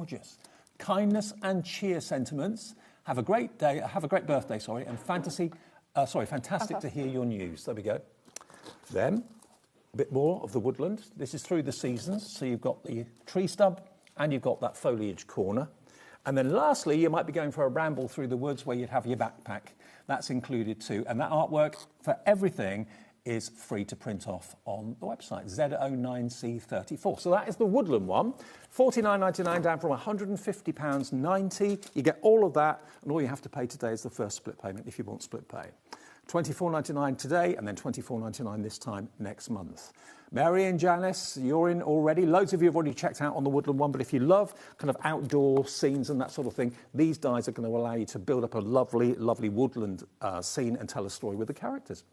gorgeous. Kindness and cheer sentiments. Have a great day, have a great birthday, sorry, and fantastic to hear your news. There we go. Then, a bit more of the woodland. This is through the seasons, so you've got the tree stub and you've got that foliage corner. And then lastly, you might be going for a ramble through the woods where you'd have your backpack. That's included too. And that artwork for everything is free to print off on the website, Z09C34. So that is the woodland one. $49.99 down from £150.90. You get all of that, and all you have to pay today is the first split payment if you want split pay. $24.99 today, and then $24.99 this time next month. Mary and Janice, you're in already. Loads of you have already checked out on the woodland one, but if you love kind of outdoor scenes and that sort of thing, these dies are going to allow you to build up a lovely, lovely woodland scene and tell a story with the characters.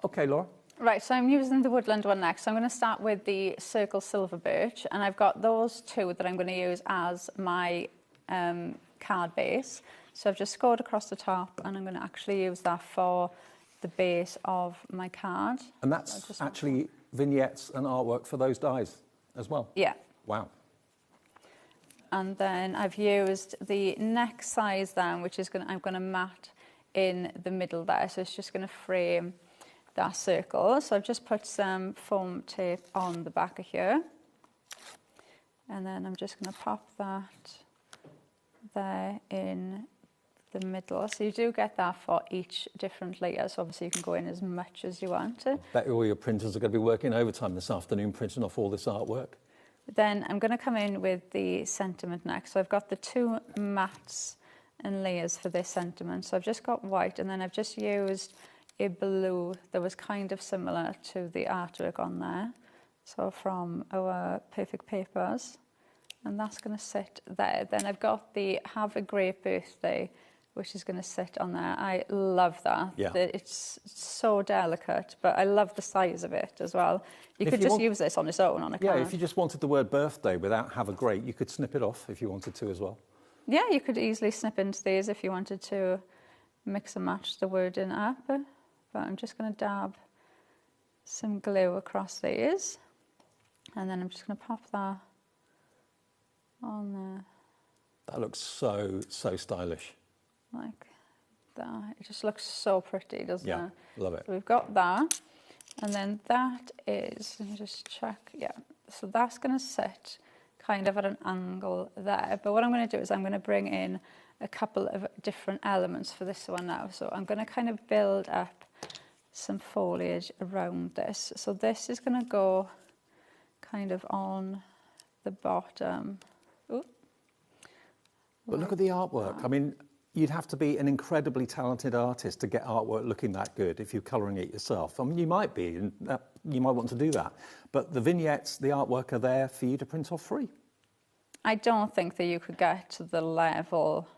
Okay, Laura. Right, so I'm using the woodland one next. So I'm going to start with the circle silver birch, and I've got those two that I'm going to use as my card base. So I've just scored across the top, and I'm going to actually use that for the base of my card. And that's actually vignettes and artwork for those dies as well? Yeah. Wow. And then I've used the next size then, which is I'm going to mat in the middle there. So it's just going to frame that circle. So I've just put some foam tape on the back of here. And then I'm just going to pop that there in the middle. So you do get that for each different layer. So obviously you can go in as much as you want to. I bet all your printers are going to be working overtime this afternoon printing off all this artwork. Then I'm going to come in with the sentiment next. So I've got the two mats and layers for this sentiment. So I've just got white, and then I've just used a blue that was kind of similar to the artwork on there. So from our Perfect Papers. And that's going to sit there. Then I've got the Have a Great Birthday, which is going to sit on there. I love that. Yeah. It's so delicate, but I love the size of it as well. You could just use this on its own on a card. Yeah, if you just wanted the word birthday without have a great, you could snip it off if you wanted to as well. Yeah, you could easily snip into these if you wanted to mix and match the wording up. But I'm just going to dab some glue across these. And then I'm just going to pop that on there. That looks so, so stylish. Like that. It just looks so pretty, doesn't it? Yeah, love it. So we've got that. And then that is, let me just check, yeah. So that's going to sit kind of at an angle there. But what I'm going to do is I'm going to bring in a couple of different elements for this one now. So I'm going to kind of build up some foliage around this. So this is going to go kind of on the bottom. Ooh. But look at the artwork. I mean, you'd have to be an incredibly talented artist to get artwork looking that good if you're colouring it yourself. I mean, you might be, and you might want to do that. But the vignettes, the artwork are there for you to print off free. I don't think that you could get to the level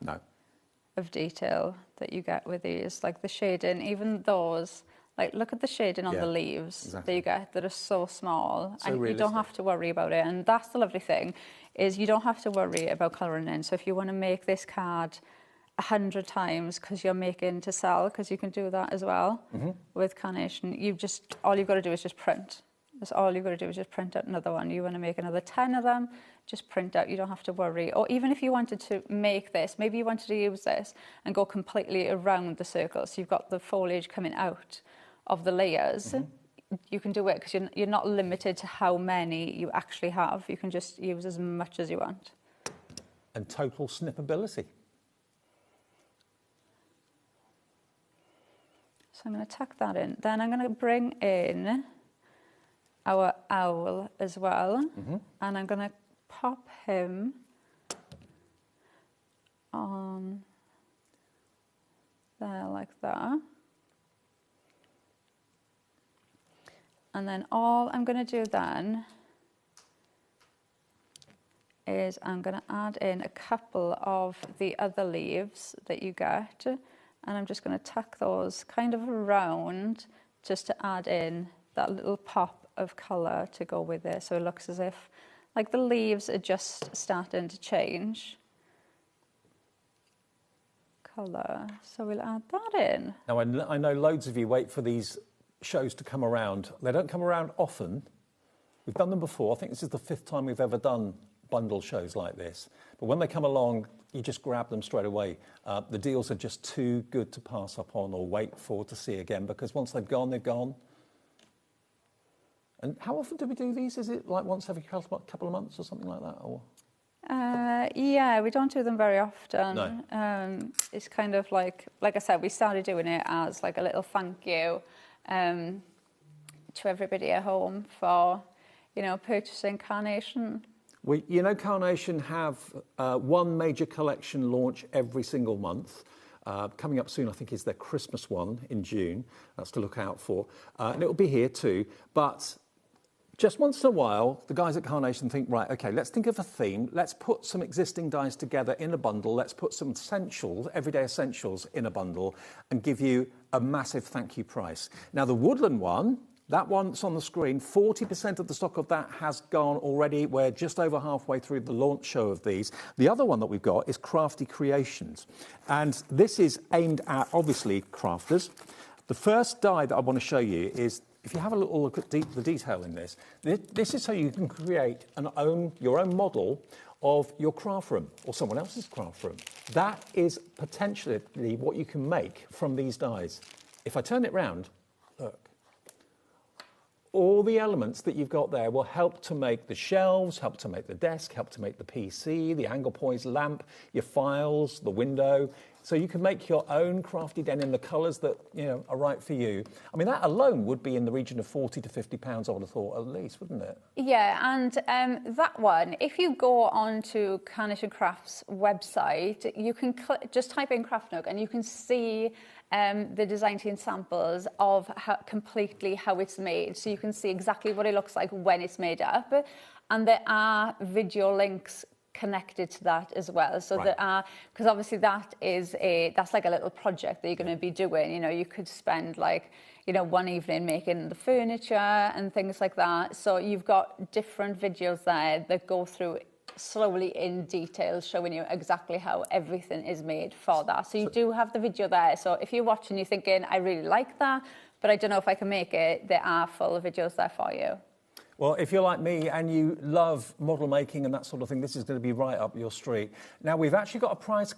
of detail that you get with these. Like the shading, even those, like look at the shading on the leaves that you get that are so small. So and realistic. You don't have to worry about it. And that's the lovely thing, is you don't have to worry about colouring in. So if you want to make this card 100 times because you're making to sell, because you can do that as well with Carnation, all you've got to do is just print. That's all you've got to do is just print out another one. You want to make another 10 of them, just print out. You don't have to worry. Or even if you wanted to make this, maybe you wanted to use this and go completely around the circle. So you've got the foliage coming out of the layers. You can do it because you're not limited to how many you actually have. You can just use as much as you want. And total snippability. So I'm going to tuck that in. Then I'm going to bring in our owl as well. And I'm going to pop him on there like that. And then all I'm going to do then is I'm going to add in a couple of the other leaves that you get. And I'm just going to tuck those kind of around just to add in that little pop of colour to go with it. So it looks as if like the leaves are just starting to change colour. So we'll add that in. Now, I know loads of you wait for these shows to come around. They don't come around often. We've done them before. I think this is the 5th time we've ever done bundle shows like this. But when they come along, you just grab them straight away. The deals are just too good to pass up on or wait for to see again, because once they've gone, they're gone. And how often do we do these? Is it like once every couple of months or something like that? Or? Yeah, we don't do them very often. No. It's kind of like I said, we started doing it as like a little thank you to everybody at home for, you know, purchasing Carnation. Carnation have one major collection launch every single month. Coming up soon, I think, is their Christmas one in June. That's to look out for. And it'll be here too. But just once in a while, the guys at Carnation think, right, okay, let's think of a theme. Let's put some existing dies together in a bundle. Let's put some essentials, everyday essentials, in a bundle and give you a massive thank you price. Now, the Woodland one, that one that's on the screen, 40% of the stock of that has gone already. We're just over halfway through the launch show of these. The other one that we've got is Crafty Creations. And this is aimed at, obviously, crafters. The first die that I want to show you is, if you have a little look at the detail in this, this is so you can create your own model of your craft room or someone else's craft room. That is potentially what you can make from these dies. If I turn it round, look. All the elements that you've got there will help to make the shelves, help to make the desk, help to make the PC, the angle poised lamp, your files, the window. So you can make your own crafty den in the colours that, you know, are right for you. I mean, that alone would be in the region of £40 to £50, I would have thought, at least, wouldn't it? Yeah, and that one, if you go onto Carnation Crafts website, you can just type in Craft Nook and you can see the design team samples of completely how it's made. So you can see exactly what it looks like when it's made up. And there are video links connected to that as well. So there are, because obviously that's like a little project that you're going to be doing. You know, you could spend like, you know, one evening making the furniture and things like that. So you've got different videos there that go through slowly in detail, showing you exactly how everything is made for that. So you do have the video there. So if you're watching, you're thinking, I really like that, but I don't know if I can make it, there are full videos there for you. Well, if you're like me and you love model making and that sort of thing, this is going to be right up your street. Now, we've actually got a price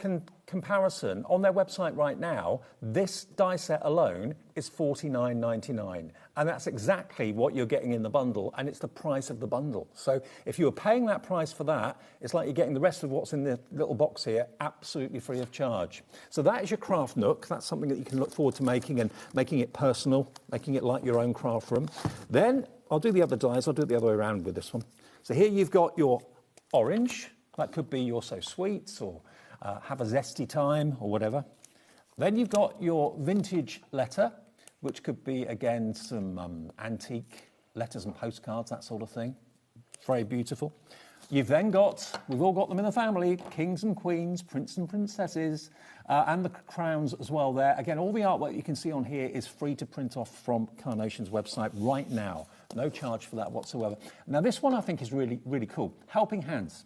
comparison on their website right now. This die set alone is $49.99, and that's exactly what you're getting in the bundle, and it's the price of the bundle. So if you were paying that price for that, it's like you're getting the rest of what's in the little box here absolutely free of charge. So that is your Craft Nook. That's something that you can look forward to making, and making it personal, making it like your own craft room. Then I'll do the other dies. I'll do it the other way around with this one. So here you've got your orange. That could be your So Sweets or Have a Zesty Time or whatever. Then you've got your vintage letter, which could be, again, some antique letters and postcards, that sort of thing. Very beautiful. You've then got, we've all got them in the family, kings and queens, prince and princesses, and the crowns as well there. Again, all the artwork you can see on here is free to print off from Carnation's website right now. No charge for that whatsoever. Now, this one I think is really, really cool. Helping hands.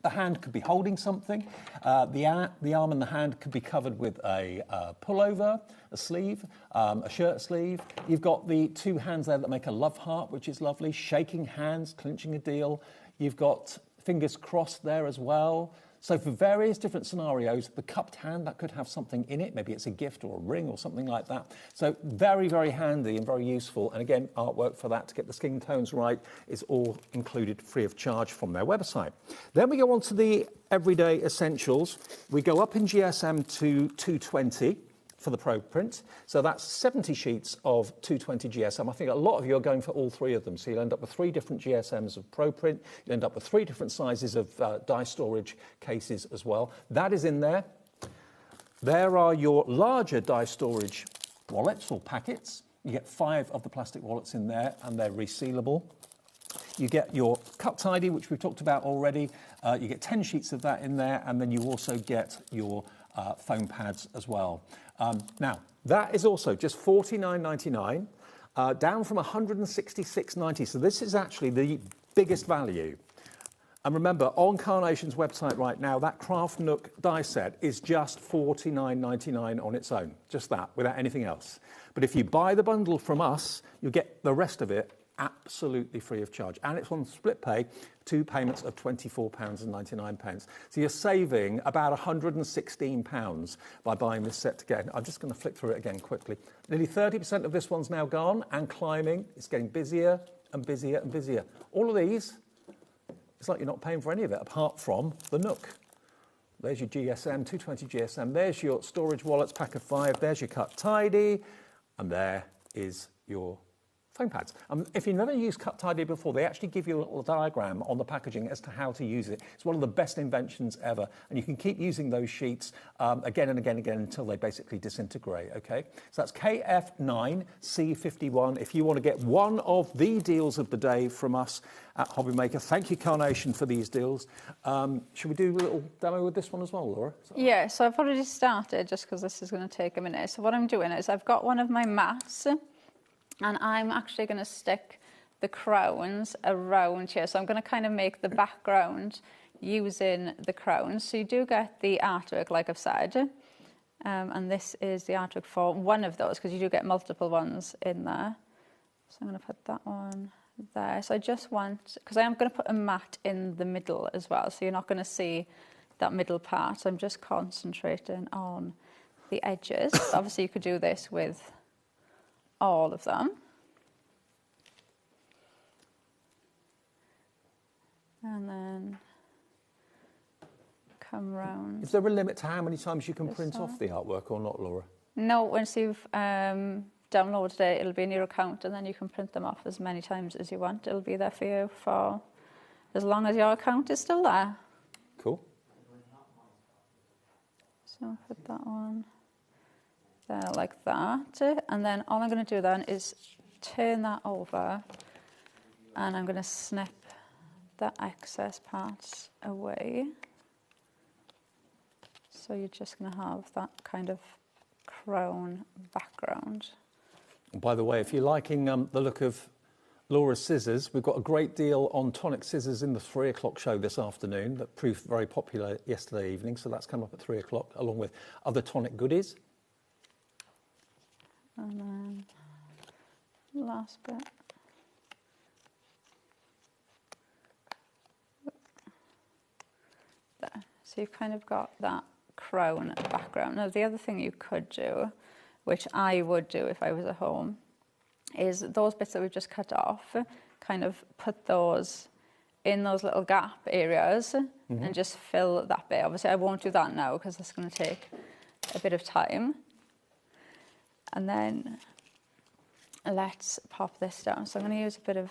The hand could be holding something. The arm and the hand could be covered with a pullover, a sleeve, a shirt sleeve. You've got the two hands there that make a love heart, which is lovely. Shaking hands, clinching a deal. You've got fingers crossed there as well. So for various different scenarios, the cupped hand, that could have something in it. Maybe it's a gift or a ring or something like that. So very, very handy and very useful. And again, artwork for that to get the skin tones right is all included free of charge from their website. Then we go on to the everyday essentials. We go up in GSM to 220 for the Pro Print. So that's 70 sheets of 220 GSM. I think a lot of you are going for all three of them. So you'll end up with 3 different GSMs of Pro Print. You'll end up with 3 different sizes of die storage cases as well. That is in there. There are your larger die storage wallets or packets. You get 5 of the plastic wallets in there, and they're resealable. You get your cut tidy, which we've talked about already. You get 10 sheets of that in there, and then you also get your foam pads as well. Now, that is also just $49.99, down from $166.90. So this is actually the biggest value. And remember, on Carnation's website right now, that Craft Nook die set is just $49.99 on its own. Just that, without anything else. But if you buy the bundle from us, you'll get the rest of it absolutely free of charge. And it's on split pay, 2 payments of £24.99. So you're saving about £116 by buying this set again. I'm just going to flick through it again quickly. Nearly 30% of this one's now gone and climbing. It's getting busier and busier and busier. All of these, it's like you're not paying for any of it apart from the Nook. There's your GSM, 220 GSM. There's your storage wallets, pack of 5. There's your Cut Tidy. And there is your foam pads. If you've never used Cut Tidy before, they actually give you a little diagram on the packaging as to how to use it. It's one of the best inventions ever. And you can keep using those sheets again and again and again until they basically disintegrate, okay? So that's KF9C51. If you want to get one of the deals of the day from us at HobbyMaker, thank you, Carnation, for these deals. Should we do a little demo with this one as well, Laura? Yeah, so I've already started just because this is going to take a minute. So what I'm doing is I've got one of my mats, and I'm actually going to stick the crowns around here. So I'm going to kind of make the background using the crowns. So you do get the artwork, like I've said. And this is the artwork for one of those, because you do get multiple ones in there. So I'm going to put that one there. So I just want, because I am going to put a mat in the middle as well. So you're not going to see that middle part. So I'm just concentrating on the edges. Obviously, you could do this with all of them. And then come round. Is there a limit to how many times you can print off the artwork or not, Laura? No, once you've downloaded it, it'll be in your account, and then you can print them off as many times as you want. It'll be there for you for as long as your account is still there. Cool. So I'll put that one there like that, and then all I'm going to do then is turn that over, and I'm going to snip the excess parts away. So you're just going to have that kind of crown background. And by the way, if you're liking the look of Laura's scissors, we've got a great deal on tonic scissors in the 3 o'clock show this afternoon that proved very popular yesterday evening. So that's come up at 3 o'clock, along with other tonic goodies. And then last bit. There. So you've kind of got that crown background. Now the other thing you could do, which I would do if I was at home, is those bits that we've just cut off, kind of put those in those little gap areas and just fill that bit. Obviously I won't do that now because it's going to take a bit of time. And then let's pop this down. So I'm going to use a bit of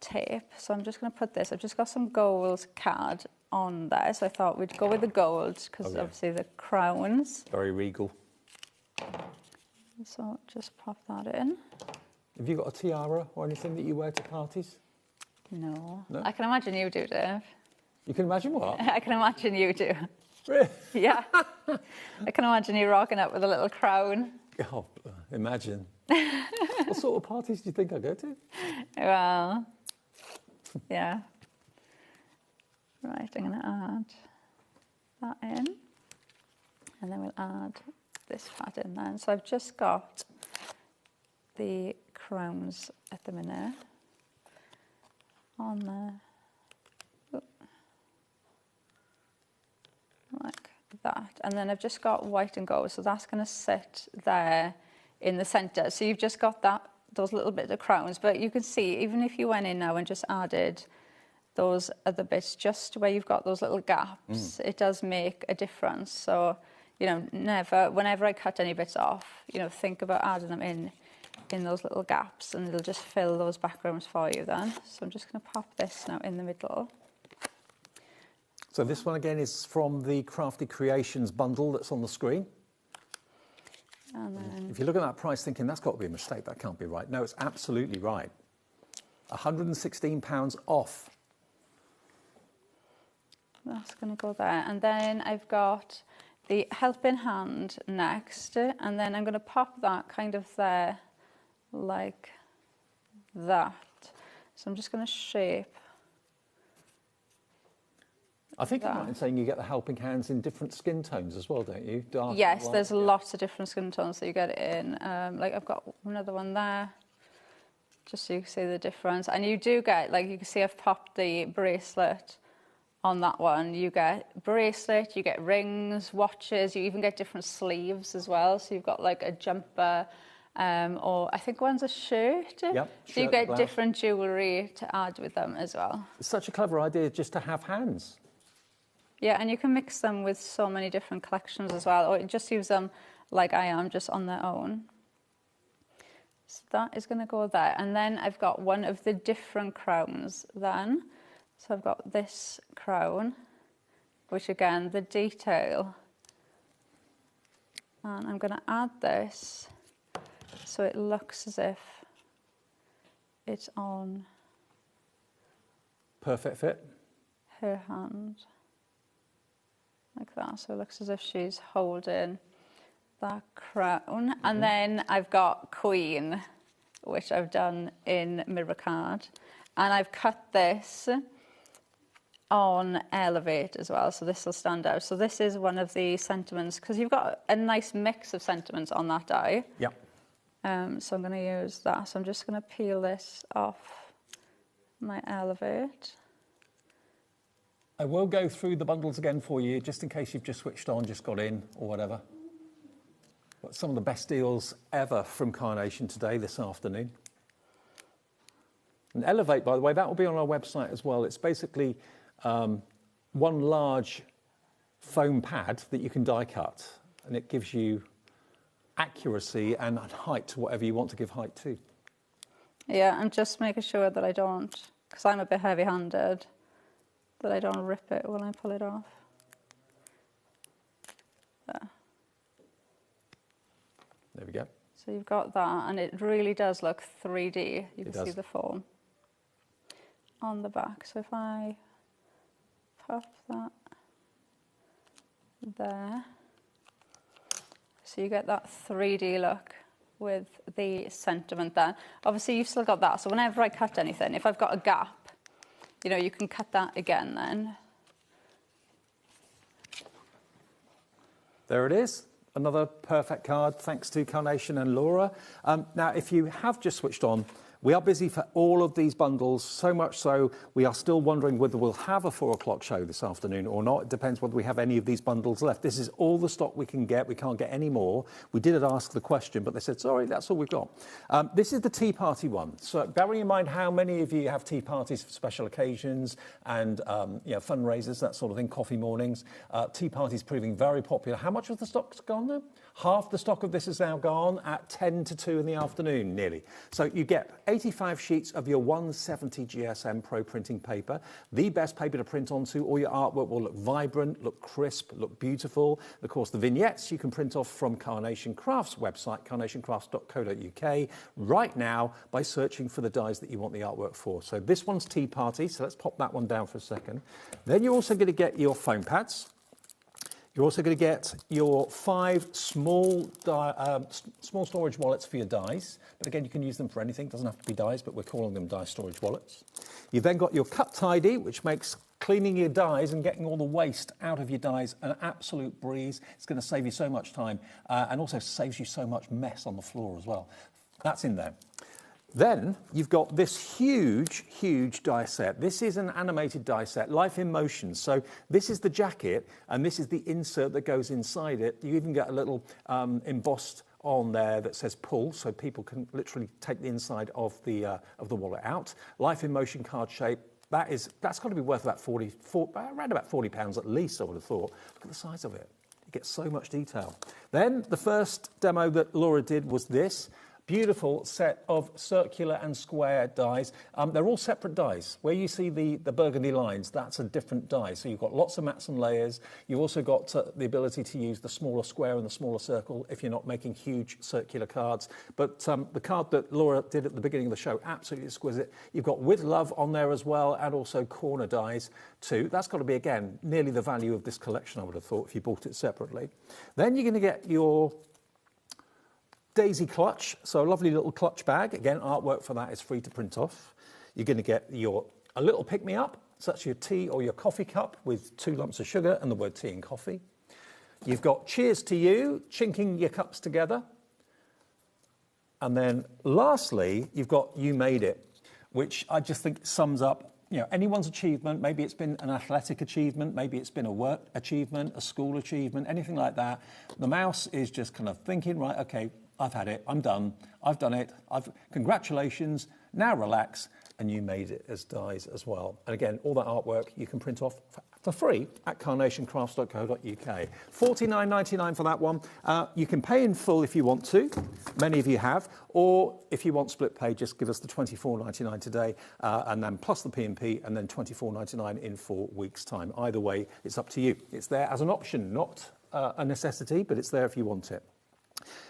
tape. So I'm just going to put this, I've just got some gold card on there. So I thought we'd go with the gold because obviously the crowns. Very regal. So just pop that in. Have you got a tiara or anything that you wear to parties? No. No? I can imagine you do, Dave. You can imagine what? I can imagine you do. Really? Yeah. I can imagine you rocking up with a little crown. Oh, imagine. What sort of parties do you think I go to? Well, yeah. Right, I'm going to add that in. And then we'll add this part in there. So I've just got the crowns at the minute on there. Like that. And then I've just got white and gold, so that's going to sit there in the centre. So you've just got that, those little bits of crowns, but you can see, even if you went in now and just added those other bits, just where you've got those little gaps, it does make a difference. So, you know, whenever I cut any bits off, you know, think about adding them in those little gaps, and it'll just fill those backgrounds for you then. So I'm just going to pop this now in the middle. So this one again is from the Crafty Creations bundle that's on the screen. And then if you look at that price thinking that's got to be a mistake, that can't be right. No, it's absolutely right. £116 off. that's going to go there. And then I've got the helping hand next, and then I'm going to pop that kind of there like that. So I'm just going to shape. I think I'm right in saying you get the helping hands in different skin tones as well, don't you? Dark, yes, light, there's lots of different skin tones that you get it in. Like I've got another one there. just so you can see the difference. And you do get, like you can see I've popped the bracelet on that one. You get bracelet, you get rings, watches, you even get different sleeves as well. So you've got like a jumper, or I think one's a shirt. Yep, so you get different jewellery to add with them as well. It's such a clever idea just to have hands. Yeah, and you can mix them with so many different collections as well, or just use them like I am, just on their own. So that is going to go there. And then I've got one of the different crowns then. So I've got this crown, which again, the detail. And I'm going to add this so it looks as if it's on perfect fit. Her hand. Like that. So it looks as if she's holding that crown. And then I've got Queen, which I've done in mirror card. And I've cut this on Elevate as well, so this will stand out. So this is one of the sentiments, because you've got a nice mix of sentiments on that die. Yep. So I'm going to use that. So I'm just going to peel this off my Elevate. I will go through the bundles again for you, just in case you've just switched on, just got in, or whatever. Got some of the best deals ever from Carnation today, this afternoon. And Elevate, by the way, that will be on our website as well. It's basically one large foam pad that you can die cut, and it gives you accuracy and height to whatever you want to give height to. Yeah, and just making sure that I don't, because I'm a bit heavy-handed, that I don't rip it when I pull it off. There. There we go. So you've got that, and it really does look 3D. You can see the foam on the back. So if I pop that there, so you get that 3D look with the sentiment there. Obviously, you've still got that. So whenever I cut anything, if I've got a gap, you know, you can cut that again then. There it is. Another perfect card, thanks to Carnation and Laura. Now, if you have just switched on, we are busy for all of these bundles, so much so we are still wondering whether we'll have a 4 o'clock show this afternoon or not. It depends whether we have any of these bundles left. This is all the stock we can get. We can't get any more. We did ask the question, but they said, sorry, that's all we've got. This is the tea party one. So bearing in mind how many of you have tea parties for special occasions and you know, fundraisers, that sort of thing, coffee mornings, tea parties proving very popular. How much of the stock's gone now? Half the stock of this is now gone at 10 to 2 in the afternoon, nearly. So you get 85 sheets of your 170 GSM Pro printing paper, the best paper to print onto. All your artwork will look vibrant, look crisp, look beautiful. Of course, the vignettes you can print off from Carnation Crafts website, carnationcrafts.co.uk, right now by searching for the dies that you want the artwork for. So this one's Tea Party, so let's pop that one down for a second. Then you're also going to get your foam pads. You're also going to get your 5 small storage wallets for your dies. But again, you can use them for anything. It doesn't have to be dies, but we're calling them die storage wallets. You've then got your Cut Tidy, which makes cleaning your dies and getting all the waste out of your dies an absolute breeze. It's going to save you so much time and also saves you so much mess on the floor as well. That's in there. Then you've got this huge, huge die set. This is an animated die set, Life in Motion. So this is the jacket, and this is the insert that goes inside it. You even get a little embossed on there that says pull, so people can literally take the inside of the wallet out. Life in Motion card shape. That's got to be worth about around about £40 at least, I would have thought. Look at the size of it. You get so much detail. Then the first demo that Laura did was this. Beautiful set of circular and square dies. They're all separate dies. Where you see the burgundy lines, that's a different die. So you've got lots of mats and layers. You've also got the ability to use the smaller square and the smaller circle if you're not making huge circular cards. But the card that Laura did at the beginning of the show, absolutely exquisite. You've got With Love on there as well, and also corner dies too. That's got to be, again, nearly the value of this collection, I would have thought, if you bought it separately. Then you're going to get your Daisy clutch, so a lovely little clutch bag. Again, artwork for that is free to print off. You're going to get a little pick-me-up, such as your tea or your coffee cup with 2 lumps of sugar and the word tea and coffee. You've got Cheers to You, chinking your cups together. And then lastly, you've got You Made It, which I just think sums up, you know, anyone's achievement. Maybe it's been an athletic achievement, maybe it's been a work achievement, a school achievement, anything like that. The mouse is just kind of thinking, right, okay, I've had it, I'm done, I've done it, congratulations, now relax, and you made it as dies as well. And again, all that artwork you can print off for free at carnationcrafts.co.uk. $49.99 for that one. You can pay in full if you want to, many of you have, or if you want split pay, just give us the $24.99 today, and then plus the P&P, and then $24.99 in 4 weeks' time. Either way, it's up to you. It's there as an option, not a necessity, but it's there if you want it.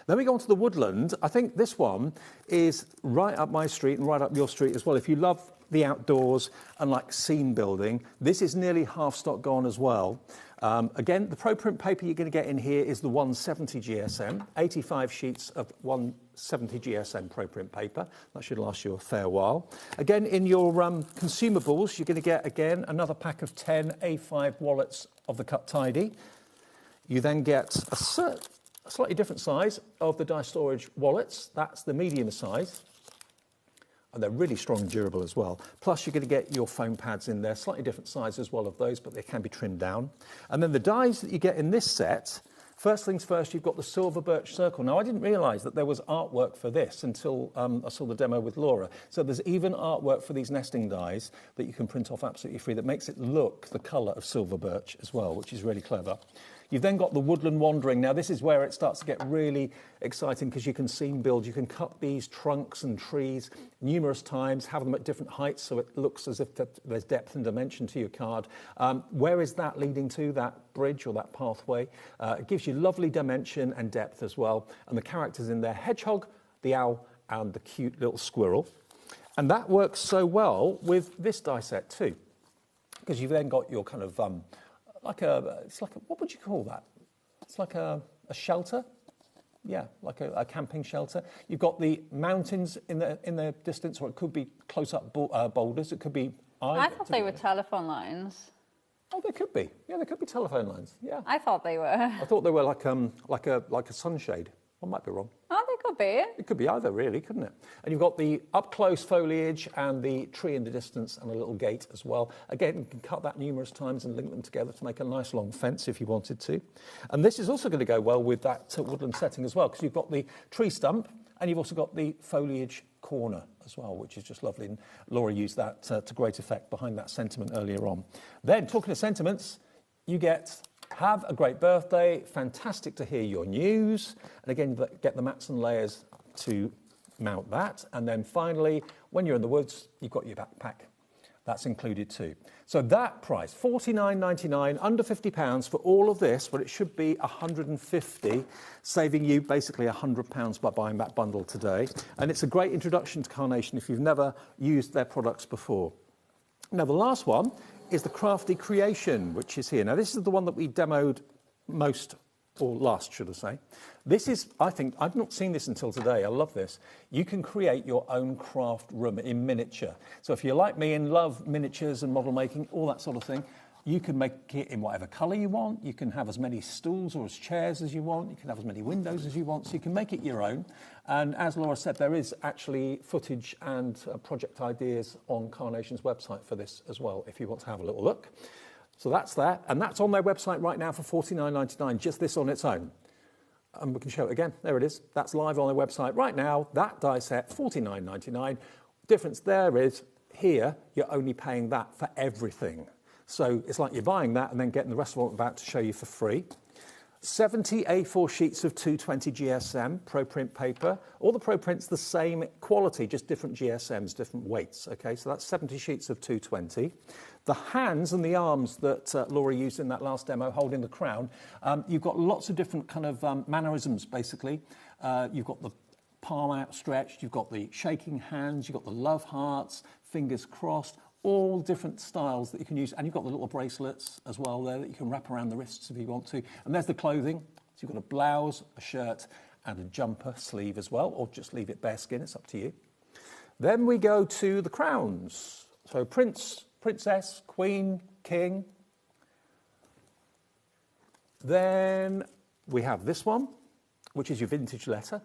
Then we go on to the Woodland. I think this one is right up my street and right up your street as well. If you love the outdoors and like scene building, this is nearly half stock gone as well. Again, the Pro Print paper you're going to get in here is the 170 GSM, 85 sheets of 170 GSM Pro Print paper. That should last you a fair while. Again, in your consumables, you're going to get, again, another pack of 10 A5 wallets of the Cut Tidy. You then get a slightly different size of the die storage wallets. That's the medium size. And they're really strong and durable as well. Plus, you're going to get your foam pads in there, slightly different size as well of those, but they can be trimmed down. And then the dies that you get in this set, first things first, you've got the silver birch circle. Now, I didn't realise that there was artwork for this until I saw the demo with Laura. So there's even artwork for these nesting dies that you can print off absolutely free that makes it look the colour of silver birch as well, which is really clever. You've then got the Woodland Wandering. Now, this is where it starts to get really exciting because you can seam build. You can cut these trunks and trees numerous times, have them at different heights so it looks as if there's depth and dimension to your card. Where is that leading to, that bridge or that pathway? It gives you lovely dimension and depth as well. And the characters in there, hedgehog, the owl, and the cute little squirrel. And that works so well with this die set too, because you've then got your kind of... what would you call that? It's like a shelter. Yeah, like a camping shelter. You've got the mountains in the distance, or it could be close-up boulders. It could be... I thought they were telephone lines. Oh, they could be. Yeah, they could be telephone lines. Yeah. I thought they were. I thought they were like a sunshade. I might be wrong. Oh, they could be. It could be either, really, couldn't it? And you've got the up-close foliage and the tree in the distance and a little gate as well. Again, you can cut that numerous times and link them together to make a nice long fence if you wanted to. And this is also going to go well with that woodland setting as well, because you've got the tree stump and you've also got the foliage corner as well, which is just lovely. And Laura used that to great effect behind that sentiment earlier on. Then, talking of sentiments, you get... Have a great birthday, fantastic to hear your news. And again, get the mats and layers to mount that. And then finally, when you're in the woods, you've got your backpack. That's included too. So that price, $49.99, under £50 for all of this, but it should be $150, saving you basically £100 by buying that bundle today. And it's a great introduction to Carnation if you've never used their products before. Now, the last one is the Crafty Creation, which is here. Now, this is the one that we demoed most, or last, should I say. This is, I think, I've not seen this until today. I love this. You can create your own craft room in miniature. So if you're like me and love miniatures and model making, all that sort of thing, you can make it in whatever colour you want. You can have as many stools or as chairs as you want. You can have as many windows as you want. So you can make it your own. And as Laura said, there is actually footage and project ideas on Carnation's website for this as well, if you want to have a little look. So that's that. And that's on their website right now for $49.99, just this on its own. And we can show it again. There it is. That's live on their website right now. That die set, $49.99. Difference there is, here, you're only paying that for everything. So it's like you're buying that and then getting the rest of what I'm about to show you for free. 70 A4 sheets of 220 GSM Pro Print paper. All the Pro Print's the same quality, just different GSMs, different weights. Okay, so that's 70 sheets of 220. The hands and the arms that Laura used in that last demo, holding the crown, you've got lots of different kind of mannerisms, basically. You've got the palm outstretched, you've got the shaking hands, you've got the love hearts, fingers crossed, all different styles that you can use. And you've got the little bracelets as well there that you can wrap around the wrists if you want to. And there's the clothing. So you've got a blouse, a shirt, and a jumper sleeve as well, or just leave it bare skin, it's up to you. Then we go to the crowns. So prince, princess, queen, king. Then we have this one, which is your vintage letter.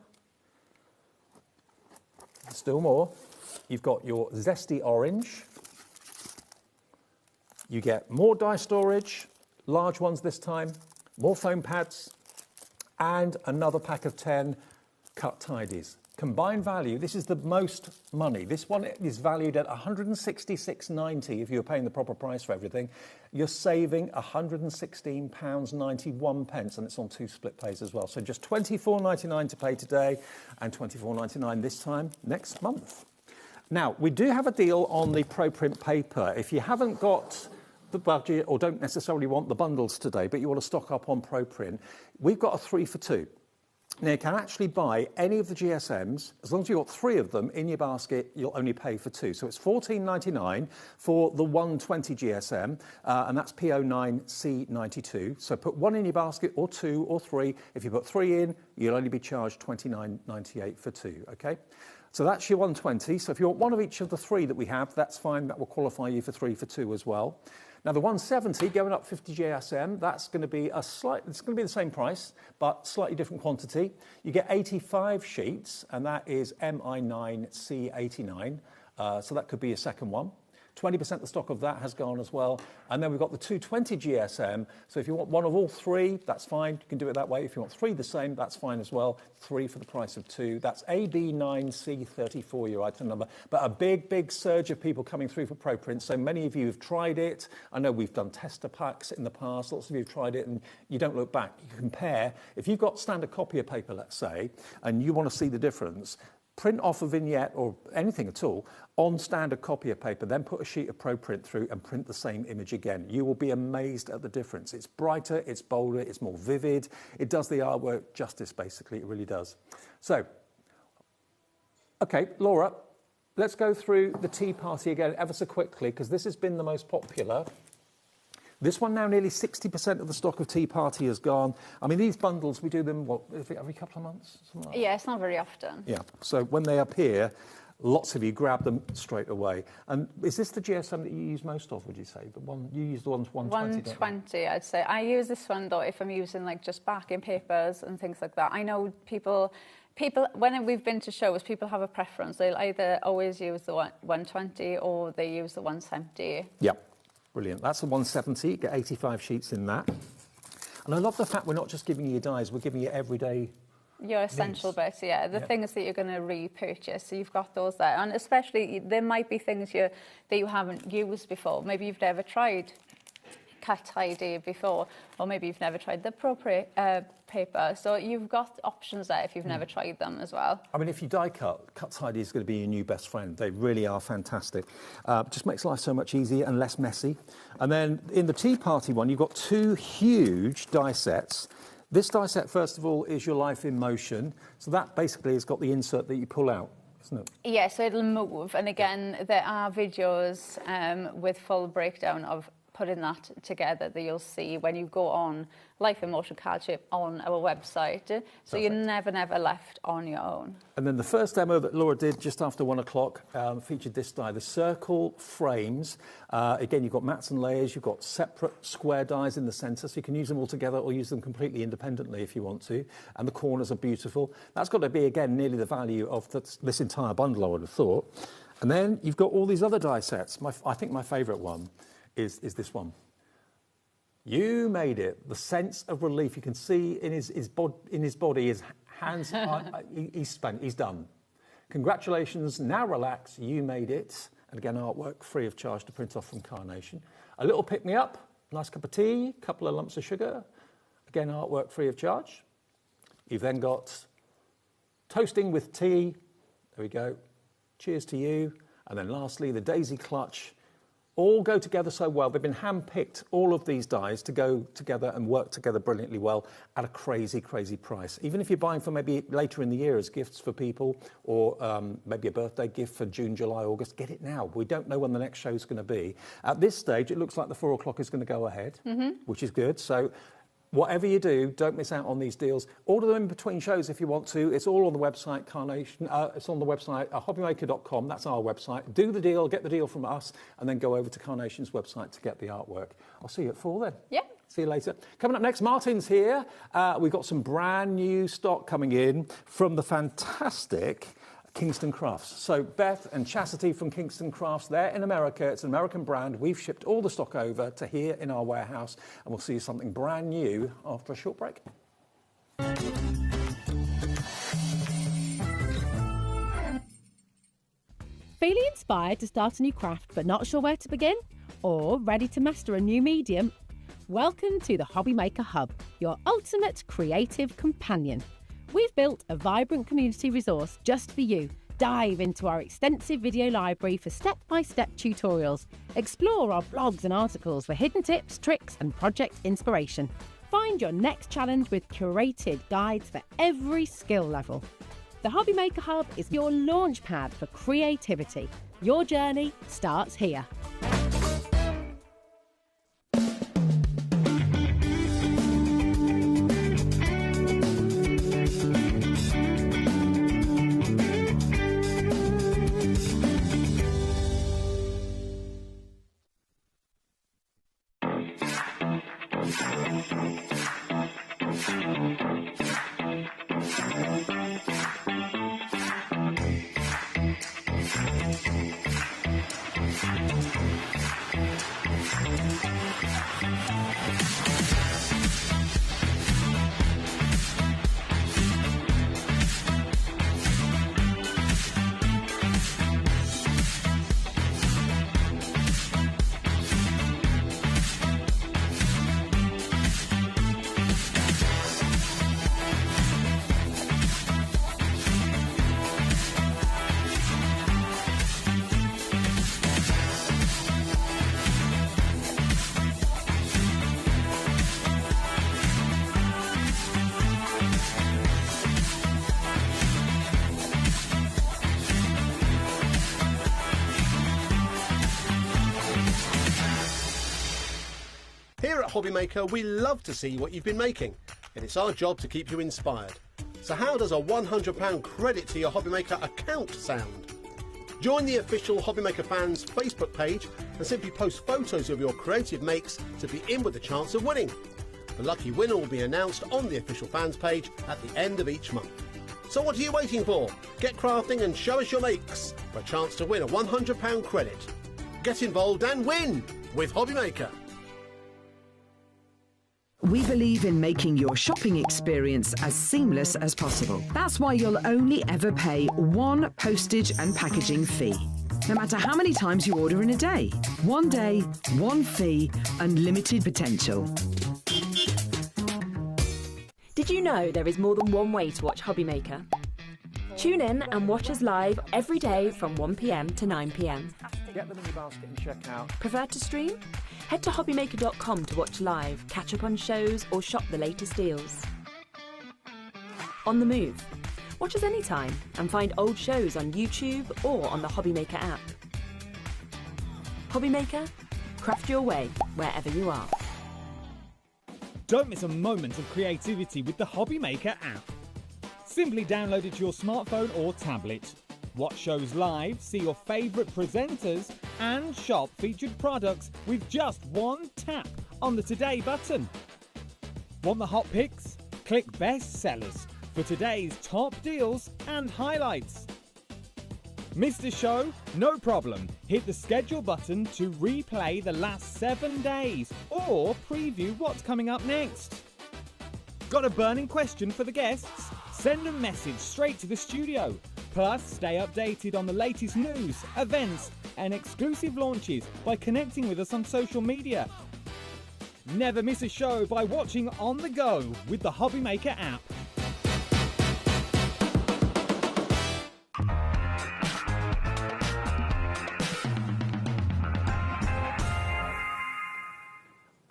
still more. You've got your zesty orange. You get more die storage, large ones this time, more foam pads, and another pack of 10 cut tidies. Combined value, this is the most money. This one is valued at £166.90 if you're paying the proper price for everything. You're saving £116.91, and it's on 2 split pays as well. So just £24.99 to pay today and £24.99 this time next month. Now, we do have a deal on the ProPrint paper. If you haven't got the budget or don't necessarily want the bundles today, but you want to stock up on ProPrint, we've got a 3 for 2. Now, you can actually buy any of the GSMs. As long as you've got 3 of them in your basket, you'll only pay for 2. So it's £14.99 for the 120 GSM, and that's P09C92. So put 1 in your basket, or 2, or 3. If you put 3 in, you'll only be charged £29.98 for 2, okay? So that's your 120. So if you want one of each of the 3 that we have, that's fine. That will qualify you for 3 for 2 as well. Now the 170 going up 50 GSM, that's going to be it's going to be the same price, but slightly different quantity. You get 85 sheets, and that is MI9C89. So that could be your second one. 20% of the stock of that has gone as well. And then we've got the 220 GSM. So if you want one of all 3, that's fine. You can do it that way. If you want 3 the same, that's fine as well. 3 for the price of 2. That's AB9C34, your item number. But a big, big surge of people coming through for ProPrint. So many of you have tried it. I know we've done tester packs in the past. Lots of you have tried it, and you don't look back. You compare. If you've got standard copier paper, let's say, and you want to see the difference, print off a vignette or anything at all on standard copier paper, then put a sheet of ProPrint through and print the same image again. You will be amazed at the difference. It's brighter, it's bolder, it's more vivid. It does the artwork justice, basically. It really does. So, okay, Laura, let's go through the Tea Party again ever so quickly, because this has been the most popular. This one now, nearly 60% of the stock of Tea Party has gone. I mean, these bundles, we do them, what, every couple of months? Something like that? Yeah, it's not very often. Yeah, so when they appear, lots of you grab them straight away. And is this the GSM that you use most of, would you say? The one you use the ones 120? 120, I'd say. I use this one, though, if I'm using, like, just backing papers and things like that. I know people, when we've been to shows, people have a preference. They'll either always use the 120 or they use the 170. Yeah. Brilliant. That's a 170. Get 85 sheets in that. And I love the fact we're not just giving you dies, we're giving you everyday your essential bits, yeah. The things that you're going to repurchase. So you've got those there. And especially, there might be things that you haven't used before. Maybe you've never tried cut tidy before, or maybe you've never tried the appropriate paper. So you've got options there if you've never tried them as well. I mean, if you die cut tidy is going to be your new best friend. They really are fantastic. Just makes life so much easier and less messy. And then in the Tea Party one, you've got 2 huge die sets. This die set, first of all, is your Life in Motion. So that basically has got the insert that you pull out, isn't it? Yeah, so it'll move. And again, there are videos with full breakdown of putting that together that you'll see when you go on Life in Motion card shape on our website. So you're never left on your own. And then the first demo that Laura did just after 1 o'clock featured this die, the circle frames. Again, you've got mats and layers, you've got separate square dies in the centre, so you can use them all together or use them completely independently if you want to. And the corners are beautiful. That's got to be, again, nearly the value of this entire bundle, I would have thought. And then you've got all these other die sets. I think my favourite one is this one. You made it. The sense of relief you can see in his body, his hands. He's spent. He's done. Congratulations. Now relax. You made it. And again, artwork free of charge to print off from Carnation. A little pick me up. Nice cup of tea. Couple of lumps of sugar. Again, artwork free of charge. You've then got toasting with tea. There we go. Cheers to you. And then lastly, the daisy clutch. All go together so well. They've been hand-picked, all of these dies, to go together and work together brilliantly well at a crazy, crazy price. Even if you're buying for maybe later in the year as gifts for people, or maybe a birthday gift for June, July, August, get it now. We don't know when the next show's going to be. At this stage, it looks like the 4 o'clock is going to go ahead, which is good. So whatever you do, don't miss out on these deals. Order them in between shows if you want to. It's all on the website, Carnation. It's on the website, hobbymaker.com. That's our website. Do the deal, get the deal from us, and then go over to Carnation's website to get the artwork. I'll see you at 4 then. Yeah. See you later. Coming up next, Martin's here. We've got some brand new stock coming in from the fantastic Kingston Crafts. So Beth and Chastity from Kingston Crafts, they're in America. It's an American brand. We've shipped all the stock over to here in our warehouse, and we'll see something brand new after a short break. Feeling inspired to start a new craft but not sure where to begin? Or ready to master a new medium? Welcome to the HobbyMaker Hub, your ultimate creative companion. We've built a vibrant community resource just for you. Dive into our extensive video library for step-by-step tutorials. Explore our blogs and articles for hidden tips, tricks and project inspiration. Find your next challenge with curated guides for every skill level. The HobbyMaker Hub is your launch pad for creativity. Your journey starts here. Here at HobbyMaker, we love to see what you've been making, and it's our job to keep you inspired. So how does a £100 credit to your HobbyMaker account sound? Join the official HobbyMaker fans Facebook page and simply post photos of your creative makes to be in with a chance of winning. The lucky winner will be announced on the official fans page at the end of each month. So what are you waiting for? Get crafting and show us your makes for a chance to win a £100 credit. Get involved and win with HobbyMaker. We believe in making your shopping experience as seamless as possible. That's why you'll only ever pay one postage and packaging fee, no matter how many times you order in a day. One day, one fee, unlimited potential. Did you know there is more than one way to watch HobbyMaker? Tune in and watch us live every day from 1 p.m. to 9 p.m. Get them in your basket and check out. Prefer to stream? Head to hobbymaker.com to watch live, catch up on shows or shop the latest deals. On the move. Watch us anytime and find old shows on YouTube or on the HobbyMaker app. HobbyMaker, craft your way wherever you are. Don't miss a moment of creativity with the HobbyMaker app. Simply download it to your smartphone or tablet. Watch shows live, see your favourite presenters and shop featured products with just one tap on the Today button. Want the hot picks? Click Best Sellers for today's top deals and highlights. Missed a show? No problem. Hit the schedule button to replay the last 7 days or preview what's coming up next. Got a burning question for the guests? Send a message straight to the studio. Plus, stay updated on the latest news, events and exclusive launches by connecting with us on social media. Never miss a show by watching on the go with the HobbyMaker app.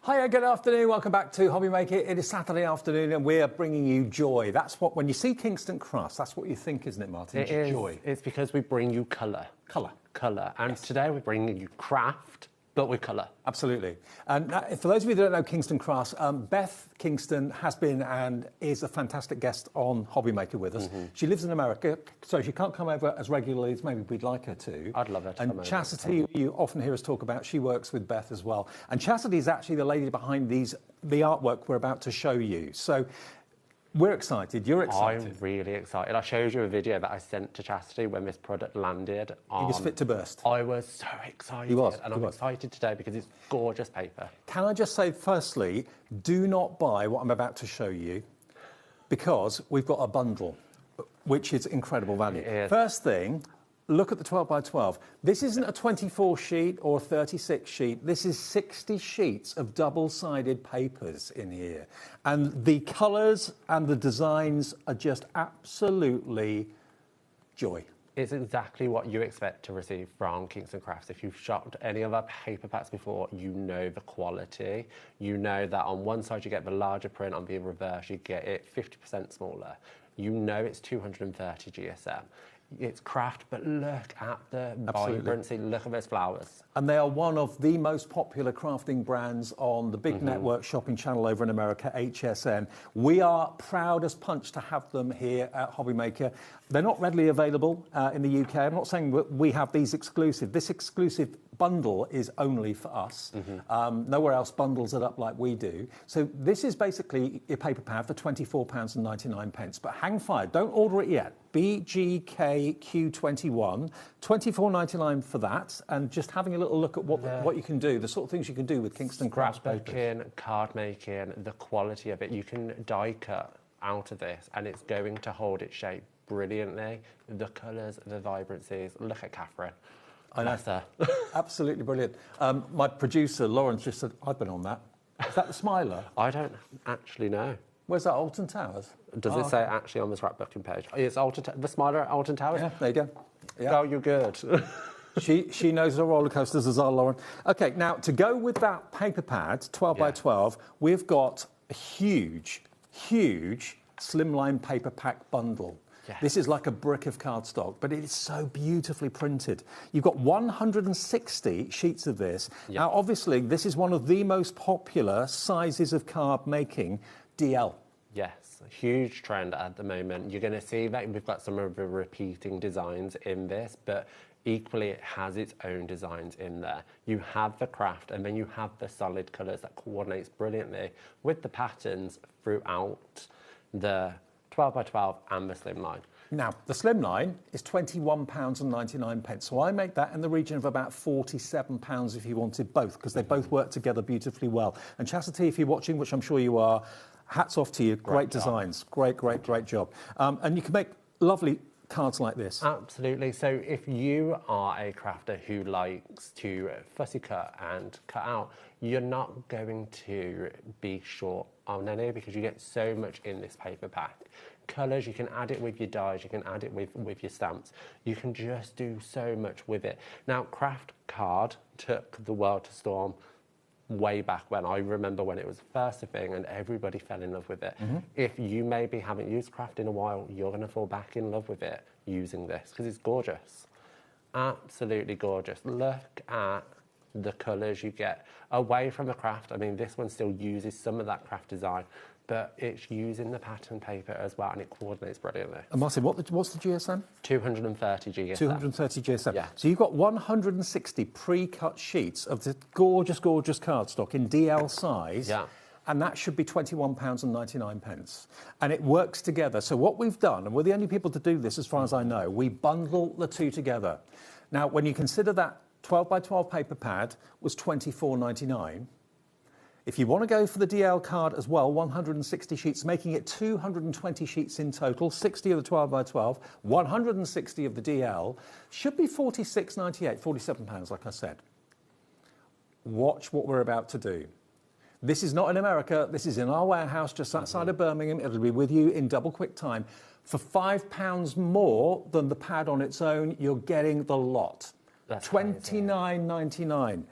Hiya, good afternoon. Welcome back to HobbyMaker. It is Saturday afternoon and we're bringing you joy. That's what, when you see Kingston Crafts, that's what you think, isn't it, Martin? It is. Joy. It's because we bring you colour. Colour. And today we're bringing you craft, but with colour. Absolutely. And for those of you that don't know Kingston Crafts, Beth Kingston has been and is a fantastic guest on HobbyMaker with us. Mm-hmm. She lives in America, so she can't come over as regularly as maybe we'd like her to. I'd love her to come over. And Chastity, you often hear us talk about, she works with Beth as well. And Chastity is actually the lady behind the artwork we're about to show you. So We're excited. You're excited. I'm really excited. I showed you a video that I sent to Chastity when this product landed. He was fit to burst. I was so excited. He was. And I'm excited today because it's gorgeous paper. Can I just say, firstly, do not buy what I'm about to show you, because we've got a bundle, which is incredible value. It is. First thing, look at the 12 by 12. This isn't a 24 sheet or a 36 sheet. This is 60 sheets of double-sided papers in here. And the colours and the designs are just absolutely joy. It's exactly what you expect to receive from Kingston Crafts. If you've shopped any of our paper packs before, you know the quality. You know that on one side you get the larger print, on the reverse you get it 50% smaller. You know it's 230 GSM. It's craft, but look at the vibrancy, look at those flowers. And they are one of the most popular crafting brands on the big network shopping channel over in America, HSN. We are proud as punch to have them here at HobbyMaker. They're not readily available in the UK. I'm not saying we have these exclusive. This exclusive bundle is only for us. Nowhere else bundles it up like we do. So this is basically your paper pad for £24.99. But hang fire, don't order it yet. BGKQ21, £24.99 for that, and just having a little look at what you can do, the sort of things you can do with Kingston Crafts papers. Scrapbooking, card making, the quality of it. You can die cut out of this and it's going to hold its shape brilliantly. The colours, the vibrancies. Look at Catherine. I know. Absolutely brilliant. My producer, Lawrence, just said, I've been on that. Is that the Smiler? I don't actually know. Where's that, Alton Towers? Does it say actually on the scrapbooking page? It's the Smiler at Alton Towers? Yeah, there you go. Yeah. Oh, you're good. She knows the roller coasters as our Lauren. OK, now, to go with that paper pad, 12 by 12, we've got a huge, huge slimline paper pack bundle. Yes. This is like a brick of cardstock, but it is so beautifully printed. You've got 160 sheets of this. Yep. Now, obviously, this is one of the most popular sizes of card making, DL. Yes, a huge trend at the moment. You're going to see that we've got some of the repeating designs in this, but equally it has its own designs in there. You have the craft and then you have the solid colours that coordinates brilliantly with the patterns throughout the 12 by 12 and the slimline. Now, the slimline is £21.99. So I make that in the region of about £47 if you wanted both, because they both work together beautifully well. And Chastity, if you're watching, which I'm sure you are, hats off to you. Great designs. Great job. And you can make lovely cards like this. Absolutely. So if you are a crafter who likes to fussy cut and cut out, you're not going to be short on any because you get so much in this paper pack. Colours, you can add it with your dies, you can add it with your stamps. You can just do so much with it. Now, craft card took the world to storm way back when. I remember when it was first a thing and everybody fell in love with it. If you maybe haven't used craft in a while, you're going to fall back in love with it using this because it's gorgeous. Absolutely gorgeous. Look at the colours you get away from the craft. I mean, this one still uses some of that craft design, but it's using the pattern paper as well, and it coordinates brilliantly. And Martin, what's the GSM? 230 GSM. 230 GSM. Yeah. So you've got 160 pre-cut sheets of the gorgeous cardstock in DL size. Yeah. And that should be £21.99. And it works together. So what we've done, and we're the only people to do this as far as I know, we bundle the two together. Now, when you consider that 12 by 12 paper pad was £24.99, if you want to go for the DL card as well, 160 sheets, making it 220 sheets in total, 60 of the 12 by 12, 160 of the DL, should be £46.98, £47, like I said. Watch what we're about to do. This is not in America, this is in our warehouse just outside of Birmingham. It'll be with you in double quick time. For £5 more than the pad on its own, you're getting the lot. That's £29.99.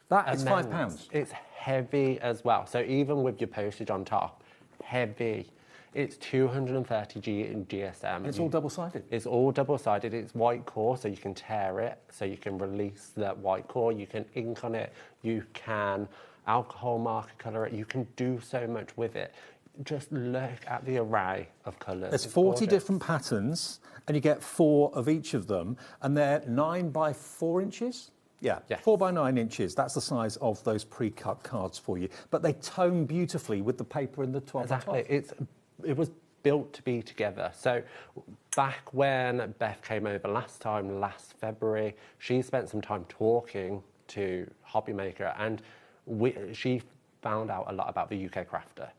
That is £5. It's heavy as well. So even with your postage on top, heavy. It's 230 GSM. It's all double-sided. It's all double-sided. It's white core, so you can tear it, so you can release that white core. You can ink on it. You can alcohol marker colour it. You can do so much with it. Just look at the array of colours. There's 40 different patterns, and you get 4 of each of them, and they're 9 by 4 inches. Yeah, yes. 4 by 9 inches. That's the size of those pre-cut cards for you. But they tone beautifully with the paper in the 12 by 12. Exactly. It's built to be together. So back when Beth came over last February, she spent some time talking to HobbyMaker, and she found out a lot about the UK crafter.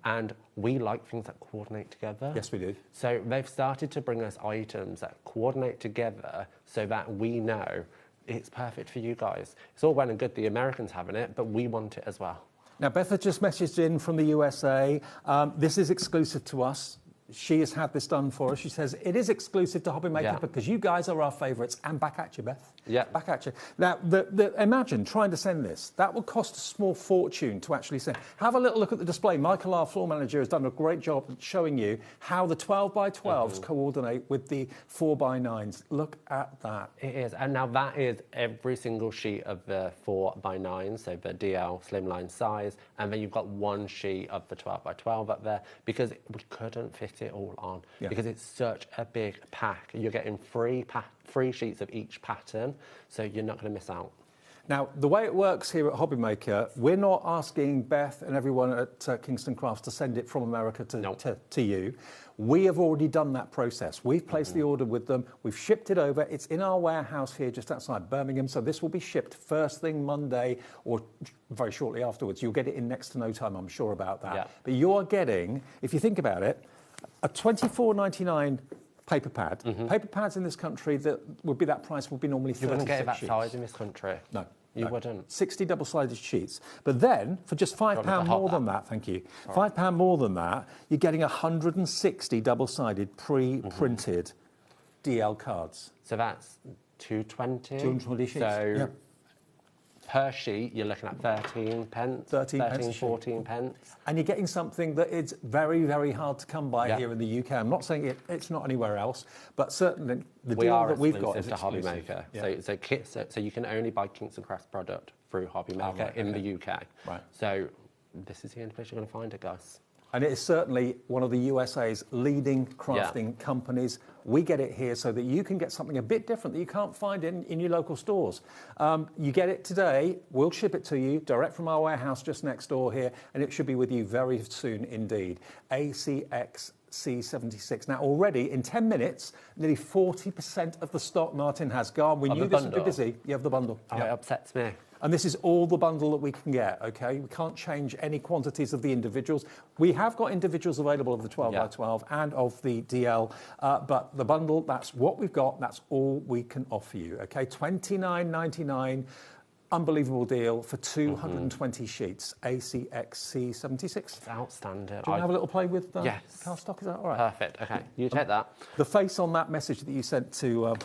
And we like things that coordinate together. Yes, we do. So they've started to bring us items that coordinate together so that we know it's perfect for you guys. It's all well and good the Americans having it, but we want it as well. Now, Beth has just messaged in from the USA. This is exclusive to us. She has had this done for us. She says, it is exclusive to HobbyMaker because you guys are our favourites. And back at you, Beth. Yeah. Back at you. Now, imagine trying to send this. That will cost a small fortune to actually send. Have a little look at the display. Michael, our floor manager, has done a great job showing you how the 12x12s coordinate with the 4x9s. Look at that. It is. And now that is every single sheet of the 4x9, so the DL slimline size. And then you've got one sheet of the 12x12 up there, because we couldn't fit it all on because it's such a big pack. You're getting three sheets of each pattern, so you're not going to miss out. Now, the way it works here at HobbyMaker, we're not asking Beth and everyone at Kingston Crafts to send it from America to you. We have already done that process. We've placed the order with them. We've shipped it over. It's in our warehouse here just outside Birmingham. So this will be shipped first thing Monday or very shortly afterwards. You'll get it in next to no time, I'm sure about that. Yeah. But you're getting, if you think about it, a $24.99 paper pad. Paper pads in this country that would be that price would be normally 36 You wouldn't get that sheets. size in this country. No. You wouldn't. 60 double-sided sheets. But then, for just £5 more than that, thank you, £5 more than that, you're getting 160 double-sided pre-printed DL cards. So that's 220. 220 sheets. So per sheet, you're looking at 13 pence. 14 pence. And you're getting something that is very, very hard to come by here in the UK. I'm not saying it's not anywhere else, but certainly the deal that we've got is to HobbyMaker. So you can only buy Kingston Crafts product through HobbyMaker in the UK. Right. So this is the only place you're going to find it, guys. And it is certainly one of the USA's leading crafting companies. We get it here so that you can get something a bit different that you can't find in your local stores. You get it today, we'll ship it to you direct from our warehouse just next door here, and it should be with you very soon indeed. ACX C76. Now, already in 10 minutes, nearly 40% of the stock Martin has gone. We knew this would be busy. You have the bundle. Oh, it upsets me. And this is all the bundle that we can get, OK? We can't change any quantities of the individuals. We have got individuals available of the 12x12 and of the DL, but the bundle, that's what we've got. That's all we can offer you, OK? $29.99. Unbelievable deal for 220 sheets. ACXC76. It's outstanding. Do you want to have a little play with yes. cardstock? Is that all right? Perfect. OK, you take that. The face on that message that you sent to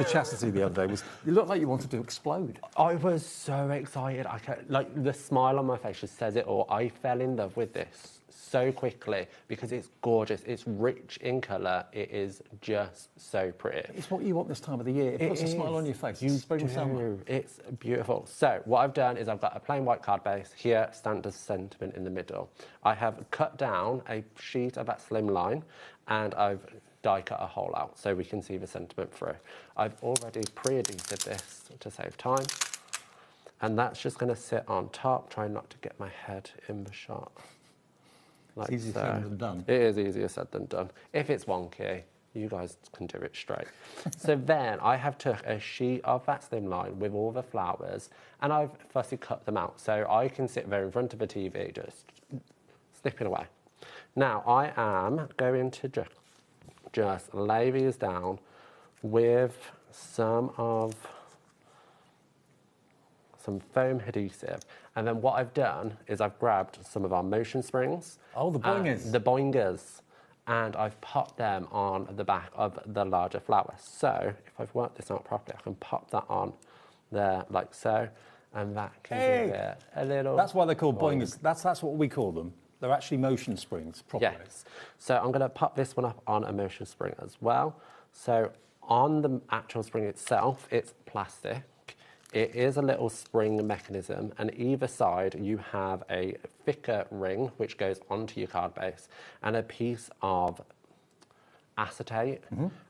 Chastity the other day was, you looked like you wanted to explode. I was so excited. Like, the smile on my face just says it all. I fell in love with this so quickly because it's gorgeous. It's rich in colour. It is just so pretty. It's what you want this time of the year. It puts a smile on your face. You do. It's beautiful. So what I've done is I've got a plain white card base here, standard sentiment in the middle. I have cut down a sheet of that slimline and I've die cut a hole out so we can see the sentiment through. I've already pre-adhesed this to save time. And that's just going to sit on top, trying not to get my head in the shot. Like it's easier said than done. It is easier said than done. If it's wonky, you guys can do it straight. So then I have took a sheet of that slimline with all the flowers and I've fussy cut them out so I can sit there in front of the TV just snipping away. Now I am going to just lay these down with some foam adhesive. And then what I've done is I've grabbed some of our motion springs. Oh, the boingers. The boingers. And I've popped them on the back of the larger flower. So if I've worked this out properly, I can pop that on there like so. And that can give it a little... That's why they're called boingers. That's what we call them. They're actually motion springs, properly. Yes. So I'm going to pop this one up on a motion spring as well. So on the actual spring itself, it's plastic. It is a little spring mechanism, and either side you have a thicker ring which goes onto your card base and a piece of acetate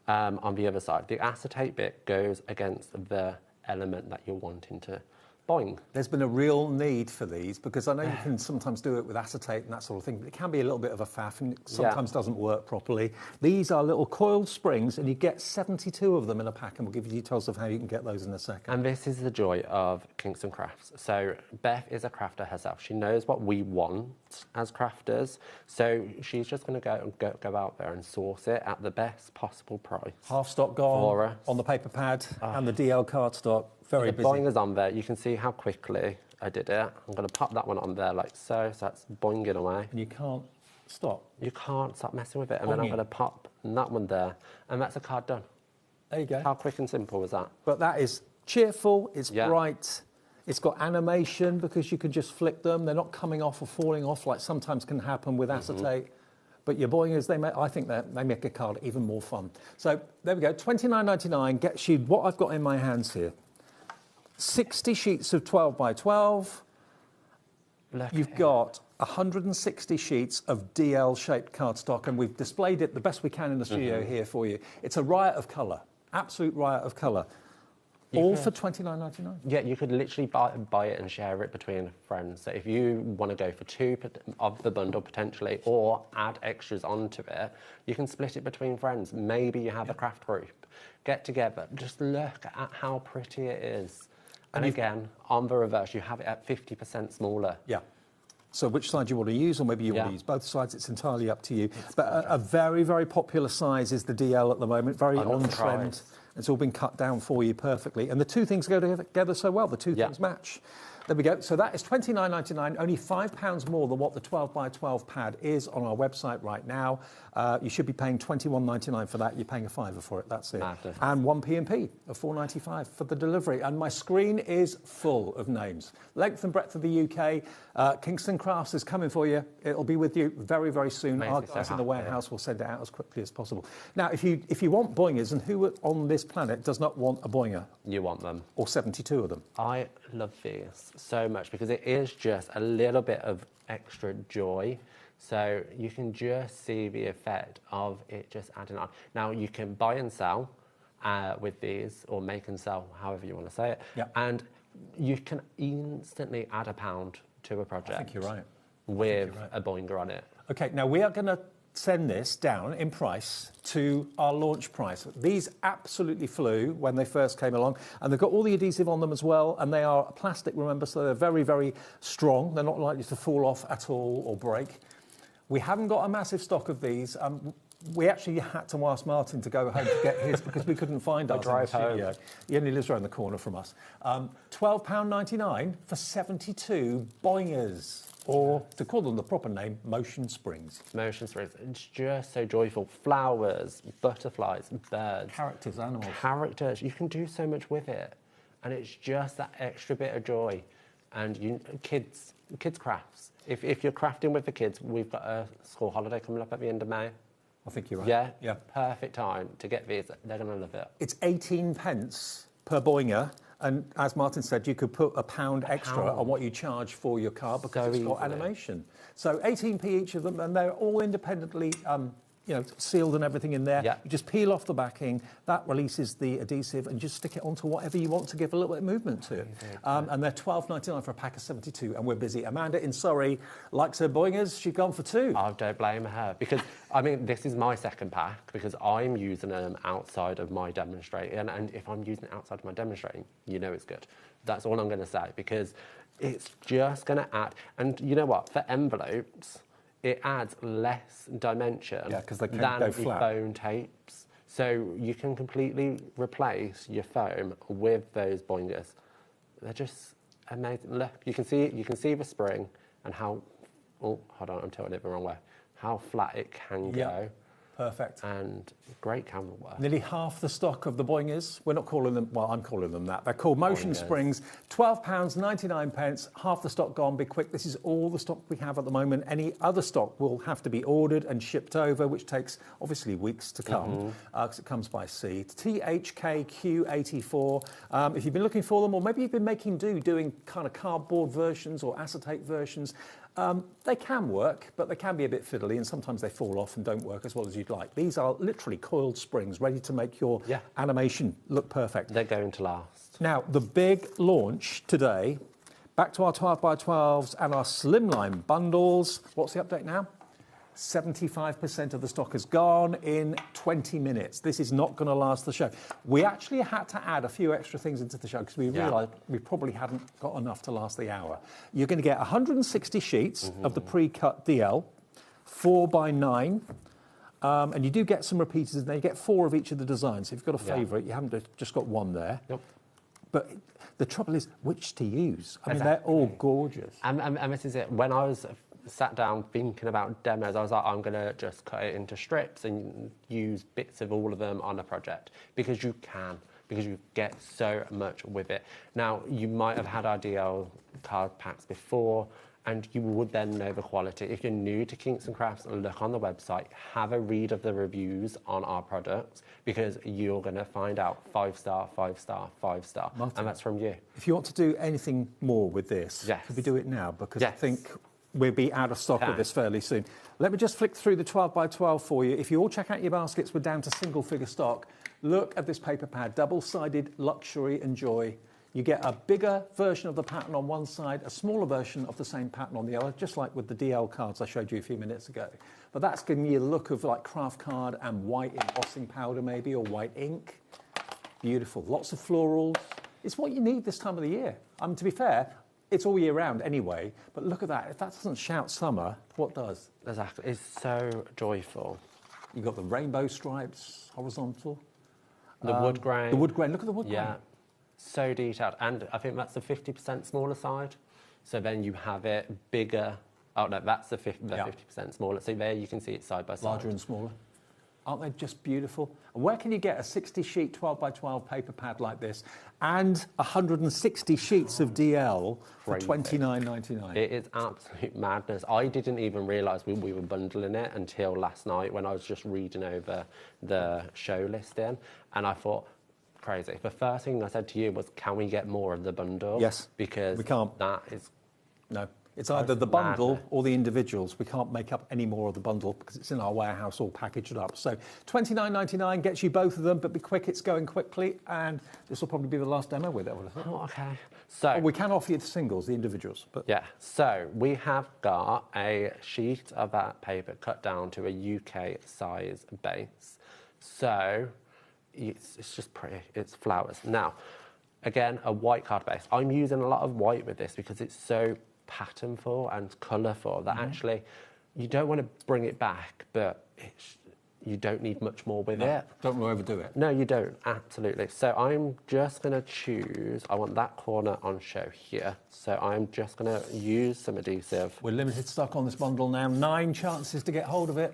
on the other side. The acetate bit goes against the element that you're wanting to boing. There's been a real need for these because I know you can sometimes do it with acetate and that sort of thing, but it can be a little bit of a faff and it sometimes doesn't work properly. These are little coiled springs and you get 72 of them in a pack, and we'll give you details of how you can get those in a second. And this is the joy of Kingston Crafts. So Beth is a crafter herself. She knows what we want as crafters. So she's just going to go out there and source it at the best possible price. Half stock gone for us. on the paper pad and the DL cardstock. Very busy. The boingers on there. You can see how quickly I did it. I'm going to pop that one on there like so. So that's boinging away. And you can't stop. You can't stop messing with it. And then I'm going to pop that one there. And that's a card done. There you go. How quick and simple was that? But that is cheerful, it's bright, it's got animation because you can just flick them. They're not coming off or falling off like sometimes can happen with acetate. But your boingers, I think they make a card even more fun. So there we go, $29.99 gets you what I've got in my hands here. 60 sheets of 12 by 12. You've got 160 sheets of DL-shaped cardstock, and we've displayed it the best we can in the studio here for you. It's a riot of colour, absolute riot of colour. All for $29.99. Yeah, you could literally buy it and share it between friends. So if you want to go for 2 of the bundle potentially, or add extras onto it, you can split it between friends. Maybe you have a craft group. Get together, just look at how pretty it is. And again, on the reverse, you have it at 50% smaller. Yeah. So which side you want to use, or maybe you want to use both sides, it's entirely up to you. But a very, very popular size is the DL at the moment, very on trend. It's all been cut down for you perfectly. And the two things go together so well, the two things match. There we go. So that is $29.99, only £5 more than what the 12 by 12 pad is on our website right now. You should be paying $21.99 for that. You're paying a £5 for it, that's it. And 1 P&P of $4.95 for the delivery. And my screen is full of names. Length and breadth of the UK. Kingston Crafts is coming for you. It'll be with you very, very soon. Our guys in the warehouse will send it out as quickly as possible. Now, if you want boingers, and who on this planet does not want a boinger? You want them. Or 72 of them. I love these so much because it is just a little bit of extra joy. So you can just see the effect of it just adding on. Now you can buy and sell with these, or make and sell, however you want to say it. And you can instantly add £1 to a project. I think you're right. With a boinger on it. Okay, now we are going to send this down in price to our launch price. These absolutely flew when they first came along, and they've got all the adhesive on them as well, and they are plastic, remember, so they're very, very strong. They're not likely to fall off at all or break. We haven't got a massive stock of these. We actually had to ask Martin to go home to get his because we couldn't find us in the studio. He only lives around the corner from us. £12.99 for 72 boingers. Or, to call them the proper name, motion springs. Motion springs. It's just so joyful. Flowers, butterflies, birds. Characters, animals. Characters. You can do so much with it. And it's just that extra bit of joy. And kids crafts. If you're crafting with the kids, we've got a school holiday coming up at the end of May. I think you're right. Yeah. Perfect time to get these. They're going to love it. It's 18 pence per boinger. And as Martin said, you could put a pound extra on what you charge for your card because it's got animation. So 18p each of them, and they're all independently sealed and everything in there. You just peel off the backing, that releases the adhesive, and just stick it onto whatever you want to give a little bit of movement to it. And they're $12.99 for a pack of 72, and we're busy. Amanda in Surrey likes her boingers. She's gone for 2. I don't blame her, because, I mean, this is my second pack, because I'm using them outside of my demonstrating, and if I'm using it outside of my demonstrating, you know it's good. That's all I'm going to say, because it's just going to add, and you know what, for envelopes, it adds less dimension than the foam tapes. So you can completely replace your foam with those boingers. They're just amazing. Look, you can see the spring and how, oh, hold on, I'm tilting it the wrong way, how flat it can go. Perfect. And great camera work. Nearly half the stock of the boingers, we're not calling them, well, I'm calling them that. They're called motion springs, £12.99, half the stock gone, be quick. This is all the stock we have at the moment. Any other stock will have to be ordered and shipped over, which takes obviously weeks to come, because it comes by sea. THKQ84. If you've been looking for them, or maybe you've been making do, doing kind of cardboard versions or acetate versions, They can work, but they can be a bit fiddly, and sometimes they fall off and don't work as well as you'd like. These are literally coiled springs ready to make your animation look perfect. They're going to last. Now, the big launch today, back to our 12x12s and our slimline bundles. What's the update now? 75% of the stock is gone in 20 minutes. This is not going to last the show. We actually had to add a few extra things into the show because we realised we probably hadn't got enough to last the hour. You're going to get 160 sheets of the pre-cut DL, 4x9, and you do get some repeaters in there. You get 4 of each of the designs. If you've got a favourite, you haven't just got one there. Yep. But the trouble is which to use. I mean, they're all gorgeous. And this is it. When I was sat down thinking about demos, I was like, I'm going to just cut it into strips and use bits of all of them on a project, because you can, because you get so much with it. Now, you might have had our DL card packs before, and you would then know the quality. If you're new to Kingston Crafts, look on the website, have a read of the reviews on our products, because you're going to find out 5-star, 5-star, 5-star, and that's from you. If you want to do anything more with this, could we do it now? Because I think we'll be out of stock with this fairly soon. Let me just flick through the 12x12 for you. If you all check out your baskets, we're down to single figure stock. Look at this paper pad, double-sided luxury and joy. You get a bigger version of the pattern on one side, a smaller version of the same pattern on the other, just like with the DL cards I showed you a few minutes ago. But that's giving you a look of like craft card and white embossing powder maybe, or white ink. Beautiful, lots of florals. It's what you need this time of the year. I mean, to be fair, it's all year round anyway, but look at that. If that doesn't shout summer, what does? Exactly. It's so joyful. You've got the rainbow stripes, horizontal. The wood grain. The wood grain. Look at the wood grain. Yeah. So detailed. And I think that's the 50% smaller side. So then you have it bigger. Oh, no, that's the 50% smaller. So there you can see it side by side. Larger and smaller. Aren't they just beautiful? And where can you get a 60-sheet 12x12 paper pad like this and 160 sheets of DL for $29.99? It is absolute madness. I didn't even realise we were bundling it until last night when I was just reading over the show listing, and I thought, crazy. The first thing I said to you was, can we get more of the bundle? Yes. Because we can't. That is... No. It's either the bundle or the individuals. We can't make up any more of the bundle because it's in our warehouse all packaged up. So $29.99 gets you both of them, but be quick, it's going quickly, and this will probably be the last demo with it. Oh, okay. So we can offer you the singles, the individuals. But yeah, so we have got a sheet of that paper cut down to a UK size base. So it's just pretty, it's flowers. Now, again, a white card base. I'm using a lot of white with this because it's so patternful and colourful that actually you don't want to bring it back, but you don't need much more with it. Don't overdo it. No, you don't, absolutely. So I'm just going to choose, I want that corner on show here, so I'm just going to use some adhesive. We're limited stock on this bundle now, 9 chances to get hold of it.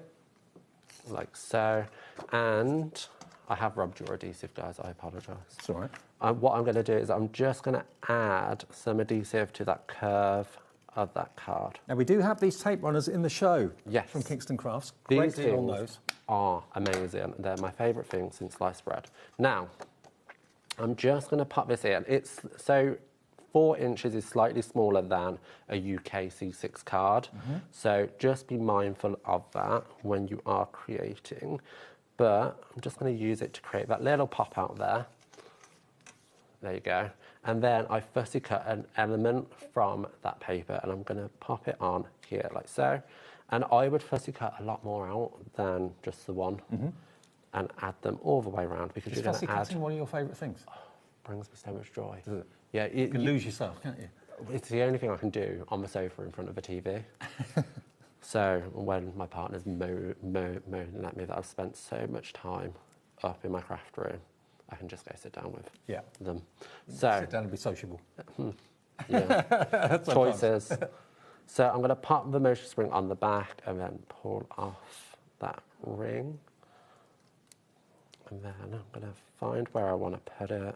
Like so, and I have rubbed your adhesive, guys, I apologise. It's all right. What I'm going to do is I'm just going to add some adhesive to that curve of that card. Now, we do have these tape runners in the show from Kingston Crafts. These Great deal on those. Are amazing. They're my favourite thing since sliced bread. Now, I'm just going to pop this in. It's so 4 inches is slightly smaller than a UK C6 card. So just be mindful of that when you are creating. But I'm just going to use it to create that little pop out there. There you go. And then I fussy cut an element from that paper and I'm going to pop it on here like so. And I would fussy cut a lot more out than just the one and add them all the way around, because you're going to add... Fussy cutting one of your favourite things? Oh, brings me so much joy. Does it? Yeah. You can lose yourself, can't you? It's the only thing I can do on the sofa in front of a TV. So when my partner's moaning at me that I've spent so much time up in my craft room, I can just go sit down with them. So sit down and be sociable. Yeah. Choices. So I'm going to pop the motion spring on the back and then pull off that ring. And then I'm going to find where I want to put it,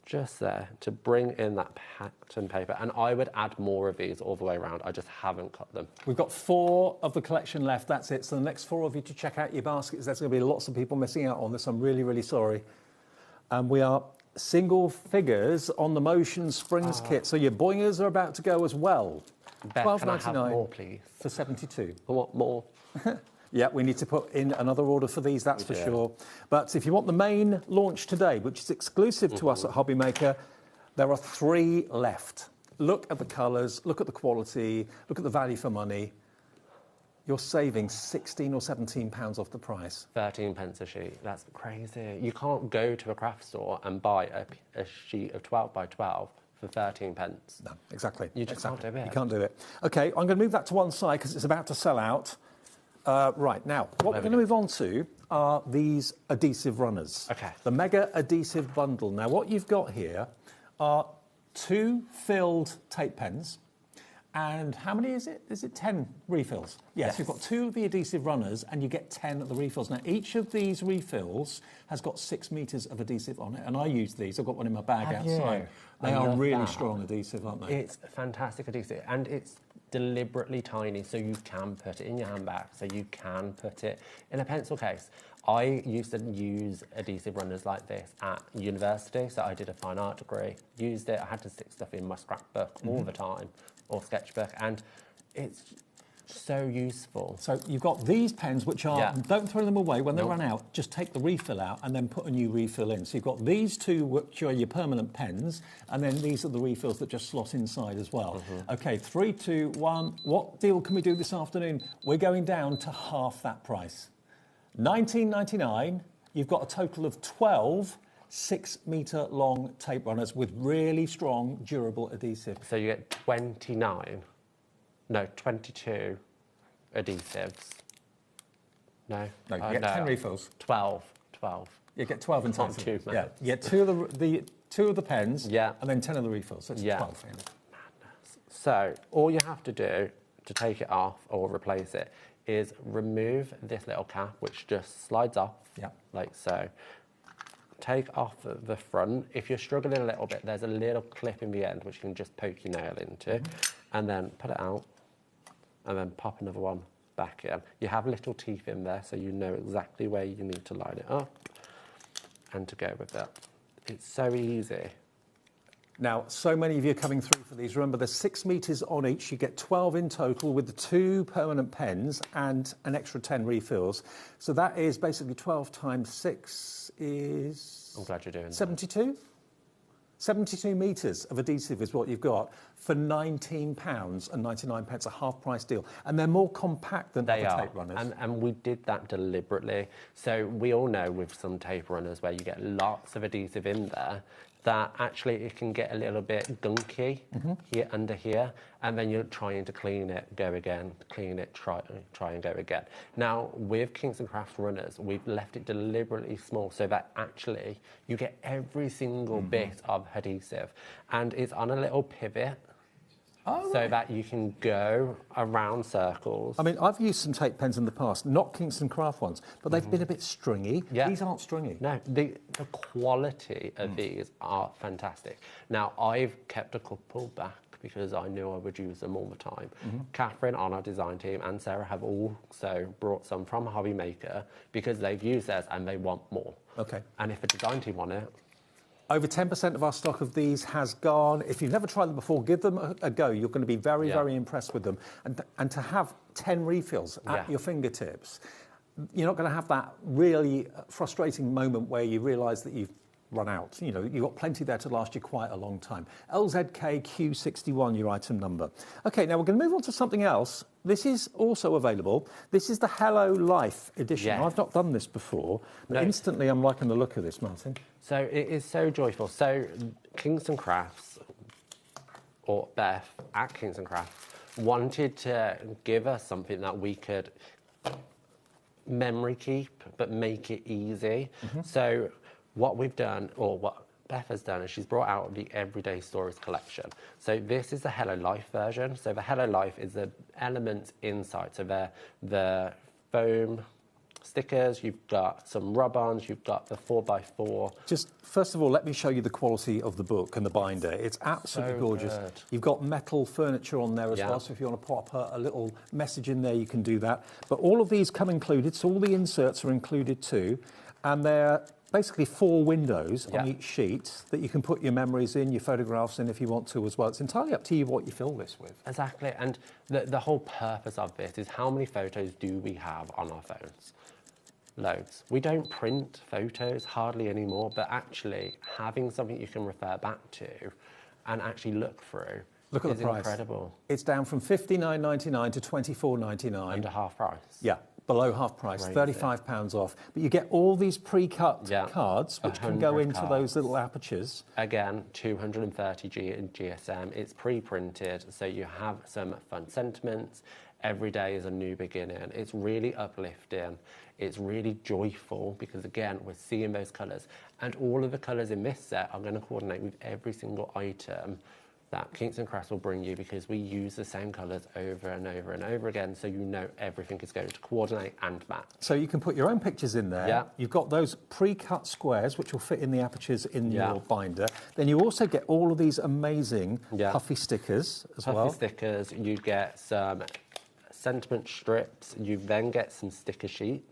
just there, to bring in that pattern paper. And I would add more of these all the way around. I just haven't cut them. We've got 4 of the collection left. That's it. So the next 4 of you to check out your baskets. There's going to be lots of people missing out on this. I'm really, really sorry. We are single figures on the motion springs kit. So your boingers are about to go as well. Beth, can I have more, please? For 72. I want more. Yeah, we need to put in another order for these, that's for sure. But if you want the main launch today, which is exclusive to us at HobbyMaker, there are 3 left. Look at the colours, look at the quality, look at the value for money. You're saving £16 or £17 off the price. 13 pence a sheet. That's crazy. You can't go to a craft store and buy a sheet of 12 by 12 for 13 pence. No, exactly. You just can't do it. You can't do it. OK, I'm going to move that to one side because it's about to sell out. Right, now, what we're going to move on to are these adhesive runners. OK. The Mega Adhesive Bundle. Now, what you've got here are 2 filled tape pens. And how many is it? Is it 10 refills? Yes, you've got 2 of the adhesive runners and you get 10 of the refills. Now, each of these refills has got 6 metres of adhesive on it. And I use these. I've got one in my bag outside. They are really strong adhesive, aren't they? It's fantastic adhesive. And it's deliberately tiny so you can put it in your handbag, so you can put it in a pencil case. I used to use adhesive runners like this at university, so I did a fine art degree, used it, I had to stick stuff in my scrapbook all the time, or sketchbook, and it's so useful. So you've got these pens, which are, don't throw them away when they run out, just take the refill out and then put a new refill in. So you've got these 2, which are your permanent pens, and then these are the refills that just slot inside as well. OK, 3, 2, 1, what deal can we do this afternoon? We're going down to half that price. $19.99, you've got a total of 12 6-metre-long tape runners with really strong, durable adhesive. So you get 22 adhesives. No, you get 10 refills. 12. You get 12 in total. Too many. Yeah, you get 2 of the pens, and then 10 of the refills. So it's 12. Madness. So all you have to do to take it off or replace it is remove this little cap, which just slides off, like so. Take off the front. If you're struggling a little bit, there's a little clip in the end which you can just poke your nail into, and then put it out, and then pop another one back in. You have little teeth in there, so you know exactly where you need to line it up and to go with it. It's so easy. Now, so many of you are coming through for these. Remember, there's 6 metres on each. You get 12 in total with the 2 permanent pens and an extra 10 refills. So that is basically 12 times 6 is... I'm glad you're doing 72? That. 72 metres of adhesive is what you've got for £19.99, a half-price deal. And they're more compact than other tape runners. And we did that deliberately. So we all know with some tape runners where you get lots of adhesive in there, that actually it can get a little bit gunky here under here, and then you're trying to clean it, go again, clean it, try and go again. Now, with Kingston Craft runners, we've left it deliberately small so that actually you get every single bit of adhesive, and it's on a little pivot. So that you can go around circles. I mean, I've used some tape pens in the past, not Kingston Craft ones, but they've been a bit stringy. These aren't stringy. No, the quality of these are fantastic. Now, I've kept a couple back because I knew I would use them all the time. Catherine on our design team and Sarah have also brought some from HobbyMaker because they've used theirs and they want more. OK. And if a design team want it, over 10% of our stock of these has gone. If you've never tried them before, give them a go. You're going to be very, very impressed with them. And to have 10 refills at your fingertips, you're not going to have that really frustrating moment where you realise that you've run out. You know, you've got plenty there to last you quite a long time. LZKQ61, your item number. OK, now we're going to move on to something else. This is also available. This is the Hello Life edition. I've not done this before, but instantly I'm liking the look of this, Martin. So it is so joyful. So Kingston Crafts, or Beth at Kingston Crafts, wanted to give us something that we could memory keep, but make it easy. So what we've done, or what Beth has done, is she's brought out the Everyday Stories collection. So this is the Hello Life version. So the Hello Life is the elements inside. So they're the foam stickers, you've got some rub-ons, you've got the 4x4. Just, first of all, let me show you the quality of the book and the binder. It's absolutely gorgeous. Good. You've got metal furniture on there as well, so if you want to pop a little message in there, you can do that. But all of these come included, so all the inserts are included too. And they're basically 4 windows on each sheet that you can put your memories in, your photographs in if you want to as well. It's entirely up to you what you fill this with. Exactly, and the whole purpose of this is how many photos do we have on our phones? Loads. We don't print photos hardly anymore, but actually having something you can refer back to and actually look through Look at the price. Incredible. It's down from $59.99 to $24.99. Under half price. Yeah, below half price, £35 off. But you get all these pre-cut cards, which can go into those little apertures. Again, 230 GSM. It's pre-printed, so you have some fun sentiments. Every day is a new beginning. It's really uplifting. It's really joyful because, again, we're seeing those colours. And all of the colours in this set are going to coordinate with every single item that Kingston Crafts will bring you, because we use the same colours over and over and over again, so you know everything is going to coordinate and match. So you can put your own pictures in there. Yeah. You've got those pre-cut squares which will fit in the apertures in your binder. Then you also get all of these amazing puffy stickers as well. Puffy stickers, you get some sentiment strips, you then get some sticker sheets.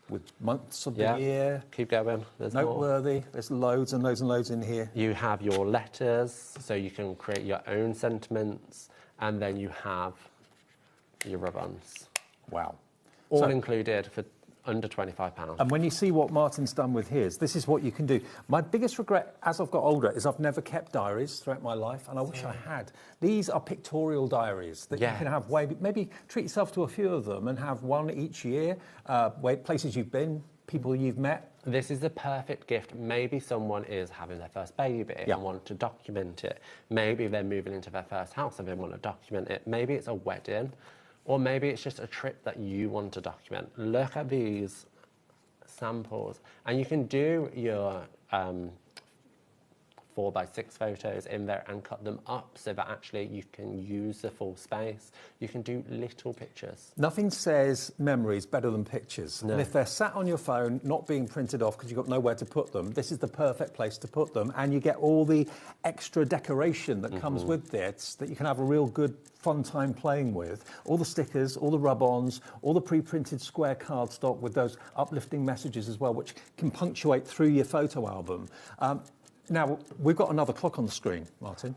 With months of the year. Keep going. There's noteworthy. More. There's loads and loads and loads in here. You have your letters, so you can create your own sentiments, and then you have your ribbons. Wow. All included for under £25. And when you see what Martin's done with his, this is what you can do. My biggest regret as I've got older is I've never kept diaries throughout my life, and I wish I had. These are pictorial diaries that you can have, maybe treat yourself to a few of them and have one each year, places you've been, people you've met. This is the perfect gift. Maybe someone is having their first baby and want to document it. Maybe they're moving into their first house and they want to document it. Maybe it's a wedding. Or maybe it's just a trip that you want to document. Look at these samples. And you can do your 4x6 photos in there and cut them up so that actually you can use the full space. You can do little pictures. Nothing says memories better than pictures. No. And if they're sat on your phone, not being printed off because you've got nowhere to put them, this is the perfect place to put them. And you get all the extra decoration that comes with it that you can have a real good fun time playing with. All the stickers, all the rub-ons, all the pre-printed square cardstock with those uplifting messages as well, which can punctuate through your photo album. Now, we've got another clock on the screen, Martin.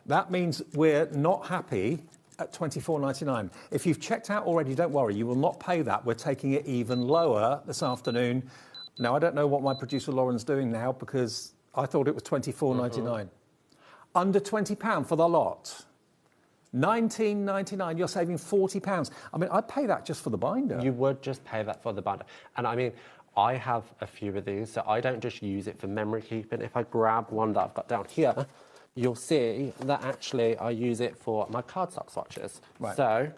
That means we're not happy at $24.99. If you've checked out already, don't worry, you will not pay that. We're taking it even lower this afternoon. Now, I don't know what my producer Lauren's doing now, because I thought it was $24.99. Under £20 for the lot. $19.99, you're saving £40. I mean, I'd pay that just for the binder. You would just pay that for the binder. And I mean, I have a few of these, so I don't just use it for memory keeping. If I grab one that I've got down here, you'll see that actually I use it for my cardstock swatches. Right. So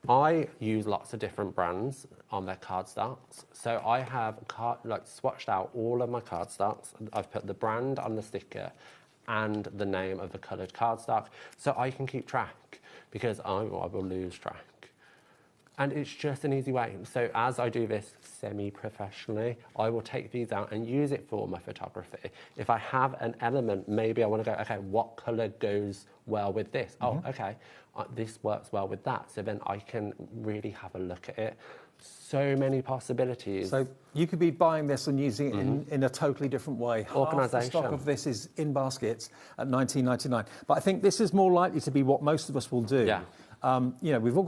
I use lots of different brands on their cardstocks. So I have swatched out all of my cardstocks. I've put the brand on the sticker and the name of the coloured cardstock, so I can keep track, because I will lose track. And it's just an easy way. So as I do this semi-professionally, I will take these out and use it for my photography. If I have an element, maybe I want to go, okay, what colour goes well with this? Oh, okay, this works well with that. So then I can really have a look at it. So many possibilities. So you could be buying this and using it in a totally different way. Organisation. Half the stock of this is in baskets at $19.99. But I think this is more likely to be what most of us will do. Yeah. You know, we've all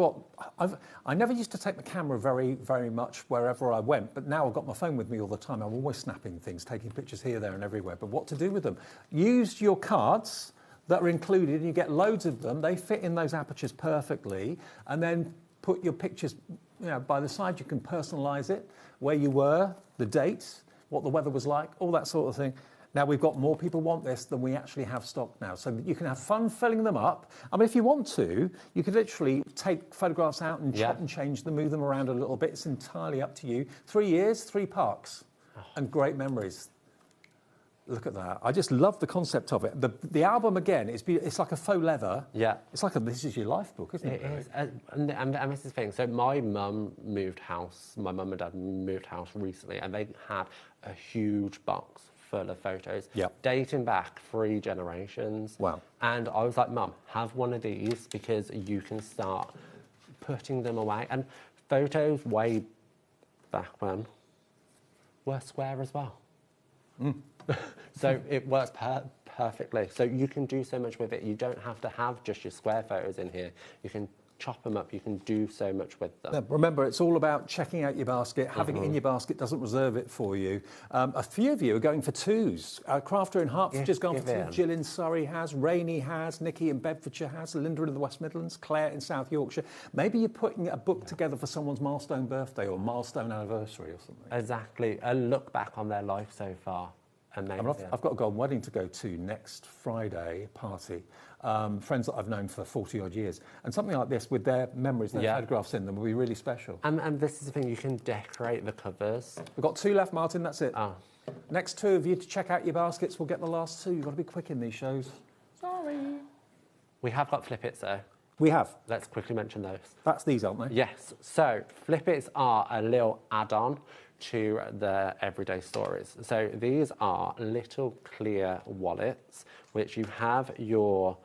got... I never used to take the camera very, very much wherever I went, but now I've got my phone with me all the time. I'm always snapping things, taking pictures here, there and everywhere. But what to do with them? Use your cards that are included, and you get loads of them. They fit in those apertures perfectly. And then put your pictures, you know, by the side. You can personalise it, where you were, the date, what the weather was like, all that sort of thing. Now, we've got more people want this than we actually have stock now. So you can have fun filling them up. I mean, if you want to, you could literally take photographs out and chop and change them, move them around a little bit. It's entirely up to you. 3 years, 3 parks, and great memories. Look at that. I just love the concept of it. The album, again, it's like a faux leather. Yeah. It's like this is your life book, isn't it? It is. And this is the thing. So my mum moved house. My mum and dad moved house recently, and they had a huge box full of photos, dating back 3 generations. Wow. And I was like, Mum, have one of these, because you can start putting them away. And photos way back when, works square as well. So it works perfectly. So you can do so much with it. You don't have to have just your square photos in here. You can chop them up. You can do so much with them. Yeah, remember, it's all about checking out your basket. Having it in your basket doesn't reserve it for you. A few of you are going for 2s. Crafter in Hertfordshire has gone for 2. Jill in Surrey has. Rainey has. Nikki in Bedfordshire has. Linda in the West Midlands. Claire in South Yorkshire. Maybe you're putting a book together for someone's milestone birthday or milestone anniversary or something. Exactly. A look back on their life so far. Amazing. I've got a golden wedding to go to next Friday party. Friends that I've known for 40 odd years. And something like this with their memories, their photographs in them will be really special. And this is the thing, you can decorate the covers. We've got 2 left, Martin, that's it. Oh. Next 2 of you to check out your baskets, we'll get the last 2. You've got to be quick in these shows. Sorry. We have got flip-its though. We have. Let's quickly mention those. That's these, aren't they? Yes. So flip-its are a little add-on to the everyday stories. So these are little clear wallets, which you have your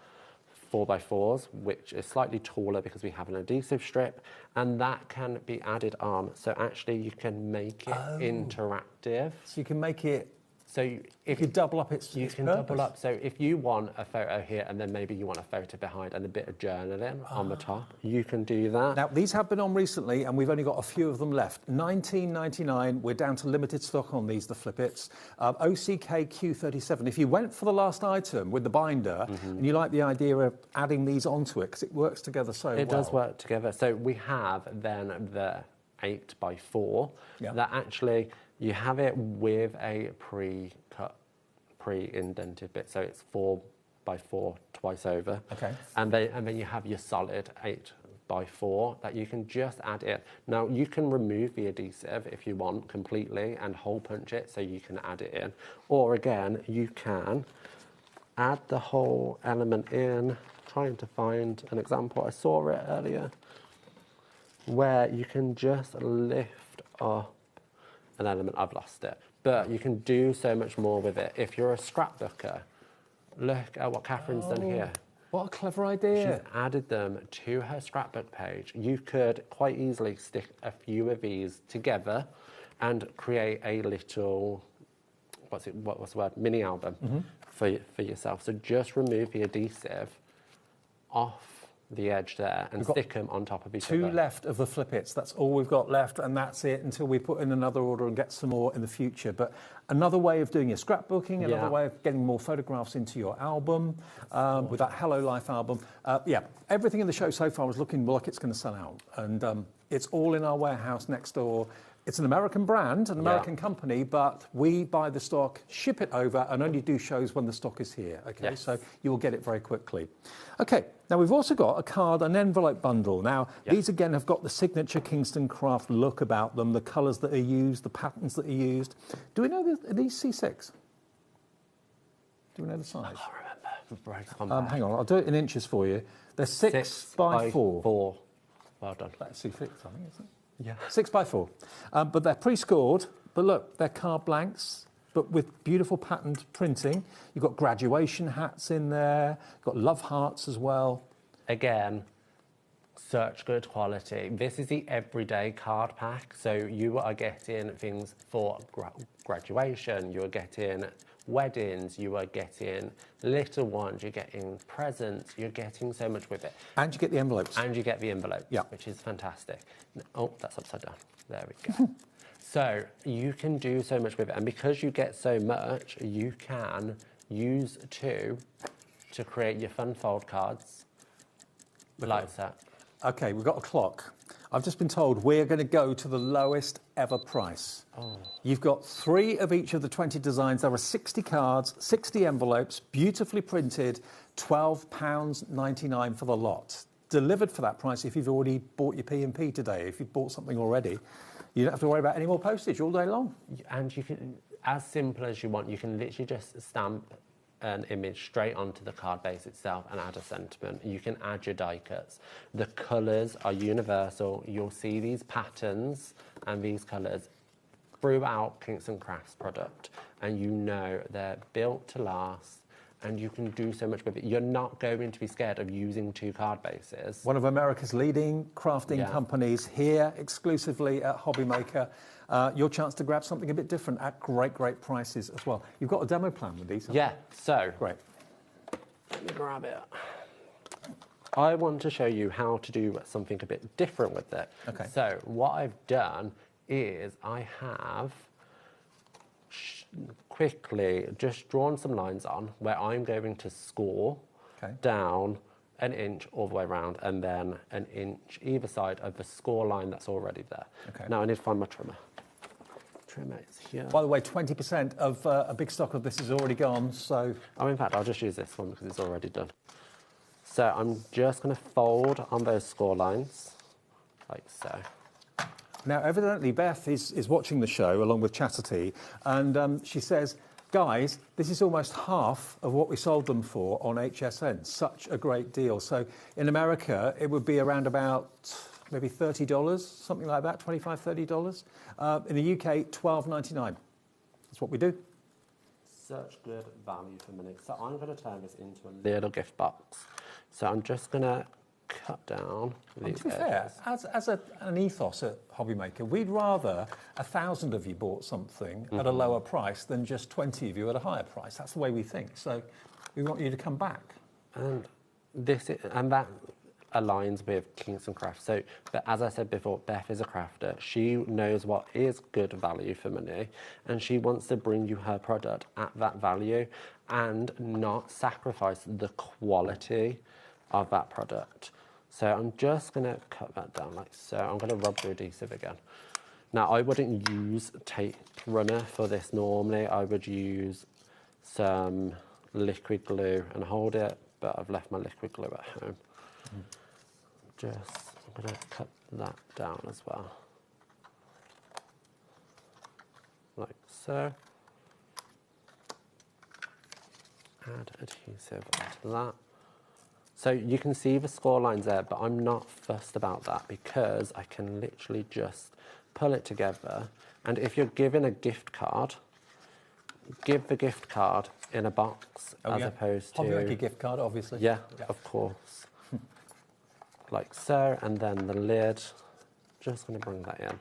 4x4s, which is slightly taller because we have an adhesive strip, and that can be added on. So actually you can make it interactive. So you can make it, so if you double up its you can purpose. double up. So if you want a photo here and then maybe you want a photo behind and a bit of journaling on the top, you can do that. Now, these have been on recently, and we've only got a few of them left. $19.99. We're down to limited stock on these, the Flip-Its. OCK Q37. If you went for the last item with the binder, and you like the idea of adding these onto it, because it works together so well. It does work together. So we have then the 8x4 that actually you have it with a pre-cut, pre-indented bit. So it's 4x4 twice over. Okay. And then you have your solid 8x4 that you can just add in. Now you can remove the adhesive if you want completely and hole punch it so you can add it in. Or again, you can add the whole element in. Trying to find an example. I saw it earlier where you can just lift up an element. I've lost it. But you can do so much more with it. If you're a scrapbooker, look at what Catherine's done here. What a clever idea. She's added them to her scrapbook page. You could quite easily stick a few of these together and create a little, what's the word, mini album for yourself. So just remove the adhesive off the edge there and stick them on top of each other. 2 left of the Flip-Its. That's all we've got left, and that's it until we put in another order and get some more in the future. But another way of doing your scrapbooking, another way of getting more photographs into your album, with that Hello Life album. Everything in the show so far was looking like it's going to sell out, and it's all in our warehouse next door. It's an American brand, an American company, but we buy the stock, ship it over, and only do shows when the stock is here, okay? So you will get it very quickly. Okay, now we've also got a card, an envelope bundle. Now, these again have got the signature Kingston craft look about them, the colours that are used, the patterns that are used. Do we know, are these C6? Do we know the size? I can't remember. Hang on, I'll do it in inches for you. They're 6 by 4. Well done. That's C6, I think, isn't it? Yeah. 6 by 4. But they're pre-scored. But look, they're card blanks, but with beautiful patterned printing. You've got graduation hats in there. You've got love hearts as well. Again, such good quality. This is the everyday card pack. So you are getting things for graduation. You're getting weddings. You are getting little ones. You're getting presents. You're getting so much with it. And you get the envelopes. And you get the envelopes, which is fantastic. Oh, that's upside down. There we go. So you can do so much with it. And because you get so much, you can use to create your fun fold cards like that. Okay, we've got a clock. I've just been told we're going to go to the lowest ever price. You've got 3 of each of the 20 designs. There are 60 cards, 60 envelopes, beautifully printed, £12.99 for the lot. Delivered for that price if you've already bought your P&P today. If you've bought something already, you don't have to worry about any more postage all day long. And you can, as simple as you want, you can literally just stamp an image straight onto the card base itself and add a sentiment. You can add your die cuts. The colours are universal. You'll see these patterns and these colours throughout Kingston Crafts product, and you know they're built to last and you can do so much with it. You're not going to be scared of using 2 card bases. One of America's leading crafting companies here exclusively at HobbyMaker. Your chance to grab something a bit different at great, great prices as well. You've got a demo plan with these, haven't you? Yeah, so Great. let me grab it. I want to show you how to do something a bit different with it. Okay. So what I've done is I have quickly just drawn some lines on where I'm going to score down 1 inch all the way around and then 1 inch either side of the score line that's already there. Okay. Now I need to find my trimmer. Trimmer is here. By the way, 20% of a big stock of this is already gone, so... Oh, in fact, I'll just use this one because it's already done. So I'm just going to fold on those score lines, like so. Now, evidently, Beth is watching the show along with Chastity, and she says, guys, this is almost half of what we sold them for on HSN. Such a great deal. So in America, it would be around about maybe $30, something like that, $25, $30. In the UK, $12.99. That's what we do. Such good value for money. So I'm going to turn this into a little gift box. So I'm just going to cut down these to be fair, as an ethos at HobbyMaker, we'd rather 1,000 of you bought something at a lower price than just 20 of you at a higher price. That's the way we think. So we want you to come back. And that aligns with Kingston Craft. So, but as I said before, Beth is a crafter. She knows what is good value for money, and she wants to bring you her product at that value and not sacrifice the quality of that product. So I'm just going to cut that down like so. I'm going to rub the adhesive again. Now, I wouldn't use tape runner for this normally. I would use some liquid glue and hold it, but I've left my liquid glue at home. I'm going to cut that down as well. Like so. Add adhesive onto that. So you can see the score lines there, but I'm not fussed about that because I can literally just pull it together. And if you're given a gift card, give the gift card in a box as opposed to... HobbyMaker gift card, obviously. Yeah, of course. Like so, and then the lid, just going to bring that in.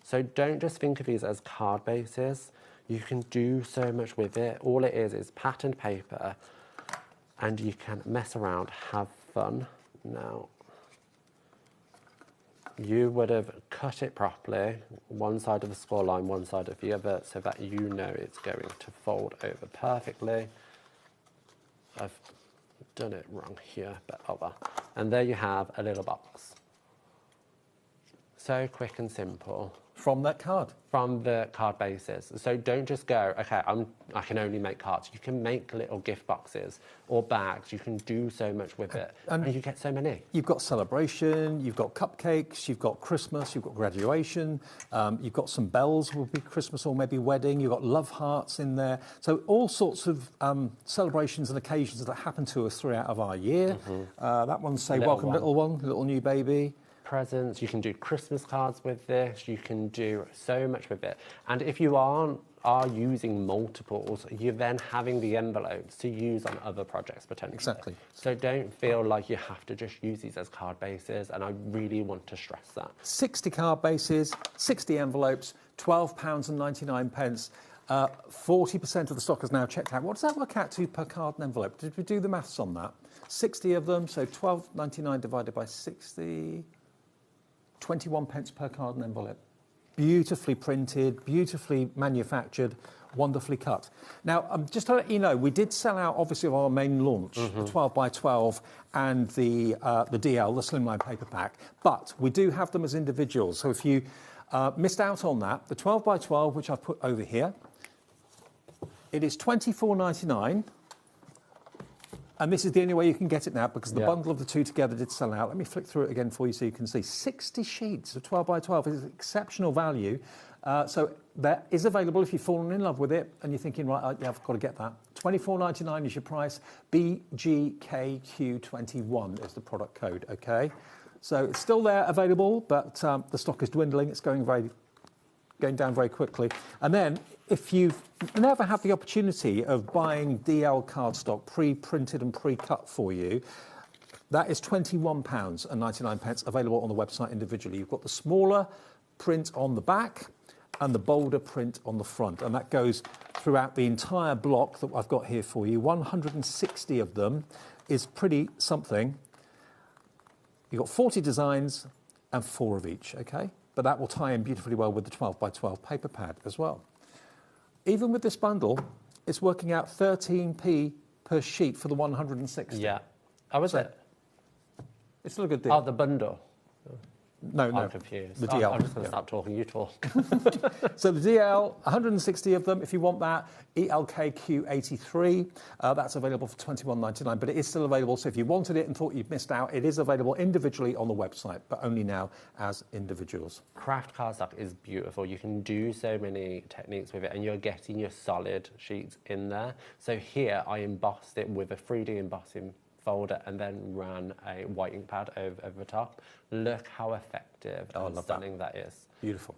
So don't just think of these as card bases. You can do so much with it. All it is patterned paper, and you can mess around, have fun. Now, you would have cut it properly, one side of the score line, one side of the other, so that you know it's going to fold over perfectly. I've done it wrong here, but over. And there you have a little box. So quick and simple. From that card? From the card bases. So don't just go, okay, I can only make cards. You can make little gift boxes or bags. You can do so much with it. And you get so many. You've got celebration, you've got cupcakes, you've got Christmas, you've got graduation, you've got some bells will be Christmas or maybe wedding, you've got love hearts in there. So all sorts of celebrations and occasions that happen to us throughout of our year. That one's say, welcome little one, little new baby. Presents, you can do Christmas cards with this, you can do so much with it. And if you are using multiples, you're then having the envelopes to use on other projects potentially. Exactly. So don't feel like you have to just use these as card bases, and I really want to stress that. 60 card bases, 60 envelopes, £12.99. 40% of the stock is now checked out. What does that work out to per card and envelope? Did we do the maths on that? 60 of them, so £12.99 divided by 60... 21 pence per card and envelope. Beautifully printed, beautifully manufactured, wonderfully cut. Now, just to let you know, we did sell out, obviously, of our main launch, the 12 by 12 and the DL, the slimline paper pack, but we do have them as individuals. So if you missed out on that, the 12 by 12, which I've put over here, it is £24.99. And this is the only way you can get it now because the bundle of the two together did sell out. Let me flick through it again for you so you can see. 60 sheets of 12 by 12 is exceptional value. So that is available if you've fallen in love with it and you're thinking, right, yeah, I've got to get that. £24.99 is your price. BGKQ21 is the product code, OK? So it's still there available, but the stock is dwindling. It's going very going down very quickly. And then, if you've never had the opportunity of buying DL cardstock pre-printed and pre-cut for you, that is £21.99, available on the website individually. You've got the smaller print on the back and the bolder print on the front, and that goes throughout the entire block that I've got here for you. 160 of them is pretty something. You've got 40 designs and 4 of each, okay? But that will tie in beautifully well with the 12 by 12 paper pad as well. Even with this bundle, it's working out 13p per sheet for the 160. Yeah. Oh, is it? It's still a good deal. Oh, the bundle. No, I'm confused. The DL. I'm just going to stop talking, you talk. So the DL, 160 of them, if you want that. ELKQ83, that's available for £21.99, but it is still available. So if you wanted it and thought you'd missed out, it is available individually on the website, but only now as individuals. Craft cardstock is beautiful. You can do so many techniques with it, and you're getting your solid sheets in there. So here I embossed it with a 3D embossing folder and then ran a white ink pad over the top. Look how effective and stunning that is. Beautiful.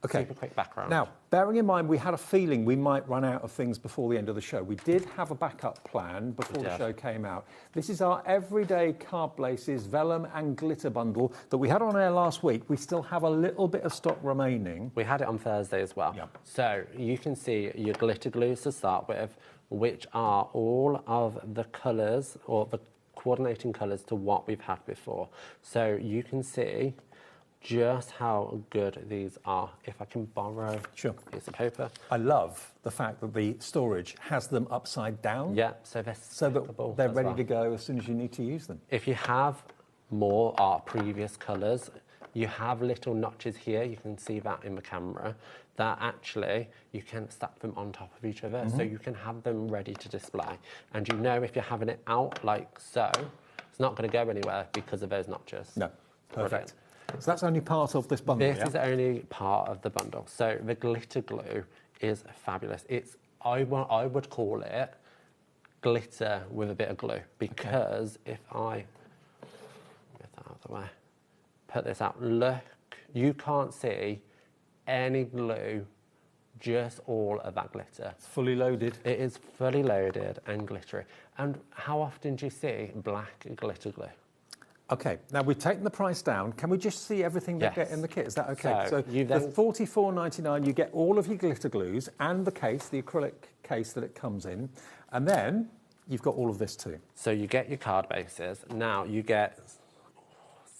Okay. Super quick background. Now, bearing in mind we had a feeling we might run out of things before the end of the show. We did have a backup plan before the show came out. This is our everyday card laces, vellum and glitter bundle that we had on air last week. We still have a little bit of stock remaining. We had it on Thursday as well. Yep. So you can see your glitter glues to start with, which are all of the colours or the coordinating colours to what we've had before. So you can see just how good these are. If I can borrow a piece of paper. I love the fact that the storage has them upside down. Yeah, so they're ready to go as soon as you need to use them. If you have more our previous colours, you have little notches here, you can see that in the camera, that actually you can stack them on top of each other, so you can have them ready to display. And you know if you're having it out like so, it's not going to go anywhere because of those notches. No, perfect. So that's only part of this bundle, This is only part of the bundle. So the glitter glue is fabulous. I would call it glitter with a bit of glue, because if I get that out of the way, put this out, look, you can't see any glue, just all of that glitter. It's fully loaded. It is fully loaded and glittery. And how often do you see black glitter glue? Okay, now we've taken the price down. Can we just see everything they get in the kit? Is that okay? So for £44.99, you get all of your glitter glues and the case, the acrylic case that it comes in. And then you've got all of this too. So you get your card bases. Now you get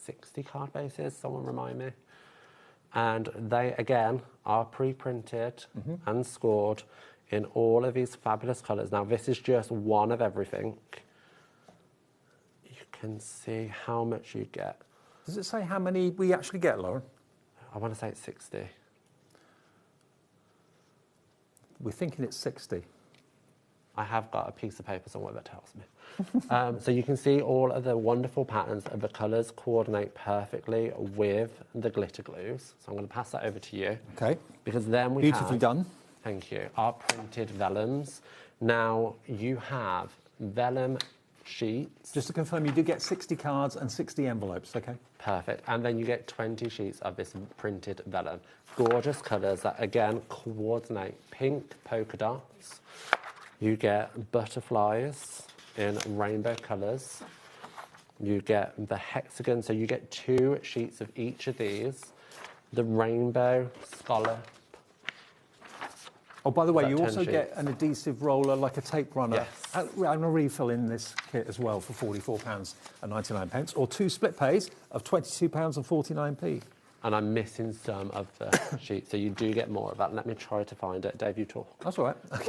60 card bases, someone remind me. And they, again, are pre-printed and scored in all of these fabulous colours. Now, this is just one of everything. You can see how much you get. Does it say how many we actually get, Lauren? I want to say it's 60. We're thinking it's 60. I have got a piece of paper somewhere that tells me. So you can see all of the wonderful patterns of the colours coordinate perfectly with the glitter glues. So I'm going to pass that over to you. Okay. Because then we Beautifully done. Thank you. Our printed vellums. Now you have vellum sheets. Just to confirm, you do get 60 cards and 60 envelopes, okay? Perfect. And then you get 20 sheets of this printed vellum. Gorgeous colours that, again, coordinate pink polka dots. You get butterflies in rainbow colours. You get the hexagon, so you get 2 sheets of each of these. The rainbow scallop. Oh, by the way, you also get an adhesive roller, like a tape runner. Yes. And a refill in this kit as well for £44.99, or 2 split pays of £22.49. And I'm missing some of the sheets, so you do get more of that. Let me try to find it. Dave, you talk. That's all right. Okay.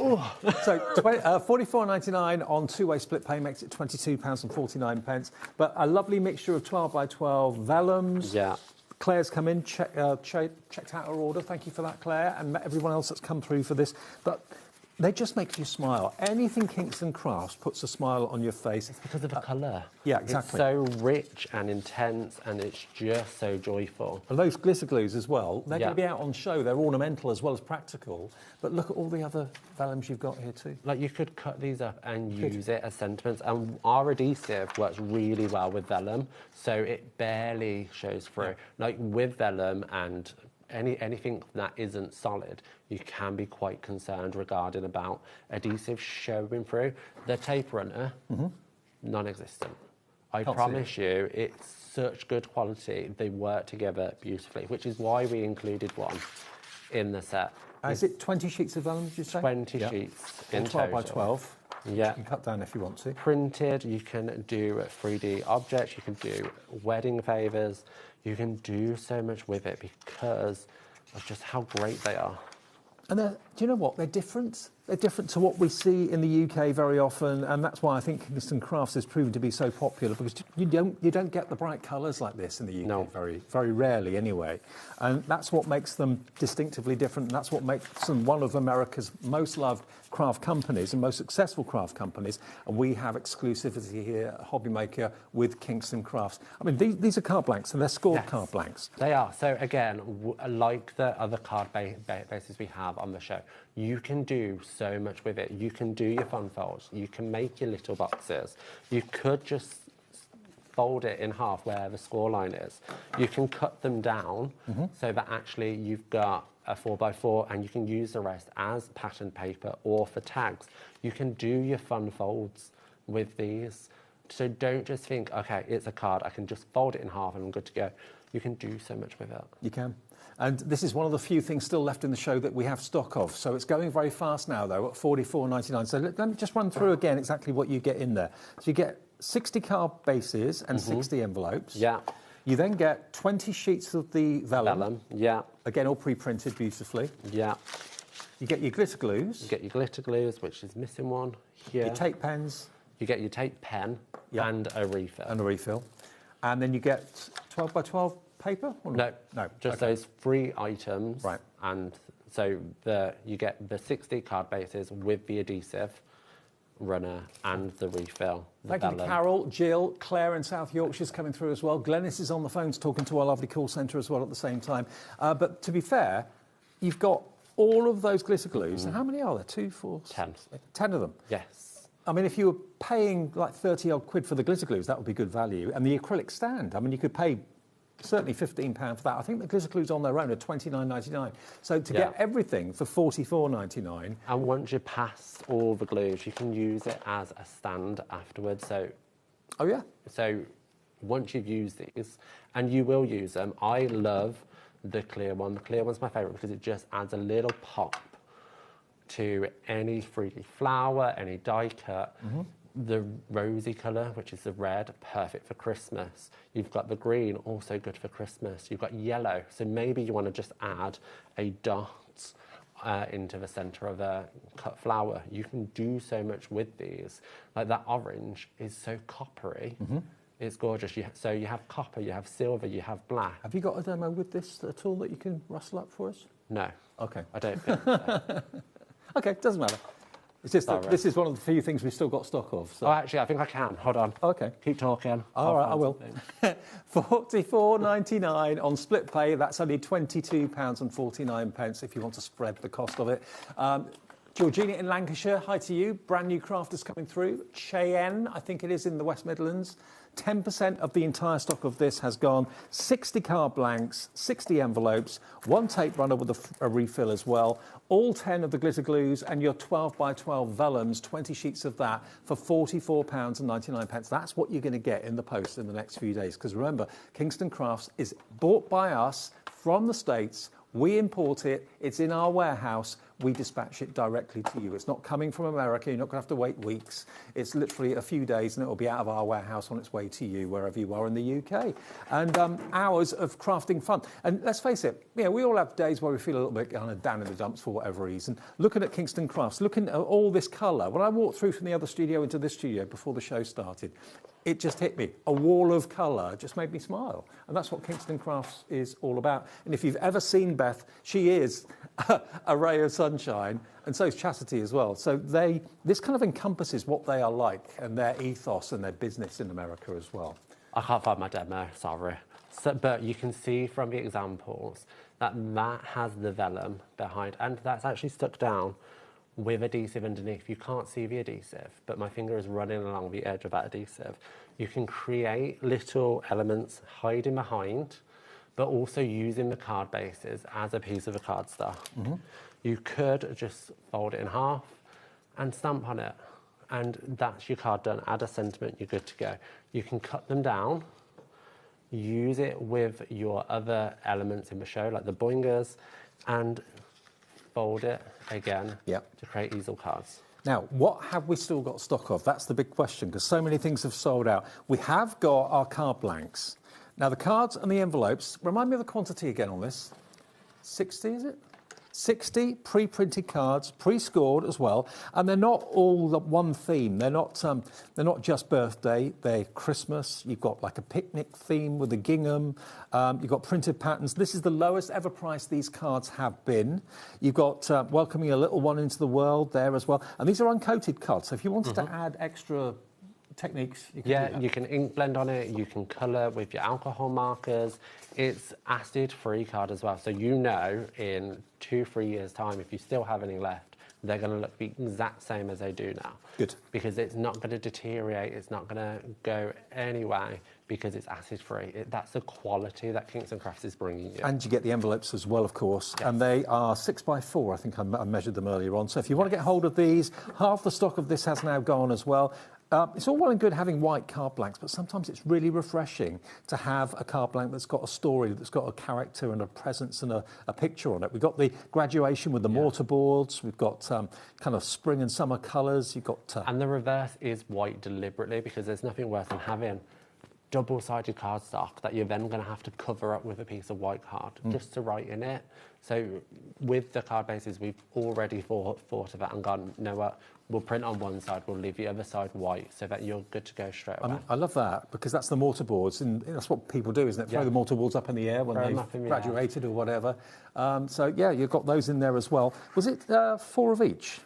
So £44.99 on 2-way split pay makes it £22.49. But a lovely mixture of 12 by 12 vellums. Yeah. Claire's come in, checked out her order. Thank you for that, Claire, and everyone else that's come through for this. But they just make you smile. Anything Kingston Crafts puts a smile on your face. It's because of the colour. Yeah, exactly. It's so rich and intense, and it's just so joyful. And those glitter glues as well, they're going to be out on show. They're ornamental as well as practical. But look at all the other vellums you've got here too. Like, you could cut these up and use it as sentiments. And our adhesive works really well with vellum, so it barely shows through. Yeah. Like with vellum and anything that isn't solid, you can be quite concerned regarding about adhesive showing through. The tape runner, non-existent. I promise you, it's such good quality. They work together beautifully, which is why we included one in the set. Is it 20 sheets of vellum, did you say? 20 sheets in 12 by total. 12. Yeah. You can cut down if you want to. Printed, you can do 3D objects, you can do wedding favours, you can do so much with it because of just how great they are. And do you know what? They're different. They're different to what we see in the UK very often, and that's why I think Kingston Crafts has proven to be so popular, because you don't get the bright colours like this in the UK very rarely anyway. And that's what makes them distinctively different, and that's what makes them one of America's most loved craft companies and most successful craft companies. And we have exclusivity here at HobbyMaker with Kingston Crafts. I mean, these are card blanks, and they're scored card blanks. They are. So again, like the other card bases we have on the show, you can do so much with it. You can do your fun folds. You can make your little boxes. You could just fold it in half where the score line is. You can cut them down so that actually you've got a 4x4 and you can use the rest as pattern paper or for tags. You can do your fun folds with these. So don't just think, okay, it's a card, I can just fold it in half and I'm good to go. You can do so much with it. You can. And this is one of the few things still left in the show that we have stock of. So it's going very fast now, though, at $44.99. So let me just run through again exactly what you get in there. So you get 60 card bases and 60 envelopes. Yeah. You then get 20 sheets of the vellum. Yeah. Again, all pre-printed beautifully. Yeah. You get your glitter glues. You get your glitter glues, which is missing one here. Your tape pens. You get your tape pen and a refill. And a refill. And then you get 12 by 12 paper? Or no, just those 3 items. Right. And so you get the 60 card bases with the adhesive runner and the refill. Thank you to Carol, Jill, Claire in South Yorkshire's coming through as well. Glenys is on the phones talking to our lovely call centre as well at the same time. But to be fair, you've got all of those glitter glues. And how many are there? 2, 4, 10. 10 of them? Yes. I mean, if you were paying like 30 odd quid for the glitter glues, that would be good value. And the acrylic stand, I mean, you could pay certainly £15 for that. I think the glitter glues on their own are £29.99. So to get everything for £44.99. And once you pass all the glues, you can use it as a stand afterwards. So, so once you've used these, and you will use them, I love the clear one. The clear one's my favourite because it just adds a little pop to any 3D flower, any die cut. The rosy colour, which is the red, perfect for Christmas. You've got the green, also good for Christmas. You've got yellow, so maybe you want to just add a dot into the centre of a cut flower. You can do so much with these. Like that orange is so coppery. It's gorgeous. So you have copper, you have silver, you have black. Have you got a demo with this at all that you can rustle up for us? No. Okay. I don't think so. Okay, doesn't matter. It's just that this is one of the few things we've still got stock of. So. Oh, actually, I think I can. Hold on. Okay. Keep talking. All right, I will. $44.99 on split pay. That's only £22.49 if you want to spread the cost of it. Georgina in Lancashire, hi to you. Brand new crafters coming through. Cheyenne, I think it is in the West Midlands. 10% of the entire stock of this has gone. 60 card blanks, 60 envelopes, 1 tape runner with a refill as well. All 10 of the glitter glues and your 12 by 12 vellums, 20 sheets of that for £44.99. That's what you're going to get in the post in the next few days. Because remember, Kingston Crafts is bought by us from the States. We import it. It's in our warehouse. We dispatch it directly to you. It's not coming from America. You're not going to have to wait weeks. It's literally a few days and it will be out of our warehouse on its way to you wherever you are in the UK. And hours of crafting fun. And let's face it, we all have days where we feel a little bit kind of down in the dumps for whatever reason. Looking at Kingston Crafts, looking at all this colour. When I walked through from the other studio into this studio before the show started, it just hit me. A wall of colour just made me smile. And that's what Kingston Crafts is all about. And if you've ever seen Beth, she is a ray of sunshine, and so is Chastity as well. So this kind of encompasses what they are like and their ethos and their business in America as well. I can't find my demo, sorry. So, but you can see from the examples that has the vellum behind, and that's actually stuck down with adhesive underneath. You can't see the adhesive, but my finger is running along the edge of that adhesive. You can create little elements hiding behind but also using the card bases as a piece of a cardstock. You could just fold it in half and stamp on it, and that's your card done. Add a sentiment, you're good to go. You can cut them down, use it with your other elements in the show, like the boingers, and fold it again to create easel cards. Now, what have we still got stock of? That's the big question, because so many things have sold out. We have got our card blanks. Now, the cards and the envelopes, remind me of the quantity again on this. 60, is it? 60 pre-printed cards, pre-scored as well, and they're not all the one theme. They're not just birthday. They're Christmas. You've got like a picnic theme with a gingham. You've got printed patterns. This is the lowest ever price these cards have been. You've got welcoming a little one into the world there as well, and these are uncoated cards. So if you wanted to add extra techniques, you can do that. You can ink blend on it, you can colour with your alcohol markers. It's acid-free card as well, so you know in 2-3 years' time, if you still have any left, they're going to look the exact same as they do now. Good. Because it's not going to deteriorate, it's not going to go anyway, because it's acid-free. That's the quality that Kingston Crafts is bringing you. And you get the envelopes as well, of course, and they are 6x4. I think I measured them earlier on. So if you want to get hold of these, half the stock of this has now gone as well. It's all well and good having white card blanks, but sometimes it's really refreshing to have a card blank that's got a story, that's got a character and a presence and a picture on it. We've got the graduation with the mortar boards. We've got kind of spring and summer colours. You've got and the reverse is white deliberately, because there's nothing worse than having double-sided cardstock that you're then going to have to cover up with a piece of white card just to write in it. So with the card bases, we've already thought of it and gone, you know what, we'll print on one side, we'll leave the other side white, so that you're good to go straight away. I love that, because that's the mortar boards, and that's what people do, isn't it? Throw the mortar boards up in the air when they've graduated or whatever. So yeah, you've got those in there as well. Was it 4 of each?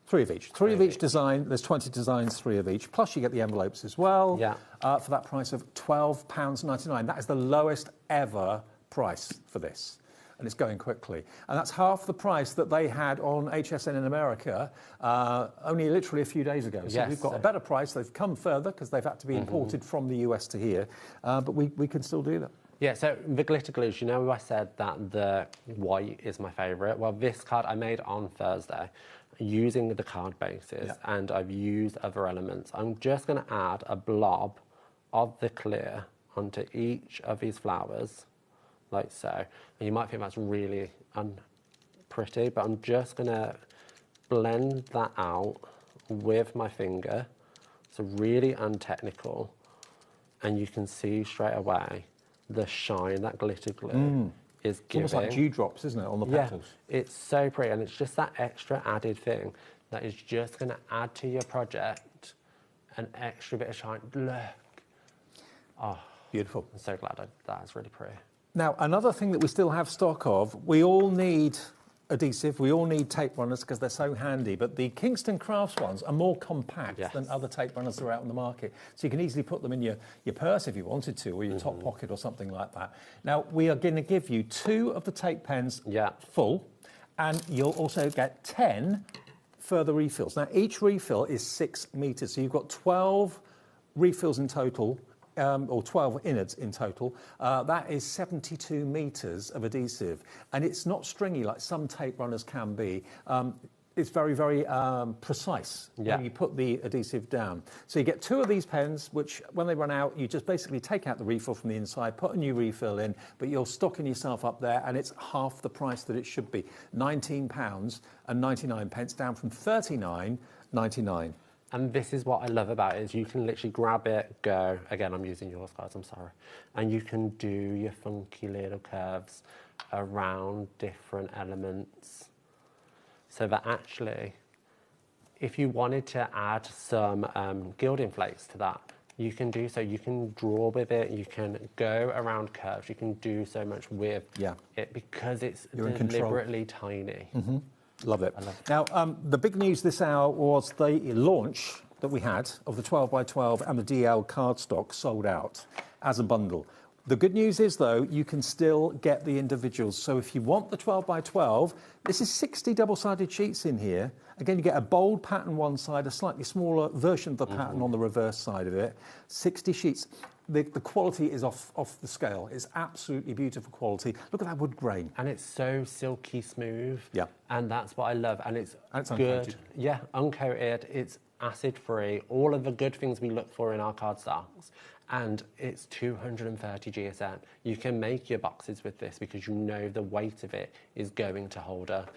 3 of each. 3 of each design. There's 20 designs, 3 of each. Plus you get the envelopes as well. For that price of £12.99. That is the lowest ever price for this. And it's going quickly. And that's half the price that they had on HSN in America only literally a few days ago. So we've got a better price. They've come further because they've had to be imported from the US to here. But we can still do that. Yeah, so the glitter glues, you know I said that the white is my favourite? Well, this card I made on Thursday using the card bases, and I've used other elements. I'm just going to add a blob of the clear onto each of these flowers, like so. And you might think that's really unpretty, but I'm just going to blend that out with my finger. So really untechnical, and you can see straight away the shine that glitter glue is giving. It's almost like dewdrops, isn't it, on the petals? It's so pretty, and it's just that extra added thing that is just going to add to your project an extra bit of shine. Look. Oh, beautiful. I'm so glad that's really pretty. Now, another thing that we still have stock of, we all need adhesive, we all need tape runners because they're so handy, but the Kingston Crafts ones are more compact than other tape runners that are out on the market. So you can easily put them in your purse if you wanted to, or your top pocket or something like that. Now, we are going to give you 2 of the tape pens full, and you'll also get 10 further refills. Now, each refill is 6 metres, so you've got 12 refills in total, or 12 innards in total. That is 72 metres of adhesive. And it's not stringy like some tape runners can be. It's very, very precise when you put the adhesive down. So you get 2 of these pens, which when they run out, you just basically take out the refill from the inside, put a new refill in, but you're stocking yourself up there, and it's half the price that it should be. £19.99, down from £39.99. And this is what I love about it, is you can literally grab it, go, again, I'm using yours, guys, I'm sorry, and you can do your funky little curves around different elements. So that actually, if you wanted to add some gilding flakes to that, you can do so. You can draw with it, you can go around curves, you can do so much with it because it's deliberately tiny. Love it. Now, the big news this hour was the launch that we had of the 12x12 and the DL cardstock sold out as a bundle. The good news is, though, you can still get the individuals. So if you want the 12x12, this is 60 double-sided sheets in here. Again, you get a bold pattern one side, a slightly smaller version of the pattern on the reverse side of it. 60 sheets. the quality is off the scale. It's absolutely beautiful quality. Look at that wood grain. And it's so silky smooth. Yeah. And that's what I love. And it's uncoated. good. Yeah, uncoated. It's acid-free. All of the good things we look for in our cardstocks. And it's 230 GSM. You can make your boxes with this because you know the weight of it is going to hold up.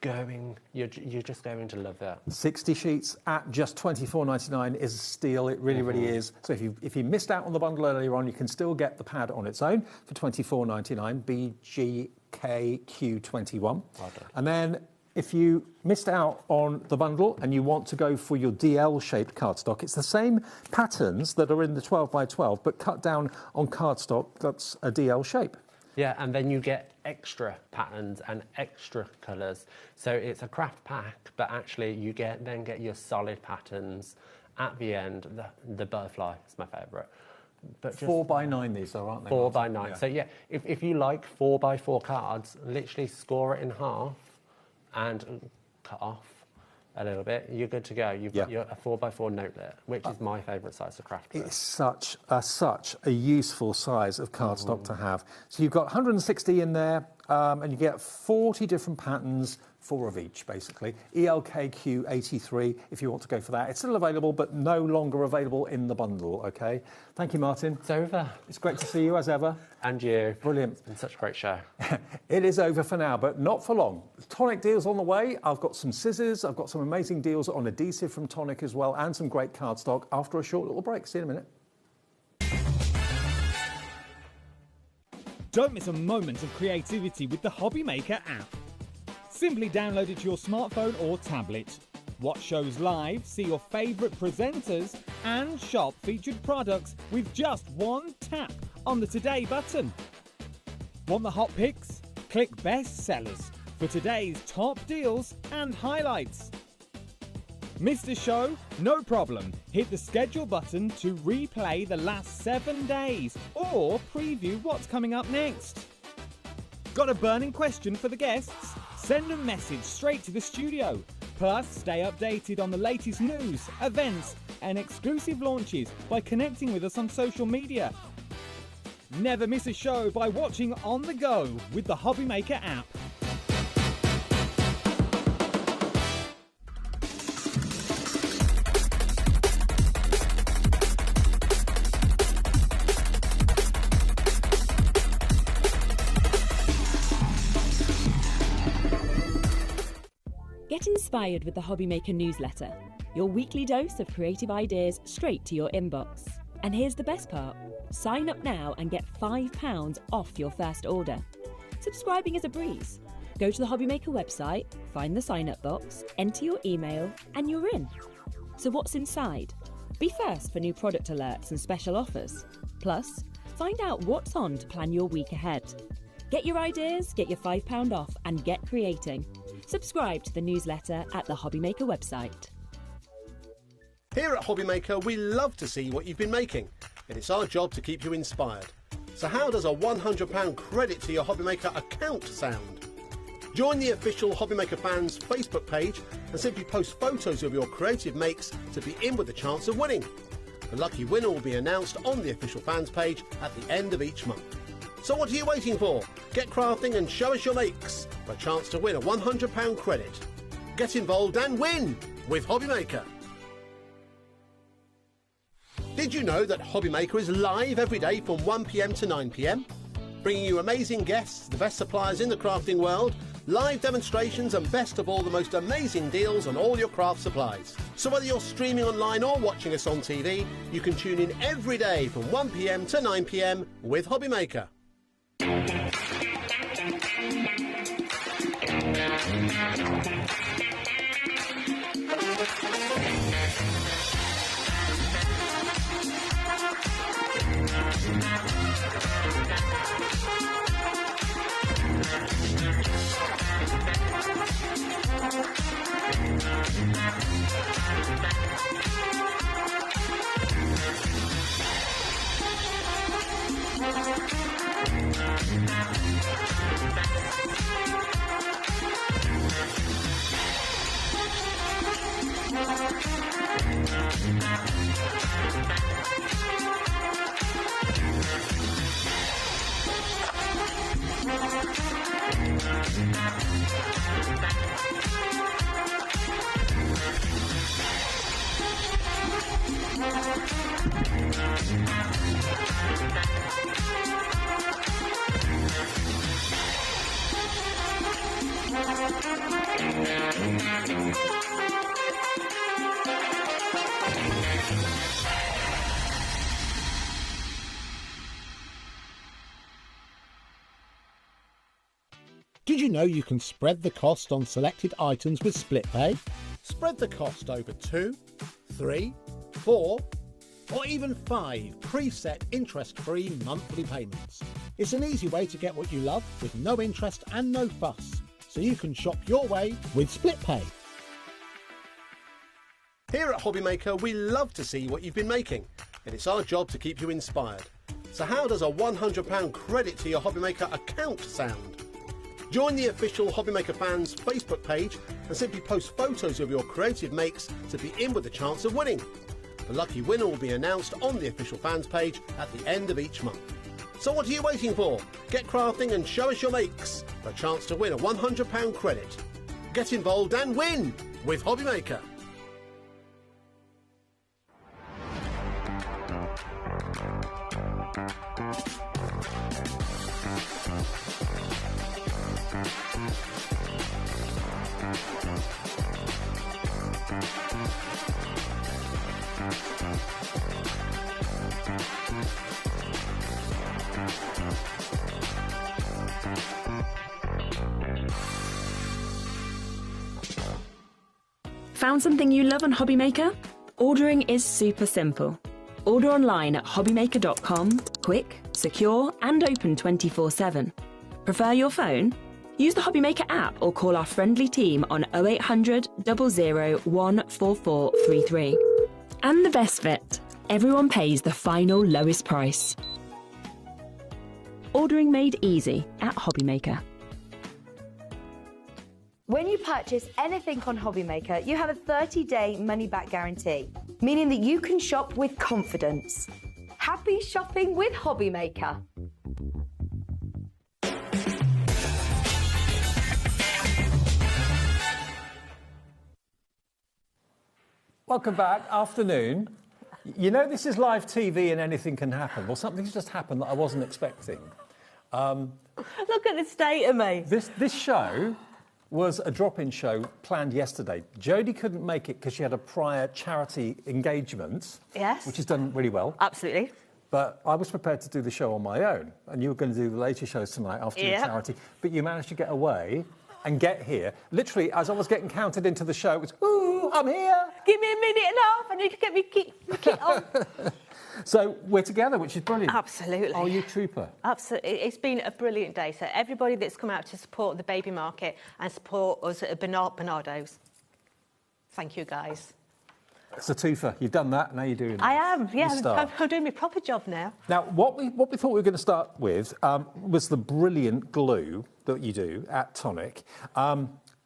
You're just going to love it. 60 sheets at just £24.99 is a steal. It really, really is. So if you missed out on the bundle earlier on, you can still get the pad on its own for £24.99, BGKQ21. Well done. And then if you missed out on the bundle and you want to go for your DL-shaped cardstock, it's the same patterns that are in the 12 by 12, but cut down on cardstock that's a DL shape. Yeah, and then you get extra patterns and extra colours. So it's a craft pack, but actually you then get your solid patterns at the end. The butterfly is my favourite. But just 4 by 9 these are, aren't they? 4 by 9. Yeah. So yeah, if you like 4 by 4 cards, literally score it in half and cut off a little bit, you're good to go. You've got your a 4 by 4 notelet, which is my favourite size of craft book. It's such a useful size of cardstock to have. So you've got 160 in there, and you get 40 different patterns, 4 of each, basically. ELKQ83, if you want to go for that. It's still available, but no longer available in the bundle, OK? Thank you, Martin. It's over. It's great to see you, as ever. And you. Brilliant. It's been such a great show. It is over for now, but not for long. Tonic deals on the way. I've got some scissors. I've got some amazing deals on adhesive from Tonic as well, and some great cardstock after a short little break. See you in a minute. Don't miss a moment of creativity with the HobbyMaker app. Simply download it to your smartphone or tablet. Watch shows live, see your favourite presenters, and shop featured products with just one tap on the Today button. Want the hot picks? Click Best Sellers for today's top deals and highlights. Missed a show? No problem. Hit the schedule button to replay the last 7 days or preview what's coming up next. Got a burning question for the guests? Send a message straight to the studio. Plus, stay updated on the latest news, events, and exclusive launches by connecting with us on social media. Never miss a show by watching on the go with the HobbyMaker app. Get inspired with the HobbyMaker newsletter, your weekly dose of creative ideas straight to your inbox. And here's the best part. Sign up now and get £5 off your first order. Subscribing is a breeze. Go to the HobbyMaker website, find the sign-up box, enter your email, and you're in. So what's inside? Be first for new product alerts and special offers. Plus, find out what's on to plan your week ahead. Get your ideas, get your £5 off, and get creating. Subscribe to the newsletter at the HobbyMaker website. Here at HobbyMaker, we love to see what you've been making, and it's our job to keep you inspired. So how does a £100 credit to your HobbyMaker account sound? Join the official HobbyMaker fans Facebook page and simply post photos of your creative makes to be in with a chance of winning. The lucky winner will be announced on the official fans page at the end of each month. So what are you waiting for? Get crafting and show us your makes for a chance to win a £100 credit. Get involved and win with HobbyMaker. Did you know that HobbyMaker is live every day from 1 p.m. to 9 p.m? Bringing you amazing guests, the best suppliers in the crafting world, live demonstrations and best of all, the most amazing deals on all your craft supplies. So whether you're streaming online or watching us on TV, you can tune in every day from 1 p.m. to 9 p.m. with HobbyMaker. Did you know you can spread the cost on selected items with split pay? Spread the cost over 2, 3, 4, or even 5 preset interest-free monthly payments. It's an easy way to get what you love with no interest and no fuss, so you can shop your way with split pay. Here at HobbyMaker, we love to see what you've been making, and it's our job to keep you inspired. So how does a £100 credit to your HobbyMaker account sound? Join the official HobbyMaker fans Facebook page and simply post photos of your creative makes to be in with a chance of winning. The lucky winner will be announced on the official fans page at the end of each month. So what are you waiting for? Get crafting and show us your makes for a chance to win a £100 credit. Get involved and win with HobbyMaker. Found something you love on HobbyMaker? Ordering is super simple. Order online at hobbymaker.com, quick, secure and open 24/7. Prefer your phone? Use the HobbyMaker app or call our friendly team on 0800 00 14433. And the best bit, everyone pays the final lowest price. Ordering made easy at HobbyMaker. When you purchase anything on HobbyMaker, you have a 30-day money-back guarantee, meaning that you can shop with confidence. Happy shopping with HobbyMaker. Welcome back. Afternoon. You know this is live TV and anything can happen. Well, something's just happened that I wasn't expecting. Look at the state of me. This show was a drop-in show planned yesterday. Jodie couldn't make it because she had a prior charity engagement, Yes. which has done really well. Absolutely. But I was prepared to do the show on my own, and you were going to do the later shows tonight after your Yeah. charity. But you managed to get away and get here. Literally, as I was getting counted into the show, it was, ooh, I'm here. Give me a minute and a half. I need to get my kit on. So we're together, which is brilliant. Absolutely. Oh, you trooper. Absolutely. It's been a brilliant day. So everybody that's come out to support the baby market and support us at Bernardo's, thank you, guys. It's a twofer. You've done that, now you're doing I this. am, yeah. You start. I'm doing my proper job now. Now, what we thought we were going to start with was the brilliant glue that you do at Tonic.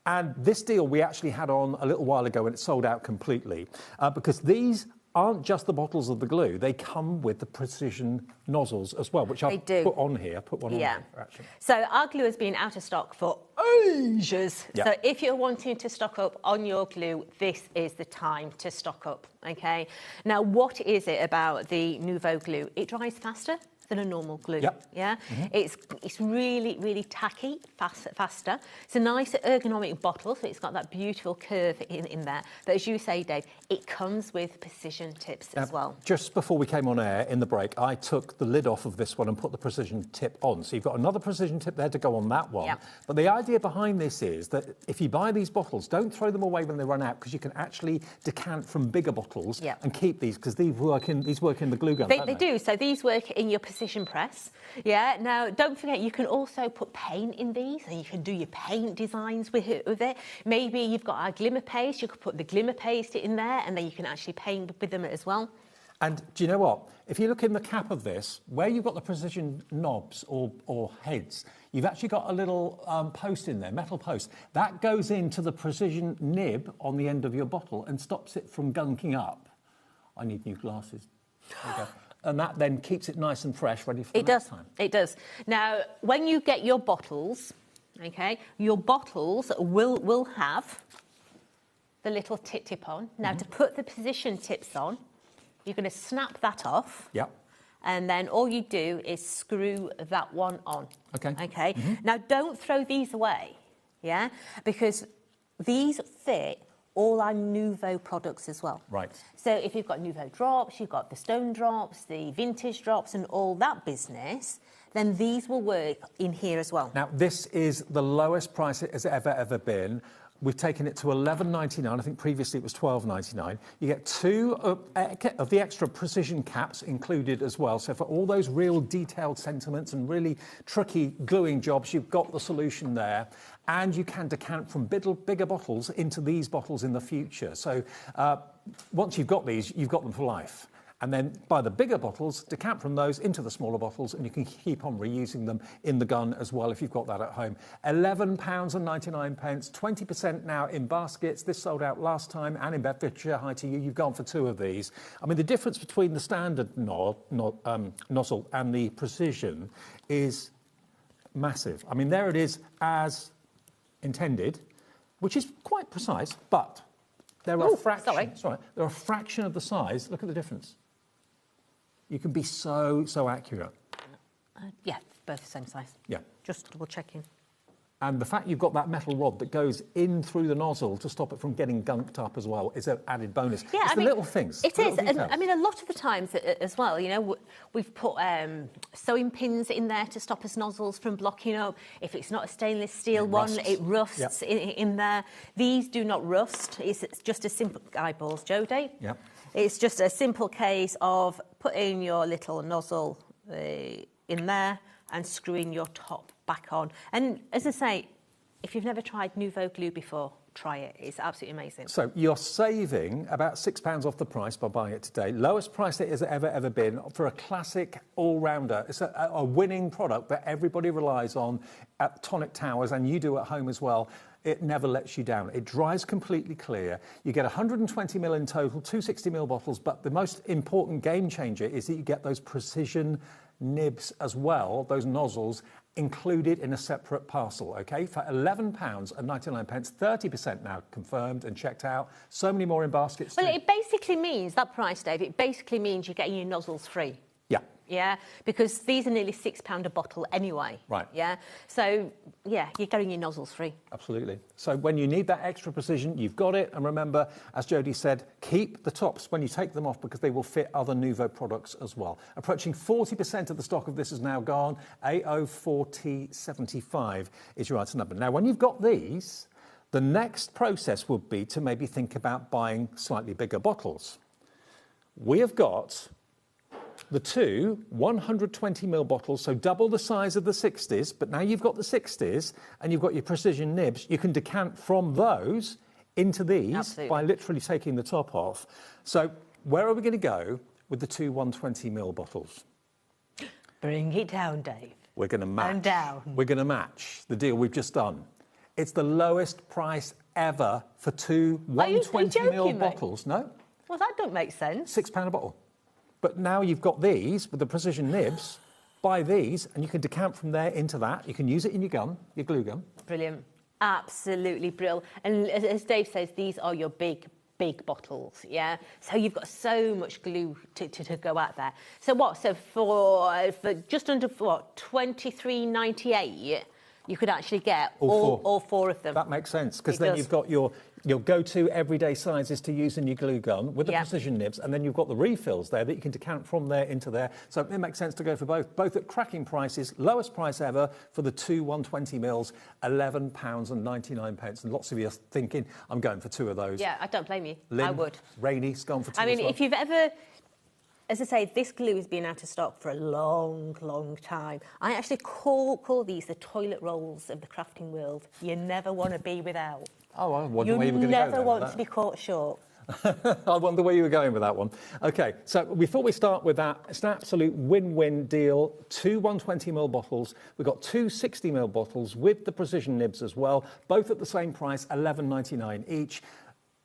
And this deal we actually had on a little while ago and it sold out completely because these aren't just the bottles of the glue, they come with the precision nozzles as well, which I'll put on here. Put one on here, actually. So our glue has been out of stock for ages. Yeah. So if you're wanting to stock up on your glue, this is the time to stock up, okay? Now, what is it about the Nuvo glue? It dries faster than a normal glue. Yep. Yeah, it's really tacky, faster. It's a nice ergonomic bottle, so it's got that beautiful curve in there. But as you say, Dave, it comes with precision tips as well. Just before we came on air in the break, I took the lid off of this one and put the precision tip on. So you've got another precision tip there to go on that one. Yep. But the idea behind this is that if you buy these bottles, don't throw them away when they run out because you can actually decant from bigger bottles and keep these because these work in the glue gun. They do. So these work in your precision press. Yeah. Now, don't forget, you can also put paint in these, and you can do your paint designs with it. Maybe you've got our glimmer paste. You could put the glimmer paste in there, and then you can actually paint with them as well. And do you know what? If you look in the cap of this, where you've got the precision knobs or heads, you've actually got a little post in there, metal post. That goes into the precision nib on the end of your bottle and stops it from gunking up. I need new glasses. There you go. And that then keeps it nice and fresh, ready for the next time. It does. Now, when you get your bottles, Okay, your bottles will have the little tip on. Now, to put the position tips on, you're going to snap that off. Yep. And then all you do is screw that one on. Okay. Okay. Now, don't throw these away, yeah, because these fit all our Nuvo products as well. Right. So if you've got Nuvo drops, you've got the stone drops, the vintage drops, and all that business, then these will work in here as well. Now, this is the lowest price it has ever been. We've taken it to $11.99. I think previously it was $12.99. You get 2 of the extra precision caps included as well. So for all those real detailed sentiments and really tricky gluing jobs, you've got the solution there. And you can decant from bigger bottles into these bottles in the future. So once you've got these, you've got them for life. And then buy the bigger bottles, decant from those into the smaller bottles, and you can keep on reusing them in the gun as well if you've got that at home. £11.99, 20% now in baskets. This sold out last time, and in Bedfordshire, hi to you. You've gone for 2 of these. I mean, the difference between the standard nozzle and the precision is massive. I mean, there it is as intended, which is quite precise, but there are they're a fraction of the size. Look at the difference. You can be so accurate. Yeah, both the same size. Yeah. Just double checking. And the fact you've got that metal rod that goes in through the nozzle to stop it from getting gunked up as well is an added bonus. Yeah, it's the little things. It is. And I mean, a lot of the times as well, you know, we've put sewing pins in there to stop us nozzles from blocking up. If it's not a stainless steel one, it rusts in there. These do not rust. It's just a simple eyeballs, Joe, Dave. Yeah. It's just a simple case of putting your little nozzle in there and screwing your top back on. And as I say, if you've never tried Nuvo glue before, try it. It's absolutely amazing. So you're saving about £6 off the price by buying it today. Lowest price it has ever been for a classic all-rounder. It's a winning product that everybody relies on at Tonic Towers, and you do at home as well. It never lets you down. It dries completely clear. You get 120ml in total, 260ml bottles, but the most important game changer is that you get those precision nibs as well, those nozzles, included in a separate parcel, okay? For £11.99, 30% now confirmed and checked out. So many more in baskets. Well, it basically means, that price, Dave, it basically means you're getting your nozzles free. Yeah. Yeah, because these are nearly £6 a bottle anyway. Right. Yeah, so, yeah, you're getting your nozzles free. Absolutely. So when you need that extra precision, you've got it. And remember, as Jodie said, keep the tops when you take them off because they will fit other Nuvo products as well. Approaching 40% of the stock of this is now gone. A04075 is your item number. Now, when you've got these, the next process would be to maybe think about buying slightly bigger bottles. We have got the 2 120ml bottles, so double the size of the 60s, but now you've got the 60s and you've got your precision nibs. You can decant from those into these by literally taking the top off. So where are we going to go with the 2 120ml bottles? Bring it down, Dave. We're going to match. And down. We're going to match the deal we've just done. It's the lowest price ever for 2 120ml bottles. No? Well, that don't make sense. £6 a bottle. But now you've got these with the precision nibs, buy these and you can decant from there into that. You can use it in your gun, your glue gun. Brilliant. Absolutely brilliant. And as Dave says, these are your big bottles, yeah? So you've got so much glue to go out there. So what? So for just under, what, $23.98, you could actually get all four of them. That makes sense, because then you've got your go-to everyday sizes to use in your glue gun with the precision nibs, and then you've got the refills there that you can decant from there into there. So it makes sense to go for both at cracking prices. Lowest price ever for the 2 120mls, £11.99. And lots of you are thinking, I'm going for 2 of those. Yeah, I don't blame you. Lynn, I would. Rainy's gone for 2 I mean, as well. if you've ever... As I say, this glue has been out of stock for a long time. I actually call these the toilet rolls of the crafting world. You never want to be without. Oh, I wonder where you were going to go. You never want to be caught short. I wonder where you were going with that one. OK, so before we start with that, it's an absolute win-win deal. 2 120ml bottles. We've got 2 60ml bottles with the precision nibs as well, both at the same price, £11.99 each.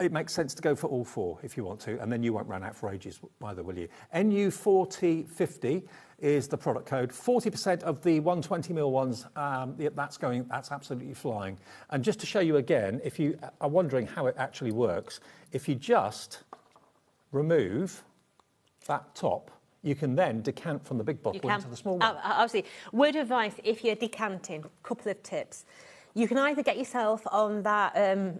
it makes sense to go for all 4 if you want to, and then you won't run out for ages either, will you? NU4050 is the product code. 40% of the 120mm ones, that's absolutely flying. And just to show you again, if you are wondering how it actually works, if you just remove that top, you can then decant from the big bottle into the small one. Obviously, word of advice, if you're decanting, couple of tips. You can either get yourself on that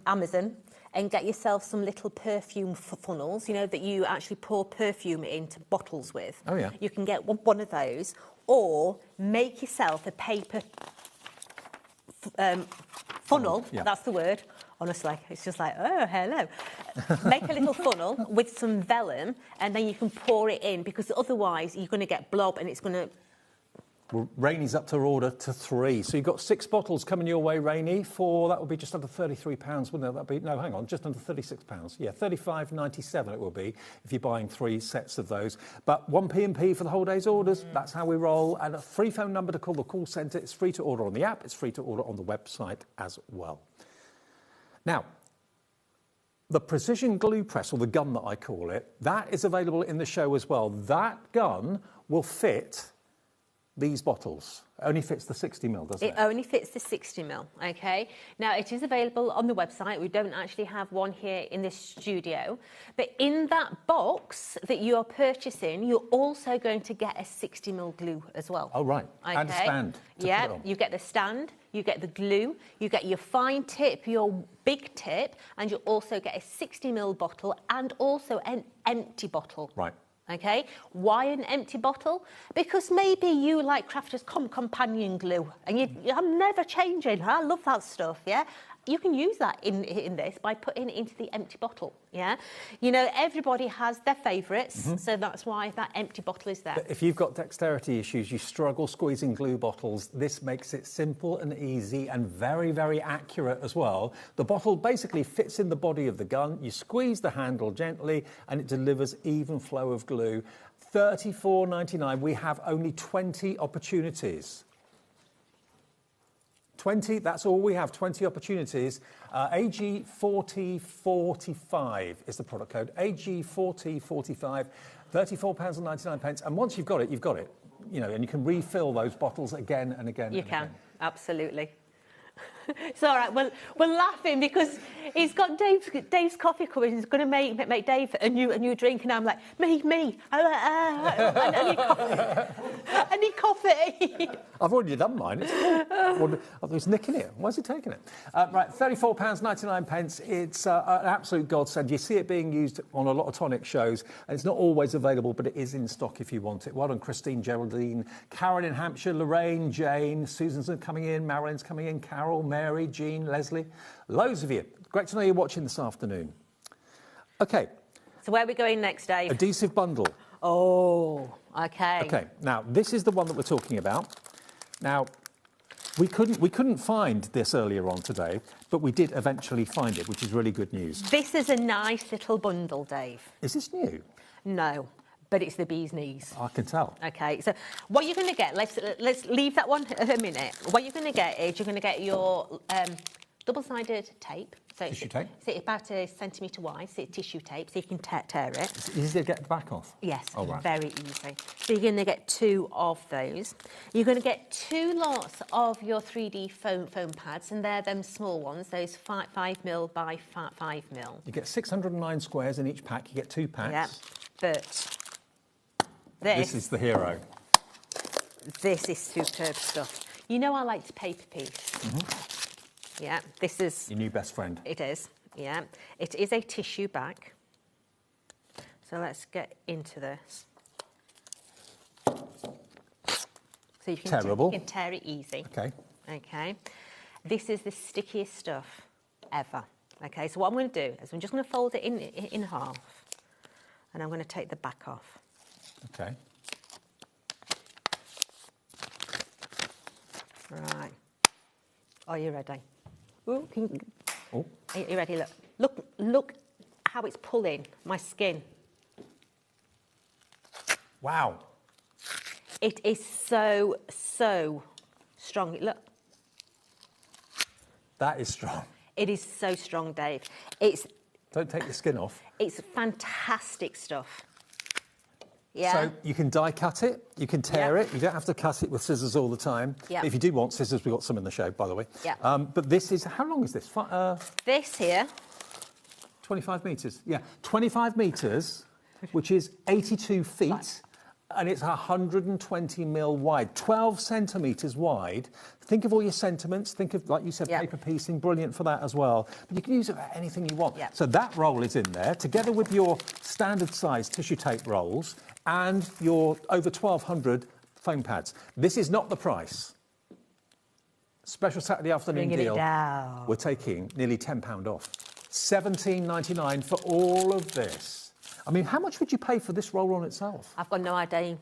Amazon and get yourself some little perfume funnels, you know, that you actually pour perfume into bottles with. Oh, yeah. You can get one of those, or make yourself a paper funnel. Yeah. That's the word. Honestly, it's just like, oh, hello. Make a little funnel with some vellum, and then you can pour it in, because otherwise you're going to get blob and it's going to... Well, Rainie's up to order to 3. So you've got 6 bottles coming your way, Rainie, for, that would be just under £33, wouldn't it? That'd be, no, hang on, just under £36. Yeah, £35.97 it will be if you're buying 3 sets of those. But 1p&p for the whole day's orders. That's how we roll. And a free phone number to call the call centre. It's free to order on the app. It's free to order on the website as well. Now, the precision glue press, or the gun that I call it, that is available in the show as well. That gun will fit these bottles. It only fits the 60mm, doesn't it? It only fits the 60mm, okay? Now, it is available on the website. We don't actually have one here in this studio. But in that box that you are purchasing, you're also going to get a 60mm glue as well. Oh, right. Okay? And a stand. Yeah, you get the stand, you get the glue, you get your fine tip, your big tip, and you also get a 60mm bottle and also an empty bottle. Right. Okay, why an empty bottle? Because maybe you like Crafter's companion glue and I'm never changing. I love that stuff, yeah? You can use that in this by putting it into the empty bottle, yeah? You know, everybody has their favourites, so that's why that empty bottle is there. But if you've got dexterity issues, you struggle squeezing glue bottles, this makes it simple and easy and very, very accurate as well. The bottle basically fits in the body of the gun. You squeeze the handle gently and it delivers even flow of glue. $34.99. We have only 20 opportunities. 20, that's all we have, 20 opportunities. AG4045 is the product code. AG4045, £34.99. And once you've got it, you know, and you can refill those bottles again and again. You can, absolutely. It's all right. Well, we're laughing because he's got Dave's coffee coming. He's going to make Dave a new drink, and I'm like, me. I need coffee. I need coffee. I've already done mine. I was nicking it. Why is he taking it? Right, £34.99. It's an absolute godsend. You see it being used on a lot of tonic shows, and it's not always available, but it is in stock if you want it. Well done, Christine, Geraldine, Karen in Hampshire, Lorraine, Jane, Susan's coming in, Marilyn's coming in, Carol, Mary, Jean, Leslie, loads of you. Great to know you're watching this afternoon. Okay. So where are we going next, Dave? Adhesive bundle. Oh, okay. Okay, now this is the one that we're talking about. Now, we couldn't find this earlier on today, but we did eventually find it, which is really good news. This is a nice little bundle, Dave. Is this new? No, but it's the bee's knees. I can tell. Okay, so what you're going to get, let's leave that one a minute. What you're going to get is you're going to get your double-sided tape. So tissue tape? So it's about a centimetre wide, so it's tissue tape, so you can tear it. Is it easy to get the back off? Yes, oh, right. Very easy. So you're going to get 2 of those. You're going to get 2 lots of your 3D foam pads, and they're them small ones, those 5mm by 5mm. You get 609 squares in each pack. You get 2 packs. Yeah, but this is the hero. This is superb stuff. You know I like to paper piece. Yeah, this is... Your new best friend. It is, yeah. It is a tissue back. So let's get into this. So you can, Terrible. You can tear it easy. Okay. Okay. This is the stickiest stuff ever. Okay, so what I'm going to do is I'm just going to fold it in half. And I'm going to take the back off. Okay. Right. Are you ready? Ooh, Oh. Are you ready? Look how it's pulling my skin. Wow. It is so strong. Look. That is strong. It is so strong, Dave. It's Don't take the skin off. It's fantastic stuff. Yeah. So you can die cut it, you can tear it. You don't have to cut it with scissors all the time. Yeah. If you do want scissors, we've got some in the show, by the way. Yeah. But this is, how long is this? This here. 25 metres. Yeah, 25 metres, which is 82 feet. Right. And it's 120 mil wide, 12 centimetres wide. Think of all your sentiments. Think of, like you said, paper piecing, brilliant for that as well. But you can use it for anything you want. So that roll is in there, together with your standard size tissue tape rolls and your over 1,200 foam pads. This is not the price. Special Saturday afternoon Bringing deal. it down. We're taking nearly £10 off. £17.99 for all of this. I mean, how much would you pay for this roll on itself? I've got no idea.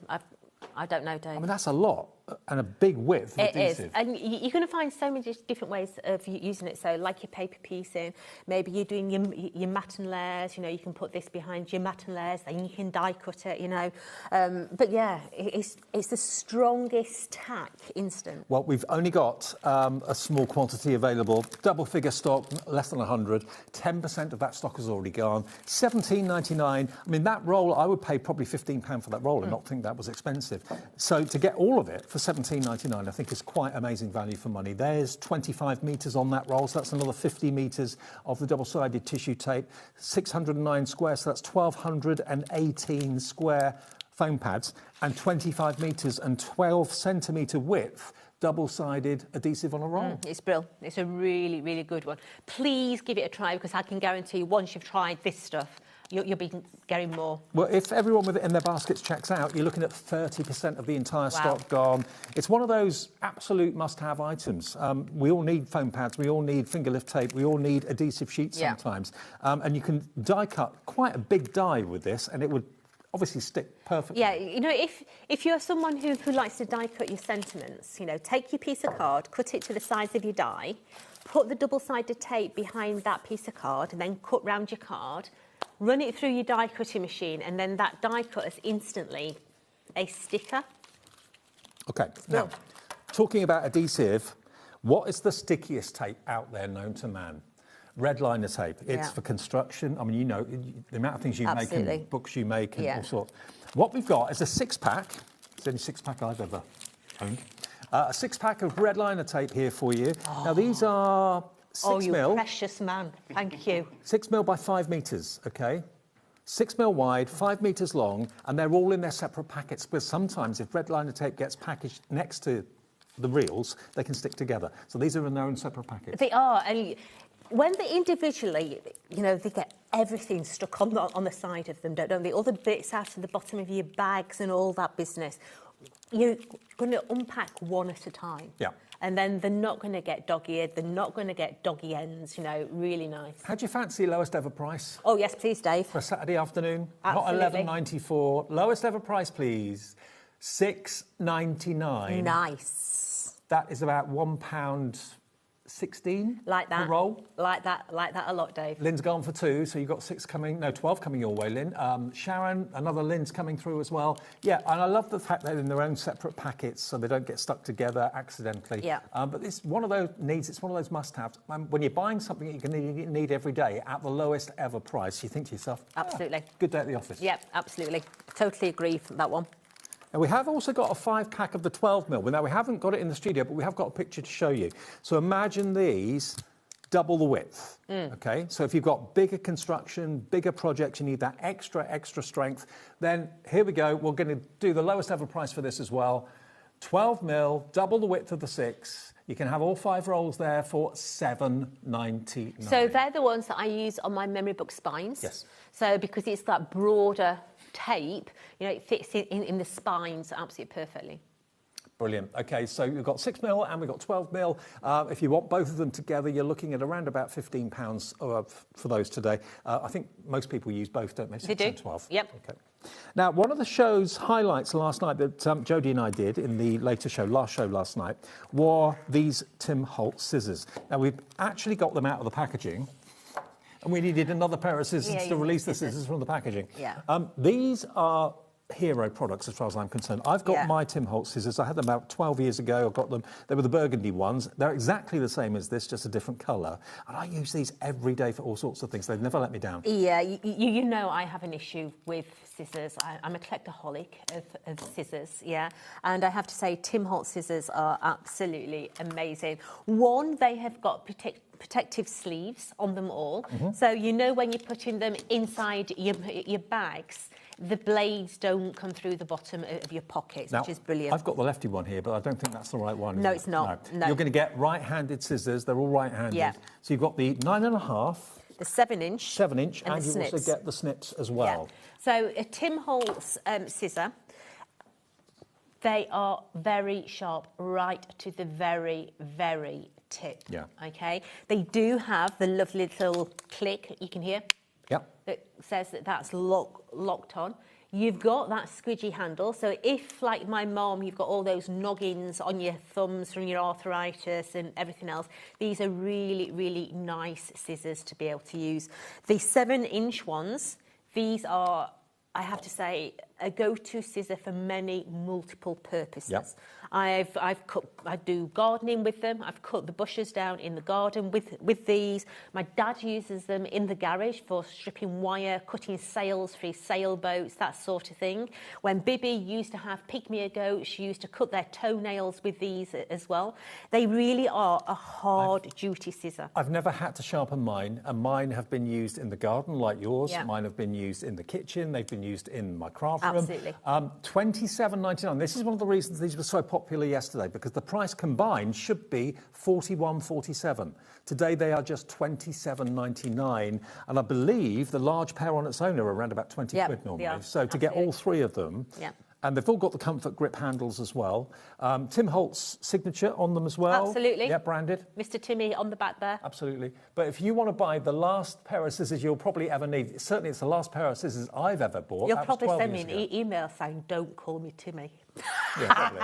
I don't know, Dave. I mean, that's a lot and a big width of adhesive. It is. And you're going to find so many different ways of using it. So, like your paper piecing, maybe you're doing your mat and layers, you know, you can put this behind your mat and layers, then you can die cut it, you know. But yeah, it's the strongest tack instant. Well, we've only got a small quantity available, double figure stock, less than 100. 10% of that stock is already gone. £17.99. I mean, that roll, I would pay probably £15 for that roll and not think that was expensive. So to get all of it for £17.99, I think is quite amazing value for money. There's 25 metres on that roll, so that's another 50 metres of the double-sided tissue tape. 609 square, so that's 1,218 square foam pads, and 25 metres and 12 centimetre width double-sided adhesive on a roll. It's brilliant. It's a really, really good one. Please give it a try, because I can guarantee you, once you've tried this stuff, you'll be getting more. Well, if everyone with it in their baskets checks out, you're looking at 30% of the entire stock gone. It's one of those absolute must-have items. We all need foam pads, we all need finger lift tape, we all need adhesive sheets sometimes. And you can die cut quite a big die with this, and it would obviously stick perfectly. Yeah, you know, if you're someone who likes to die cut your sentiments, you know, take your piece of card, cut it to the size of your die, put the double-sided tape behind that piece of card, and then cut round your card, run it through your die cutting machine, and then that die cut is instantly a sticker. Okay, now, talking about adhesive, what is the stickiest tape out there known to man? Red liner tape. It's for construction. I mean, you know, the amount of things you make and books you make and all sorts. What we've got is a 6-pack. It's the only 6-pack I've ever owned. A 6-pack of red liner tape here for you. Now, these are 6 mil. Oh, you precious man. Thank you. 6 mil by 5 metres, OK? 6 mil wide, 5 metres long, and they're all in their separate packets, because sometimes if red liner tape gets packaged next to the reels, they can stick together. So these are in their own separate packets. They are. And when they individually, you know, they get everything stuck on the side of them, don't they? All the bits out of the bottom of your bags and all that business. You're going to unpack one at a time. Yeah. And then they're not going to get dog-eared, they're not going to get doggy ends, you know, really nice. How do you fancy lowest ever price? Oh, yes, please, Dave. For a Saturday afternoon? Absolutely. Not $11.94. Lowest ever price, please. $6.99. Nice. That is about £1.16 like that. per roll. Like that a lot, Dave. Lynn's gone for 2, so you've got 12 coming your way, Lynn. Sharon, another Lynn's coming through as well. Yeah, and I love the fact they're in their own separate packets, so they don't get stuck together accidentally. Yeah. But it's one of those needs, it's one of those must-haves. When you're buying something that you need every day at the lowest ever price, you think to yourself, absolutely. Good day at the office. Yep, absolutely. Totally agree with that one. And we have also got a 5-pack of the 12 mil. Now, we haven't got it in the studio, but we have got a picture to show you. So imagine these double the width, OK? So if you've got bigger construction, bigger projects, you need that extra strength, then here we go. We're going to do the lowest ever price for this as well. 12 mil, double the width of the 6. You can have all 5 rolls there for $7.99. So they're the ones that I use on my memory book spines. Yes. So because it's that broader tape, you know, it fits in the spines absolutely perfectly. Brilliant. OK, so we've got 6 mil and we've got 12 mil. If you want both of them together, you're looking at around about £15 for those today. I think most people use both, don't they? They do. 12. Yep. OK. Now, one of the show's highlights last night that Jodie and I did in the last show last night, were these Tim Holtz scissors. Now, we've actually got them out of the packaging, and we needed another pair of scissors to release the scissors from the packaging. Yeah. These are hero products as far as I'm concerned. I've got my Tim Holtz scissors. I had them about 12 years ago. I got them. They were the burgundy ones. They're exactly the same as this, just a different colour. And I use these every day for all sorts of things. They've never let me down. Yeah, you know I have an issue with scissors. I'm a collectaholic of scissors, yeah. And I have to say Tim Holtz scissors are absolutely amazing. One, they have got protective sleeves on them all. So you know when you're putting them inside your bags, the blades don't come through the bottom of your pockets, which is brilliant. I've got the lefty one here, but I don't think that's the right one. No, it's not. No. You're going to get right-handed scissors. They're all right-handed. Yeah. So you've got the 9.5. The 7-inch. 7-inch, and you snips. also get the snips as well. Yeah. So a Tim Holtz scissor, they are very sharp right to the very, very tip. Yeah. Okay. They do have the lovely little click you can hear. Yep. That says that that's locked on. You've got that squidgy handle. So if, like my mom, you've got all those noggins on your thumbs from your arthritis and everything else, these are really, really nice scissors to be able to use. The 7-inch ones, these are, I have to say, a go-to scissor for many multiple purposes. Yep. I do gardening with them. I've cut the bushes down in the garden with these. My dad uses them in the garage for stripping wire, cutting sails for his sailboats, that sort of thing. When Bibby used to have pygmy goats, she used to cut their toenails with these as well. They really are a hard-duty scissor. I've never had to sharpen mine, and mine have been used in the garden like yours. Yeah. Mine have been used in the kitchen. They've been used in my craft room. Absolutely. £27.99. This is one of the reasons these were so popular yesterday, because the price combined should be £41.47. Today they are just £27.99, and I believe the large pair on its own are around about 20 quid normally. So to get all three of them, and they've all got the comfort grip handles as well. Tim Holtz signature on them as well. Absolutely. Yeah, branded. Mr. Timmy on the back there. Absolutely. But if you want to buy the last pair of scissors you'll probably ever need, certainly it's the last pair of scissors I've ever bought. You'll probably send me an email saying, don't call me Timmy. Yeah, probably.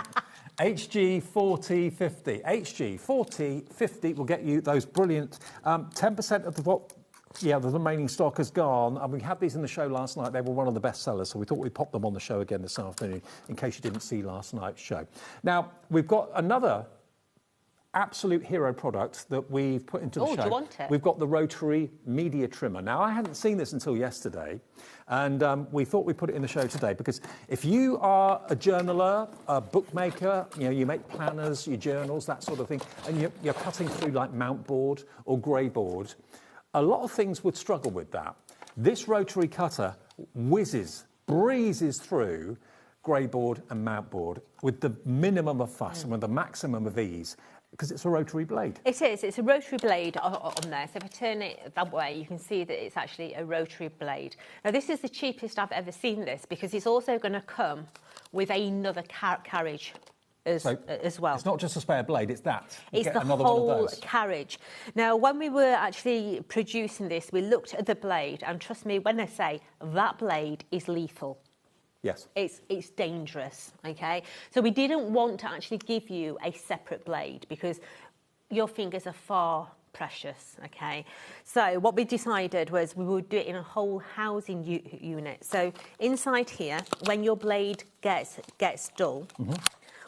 HG4050. HG4050 will get you those brilliant 10% of the remaining stock has gone, and we had these in the show last night. They were one of the best sellers, so we thought we'd pop them on the show again this afternoon in case you didn't see last night's show. Now, we've got another absolute hero product that we've put into the show. Do you want it? We've got the Rotary media trimmer. Now, I hadn't seen this until yesterday, and we thought we'd put it in the show today because if you are a journaler, a bookmaker, you make planners, your journals, that sort of thing, and you're cutting through like mount board or grey board, a lot of things would struggle with that. This rotary cutter breezes through grey board and mount board with the minimum of fuss and with the maximum of ease, because it's a rotary blade. It is. It's a rotary blade on there. So if I turn it that way, you can see that it's actually a rotary blade. Now, this is the cheapest I've ever seen this, because it's also going to come with another carriage as well. It's not just a spare blade, it's that. It's the whole carriage. Now, when we were actually producing this, we looked at the blade, and trust me when I say that blade is lethal. Yes. It's dangerous, okay? So we didn't want to actually give you a separate blade because your fingers are far precious, okay? So what we decided was we would do it in a whole housing unit. So inside here, when your blade gets dull,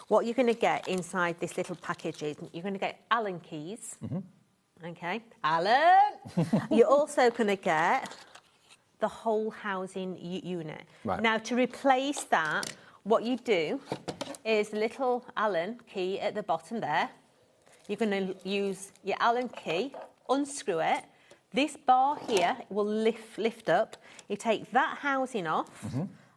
what you're going to get inside this little package is you're going to get Allen keys, okay? Allen! You're also going to get the whole housing unit. Right. Now, to replace that, what you do is the little Allen key at the bottom there. You're going to use your Allen key, unscrew it. This bar here will lift up. You take that housing off,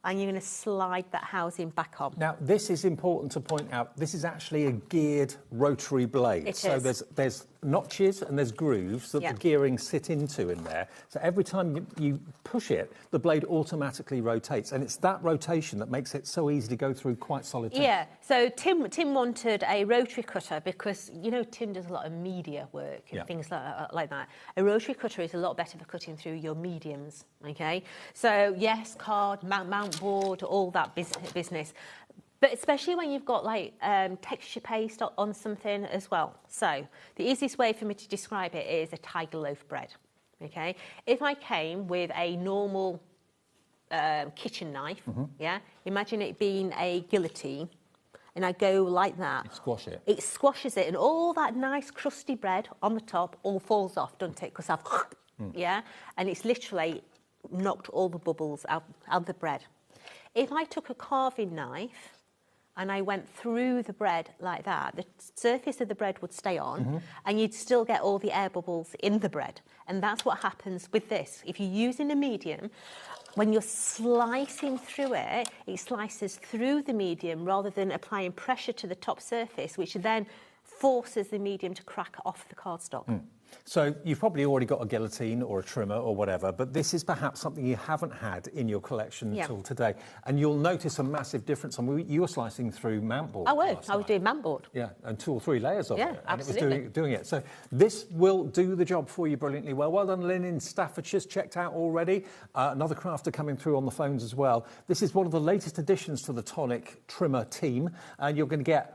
and you're going to slide that housing back on. Now, this is important to point out. This is actually a geared rotary blade. It so is. there's notches and there's grooves that the gearing sit into in there. So every time you push it, the blade automatically rotates. And it's that rotation that makes it so easy to go through quite solid things. Yeah, so Tim wanted a rotary cutter because, Tim does a lot of media work and things like that. A rotary cutter is a lot better for cutting through your mediums, okay? So, yes, card, mount board, all that business. But especially when you've got texture paste on something as well. So the easiest way for me to describe it is a tiger loaf bread, okay? If I came with a normal kitchen knife, yeah? Imagine it being a guillotine, and I go like that. You squash it. It squashes it, and all that nice crusty bread on the top all falls off, doesn't it? Because I've, yeah? And it's literally knocked all the bubbles out of the bread. If I took a carving knife and I went through the bread like that, the surface of the bread would stay on and you'd still get all the air bubbles in the bread. And that's what happens with this. If you're using a medium, when you're slicing through it, it slices through the medium rather than applying pressure to the top surface, which then forces the medium to crack off the cardstock. So you've probably already got a guillotine or a trimmer or whatever, but this is perhaps something you haven't had in your collection until today. And you'll notice a massive difference. I mean, you were slicing through mount board. I was doing mount board. Yeah, and 2 or 3 layers of it. And absolutely. it was doing it. So this will do the job for you brilliantly well. Well done, Lynn in Staffordshire's checked out already. Another crafter coming through on the phones as well. This is one of the latest additions to the Tonic trimmer team. And you're going to get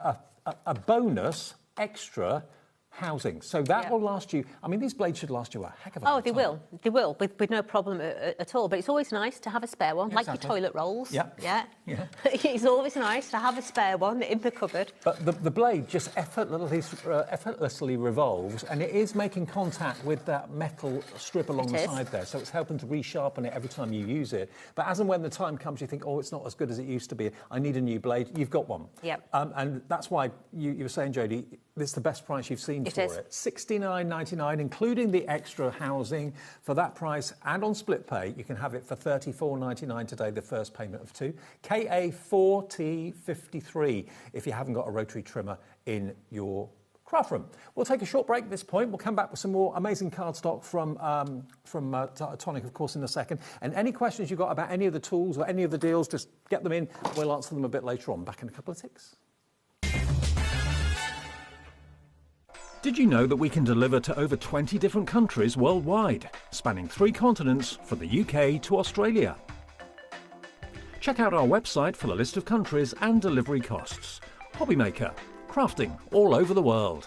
a bonus extra housing. So that will last you, I mean, these blades should last you a heck of a long time. They will, with no problem at all. But it's always nice to have a spare one, like your toilet rolls. Yeah. It's always nice to have a spare one in the cupboard. But the blade just effortlessly revolves, and it is making contact with that metal strip along the side there. So it's helping to resharpen it every time you use it. But as and when the time comes, you think, oh, it's not as good as it used to be. I need a new blade. You've got one. Yep. And that's why you were saying, Jodie, this is the best price you've seen for it. $69.99, including the extra housing. For that price and on split pay, you can have it for $34.99 today, the first payment of 2. KA4T53 if you haven't got a rotary trimmer in your craft room. We'll take a short break at this point. We'll come back with some more amazing cardstock from Tonic, of course, in a second. And any questions you've got about any of the tools or any of the deals, just get them in. We'll answer them a bit later on. Back in a couple of ticks. Did you know that we can deliver to over 20 different countries worldwide, spanning 3 continents from the UK to Australia? Check out our website for the list of countries and delivery costs. HobbyMaker, crafting all over the world.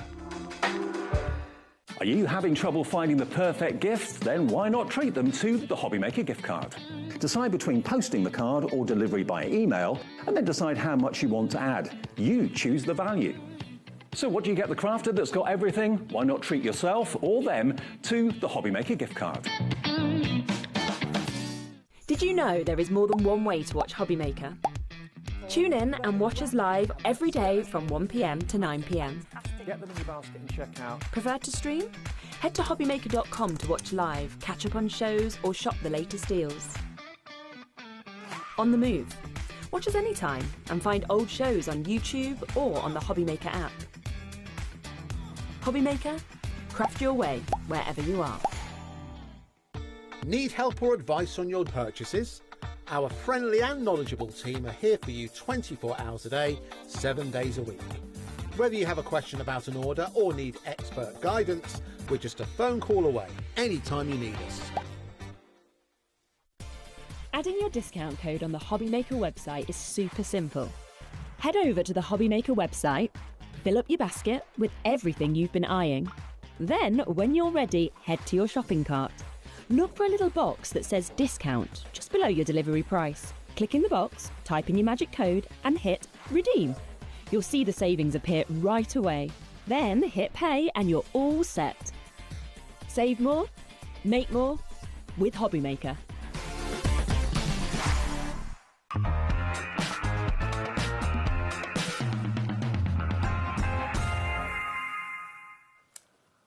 Are you having trouble finding the perfect gift? Then why not treat them to the HobbyMaker gift card? Decide between posting the card or delivery by email, and then decide how much you want to add. You choose the value. So what do you get the crafter that's got everything? Why not treat yourself or them to the HobbyMaker gift card? Did you know there is more than one way to watch HobbyMaker? Tune in and watch us live every day from 1 p.m. to 9 p.m. Get them in your basket and check out. Prefer to stream? Head to hobbymaker.com to watch live, catch up on shows or shop the latest deals. On the move. Watch us anytime and find old shows on YouTube or on the HobbyMaker app. HobbyMaker, craft your way wherever you are. Need help or advice on your purchases? Our friendly and knowledgeable team are here for you 24 hours a day, 7 days a week. Whether you have a question about an order or need expert guidance, we're just a phone call away anytime you need us. Adding your discount code on the HobbyMaker website is super simple. Head over to the HobbyMaker website, fill up your basket with everything you've been eyeing. Then, when you're ready, head to your shopping cart. Look for a little box that says discount just below your delivery price. Click in the box, type in your magic code and hit redeem. You'll see the savings appear right away. Then hit pay and you're all set. Save more, make more with HobbyMaker.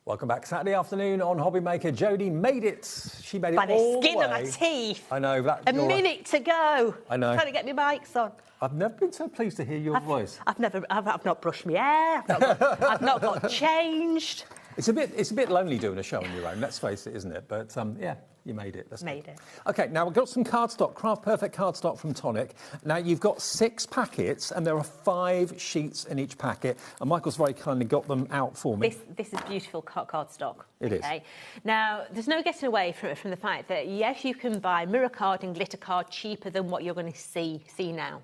Welcome back. Saturday afternoon on HobbyMaker. Jodie made it. She made it by the all skin the way. of my teeth. I know. A minute to go. I know. Trying to get my mics on. I've never been so pleased to hear your voice. I've not brushed my hair. I've not got changed. It's a bit lonely doing a show on your own. Let's face it, isn't it? But yeah, you made it. Made it. Okay, now we've got some cardstock, Craft Perfect cardstock from Tonic. Now you've got 6 packets, and there are 5 sheets in each packet. And Michael's very kindly got them out for me. This is beautiful cardstock. It is. Now, there's no getting away from the fact that yes, you can buy mirror card and glitter card cheaper than what you're going to see now.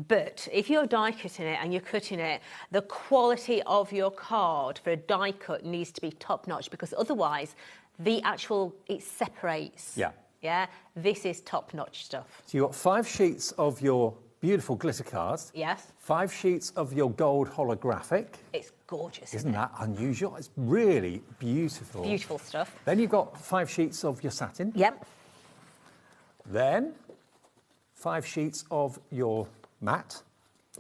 But if you're die cutting it and you're cutting it, the quality of your card for a die cut needs to be top notch, because otherwise it separates. Yeah. Yeah, this is top-notch stuff. So you've got 5 sheets of your beautiful glitter cards. Yes. 5 sheets of your gold holographic. It's gorgeous. Isn't that unusual? It's really beautiful. Beautiful stuff. Then you've got 5 sheets of your satin. Yep. Then 5 sheets of your matte.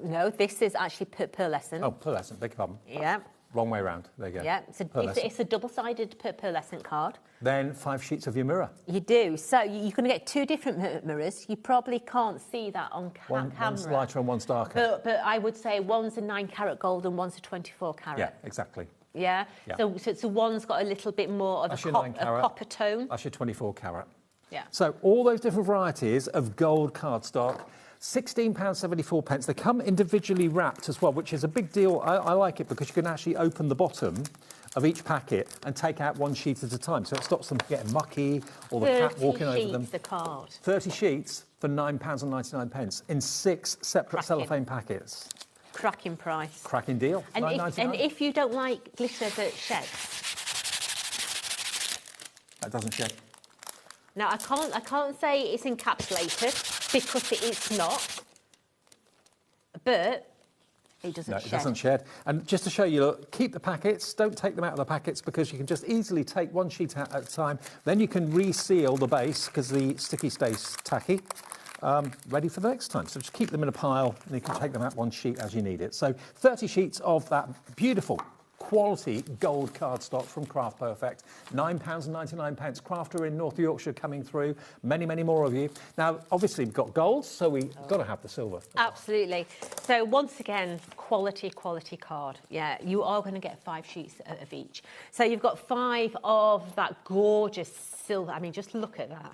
No, this is actually pearlescent. Oh, pearlescent, beg your pardon. Yeah. Wrong way round. There you go. Yeah, it's a double-sided pearlescent card. Then 5 sheets of your mirror. You do. So you're going to get 2 different mirrors. You probably can't see that on camera. One's lighter and one's darker. But I would say one's a 9-carat gold and one's a 24-carat. Yeah, exactly. Yeah? Yeah. So one's got a little bit more of a copper tone. That's your 24-carat. Yeah. So all those different varieties of gold cardstock, £16.74. They come individually wrapped as well, which is a big deal. I like it because you can actually open the bottom of each packet and take out 1 sheet at a time, so it stops them getting mucky or the cat walking over them. 30 sheets, the card. 30 sheets for £9.99 in 6 separate cellophane packets. Cracking price. Cracking deal. And if you don't like glitter that sheds. That doesn't shed. Now, I can't say it's encapsulated because it's not, but it doesn't shed. No, it doesn't shed. And just to show you, look, keep the packets, don't take them out of the packets because you can just easily take 1 sheet out at a time. Then you can reseal the base because the sticky stays tacky. Ready for the next time. So just keep them in a pile and you can take them out 1 sheet as you need it. So 30 sheets of that beautiful quality gold cardstock from Craft Perfect. £9.99. Crafter in North Yorkshire coming through. Many, many more of you. Now, obviously, we've got gold, so we've got to have the silver. Absolutely. So once again, quality card. Yeah, you are going to get 5 sheets of each. So you've got 5 of that gorgeous silver. I mean, just look at that.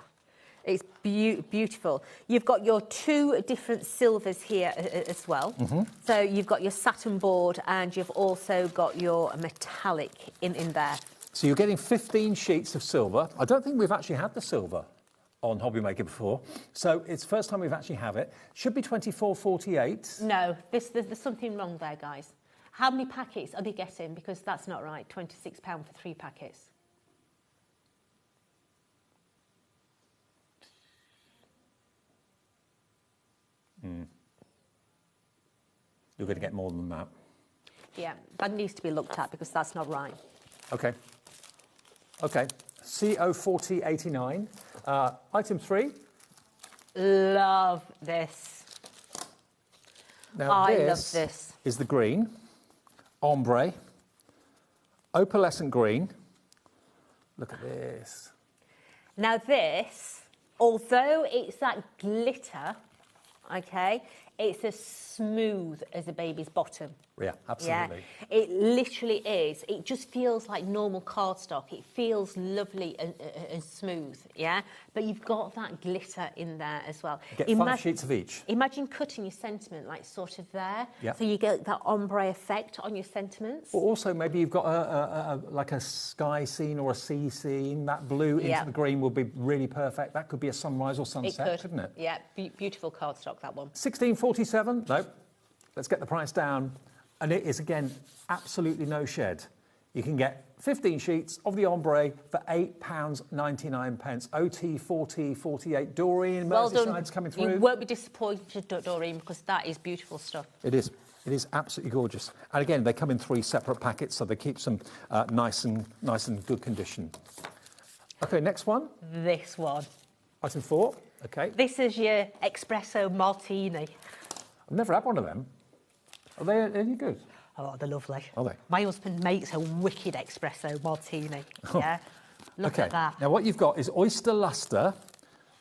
It's beautiful. You've got your 2 different silvers here as well. Mm-hmm. So you've got your satin board and you've also got your metallic in there. So you're getting 15 sheets of silver. I don't think we've actually had the silver on HobbyMaker before. So it's the first time we've actually have it. Should be 24.48. No, there's something wrong there, guys. How many packets are they getting? Because that's not right. £26 for 3 packets. You're going to get more than that. Yeah, that needs to be looked at because that's not right. Okay. Okay. CO4089. Item 3. Love this. Now I love this. Is the green, ombre, opalescent green. Look at this. Now this, although it's that glitter, okay, it's as smooth as a baby's bottom. Yeah, absolutely. Yeah, it literally is. It just feels like normal cardstock. It feels lovely and smooth, yeah? But you've got that glitter in there as well. Get 5 sheets of each. Imagine cutting your sentiment like sort of there. Yeah. So you get that ombre effect on your sentiments. Or also maybe you've got like a sky scene or a sea scene. That blue into the green will be really perfect. That could be a sunrise or sunset, couldn't it? Yeah, beautiful cardstock, that one. 16.47. No. Let's get the price down. And it is, again, absolutely no shed. You can get 15 sheets of the ombre for £8.99. OT4048. Doreen, Merseyside's coming through. You won't be disappointed, Doreen, because that is beautiful stuff. It is. It is absolutely gorgeous. And again, they come in 3 separate packets, so they keep them nice and good condition. Okay, next one. This one. Item 4. Okay. This is your espresso martini. I've never had one of them. Are they any good? Oh, they're lovely. Are they? My husband makes a wicked espresso martini. Yeah. Look at that. Now, what you've got is oyster luster,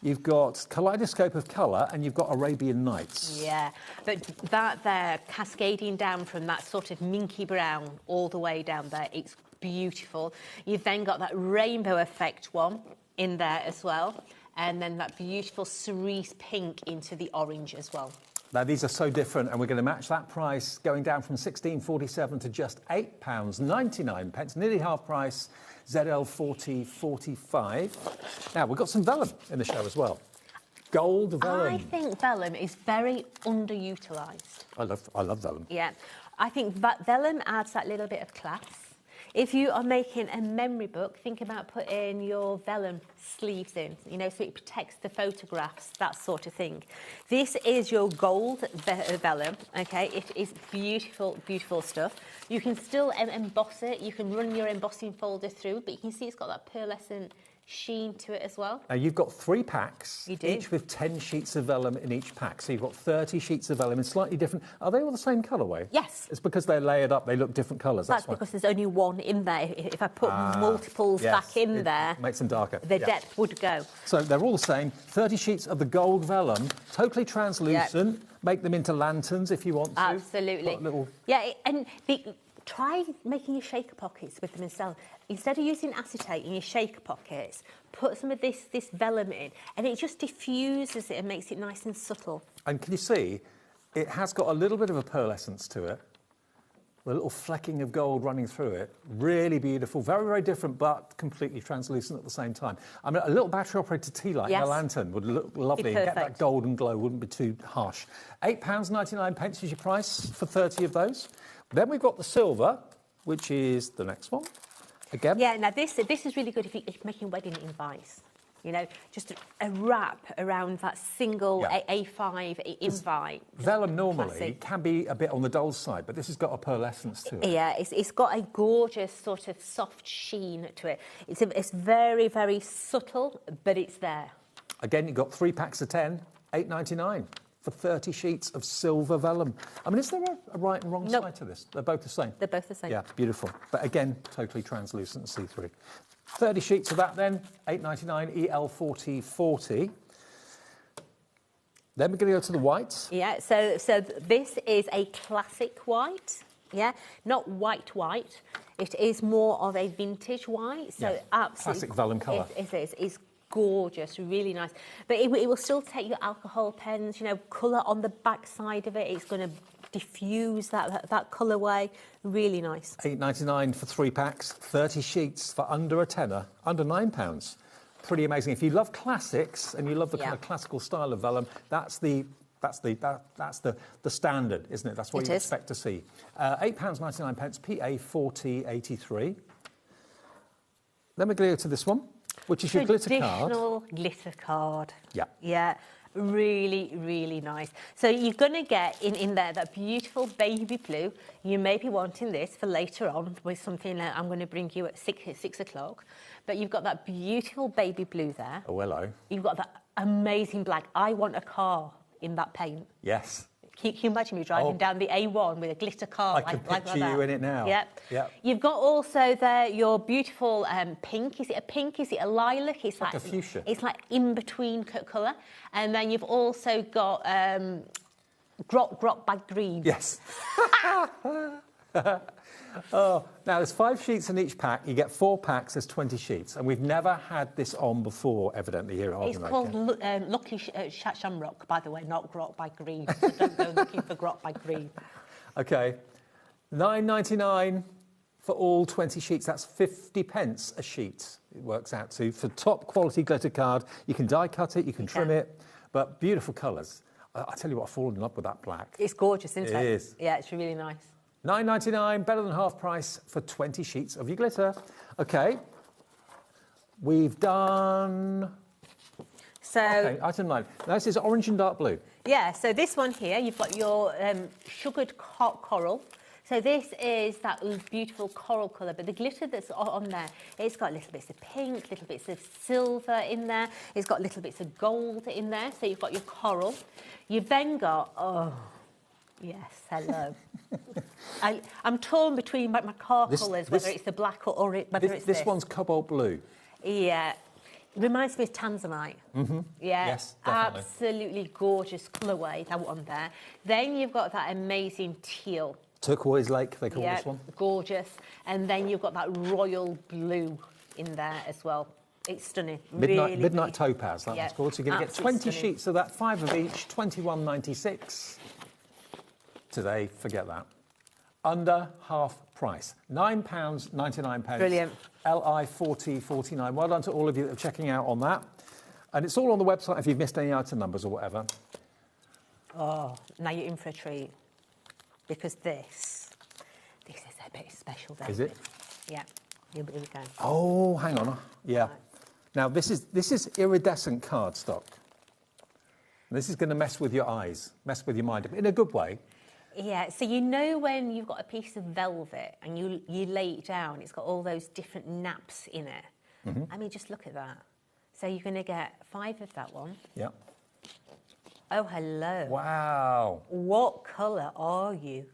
you've got kaleidoscope of colour, and you've got Arabian Nights. Yeah, but that there, cascading down from that sort of minky brown all the way down there, it's beautiful. You've then got that rainbow effect one in there as well, and then that beautiful cerise pink into the orange as well. Now, these are so different, and we're going to match that price, going down from £16.47 to just £8.99, nearly half price, ZL4045. Now, we've got some vellum in the show as well. Gold vellum. I think vellum is very underutilised. I love vellum. Yeah, I think vellum adds that little bit of class. If you are making a memory book, think about putting your vellum sleeves in, you know, so it protects the photographs, that sort of thing. This is your gold vellum, okay? It is beautiful, beautiful stuff. You can still emboss it. You can run your embossing folder through, but you can see it's got that pearlescent sheen to it as well. Now, you've got 3 packs, You do. each with 10 sheets of vellum in each pack. So you've got 30 sheets of vellum in slightly different... Are they all the same colourway? Yes. It's because they're layered up, they look different colours. That's why. because there's only one in there. If I put multiples back in there, makes them darker. the depth would go. So they're all the same. 30 sheets of the gold vellum, totally translucent. Make them into lanterns if you want to. Absolutely. Put a little... Yeah, and try making your shaker pockets with them instead. Instead of using acetate in your shaker pockets, put some of this vellum in, and it just diffuses it and makes it nice and subtle. And can you see, it has got a little bit of a pearlescence to it, with a little flecking of gold running through it. Really beautiful, very, very different, but completely translucent at the same time. I mean, a little battery-operated tea light in a lantern would look lovely. Get that golden glow, wouldn't be too harsh. £8.99 is your price for 30 of those. Then we've got the silver, which is the next one. Again. Yeah, now this is really good if you're making wedding invites. You know, just a wrap around that single A5 invite. Vellum normally can be a bit on the dull side, but this has got a pearlescence to it. Yeah, it's got a gorgeous sort of soft sheen to it. It's very, very subtle, but it's there. Again, you've got 3 packs of 10, £8.99 for 30 sheets of silver vellum. I mean, is there a right and wrong side to this? They're both the same? They're both the same. Yeah, beautiful. But again, totally translucent and see-through. 30 sheets of that then, £8.99 EL4040. Then we're going to go to the white. Yeah, so this is a classic white, yeah, not white. It is more of a vintage white. So absolutely classic vellum colour. It is. It's gorgeous, really nice. But it will still take your alcohol pens, you know, colour on the back side of it. It's going to diffuse that colourway. Really nice. £8.99 for 3 packs, 30 sheets for under a tenner, under £9. Pretty amazing. If you love classics and you love the kind of classical style of vellum, that's the standard, isn't it? That's what you expect to see. £8.99, PA4083. Then we're going to go to this one, which is your glitter card. Traditional glitter card. Yeah. Yeah. Really, really nice. So you're going to get in there that beautiful baby blue. You may be wanting this for later on with something that I'm going to bring you at 6 o'clock. But you've got that beautiful baby blue there. Oh, hello. You've got that amazing black. I want a car in that paint. Yes. Can you imagine me driving down the A1 with a glitter car I can picture you in it now. Yep. Yep. You've got also there your beautiful pink. Is it a pink? Is it a lilac? It's like a fuchsia. It's like in between colour. And then you've also got grot bag green. Yes. Oh, now there's 5 sheets in each pack. You get 4 packs. There's 20 sheets, and we've never had this on before, evidently here at HobbyMaker. It's called Lucky Shamrock, by the way, not grot by green. So don't go looking for grot by green. Okay, £9.99 for all 20 sheets. That's 50p a sheet. It works out to for top quality glitter card. You can die cut it, you can trim it, but beautiful colours. I tell you what, I've fallen in love with that black. It's gorgeous, isn't it? It is. Yeah, it's really nice. £9.99, better than half price for 20 sheets of your glitter. Okay, we've done... So, okay, item 9. Now this is orange and dark blue. Yeah, so this one here, you've got your sugared coral. So this is that beautiful coral colour, but the glitter that's on there, it's got little bits of pink, little bits of silver in there. It's got little bits of gold in there. So you've got your coral. You've then got, oh, yes, hello. I'm torn between my car colours, whether it's the black or whether it's this. This one's cobalt blue. Yeah. It reminds me of Tanzanite. Mm-hmm. Yeah, yes, definitely. Absolutely gorgeous colourway, that one there. Then you've got that amazing teal. Turquoise lake, they call this one. Gorgeous. And then you've got that royal blue in there as well. It's stunning. Midnight topaz, that one's called. So you're going to get 20 stunning. sheets of that, 5 of each, £21.96. Today, forget that. Under half price. £9.99. Brilliant. LI4049. Well done to all of you that are checking out on that. And it's all on the website if you've missed any item numbers or whatever. Oh, now you're in for a treat. Because this is a bit special, David. Is it? Yeah, here we go. Oh, hang on. Yeah. Now, this is iridescent cardstock. This is going to mess with your eyes, mess with your mind, in a good way. Yeah, so you know when you've got a piece of velvet and you lay it down, it's got all those different naps in it. I mean, just look at that. So you're going to get 5 of that one. Yeah. Oh, hello. Wow. What colour are you?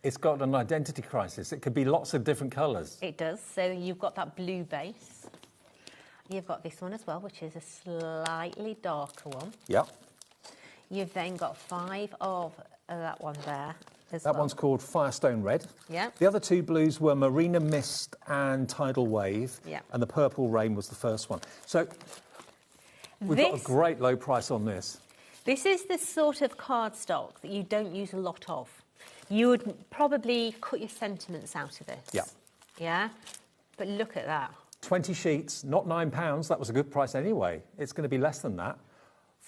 It's got an identity crisis. It could be lots of different colours. It does. So you've got that blue base. You've got this one as well, which is a slightly darker one. Yep. You've then got 5 of that one there as That well. one's called Firestone Red. Yeah. The other 2 blues were Marina Mist and Tidal Wave. Yeah. And the Purple Rain was the first one. So we've got a great low price on this. This is the sort of cardstock that you don't use a lot of. You would probably cut your sentiments out of this. Yeah. Yeah? But look at that. 20 sheets, not £9. That was a good price anyway. It's going to be less than that.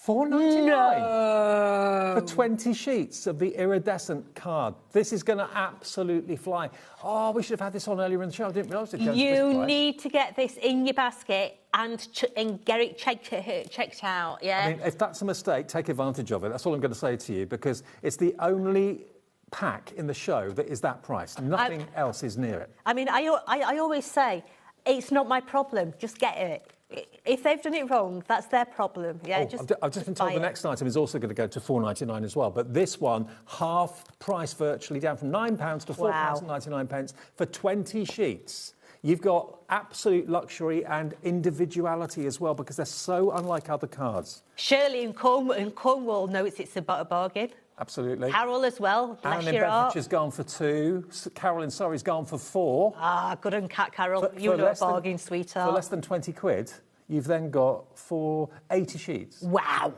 $4.99 for 20 sheets of the iridescent card. This is going to absolutely fly. Oh, we should have had this on earlier in the show. I didn't realise it. You need to get this in your basket and get it checked out. Yeah. I mean, if that's a mistake, take advantage of it. That's all I'm going to say to you, because it's the only pack in the show that is that price. Nothing else is near it. I mean, I always say, it's not my problem. Just get it. If they've done it wrong, that's their problem. Yeah, I've just been told the next item is also going to go to £4.99 as well. But this one, half price virtually, down from £9 to £4.99 for 20 sheets. You've got absolute luxury and individuality as well, because they're so unlike other cards. Shirley in Cornwall knows it's a bargain. Absolutely. Carol as well. Bless Anne in your heart. Bedfordshire's gone for 2. Carol in Surrey's gone for 4. Ah, good on Cat Carol. You know a bargain, sweetheart. For less than 20 quid, you've then got 80 sheets. Wow.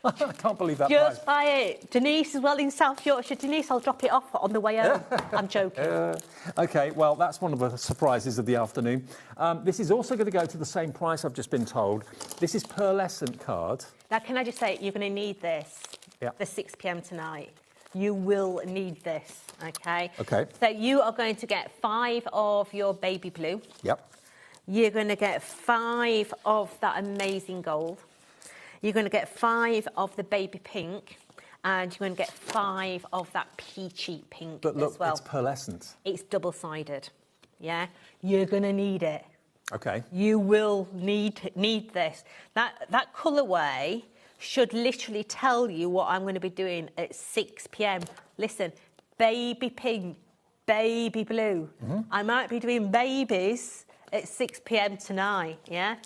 I can't believe that Just price. buy it. Denise as well in South Yorkshire. Denise, I'll drop it off on the way home. I'm joking. OK, well, that's one of the surprises of the afternoon. This is also going to go to the same price, I've just been told. This is pearlescent card. Now, can I just say, you're going to need this for 6 p.m. tonight. You will need this, OK? OK. So you are going to get 5 of your baby blue. Yep. You're going to get 5 of that amazing gold. You're going to get 5 of the baby pink, and you're going to get 5 of that peachy pink But look, as well. it's pearlescent. It's double-sided, yeah? You're going to need it. OK. You will need this. That colourway should literally tell you what I'm going to be doing at 6 p.m. Listen, baby pink, baby blue. I might be doing babies at 6 p.m. tonight, yeah?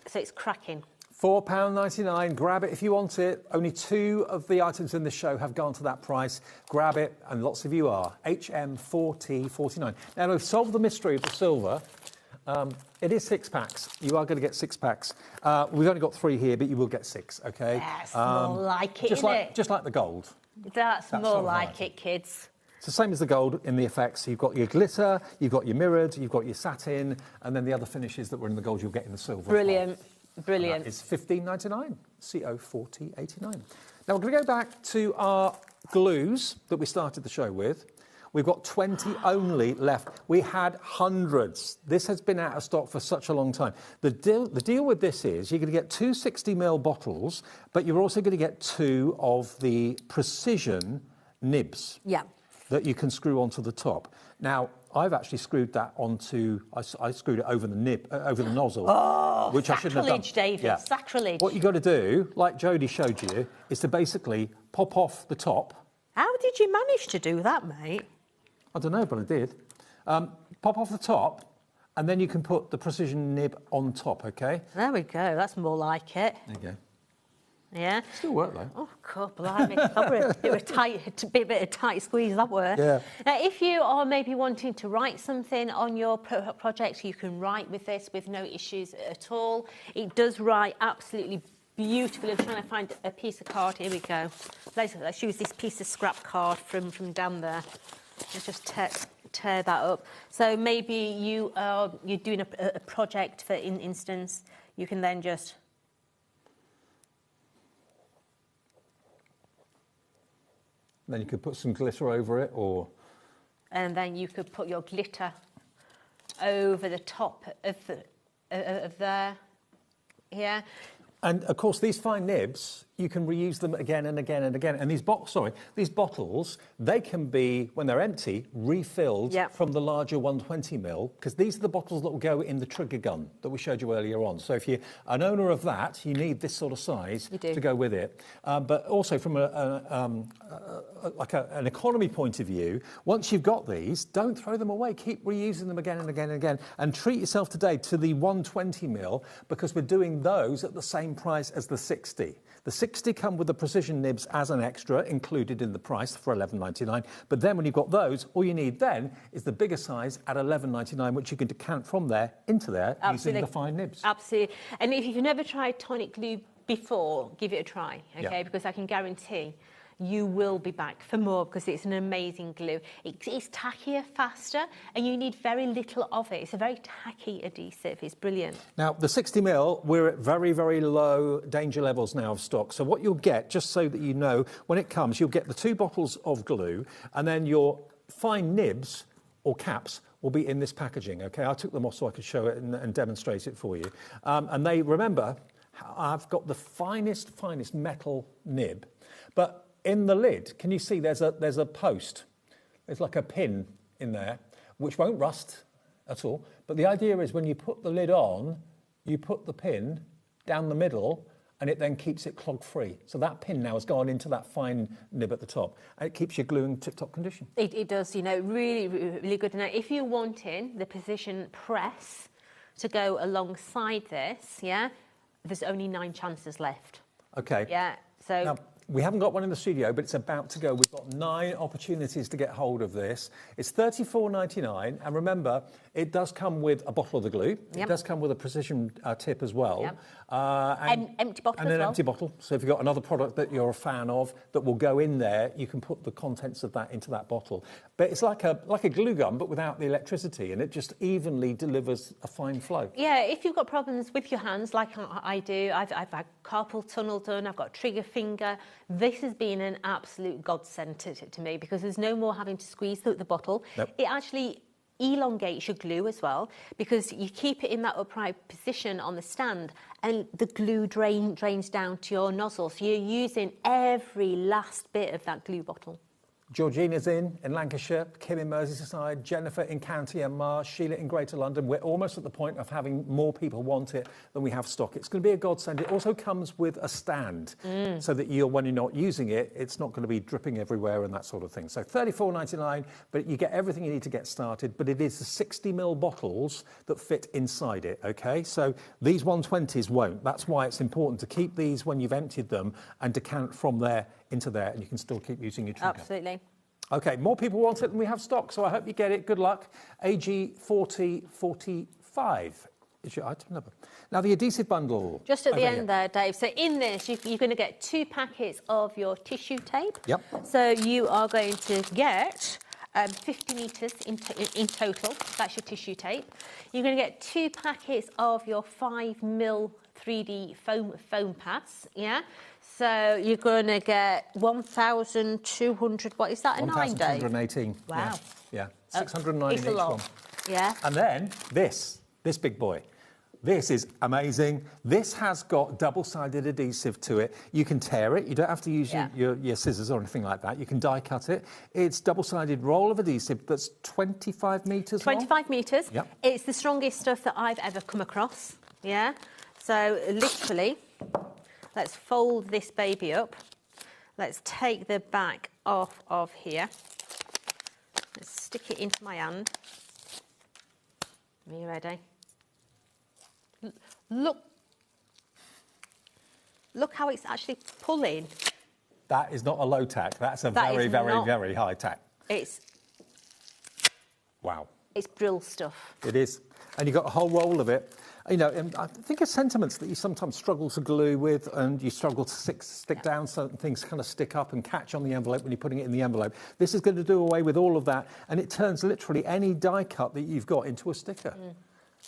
So it's cracking. £4.99. Grab it if you want it. Only 2 of the items in the show have gone to that price. Grab it, and lots of you are. HM4T49. Now, we've solved the mystery of the silver. It is 6 packs. You are going to get 6 packs. We've only got 3 here, but you will get 6, OK? That's more like it, just isn't like, it? Just like the gold. That's That more sort of like variety. it, kids. It's the same as the gold in the effects. You've got your glitter, you've got your mirrored, you've got your satin, and then the other finishes that were in the gold you'll get in the silver. Brilliant. Brilliant. It's $15.99, CO4089. Now, we're going to go back to our glues that we started the show with. We've got 20 only left. We had hundreds. This has been out of stock for such a long time. The deal with this is you're going to get 2 60ml bottles, but you're also going to get 2 of the precision nibs that you can screw onto the top. Now, I've actually screwed that onto, I screwed it over the nib, over the nozzle. Oh, which I shouldn't have done. sacrilege, David, sacrilege. What you've got to do, like Jodie showed you, is to basically pop off the top. How did you manage to do that, mate? I don't know, but I did. Pop off the top, and then you can put the precision nib on top, OK? There we go. That's more like it. There you go. Yeah. Still work, though. Oh, God, blimey. A bit of a tight squeeze, that were. Yeah. Now, if you are maybe wanting to write something on your project, you can write with this with no issues at all. It does write absolutely beautifully. I'm trying to find a piece of card. Here we go. Let's use this piece of scrap card from down there. Let's just tear that up. So maybe you're doing a project, for instance. You can then just... Then you could put some glitter over it, or and then you could put your glitter over the top of there. Yeah. And of course, these fine nibs, you can reuse them again and again and again. And these bottles, they can be, when they're empty, refilled from the larger 120ml, because these are the bottles that will go in the trigger gun that we showed you earlier on. So if you're an owner of that, you need this sort of size to go with it. But also from an economy point of view, once you've got these, don't throw them away. Keep reusing them again and again and again. And treat yourself today to the 120ml, because we're doing those at the same price as the 60. The 60 come with the precision nibs as an extra, included in the price for $11.99. But then when you've got those, all you need then is the bigger size at $11.99, which you can decant from there into there using the fine nibs. Absolutely. And if you've never tried tonic glue before, give it a try, okay? Because I can guarantee you will be back for more, because it's an amazing glue. It's tackier, faster, and you need very little of it. It's a very tacky adhesive. It's brilliant. Now, the 60ml, we're at very, very low danger levels now of stock. So what you'll get, just so that you know, when it comes, you'll get the 2 bottles of glue, and then your fine nibs or caps will be in this packaging, okay? I took them off so I could show it and demonstrate it for you. And they, remember, I've got the finest metal nib, but in the lid, can you see there's a post? There's like a pin in there, which won't rust at all. But the idea is when you put the lid on, you put the pin down the middle, and it then keeps it clog-free. So that pin now has gone into that fine nib at the top, and it keeps your glue in tip-top condition. It does, you know, really, really good. Now, if you're wanting the precision press to go alongside this, there's only 9 chances left. Okay. Yeah, so... Now, we haven't got one in the studio, but it's about to go. We've got 9 opportunities to get hold of this. It's $34.99, and remember, it does come with a bottle of the glue. It does come with a precision tip as well. And empty bottle and as an well. empty bottle. So if you've got another product that you're a fan of that will go in there, you can put the contents of that into that bottle. But it's like a glue gun, but without the electricity, and it just evenly delivers a fine flow. Yeah, if you've got problems with your hands, like I do, I've had carpal tunnel done, I've got trigger finger. This has been an absolute godsend to me, because there's no more having to squeeze the bottle. It actually elongates your glue as well, because you keep it in that upright position on the stand, and the glue drains down to your nozzle, so you're using every last bit of that glue bottle. Georgina's in Lancashire, Kim in Merseyside, Jennifer in County Mar, Sheila in Greater London. We're almost at the point of having more people want it than we have stock. It's going to be a godsend. It also comes with a stand, so that when you're not using it, it's not going to be dripping everywhere and that sort of thing. So $34.99, but you get everything you need to get started. But it is the 60ml bottles that fit inside it, okay? So these 120s won't. That's why it's important to keep these when you've emptied them and decant from there into there, and you can still keep using your trigger. Absolutely. Okay, more people want it than we have stock, so I hope you get it. Good luck. AG 4045 is your item number. Now, the adhesive bundle. Just at the end there, Dave. So in this, you're going to get 2 packets of your tissue tape. Yep. So you are going to get 50 metres in total. That's your tissue tape. You're going to get 2 packets of your 5mm 3D foam pads, So you're going to get 1,200, what is that, a 9, Dave? 1,218. Wow. Yeah, 609 in each one. Yeah. And then this big boy. This is amazing. This has got double-sided adhesive to it. You can tear it. You don't have to use your scissors or anything like that. You can die cut it. It's double-sided roll of adhesive that's 25 metres long. 25 metres. Yep. It's the strongest stuff that I've ever come across. Yeah. So literally, let's fold this baby up. Let's take the back off of here. Let's stick it into my hand. Are you ready? Look how it's actually pulling. That is not a low tack. That's a very, very high tack. Wow. It's brill stuff. It is. And you've got a whole roll of it. You know, and I think of sentiments that you sometimes struggle to glue with, and you struggle to stick down, certain things kind of stick up and catch on the envelope when you're putting it in the envelope. This is going to do away with all of that, and it turns literally any die cut that you've got into a sticker.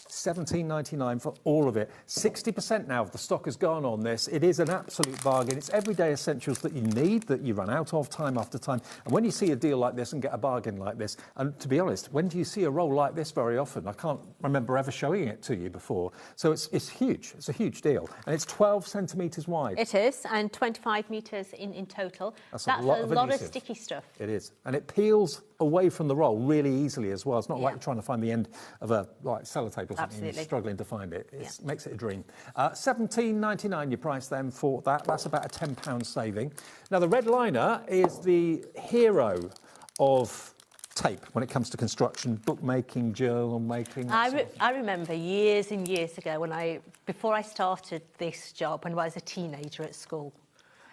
£17.99 for all of it. 60% now of the stock has gone on this. It is an absolute bargain. It's everyday essentials that you need, that you run out of time after time. And when you see a deal like this and get a bargain like this, and to be honest, when do you see a roll like this very often? I can't remember ever showing it to you before. So it's huge. It's a huge deal. And it's 12 centimetres wide. It is, and 25 metres in total. That's a lot of sticky stuff. It is. And it peels away from the roll really easily as well. It's not like you're trying to find the end of a sellotape or something. You're struggling to find it. It makes it a dream. £17.99 your price then for that. That's about a £10 saving. Now the red liner is the hero of tape when it comes to construction, bookmaking, journal making. I remember years and years ago before I started this job, when I was a teenager at school,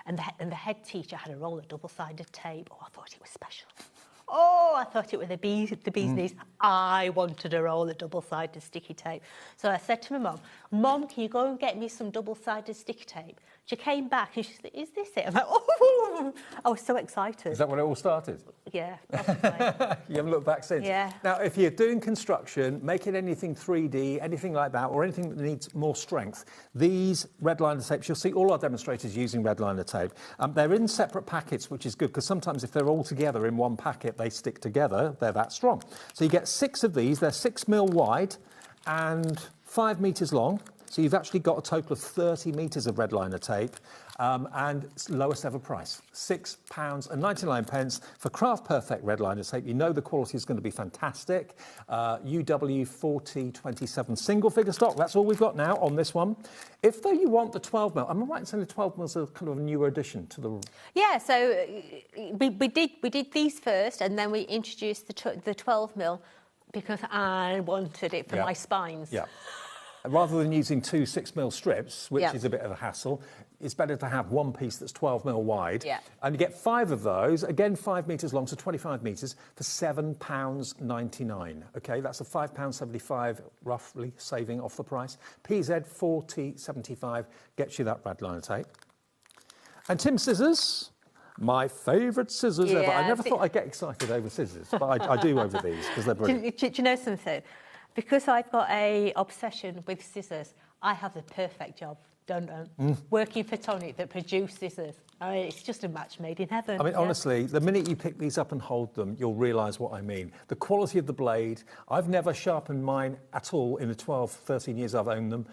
and the head teacher had a roll of double-sided tape. Oh, I thought it was special. Oh, I thought it was the bee's knees. I wanted a roll of double-sided sticky tape. So I said to my mum, Mum, can you go and get me some double-sided sticky tape? She came back and she said, is this it? I'm like, oh, I was so excited. Is that when it all started? Yeah, probably. You haven't looked back since? Yeah. Now, if you're doing construction, making anything 3D, anything like that, or anything that needs more strength, these red liner tapes, you'll see all our demonstrators using red liner tape. They're in separate packets, which is good, because sometimes if they're all together in one packet, they stick together, they're that strong. So you get 6 of these, they're 6 mil wide and 5 metres long. So you've actually got a total of 30 metres of red liner tape, and it's lowest ever price, £6.99 for Craft Perfect red liner tape. You know the quality is going to be fantastic. UW 4027 single figure stock. That's all we've got now on this one. If though you want the 12 mil, am I right in saying the 12 mil is a kind of a newer addition to the? Yeah, so we did these first, and then we introduced the 12 mil because I wanted it for my spines. Yeah. Rather than using 2 6mm strips, which is a bit of a hassle, it's better to have one piece that's 12mm wide. Yeah. And you get 5 of those, again 5 metres long, so 25 metres, for £7.99. OK, that's a £5.75 roughly saving off the price. PZ 4075 gets you that red liner tape. And Tim scissors. My favourite scissors ever. I never thought I'd get excited over scissors, but I do over these because they're brilliant. Do you know something? Because I've got a obsession with scissors, I have the perfect job, don't I? Working for Tony that produce scissors. I mean, it's just a match made in heaven. I mean, honestly, the minute you pick these up and hold them, you'll realise what I mean. The quality of the blade, I've never sharpened mine at all in the 12, 13 years I've owned them.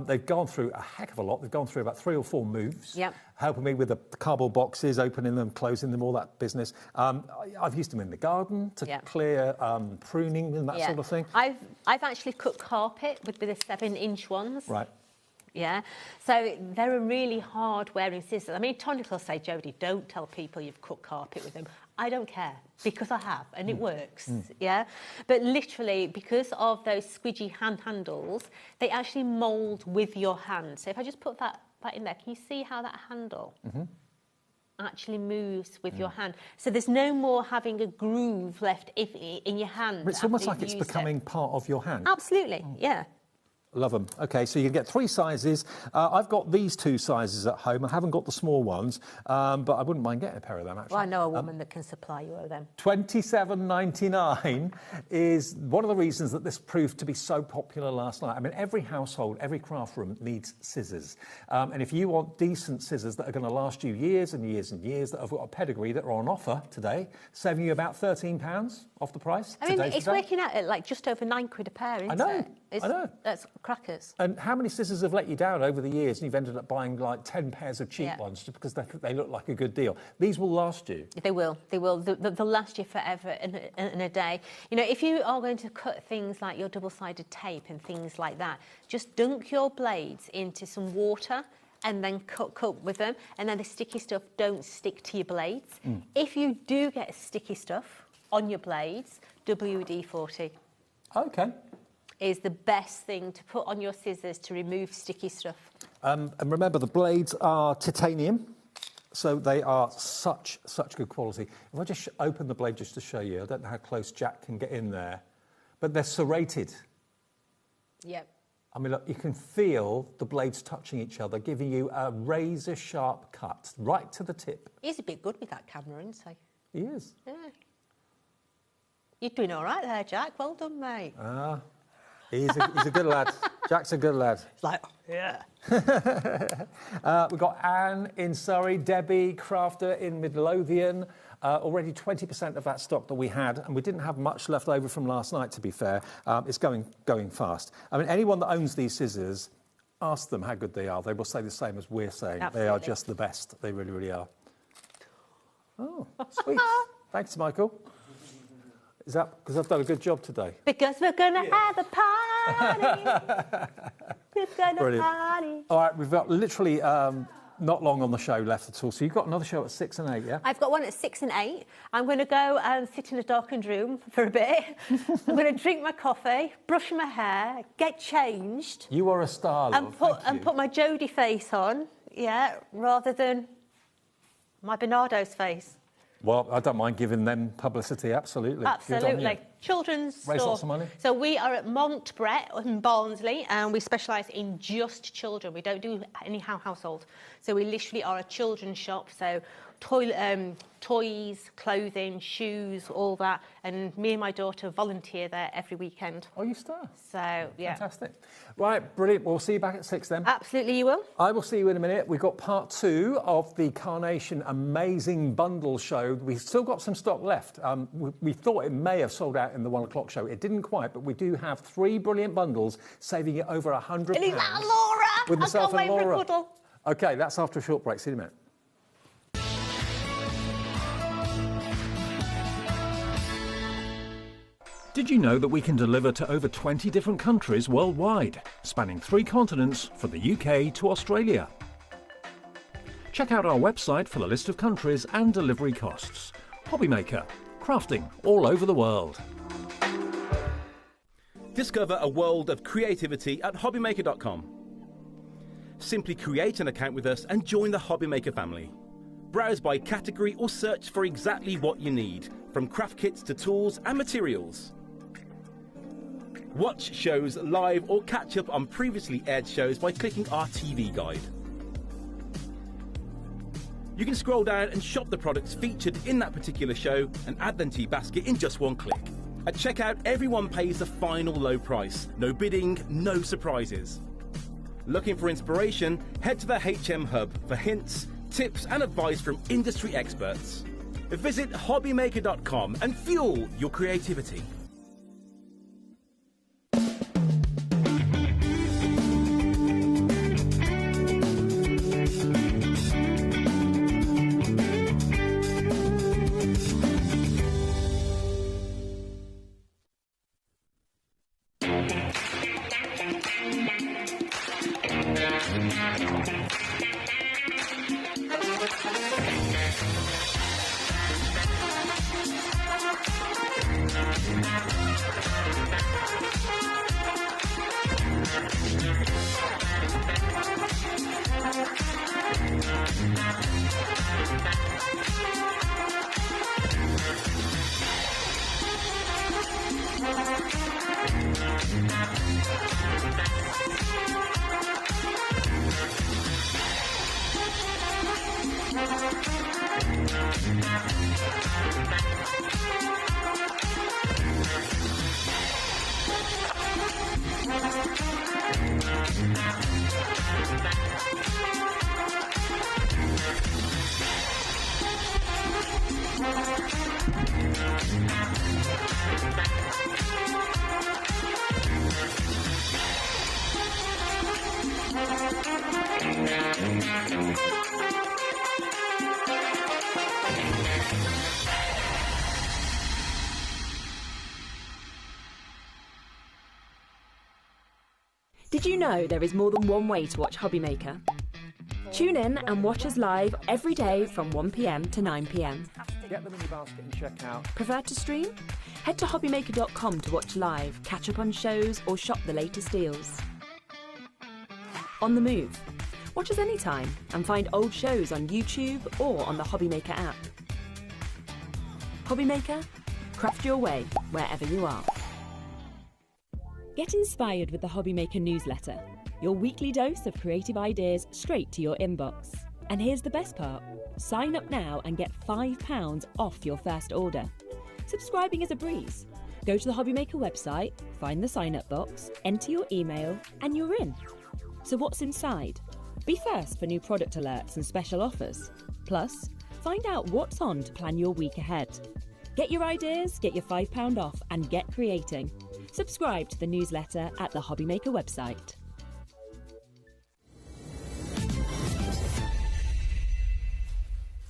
They've gone through a heck of a lot. They've gone through about 3 or 4 moves, helping me with the cardboard boxes, opening them, closing them, all that business. I've used them in the garden to clear pruning and that sort of thing. I've actually cut carpet with the 7-inch ones. Right. Yeah, so they're a really hard-wearing scissors. I mean, Tony will say, Jodie, don't tell people you've cut carpet with them. I don't care, because I have, and it works, yeah? But literally, because of those squidgy hand handles, they actually mould with your hand. So if I just put that in there, can you see how that handle actually moves with your hand? So there's no more having a groove left in your hand. It's almost like it's becoming part of your hand. Absolutely, yeah. Love them. OK, so you can get 3 sizes. I've got these 2 sizes at home. I haven't got the small ones, but I wouldn't mind getting a pair of them, actually. Well, I know a woman that can supply you of them. £27.99 is one of the reasons that this proved to be so popular last night. I mean, every household, every craft room needs scissors. And if you want decent scissors that are going to last you years and years and years, that have got a pedigree, that are on offer today, saving you about £13 off the price. I mean, it's working out at like just over £9 a pair, isn't it? I know. That's crackers. And how many scissors have let you down over the years and you've ended up buying like 10 pairs of cheap ones just because they look like a good deal? These will last you. They will. They will. They'll last you forever and a day. You know, if you are going to cut things like your double-sided tape and things like that, just dunk your blades into some water and then cut with them, and then the sticky stuff don't stick to your blades. If you do get sticky stuff on your blades, WD-40. OK. Is the best thing to put on your scissors to remove sticky stuff. And remember, the blades are titanium, so they are such good quality. If I just open the blade just to show you, I don't know how close Jack can get in there, but they're serrated. Yep. I mean, look, you can feel the blades touching each other, giving you a razor-sharp cut right to the tip. He's a bit good with that camera, isn't he? He is. Yeah. You're doing all right there, Jack. Well done, mate. He's a good lad. Jack's a good lad. It's like, yeah. We've got Anne in Surrey, Debbie, Crafter in Midlothian. Already 20% of that stock that we had, and we didn't have much left over from last night, to be fair. It's going fast. I mean, anyone that owns these scissors, ask them how good they are. They will say the same as we're saying. Absolutely. They are just the best. They really, really are. Oh, sweet. Thanks, Michael. Is that because I've done a good job today? Because we're going to have a party. We're going to party. All right, we've got literally not long on the show left at all. So you've got another show at 6 and 8, yeah? I've got one at 6 and 8. I'm going to go and sit in a darkened room for a bit. I'm going to drink my coffee, brush my hair, get changed. You are a star, love. And put my Jodie face on, yeah, rather than my Bernardo's face. Well, I don't mind giving them publicity, absolutely. Absolutely. Children's Raise store. lots of money. So we are at Montbrett in Barnsley, and we specialise in just children. We don't do any household. So we literally are a children's shop. So toys, clothing, shoes, all that. And me and my daughter volunteer there every weekend. Oh, you star. So, yeah. Fantastic. Right, brilliant. We'll see you back at 6 then. Absolutely, you will. I will see you in a minute. We've got part 2 of the Carnation Amazing Bundle show. We've still got some stock left. We thought it may have sold out in the 1 o'clock show. It didn't quite, but we do have 3 brilliant bundles, saving it over £100. Is that Laura? With myself I and can't wait for a Laura. cuddle. OK, that's after a short break. See you in a minute. Did you know that we can deliver to over 20 different countries worldwide, spanning 3 continents from the UK to Australia? Check out our website for the list of countries and delivery costs. HobbyMaker, crafting all over the world. Discover a world of creativity at HobbyMaker.com. Simply create an account with us and join the HobbyMaker family. Browse by category or search for exactly what you need, from craft kits to tools and materials. Watch shows live or catch up on previously aired shows by clicking our TV guide. You can scroll down and shop the products featured in that particular show and add them to your basket in just one click. At checkout, everyone pays the final low price. No bidding, no surprises. Looking for inspiration? Head to the HM Hub for hints, tips and advice from industry experts. Visit HobbyMaker.com and fuel your creativity. Did you know there is more than one way to watch HobbyMaker? Tune in and watch us live every day from 1 p.m. to 9 p.m. Get them in your basket and check out. Prefer to stream? Head to HobbyMaker.com to watch live, catch up on shows or shop the latest deals. On the move. Watch us anytime and find old shows on YouTube or on the HobbyMaker app. HobbyMaker, craft your way wherever you are. Get inspired with the HobbyMaker newsletter, your weekly dose of creative ideas straight to your inbox. And here's the best part. Sign up now and get £5 off your first order. Subscribing is a breeze. Go to the HobbyMaker website, find the sign-up box, enter your email, and you're in. So what's inside? Be first for new product alerts and special offers. Plus, find out what's on to plan your week ahead. Get your ideas, get your £5 off, and get creating. Subscribe to the newsletter at the HobbyMaker website.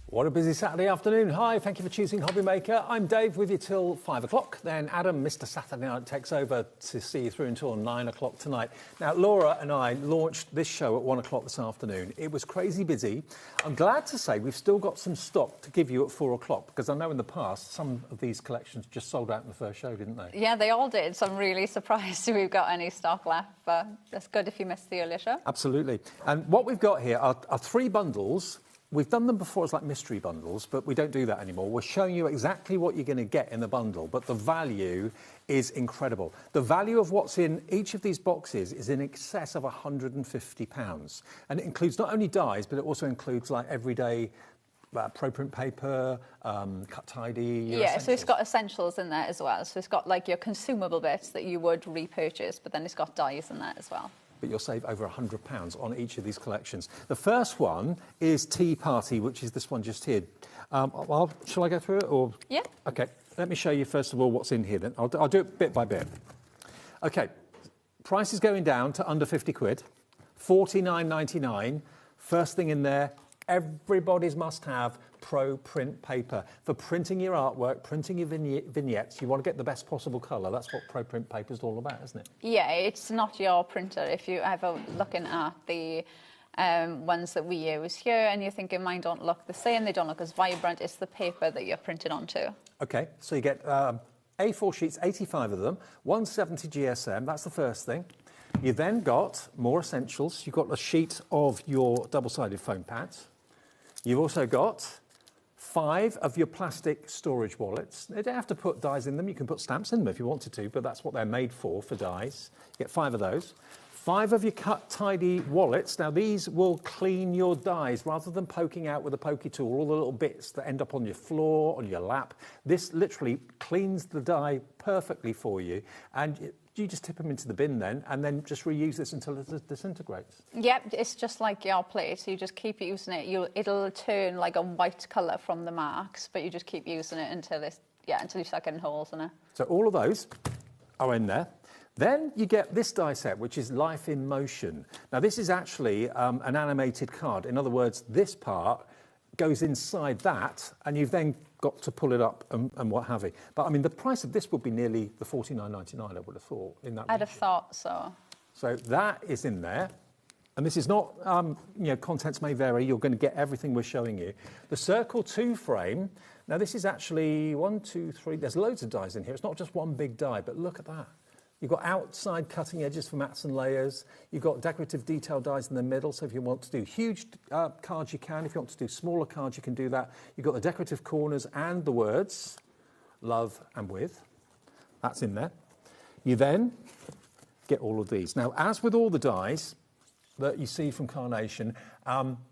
What a busy Saturday afternoon. Hi, thank you for choosing HobbyMaker. I'm Dave with you till 5 o'clock. Then Adam, Mr. Saturday Night, takes over to see you through until 9 o'clock tonight. Now, Laura and I launched this show at 1 o'clock this afternoon. It was crazy busy. I'm glad to say we've still got some stock to give you at 4 o'clock, because I know in the past some of these collections just sold out in the first show, didn't they? Yeah, they all did, so I'm really surprised we've got any stock left, but that's good if you missed the earlier show. Absolutely. And what we've got here are 3 bundles. We've done them before as like mystery bundles, but we don't do that anymore. We're showing you exactly what you're going to get in the bundle, but the value is incredible. The value of what's in each of these boxes is in excess of £150. And it includes not only dies, but it also includes like everyday pro print paper, cut tidy. Yeah, so it's got essentials in there as well. So it's got like your consumable bits that you would repurchase, but then it's got dies in there as well. But you'll save over £100 on each of these collections. The first one is Tea Party, which is this one just here. Shall I go through it? Or? Yeah. OK, let me show you first of all what's in here then. I'll do it bit by bit. OK, price is going down to under 50 quid, $49.99. First thing in there, everybody's must-have pro print paper. For printing your artwork, printing your vignettes, you want to get the best possible colour. That's what pro print paper is all about, isn't it? Yeah, it's not your printer. If you ever looking at the ones that we use here and you're thinking mine don't look the same, they don't look as vibrant, it's the paper that you're printed onto. OK, so you get A4 sheets, 85 of them, 170 GSM, that's the first thing. You then got more essentials. You've got a sheet of your double-sided foam pads. You've also got 5 of your plastic storage wallets. They don't have to put dies in them. You can put stamps in them if you wanted to, but that's what they're made for dies. You get 5 of those. 5 of your cut tidy wallets. Now, these will clean your dies rather than poking out with a pokey tool, all the little bits that end up on your floor, on your lap. This literally cleans the die perfectly for you. And you just tip them into the bin then, and then just reuse this until it disintegrates. Yep, it's just like your plate. You just keep using it. It'll turn like a white colour from the marks, but you just keep using it until you start getting holes in it. So all of those are in there. Then you get this die set, which is Life in Motion. Now, this is actually an animated card. In other words, this part goes inside that, and you've then got to pull it up and what have you. But, I mean, the price of this would be nearly the $49.99, I would have thought. I'd have thought so. So that is in there. And this is not, contents may vary. You're going to get everything we're showing you. The Circle 2 frame, now this is actually 1, 2, 3. There's loads of dies in here. It's not just one big die, but look at that. You've got outside cutting edges for mats and layers. You've got decorative detail dies in the middle, so if you want to do huge cards, you can. If you want to do smaller cards, you can do that. You've got the decorative corners and the words, love and with. That's in there. You then get all of these. Now, as with all the dies that you see from Carnation,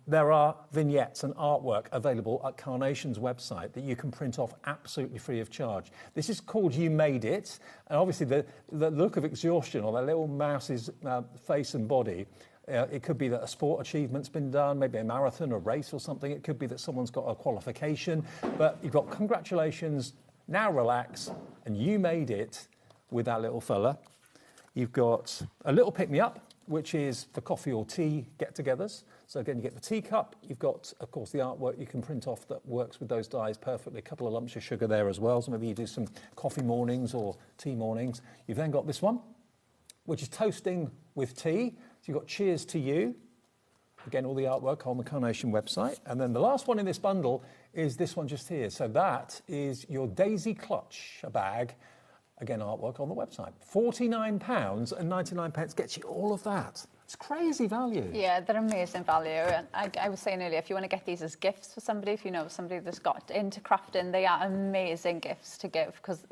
there are vignettes and artwork available at Carnation's website that you can print off absolutely free of charge. This is called You Made It, and obviously the look of exhaustion on that little mouse's face and body, it could be that a sport achievement's been done, maybe a marathon, a race or something. It could be that someone's got a qualification, but you've got congratulations, now relax, and you made it with that little fella. You've got a little pick-me-up, which is for coffee or tea get-togethers. So again, you get the teacup. You've got, of course, the artwork you can print off that works with those dies perfectly. A couple of lumps of sugar there as well. So maybe you do some coffee mornings or tea mornings. You've then got this one, which is toasting with tea. So you've got Cheers to You. Again, all the artwork on the Carnation website. And then the last one in this bundle is this one just here. So that is your Daisy Clutch, a bag. Again, artwork on the website. £49.99 gets you all of that. It's crazy value. Yeah, they're amazing value. And I was saying earlier, if you want to get these as gifts for somebody, if you know somebody that's got into crafting, they are amazing gifts to give because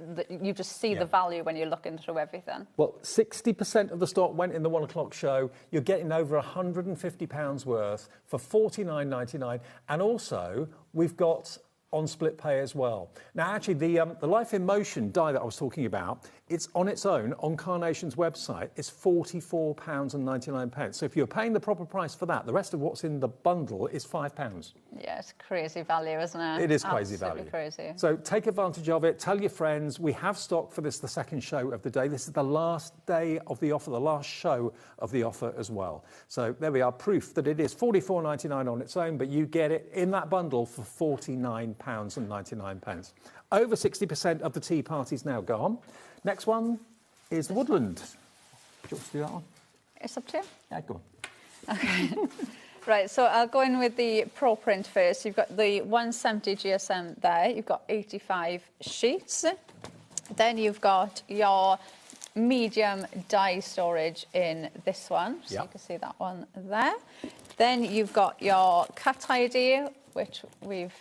you just see the value when you're looking through everything. Well, 60% of the stock went in the 1 o'clock show. You're getting over £150 worth for £49.99. And also, we've got on split pay as well. Now, actually, the Life in Motion die that I was talking about, it's on its own on Carnation's website. It's £44.99. So if you're paying the proper price for that, the rest of what's in the bundle is £5. Yeah, it's crazy value, isn't it? It is crazy Absolutely value. Crazy. So take advantage of it. Tell your friends. We have stock for this, the second show of the day. This is the last day of the offer, the last show of the offer as well. So there we are, proof that it is £44.99 on its own, but you get it in that bundle for £49.99. Over 60% of the tea party's now gone. Next one is Woodland. Do you want to do that one? It's up to you. Yeah, go on. Okay. Right, so I'll go in with the Pro Print first. You've got the 170 GSM there. You've got 85 sheets. Then you've got your medium die storage in this one. So you can see that one there. Then you've got your cut ID, which we've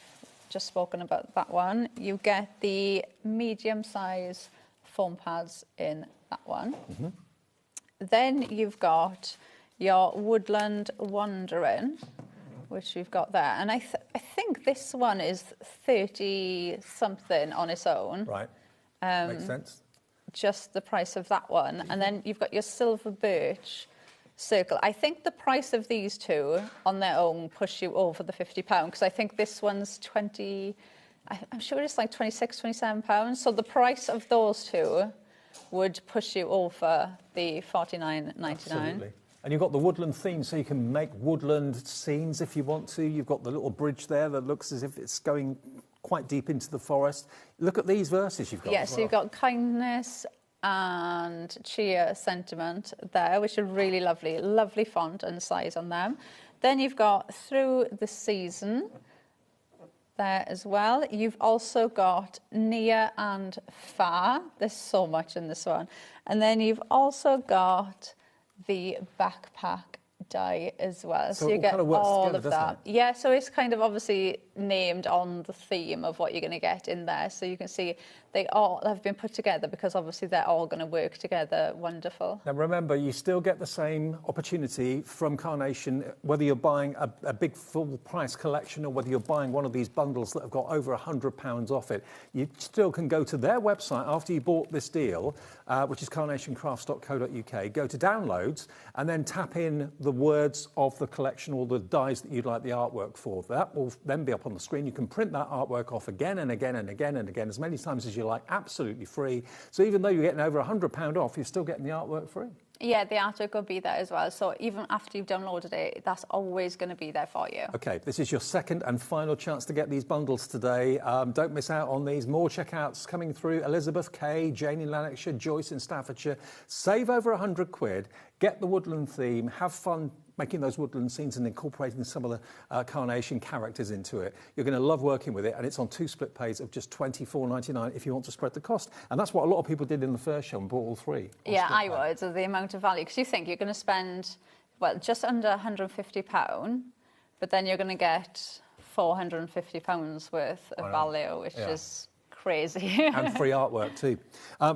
just spoken about that one. You get the medium size foam pads in that one. Then you've got your Woodland Wandering, which we've got there. And I think this one is 30 something on its own. Right. Makes sense. Just the price of that one. And then you've got your Silver Birch Circle. I think the price of these two on their own push you over the £50, because I think this one's 20, I'm sure it's like £26, £27. So the price of those two would push you over the £49.99. Absolutely. And you've got the woodland theme, so you can make woodland scenes if you want to. You've got the little bridge there that looks as if it's going quite deep into the forest. Look at these verses you've got. Yes, so you've got kindness and cheer sentiment there, which are really lovely. Lovely font and size on them. Then you've got through the season there as well. You've also got near and far. There's so much in this one. And then you've also got the backpack die as well. So you get kind of works all together, of that. Yeah, so it's kind of obviously named on the theme of what you're going to get in there. So you can see they all have been put together because obviously they're all going to work together. Wonderful. Now remember, you still get the same opportunity from Carnation, whether you're buying a big full price collection or whether you're buying one of these bundles that have got over £100 off it. You still can go to their website after you bought this deal, which is carnationcrafts.co.uk, go to downloads and then tap in the words of the collection or the dies that you'd like the artwork for. That will then be up on the screen. You can print that artwork off again and again and again and again, as many times as you like, absolutely free. So even though you're getting over £100 off, you're still getting the artwork free. Yeah, the artwork will be there as well. So even after you've downloaded it, that's always going to be there for you. Okay, this is your second and final chance to get these bundles today. Don't miss out on these. More checkouts coming through. Elizabeth Kay, Jane in Lanarkshire, Joyce in Staffordshire. Save over £100. Get the woodland theme. Have fun making those woodland scenes and incorporating some of the Carnation characters into it. You're going to love working with it, and it's on 2 split pays of just £24.99 if you want to spread the cost. And that's what a lot of people did in the first show and bought all 3. Yeah, I would. So the amount of value, because you think you're going to spend, well, just under £150, but then you're going to get £450 worth of value, which is crazy. And free artwork too.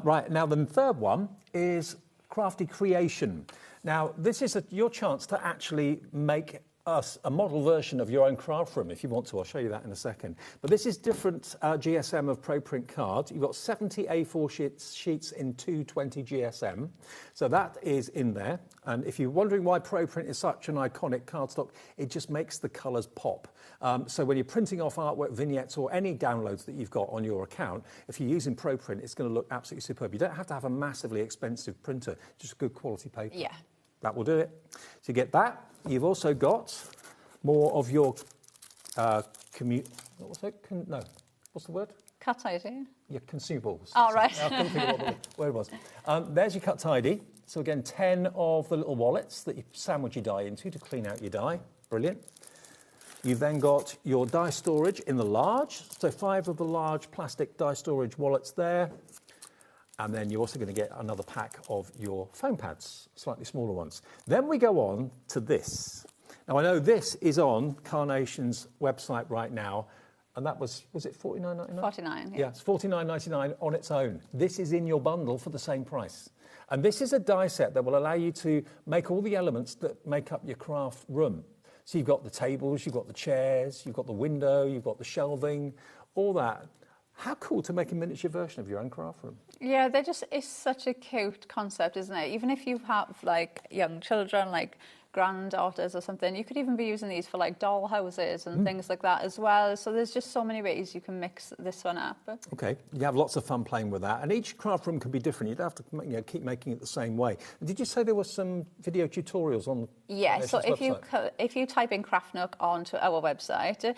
Right, now the third one is Crafty Creation. Now, this is your chance to actually make us a model version of your own craft room if you want to. I'll show you that in a second. But this is different GSM of ProPrint cards. You've got 70 A4 sheets in 220 GSM. So that is in there. And if you're wondering why ProPrint is such an iconic cardstock, it just makes the colours pop. So when you're printing off artwork, vignettes, or any downloads that you've got on your account, if you're using ProPrint, it's going to look absolutely superb. You don't have to have a massively expensive printer, just good quality paper. Yeah. That will do it. So you get that. You've also got more of your what's the word? Cut ID. Your consumables. Oh, right. I couldn't think of what the word was. There's your cut tidy. So again, 10 of the little wallets that you sandwich your die into to clean out your die. Brilliant. You've then got your die storage in the large. So 5 of the large plastic die storage wallets there. And then you're also going to get another pack of your foam pads, slightly smaller ones. Then we go on to this. Now, I know this is on Carnation's website right now, and that was it $49.99? $49, Yeah, it's $49.99 on its own. This is in your bundle for the same price. And this is a die set that will allow you to make all the elements that make up your craft room. So you've got the tables, you've got the chairs, you've got the window, you've got the shelving, all that. How cool to make a miniature version of your own craft room. Yeah, it's such a cute concept, isn't it? Even if you have like young children, like granddaughters or something, you could even be using these for like doll houses and things like that as well. So there's just so many ways you can mix this one up. Okay, you have lots of fun playing with that, and each craft room can be different. You don't have to keep making it the same way. Did you say there were some video tutorials on? Yeah, so if you type in Craft Nook onto our website,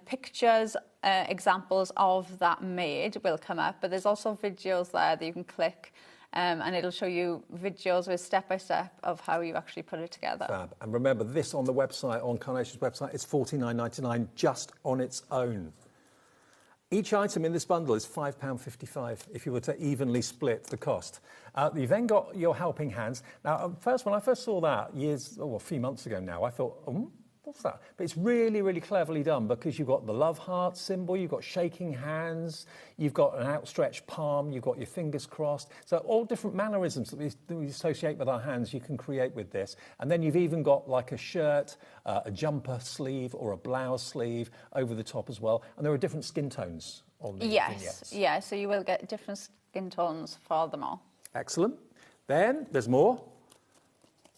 pictures, examples of that made will come up, but there's also videos there that you can click. And it'll show you videos with step-by-step of how you actually put it together. Fab. And remember, this on the website, on Carnation's website, is $49.99 just on its own. Each item in this bundle is £5.55 if you were to evenly split the cost. You've then got your helping hands. Now, when I first saw that a few months ago now, I thought, what's that? But it's really, really cleverly done because you've got the love heart symbol, you've got shaking hands, you've got an outstretched palm, you've got your fingers crossed. So all different mannerisms that we associate with our hands you can create with this. And then you've even got like a shirt, a jumper sleeve or a blouse sleeve over the top as well. And there are different skin tones on the vignettes. Yeah, so you will get different skin tones for them all. Excellent. Then there's more.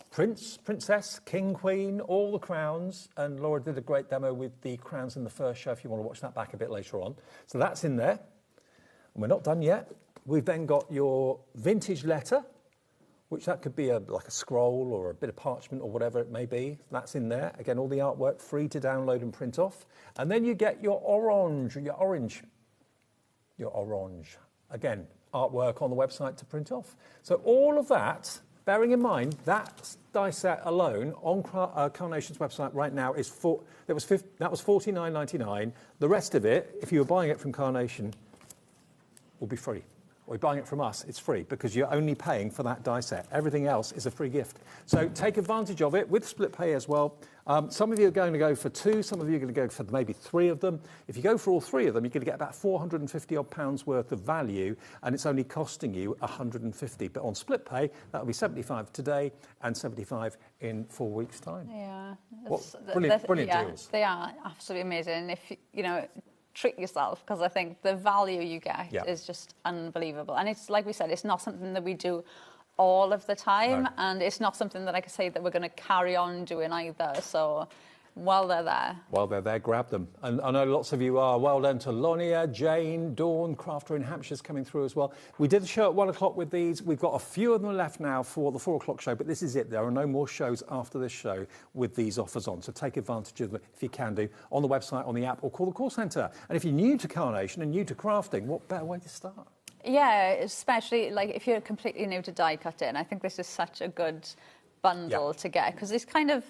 Prince, Princess, King, Queen, all the crowns, and Laura did a great demo with the crowns in the first show if you want to watch that back a bit later on. So that's in there, and we're not done yet. We've then got your vintage letter, which that could be like a scroll or a bit of parchment or whatever it may be. That's in there. Again, all the artwork free to download and print off. And then you get your orange. Again, artwork on the website to print off. So all of that, bearing in mind, that die set alone on Carnation's website right now is that was $49.99. The rest of it, if you were buying it from Carnation, will be free. Or you're buying it from us, it's free because you're only paying for that die set. Everything else is a free gift. So take advantage of it with split pay as well. Some of you are going to go for 2, some of you are going to go for maybe 3 of them. If you go for all 3 of them, you're going to get about £450 worth of value, and it's only costing you £150. But on split pay, that'll be $75 today and $75 in 4 weeks' time. Yeah. Brilliant deals. They are absolutely amazing. If treat yourself, because I think the value you get is just unbelievable. And it's like we said, it's not something that we do all of the time, and it's not something that I can say that we're going to carry on doing either. So while they're there, grab them. And I know lots of you are. Well done to Lonia, Jane, Dawn, Crafter in Hampshire's coming through as well. We did a show at 1 o'clock with these. We've got a few of them left now for the 4 o'clock show, but this is it. There are no more shows after this show with these offers on. So take advantage of them if you can do on the website, on the app, or call the call centre. And if you're new to Carnation and new to crafting, what better way to start? Yeah, especially like if you're completely new to die cutting, I think this is such a good bundle to get, because it's kind of,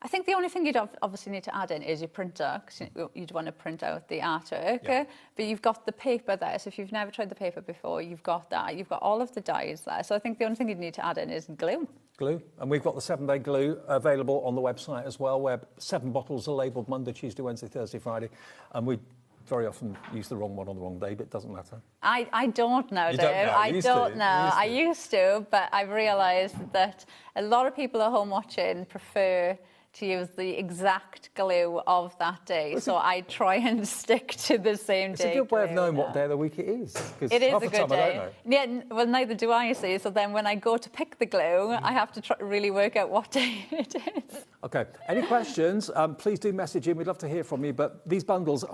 I think the only thing you'd obviously need to add in is your printer, because you'd want to print out the artwork, but you've got the paper there, so if you've never tried the paper before, you've got that, you've got all of the dies there, so I think the only thing you'd need to add in is glue. Glue, and we've got the 7-day glue available on the website as well, where 7 bottles are labelled Monday, Tuesday, Wednesday, Thursday, Friday, and we very often use the wrong one on the wrong day, but it doesn't matter. I don't know, Dave. I don't know. I used to, but I've realised that a lot of people at home watching prefer to use the exact glue of that day. So I try and stick to the same day. It's a good way of knowing what day of the week it is. It is a good day. Yeah, well, neither do I, you see. So then when I go to pick the glue, I have to really work out what day it is. Okay. Any questions, please do message in. We'd love to hear from you. But these bundles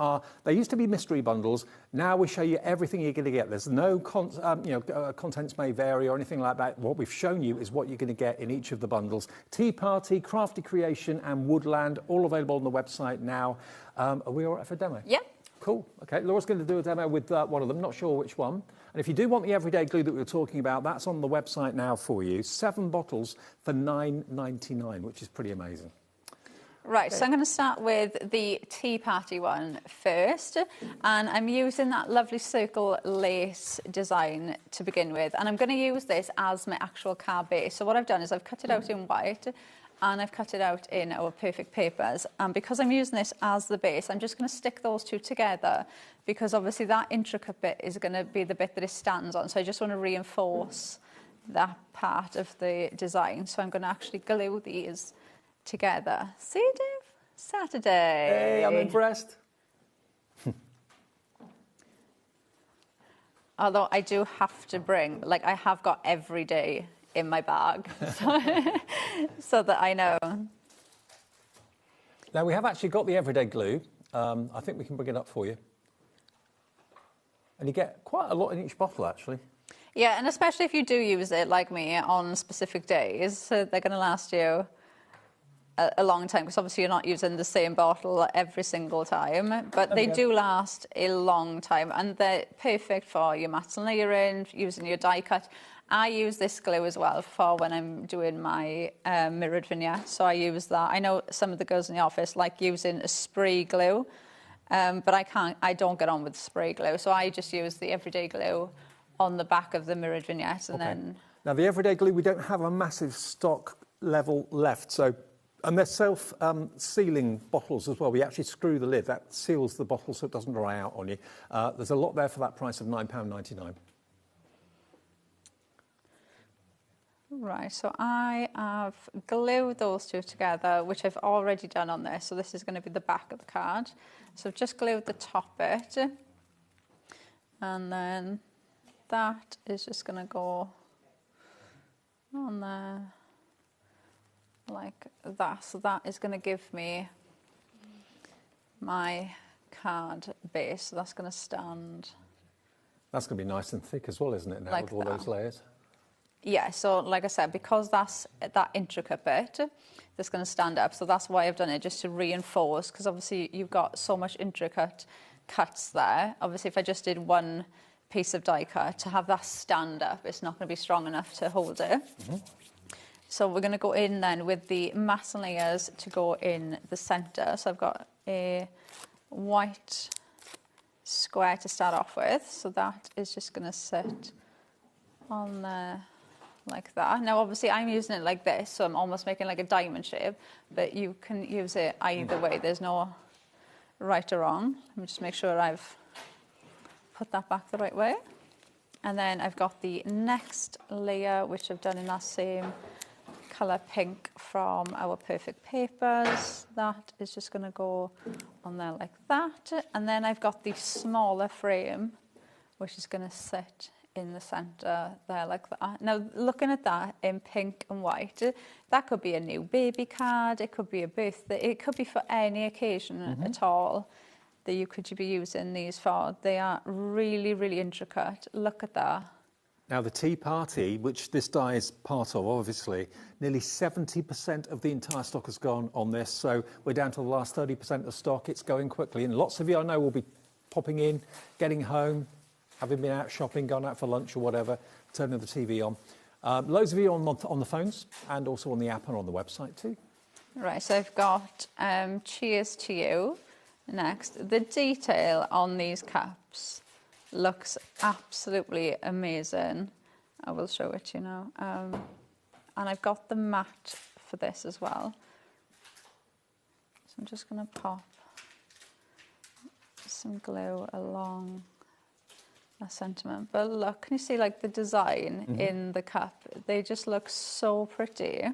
they used to be mystery bundles. Now we show you everything you're going to get. There's no, contents may vary or anything like that. What we've shown you is what you're going to get in each of the bundles. Tea Party, Crafty Creation and Woodland, all available on the website now. Are we all right for a demo? Yeah. Cool. Okay, Laura's going to do a demo with one of them, not sure which one. And if you do want the everyday glue that we were talking about, that's on the website now for you. 7 bottles for $9.99, which is pretty amazing. Right, so I'm going to start with the Tea Party one first, and I'm using that lovely circle lace design to begin with, and I'm going to use this as my actual card base. So what I've done is I've cut it out in white, and I've cut it out in our perfect papers, and because I'm using this as the base, I'm just going to stick those two together, because obviously that intricate bit is going to be the bit that it stands on, so I just want to reinforce that part of the design. So I'm going to actually glue these together. See, Dave? Saturday. Hey, I'm impressed. Although I do have to bring, like I have got every day in my bag, so that I know. Now we have actually got the everyday glue. I think we can bring it up for you. And you get quite a lot in each bottle, actually. Yeah, and especially if you do use it, like me, on specific days, so they're going to last you a long time, because obviously you're not using the same bottle every single time, but they do last a long time, and they're perfect for your matte and layering, using your die cut. I use this glue as well for when I'm doing my mirrored vignette, so I use that. I know some of the girls in the office like using a spray glue, but I don't get on with spray glue, so I just use the everyday glue on the back of the mirrored vignette, and then... Now, the everyday glue, we don't have a massive stock level left, so... And they're self-sealing bottles as well. We actually screw the lid. That seals the bottle so it doesn't dry out on you. There's a lot there for that price of £9.99. Right, so I have glued those two together, which I've already done on this. So this is going to be the back of the card. So I've just glued the top bit. And then that is just going to go on there like that. So that is going to give me my card base. So that's going to stand. That's going to be nice and thick as well, isn't it, now, like with all those layers? Yeah, so like I said, because that's that intricate bit that's going to stand up, so that's why I've done it, just to reinforce, because obviously you've got so much intricate cuts there. Obviously, if I just did one piece of die cut, to have that stand up, it's not going to be strong enough to hold it. So we're going to go in then with the matte layers to go in the centre. So I've got a white square to start off with, so that is just going to sit on there like that. Now obviously I'm using it like this, so I'm almost making like a diamond shape, but you can use it either way. There's no right or wrong. Let me just make sure I've put that back the right way. And then I've got the next layer, which I've done in that same colour pink from our Perfect Papers. That is just going to go on there like that. And then I've got the smaller frame, which is going to sit in the centre there like that. Now looking at that in pink and white, that could be a new baby card, it could be a birthday, it could be for any occasion at all that you could be using these for. They are really, really intricate. Look at that. Now the tea party, which this die is part of, obviously, nearly 70% of the entire stock has gone on this, so we're down to the last 30% of stock. It's going quickly, and lots of you I know will be popping in, getting home, having been out shopping, gone out for lunch or whatever, turning the TV on. Loads of you on the phones and also on the app and on the website too. Right, so I've got Cheers to You next. The detail on these cups looks absolutely amazing. I will show it to you now. And I've got the matte for this as well. So I'm just going to pop some glue along a sentiment, but look, can you see like the design in the cup? They just look so pretty.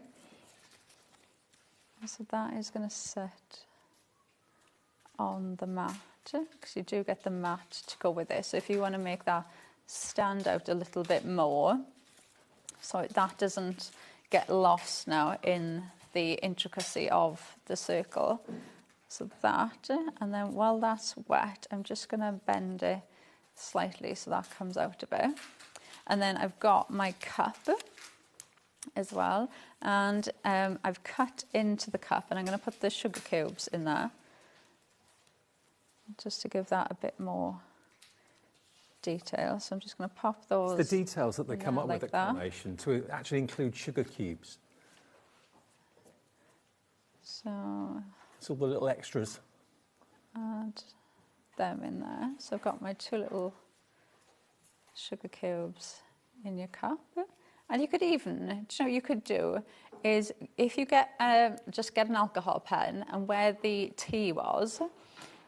So that is going to sit on the mat, because you do get the mat to go with it. So if you want to make that stand out a little bit more, so that doesn't get lost now in the intricacy of the circle. So that, and then while that's wet, I'm just going to bend it slightly so that comes out a bit. And then I've got my cup as well, and I've cut into the cup, and I'm going to put the sugar cubes in there just to give that a bit more detail. So I'm just going to pop those. It's the details that they come up like with at Carnation to actually include sugar cubes. So it's all the little extras. Add them in there. So I've got my two little sugar cubes in your cup. And you could even, you know, you could do is if you get just get an alcohol pen, and where the tea was,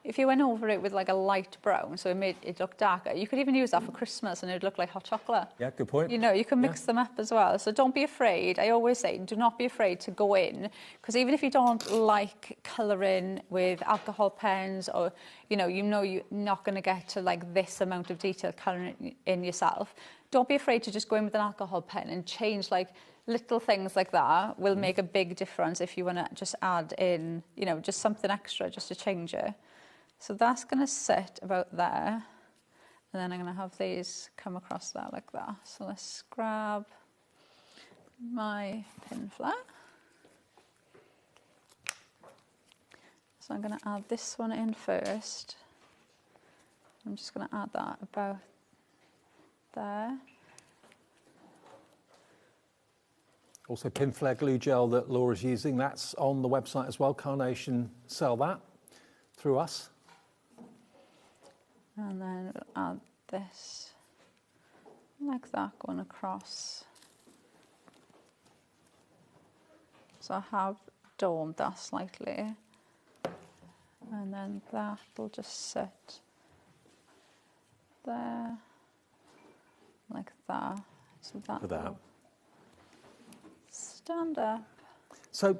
if you went over it with like a light brown, so it made it look darker, you could even use that for Christmas and it'd look like hot chocolate. Yeah, good point. You know, you can mix them up as well. So don't be afraid. I always say, do not be afraid to go in, because even if you don't like colouring with alcohol pens, or, you know you're not going to get to like this amount of detail colouring in yourself, don't be afraid to just go in with an alcohol pen and change like little things like that will make a big difference if you want to just add in, you know, just something extra just to change it. So that's going to sit about there. And then I'm going to have these come across that like that. So let's grab my pin flat. So I'm going to add this one in first. I'm just going to add that about there. Also, pin flare glue gel that Laura's using, that's on the website as well. Carnation sell that through us. And then we'll add this like that going across. So I have domed that slightly. And then that will just sit there like that. So that will stand up. So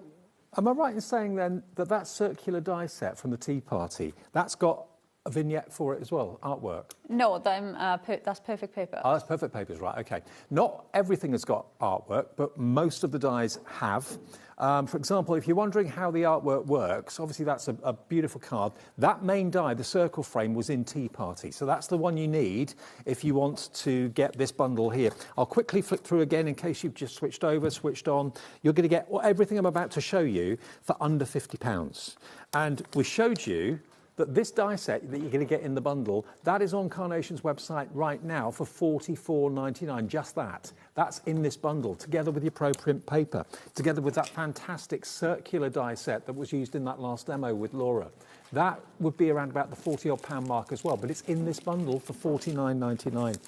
am I right in saying then that that circular die set from the tea party, that's got a vignette for it as well, artwork? No, that's perfect paper. Oh, that's perfect papers, right, okay. Not everything has got artwork, but most of the dies have. For example, if you're wondering how the artwork works, obviously that's a beautiful card. That main die, the circle frame, was in Tea Party, so that's the one you need if you want to get this bundle here. I'll quickly flick through again in case you've just switched over, switched on. You're going to get everything I'm about to show you for under £50. And we showed you that this die set that you're going to get in the bundle, that is on Carnation's website right now for $44.99, just that. That's in this bundle, together with your Pro Print paper, together with that fantastic circular die set that was used in that last demo with Laura. That would be around about the £40-odd mark as well, but it's in this bundle for $49.99.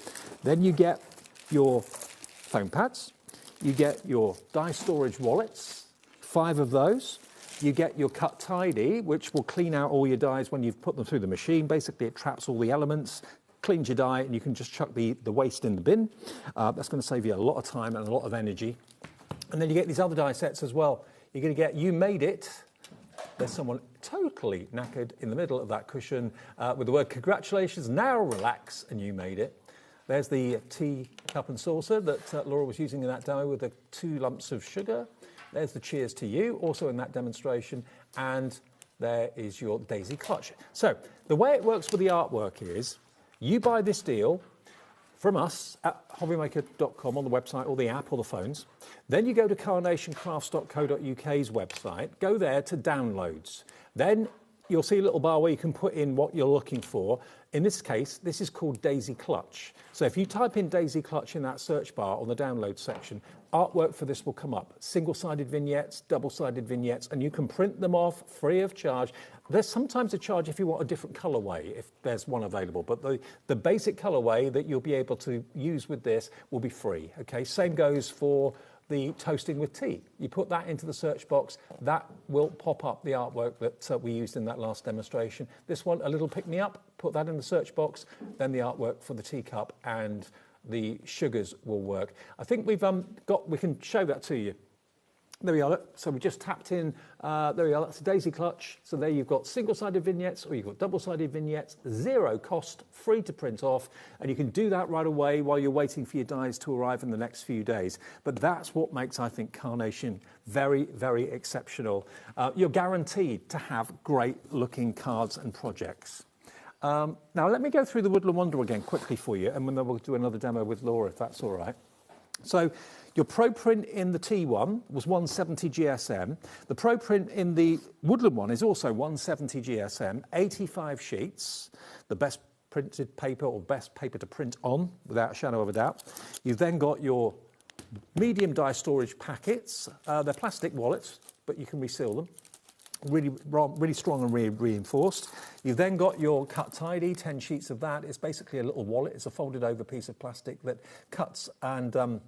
Then you get your foam pads, you get your die storage wallets, 5 of those. You get your Cut Tidy, which will clean out all your dies when you've put them through the machine. Basically, it traps all the elements, cleans your die, and you can just chuck the waste in the bin. That's going to save you a lot of time and a lot of energy. And then you get these other die sets as well. You're going to get You Made It. There's someone totally knackered in the middle of that cushion with the word congratulations, now relax, and you made it. There's the tea cup and saucer that Laura was using in that demo with the 2 lumps of sugar. There's the cheers to you, also in that demonstration, and there is your daisy clutch. So the way it works with the artwork is you buy this deal from us at hobbymaker.com on the website or the app or the phones. Then you go to carnationcrafts.co.uk's website, go there to downloads. Then you'll see a little bar where you can put in what you're looking for. In this case, this is called Daisy Clutch. So if you type in Daisy Clutch in that search bar on the download section, artwork for this will come up. Single-sided vignettes, double-sided vignettes, and you can print them off free of charge. There's sometimes a charge if you want a different colourway, if there's one available, but the basic colourway that you'll be able to use with this will be free, okay? Same goes for the toasting with tea. You put that into the search box, that will pop up the artwork that we used in that last demonstration. This one, a little pick-me-up, put that in the search box, then the artwork for the teacup and the sugars will work. I think we can show that to you. There we are. So we just tapped in, there we are, that's a Daisy Clutch. So there you've got single-sided vignettes or you've got double-sided vignettes, 0 cost, free to print off, and you can do that right away while you're waiting for your dies to arrive in the next few days. But that's what makes, I think, Carnation very, very exceptional. You're guaranteed to have great-looking cards and projects. Now, let me go through the Woodland Wonder again quickly for you, and then we'll do another demo with Laura, if that's all right. So your Pro Print in the T1 was 170 GSM. The Pro Print in the Woodland one is also 170 GSM, 85 sheets, the best printed paper or best paper to print on, without a shadow of a doubt. You've then got your medium die storage packets. They're plastic wallets, but you can reseal them. Really strong and reinforced. You've then got your Cut Tidy, 10 sheets of that. It's basically a little wallet. It's a folded over piece of plastic that cuts and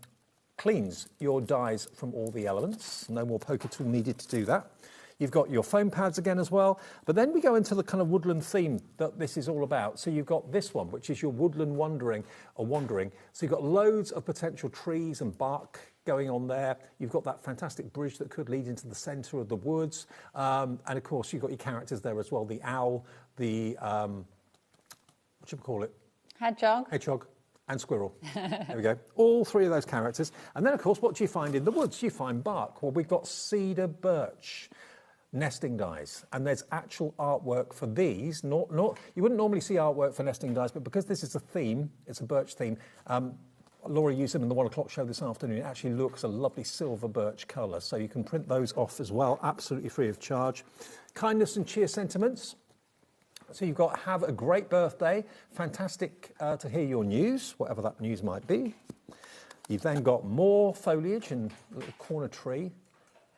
cleans your dies from all the elements. No more poker tool needed to do that. You've got your foam pads again as well. But then we go into the kind of woodland theme that this is all about. So you've got this one, which is your woodland wandering. So you've got loads of potential trees and bark going on there. You've got that fantastic bridge that could lead into the centre of the woods. And of course, you've got your characters there as well. The owl, the, what should we call it? Hedgehog. And squirrel. There we go. All three of those characters. And then, of course, what do you find in the woods? You find bark. Well, we've got cedar birch nesting dies. And there's actual artwork for these. You wouldn't normally see artwork for nesting dies, but because this is a theme, it's a birch theme, Laura used them in the 1 o'clock show this afternoon. It actually looks a lovely silver birch colour. So you can print those off as well, absolutely free of charge. Kindness and cheer sentiments. So you've got have a great birthday. Fantastic to hear your news, whatever that news might be. You've then got more foliage and a little corner tree,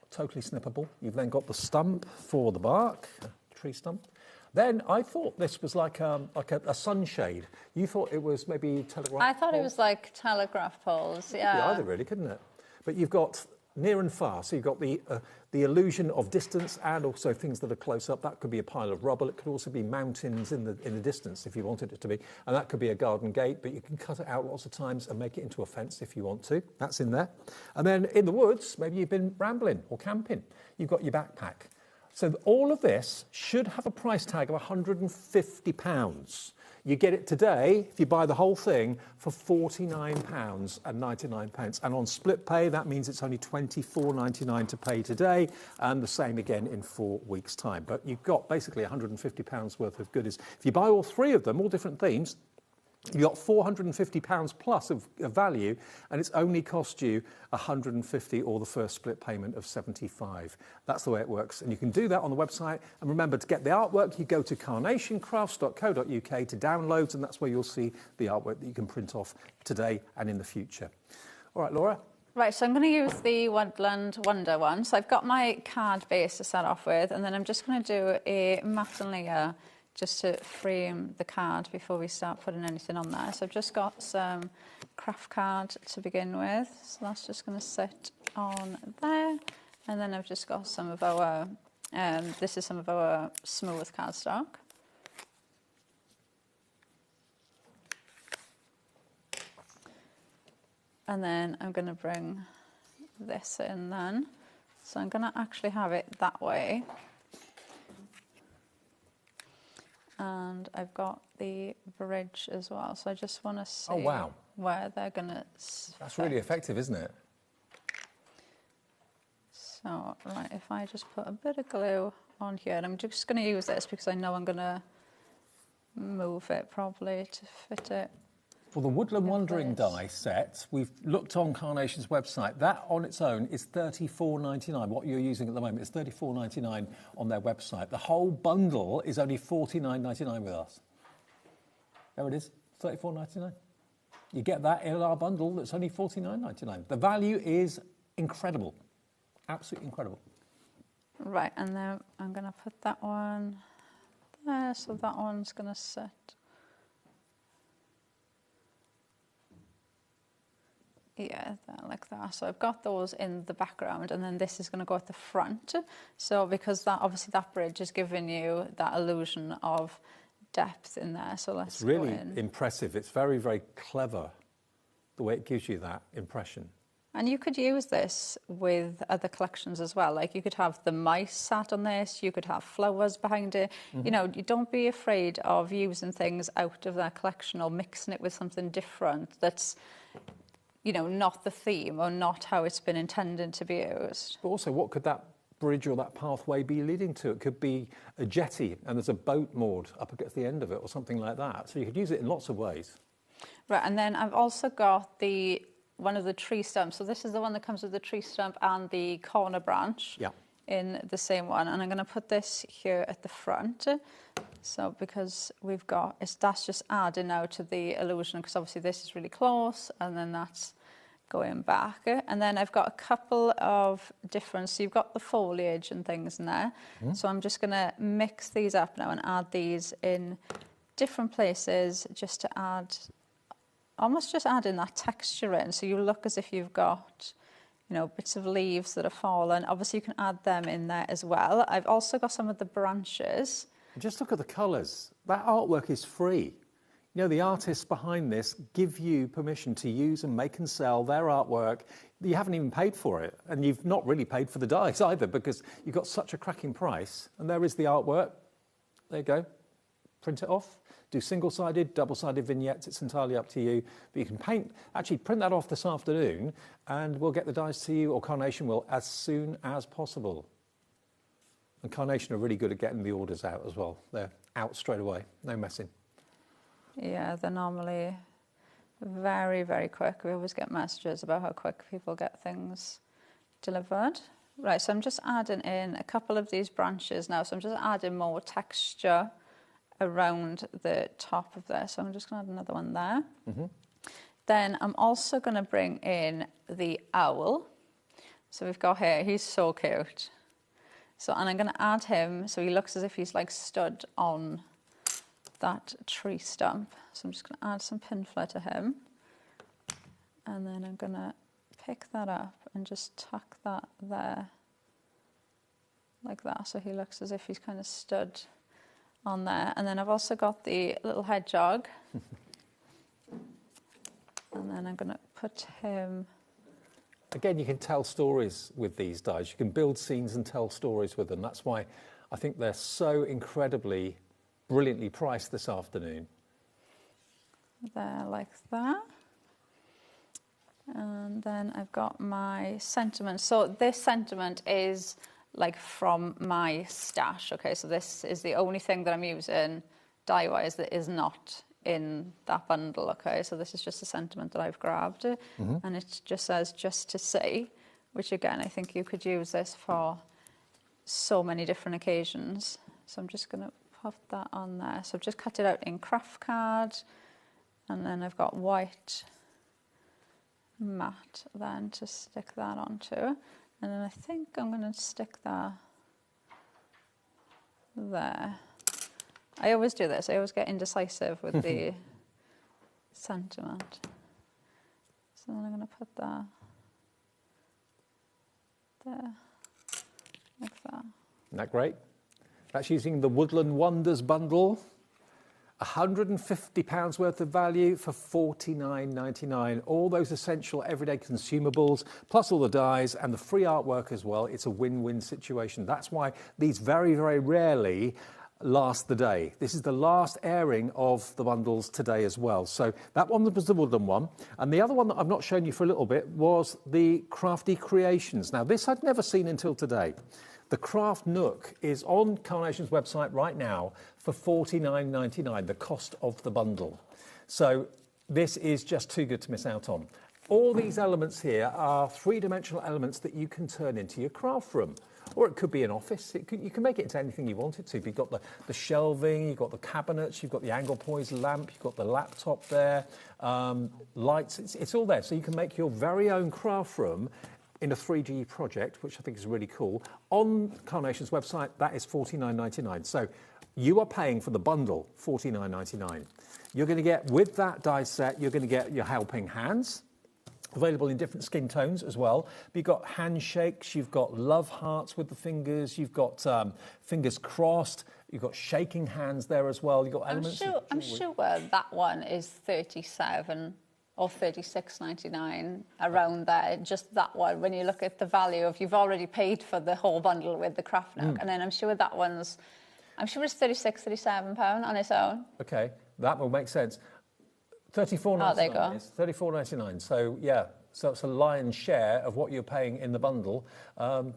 totally snippable. You've then got the stump for the bark, tree stump. Then I thought this was like a sunshade. You thought it was maybe telegraph I thought poles? it was like telegraph poles, yeah. Could be either really, couldn't it? But you've got near and far. So you've got the illusion of distance and also things that are close up. That could be a pile of rubble. It could also be mountains in the distance if you wanted it to be. And that could be a garden gate, but you can cut it out lots of times and make it into a fence if you want to. That's in there. And then in the woods, maybe you've been rambling or camping. You've got your backpack. So all of this should have a price tag of £150. You get it today, if you buy the whole thing, for £49.99. And on split pay, that means it's only £24.99 to pay today, and the same again in 4 weeks' time. But you've got basically £150 worth of goodies. If you buy all three of them, all different themes, you've got £450 plus of value, and it's only cost you £150 or the first split payment of £75. That's the way it works. And you can do that on the website. And remember, to get the artwork, you go to carnationcrafts.co.uk to downloads, and that's where you'll see the artwork that you can print off today and in the future. All right, Laura. Right, so I'm going to use the Woodland Wonder one. So I've got my card base to start off with, and then I'm just going to do a matte and layer just to frame the card before we start putting anything on there. So I've just got some craft card to begin with. So that's just going to sit on there. And then I've just got some of our, this is some of our smooth cardstock. And then I'm going to bring this in then. So I'm going to actually have it that way. And I've got the bridge as well, so I just want to see where they're going to That's really effective, isn't it? So, right, if I just put a bit of glue on here, and I'm just going to use this because I know I'm going to move it probably to fit it. For the Woodland Wandering die set, we've looked on Carnation's website. That on its own is $34.99. What you're using at the moment is $34.99 on their website. The whole bundle is only $49.99 with us. There it is, $34.99. You get that in our bundle that's only $49.99. The value is incredible, absolutely incredible. Right, and then I'm going to put that one there, so that one's going to sit. Yeah, like that. So I've got those in the background, and then this is going to go at the front. So because that obviously that bridge is giving you that illusion of depth in there. So let's go in. It's really impressive. It's very, very clever the way it gives you that impression. And you could use this with other collections as well. Like you could have the mice sat on this, you could have flowers behind it. You know, you don't be afraid of using things out of that collection or mixing it with something different that's, you know, not the theme or not how it's been intended to be used. But also, what could that bridge or that pathway be leading to? It could be a jetty and there's a boat moored up against the end of it or something like that. So you could use it in lots of ways. Right, and then I've also got one of the tree stumps. So this is the one that comes with the tree stump and the corner branch in the same one. And I'm going to put this here at the front. So because we've got, that's just adding now to the illusion, because obviously this is really close and then that's going back. And then I've got a couple of different, so you've got the foliage and things in there. So I'm just going to mix these up now and add these in different places just to add, almost just adding that texture in. So you look as if you've got, you know, bits of leaves that have fallen. Obviously, you can add them in there as well. I've also got some of the branches. Just look at the colours. That artwork is free. You know, the artists behind this give you permission to use and make and sell their artwork. You haven't even paid for it, and you've not really paid for the dies either, because you've got such a cracking price. And there is the artwork. There you go. Print it off. Do single-sided, double-sided vignettes. It's entirely up to you. But you can actually print that off this afternoon, and we'll get the dies to you, or Carnation will, as soon as possible. And Carnation are really good at getting the orders out as well. They're out straight away. No messing. Yeah, they're normally very, very quick. We always get messages about how quick people get things delivered. Right, so I'm just adding in a couple of these branches now. So I'm just adding more texture around the top of this. So I'm just going to add another one there. Then I'm also going to bring in the owl. So we've got here, he's so cute. So, and I'm going to add him so he looks as if he's like stood on that tree stump. So I'm just going to add some pinflower to him. And then I'm going to pick that up and just tuck that there like that. So he looks as if he's kind of stood on there. And then I've also got the little hedgehog. And then I'm going to put him... Again, you can tell stories with these dies. You can build scenes and tell stories with them. That's why I think they're so incredibly, brilliantly priced this afternoon. There, like that. And then I've got my sentiment. So this sentiment is like from my stash. Okay, so this is the only thing that I'm using die-wise that is not in that bundle. Okay, so this is just a sentiment that I've grabbed, and it just says "just to see," which again I think you could use this for so many different occasions. So I'm just going to put that on there. So I've just cut it out in craft card, and then I've got white matte then to stick that onto, and then I think I'm going to stick that there. I always do this. I always get indecisive with the sentiment. So then I'm going to put that there, like that. Isn't that great? That's using the Woodland Wonders bundle. £150 worth of value for $49.99. All those essential everyday consumables, plus all the dies and the free artwork as well. It's a win-win situation. That's why these very, very rarely last the day. This is the last airing of the bundles today as well. So that one was the Woodland one. And the other one that I've not shown you for a little bit was the Crafty Creations. Now, this I'd never seen until today. The Craft Nook is on Carnation's website right now for $49.99, the cost of the bundle. So this is just too good to miss out on. All these elements here are three-dimensional elements that you can turn into your craft room. Or it could be an office. You can make it into anything you want it to. You've got the shelving, you've got the cabinets, you've got the angle poise lamp, you've got the laptop there, lights, it's all there. So you can make your very own craft room in a 3D project, which I think is really cool. On Carnation's website, that is $49.99. So you are paying for the bundle, $49.99. You're going to get, with that die set, you're going to get your helping hands, available in different skin tones as well. But you've got handshakes, you've got love hearts with the fingers, you've got fingers crossed, you've got shaking hands there as well. You've got elements. I'm sure that one is $37 or $36.99, around there. Just that one. When you look at the value of, you've already paid for the whole bundle with the Craft Nook, and then I'm sure that one's, I'm sure it's £36, £37 on its own. Okay, that will make sense. $34.99. Oh, there you go. It's $34.99. So yeah, so it's a lion's share of what you're paying in the bundle. And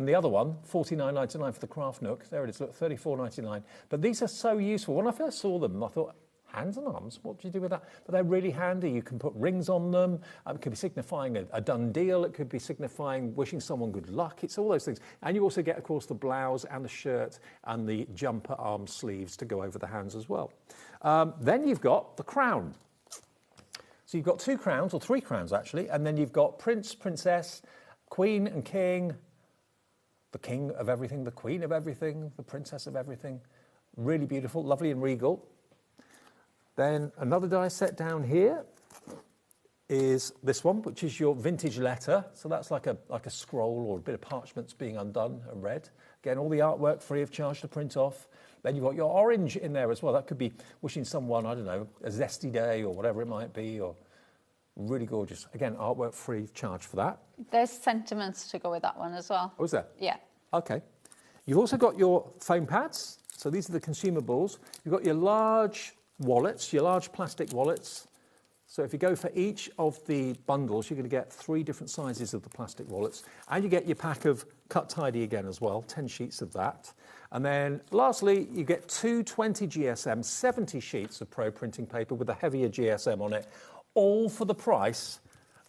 the other one, $49.99 for the Craft Nook. There it is. Look, $34.99. But these are so useful. When I first saw them, I thought, hands and arms, what do you do with that? But they're really handy. You can put rings on them. It could be signifying a done deal. It could be signifying wishing someone good luck. It's all those things. And you also get, of course, the blouse and the shirt and the jumper arm sleeves to go over the hands as well. Then you've got the crown. So you've got two crowns, or three crowns actually, and then you've got prince, princess, queen and king, the king of everything, the queen of everything, the princess of everything. Really beautiful, lovely and regal. Then another die set down here is this one, which is your vintage letter. So that's like a scroll or a bit of parchment's being undone and read. Again, all the artwork free of charge to print off. Then you've got your orange in there as well. That could be wishing someone, I don't know, a zesty day or whatever it might be, or really gorgeous. Again, artwork free of charge for that. There's sentiments to go with that one as well. Oh, is there? Yeah. Okay. You've also got your foam pads. So these are the consumables. You've got your large wallets, your large plastic wallets. So if you go for each of the bundles, you're going to get 3 different sizes of the plastic wallets. And you get your pack of Cut Tidy again as well, 10 sheets of that. And then lastly, you get 2 20 GSM, 70 sheets of Pro printing paper with a heavier GSM on it, all for the price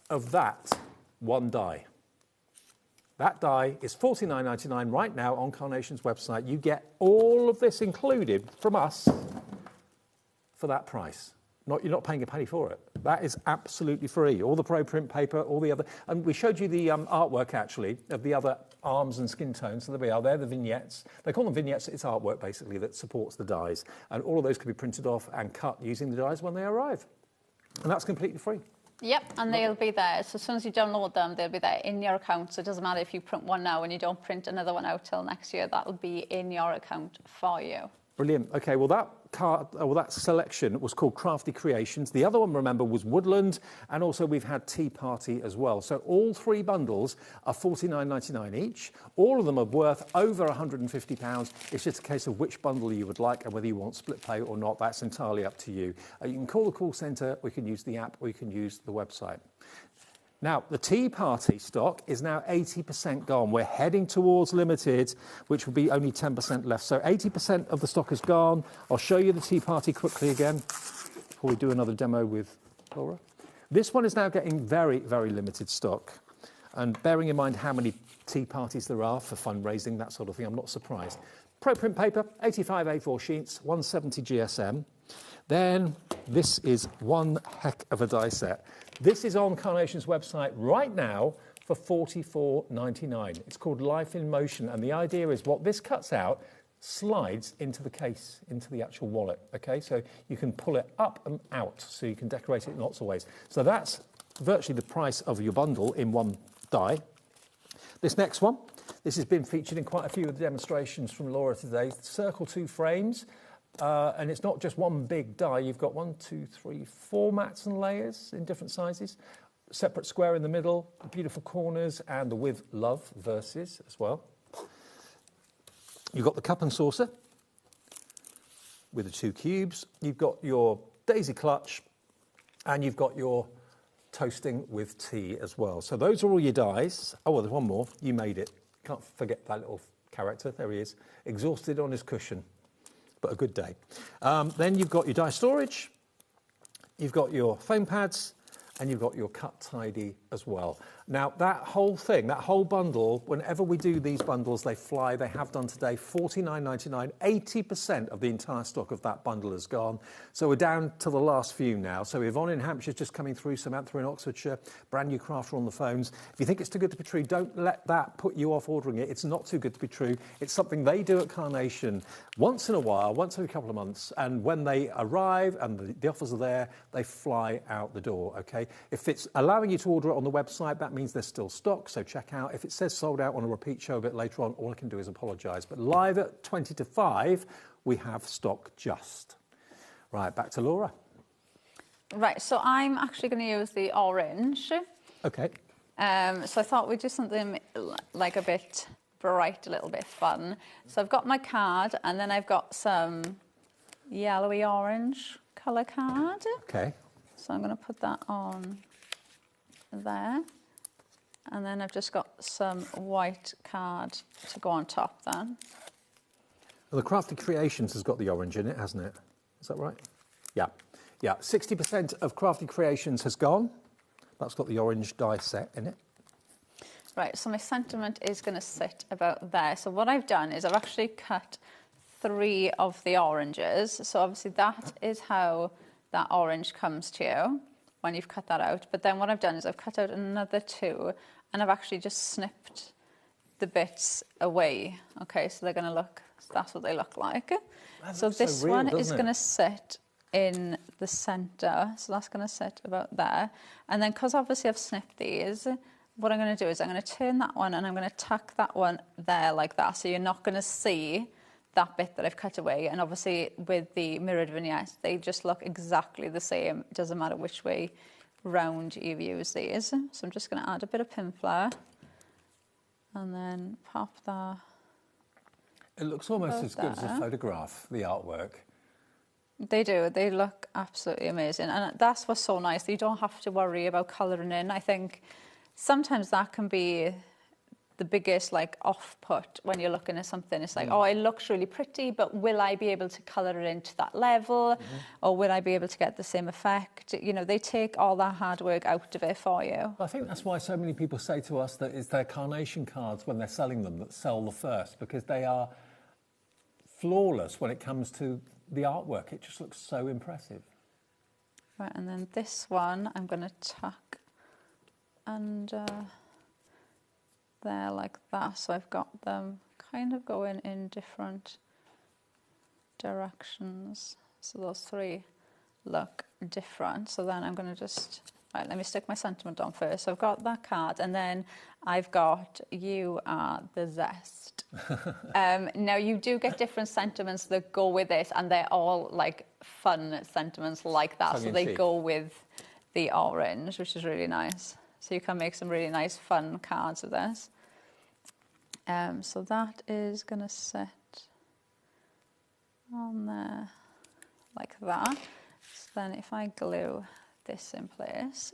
of that one die. That die is $49.99 right now on Carnation's website. You get all of this included from us for that price. You're not paying a penny for it. That is absolutely free. All the Pro print paper, all the other... And we showed you the artwork, actually, of the other arms and skin tones. So there we are. They're the vignettes. They call them vignettes. It's artwork, basically, that supports the dies. And all of those can be printed off and cut using the dies when they arrive. And that's completely free. Yep, and they'll be there. So as soon as you download them, they'll be there in your account. So it doesn't matter if you print one now and you don't print another one out till next year. That'll be in your account for you. Brilliant. Okay, well, that selection was called Crafty Creations. The other one, remember, was Woodland, and also we've had Tea Party as well. So all 3 bundles are $49.99 each. All of them are worth over £150. It's just a case of which bundle you would like and whether you want split pay or not. That's entirely up to you. You can call the call centre, we can use the app, or you can use the website. Now, the Tea Party stock is now 80% gone. We're heading towards limited, which will be only 10% left. So 80% of the stock is gone. I'll show you the Tea Party quickly again before we do another demo with Laura. This one is now getting very, very limited stock. And bearing in mind how many tea parties there are for fundraising, that sort of thing, I'm not surprised. Pro print paper, 85 A4 sheets, 170 GSM. Then this is one heck of a die set. This is on Carnation's website right now for $44.99. It's called Life in Motion, and the idea is what this cuts out slides into the case, into the actual wallet, okay? So you can pull it up and out, so you can decorate it in lots of ways. So that's virtually the price of your bundle in one die. This next one, this has been featured in quite a few of the demonstrations from Laura today. Circle 2 frames. And it's not just one big die. You've got 1, 2, 3, 4 mats and layers in different sizes. Separate square in the middle, the beautiful corners, and the with love verses as well. You've got the cup and saucer with the 2 cubes. You've got your daisy clutch, and you've got your toasting with tea as well. So those are all your dies. Oh, well, there's one more. You made it. Can't forget that little character. There he is, exhausted on his cushion. But a good day. Then you've got your die storage, you've got your foam pads, and you've got your Cut Tidy as well. Now, that whole thing, that whole bundle, whenever we do these bundles, they fly. They have done today, $49.99. 80% of the entire stock of that bundle is gone. So we're down to the last few now. So Yvonne in Hampshire's just coming through, Samantha in Oxfordshire, brand new crafter on the phones. If you think it's too good to be true, don't let that put you off ordering it. It's not too good to be true. It's something they do at Carnation once in a while, once every couple of months. And when they arrive and the offers are there, they fly out the door, okay? If it's allowing you to order it on the website, that means there's still stock, so check out. If it says sold out on a repeat show a bit later on, all I can do is apologise. But live at 20 to 5, we have stock just. Right, back to Laura. Right, so I'm actually going to use the orange. Okay. So I thought we'd do something like a bit bright, a little bit fun. So I've got my card, and then I've got some yellowy orange colour card. Okay. So I'm going to put that on there. And then I've just got some white card to go on top then. Well, the Crafty Creations has got the orange in it, hasn't it? Is that right? Yeah. Yeah, 60% of Crafty Creations has gone. That's got the orange die set in it. Right, so my sentiment is going to sit about there. So what I've done is I've actually cut 3 of the oranges. So obviously that is how that orange comes to you when you've cut that out. But then what I've done is I've cut out another 2, and I've actually just snipped the bits away. Okay, so they're going to look, that's what they look like. That so looks this so real, one is doesn't it? going to sit in the centre. So that's going to sit about there. And then because obviously I've snipped these, what I'm going to do is I'm going to turn that one and I'm going to tuck that one there like that. So you're not going to see that bit that I've cut away. And obviously with the mirrored vignettes, they just look exactly the same. It doesn't matter which way round you use these. So I'm just going to add a bit of pin flare and then pop that. It looks almost as good as a photograph, the artwork. They do. They look absolutely amazing. And that's what's so nice. You don't have to worry about colouring in. I think sometimes that can be the biggest like off-put when you're looking at something. It's like, oh, it looks really pretty, but will I be able to colour it into that level? Or will I be able to get the same effect? You know, they take all that hard work out of it for you. I think that's why so many people say to us that it's their Carnation cards when they're selling them that sell the first, because they are flawless when it comes to the artwork. It just looks so impressive. Right, and then this one I'm going to tuck under there like that. So I've got them kind of going in different directions. So those three look different. So then I'm going to just, right, let me stick my sentiment on first. So I've got that card and then I've got You Are the Zest. Now you do get different sentiments that go with this and they're all like fun sentiments like that. So they go with the orange, which is really nice. So you can make some really nice fun cards with this. So that is going to sit on there like that. So then if I glue this in place,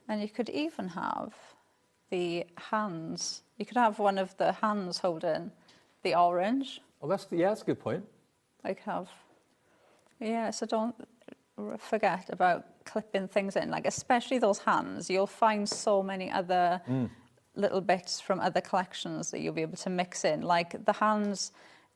and you could even have the hands. You could have one of the hands holding the orange. Oh, that's a good point. Like so don't forget about clipping things in, like especially those hands. You'll find so many other little bits from other collections that you'll be able to mix in, like the hands,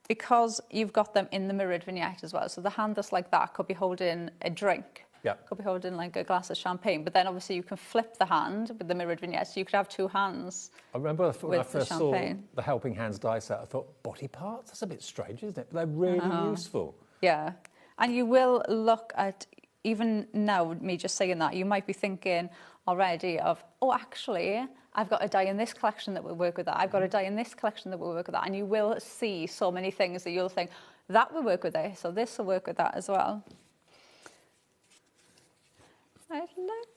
because you've got them in the mirrored vignette as well. So the hand that's like that could be holding a drink. Yeah. Could be holding like a glass of champagne, but then obviously you can flip the hand with the mirrored vignette, so you could have two hands. I remember when I first saw the Helping Hands die set, I thought, body parts? That's a bit strange, isn't it? But they're really useful. Yeah. And you will look at, even now, me just saying that, you might be thinking already of, oh, actually, I've got a die in this collection that will work with that. I've got a die in this collection that will work with that. And you will see so many things that you'll think, that will work with this, so this will work with that as well.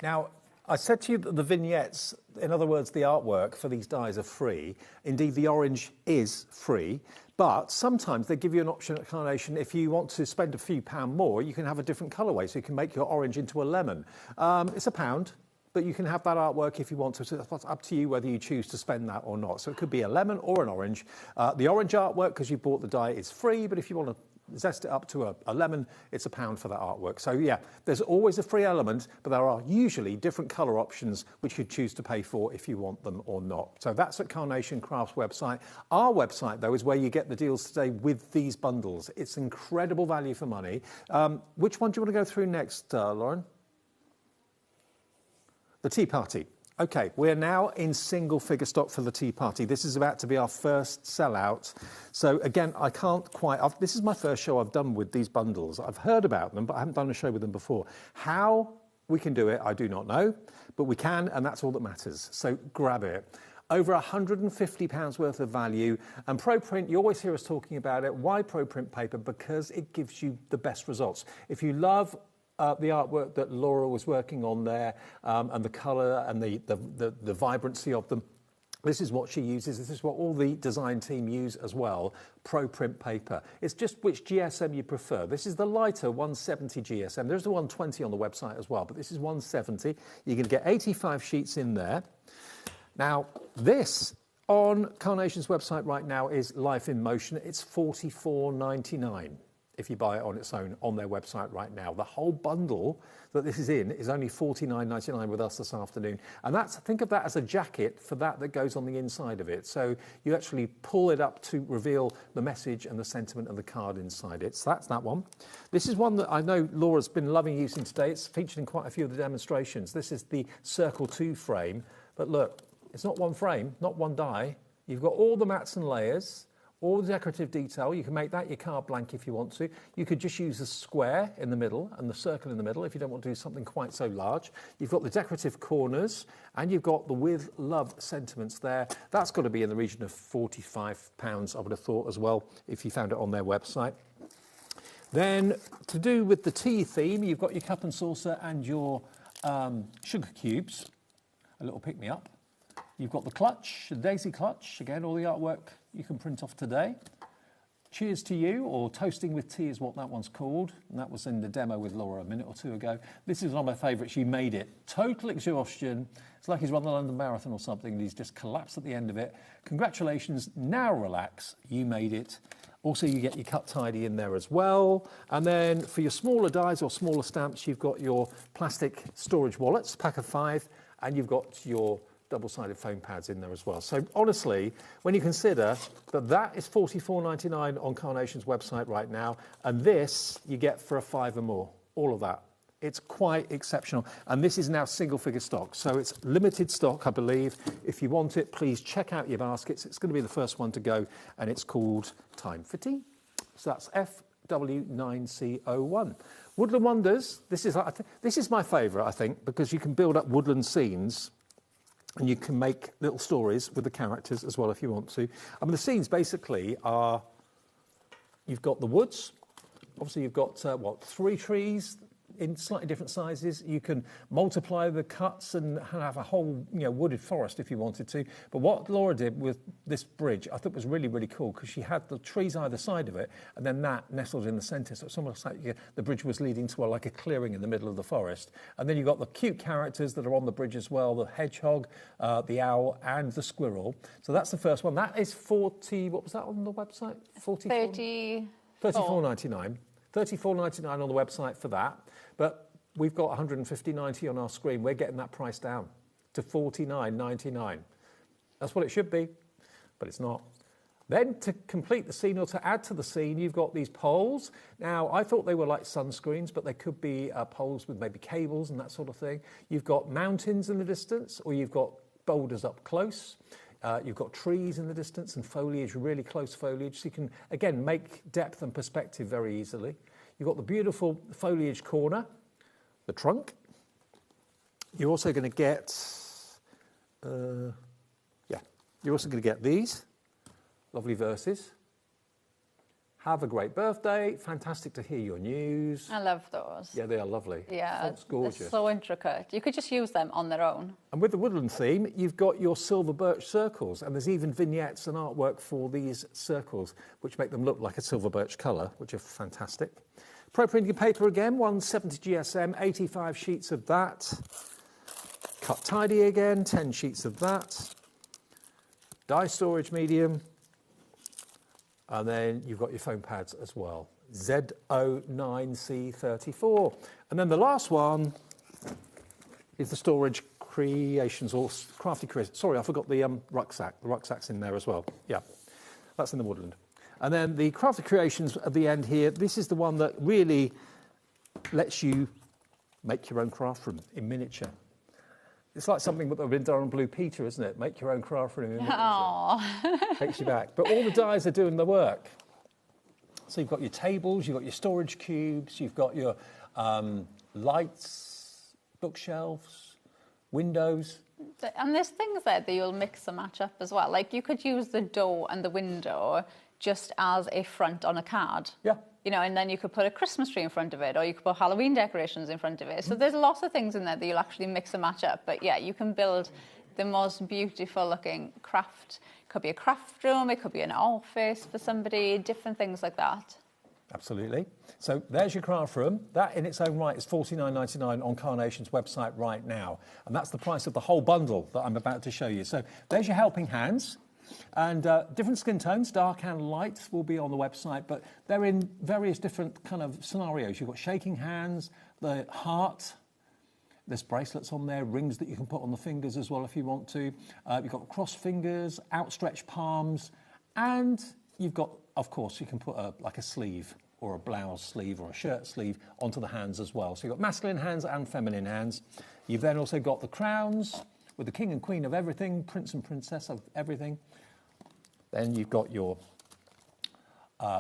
Now, I said to you that the vignettes, in other words, the artwork for these dies are free. Indeed, the orange is free, but sometimes they give you an option at Carnation. If you want to spend a few pound more, you can have a different colourway, so you can make your orange into a lemon. It's £1, but you can have that artwork if you want to. So it's up to you whether you choose to spend that or not. So it could be a lemon or an orange. The orange artwork, because you bought the die, is free, but if you want to zest it up to a lemon, it's £1 for that artwork. So yeah, there's always a free element, but there are usually different colour options which you choose to pay for if you want them or not. So that's at Carnation Craft's website. Our website, though, is where you get the deals today with these bundles. It's incredible value for money. Which one do you want to go through next, Lauren? The Tea Party. Okay, we're now in single figure stock for the Tea Party. This is about to be our first sellout. So again, I can't quite, this is my first show I've done with these bundles. I've heard about them, but I haven't done a show with them before. How we can do it, I do not know, but we can, and that's all that matters. So grab it. Over £150 worth of value. And ProPrint, you always hear us talking about it. Why ProPrint paper? Because it gives you the best results. If you love the artwork that Laura was working on there, and the colour and the vibrancy of them, this is what she uses. This is what all the design team use as well, ProPrint paper. It's just which GSM you prefer. This is the lighter 170 GSM. There's the 120 on the website as well, but this is 170. You're going to get 85 sheets in there. Now, this on Carnation's website right now is Life in Motion. It's $44.99. If you buy it on its own on their website right now. The whole bundle that this is in is only $49.99 with us this afternoon. And that's, think of that as a jacket for that goes on the inside of it. So you actually pull it up to reveal the message and the sentiment and the card inside it. So that's that one. This is one that I know Laura's been loving using today. It's featured in quite a few of the demonstrations. This is the Circle 2 frame. But look, it's not one frame, not one die. You've got all the mats and layers, all the decorative detail. You can make that your card blank if you want to. You could just use the square in the middle and the circle in the middle if you don't want to do something quite so large. You've got the decorative corners and you've got the with love sentiments there. That's got to be in the region of £45, I would have thought as well, if you found it on their website. Then to do with the tea theme, you've got your cup and saucer and your sugar cubes, a little pick-me-up. You've got the clutch, the daisy clutch, again, all the artwork you can print off today. Cheers to you, or toasting with tea is what that one's called. And that was in the demo with Laura a minute or two ago. This is one of my favourites. You made it. Total exhaustion. It's like he's run the London Marathon or something, and he's just collapsed at the end of it. Congratulations. Now relax. You made it. Also, you get your cut tidy in there as well. And then for your smaller dies or smaller stamps, you've got your plastic storage wallets, pack of 5, and you've got your double-sided foam pads in there as well. So honestly, when you consider that that is $44.99 on Carnation's website right now, and this you get for a £5 or more, all of that. It's quite exceptional. And this is now single-figure stock, so it's limited stock, I believe. If you want it, please check out your baskets. It's going to be the first one to go, and it's called Time for Tea. So that's FW9C01. Woodland Wonders, this is my favourite, I think, because you can build up woodland scenes and you can make little stories with the characters as well if you want to. I mean, the scenes basically are, you've got the woods. Obviously, you've got, 3 trees in slightly different sizes. You can multiply the cuts and have a whole, wooded forest if you wanted to. But what Laura did with this bridge, I thought was really, really cool, because she had the trees either side of it, and then that nestled in the centre. So it's almost like the bridge was leading to like a clearing in the middle of the forest. And then you've got the cute characters that are on the bridge as well, the hedgehog, the owl, and the squirrel. So that's the first one. That is 40, what was that on the website? 34.99. $34.99 on the website for that. But we've got $150.90 on our screen. We're getting that price down to $49.99. That's what it should be, but it's not. Then to complete the scene or to add to the scene, you've got these poles. Now, I thought they were like sunscreens, but they could be poles with maybe cables and that sort of thing. You've got mountains in the distance, or you've got boulders up close. You've got trees in the distance and foliage, really close foliage. So you can, again, make depth and perspective very easily. You've got the beautiful foliage corner, the trunk. You're also going to get, you're also going to get these lovely verses. Have a great birthday. Fantastic to hear your news. I love those. Yeah, they are lovely. Yeah, it's gorgeous. They're so intricate. You could just use them on their own. And with the woodland theme, you've got your silver birch circles, and there's even vignettes and artwork for these circles, which make them look like a silver birch colour, which are fantastic. Pro printing paper again, 170 GSM, 85 sheets of that. Cut tidy again, 10 sheets of that. Die storage medium. And then you've got your foam pads as well. Z09C34. And then the last one is the storage creations or crafty creations. Sorry, I forgot the rucksack. The rucksack's in there as well. Yeah, that's in the woodland. And then the crafty creations at the end here, this is the one that really lets you make your own craft room in miniature. It's like something that would have been done on Blue Peter, isn't it? Make your own craft room in miniature. Aww. Takes you back. But all the dies are doing the work. So you've got your tables, you've got your storage cubes, you've got your lights, bookshelves, windows. And there's things there that you'll mix and match up as well. Like you could use the door and the window just as a front on a card. Yeah. And then you could put a Christmas tree in front of it, or you could put Halloween decorations in front of it. So there's lots of things in there that you'll actually mix and match up. But yeah, you can build the most beautiful looking craft. It could be a craft room, it could be an office for somebody, different things like that. Absolutely. So there's your craft room. That in its own right is $49.99 on Carnation's website right now. And that's the price of the whole bundle that I'm about to show you. So there's your helping hands. And different skin tones, dark and light, will be on the website, but they're in various different kind of scenarios. You've got shaking hands, the heart, there's bracelets on there, rings that you can put on the fingers as well if you want to. You've got crossed fingers, outstretched palms, and you've got, of course, you can put like a sleeve or a blouse sleeve or a shirt sleeve onto the hands as well. So you've got masculine hands and feminine hands. You've then also got the crowns with the king and queen of everything, prince and princess of everything. Then you've got your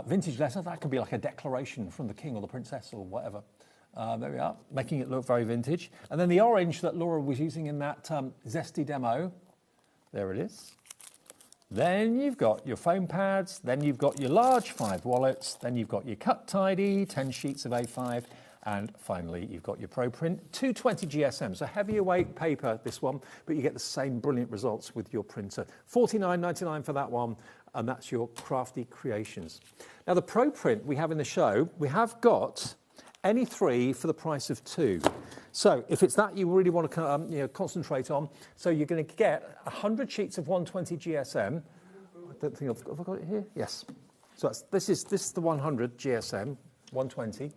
vintage letter, that could be like a declaration from the king or the princess or whatever. There we are, making it look very vintage. And then the orange that Laura was using in that zesty demo, there it is. Then you've got your foam pads, then you've got your large 5 wallets, then you've got your cut tidy, 10 sheets of A5, and finally you've got your Pro Print 220 GSM. So heavier weight paper, this one, but you get the same brilliant results with your printer. $49.99 for that one, and that's your Crafty Creations. Now the Pro Print we have in the show, we have got any 3 for the price of 2. So if it's that you really want to concentrate on, so you're going to get 100 sheets of 120 GSM. I don't think have I got it here? Yes. So this is the 100 GSM, 120.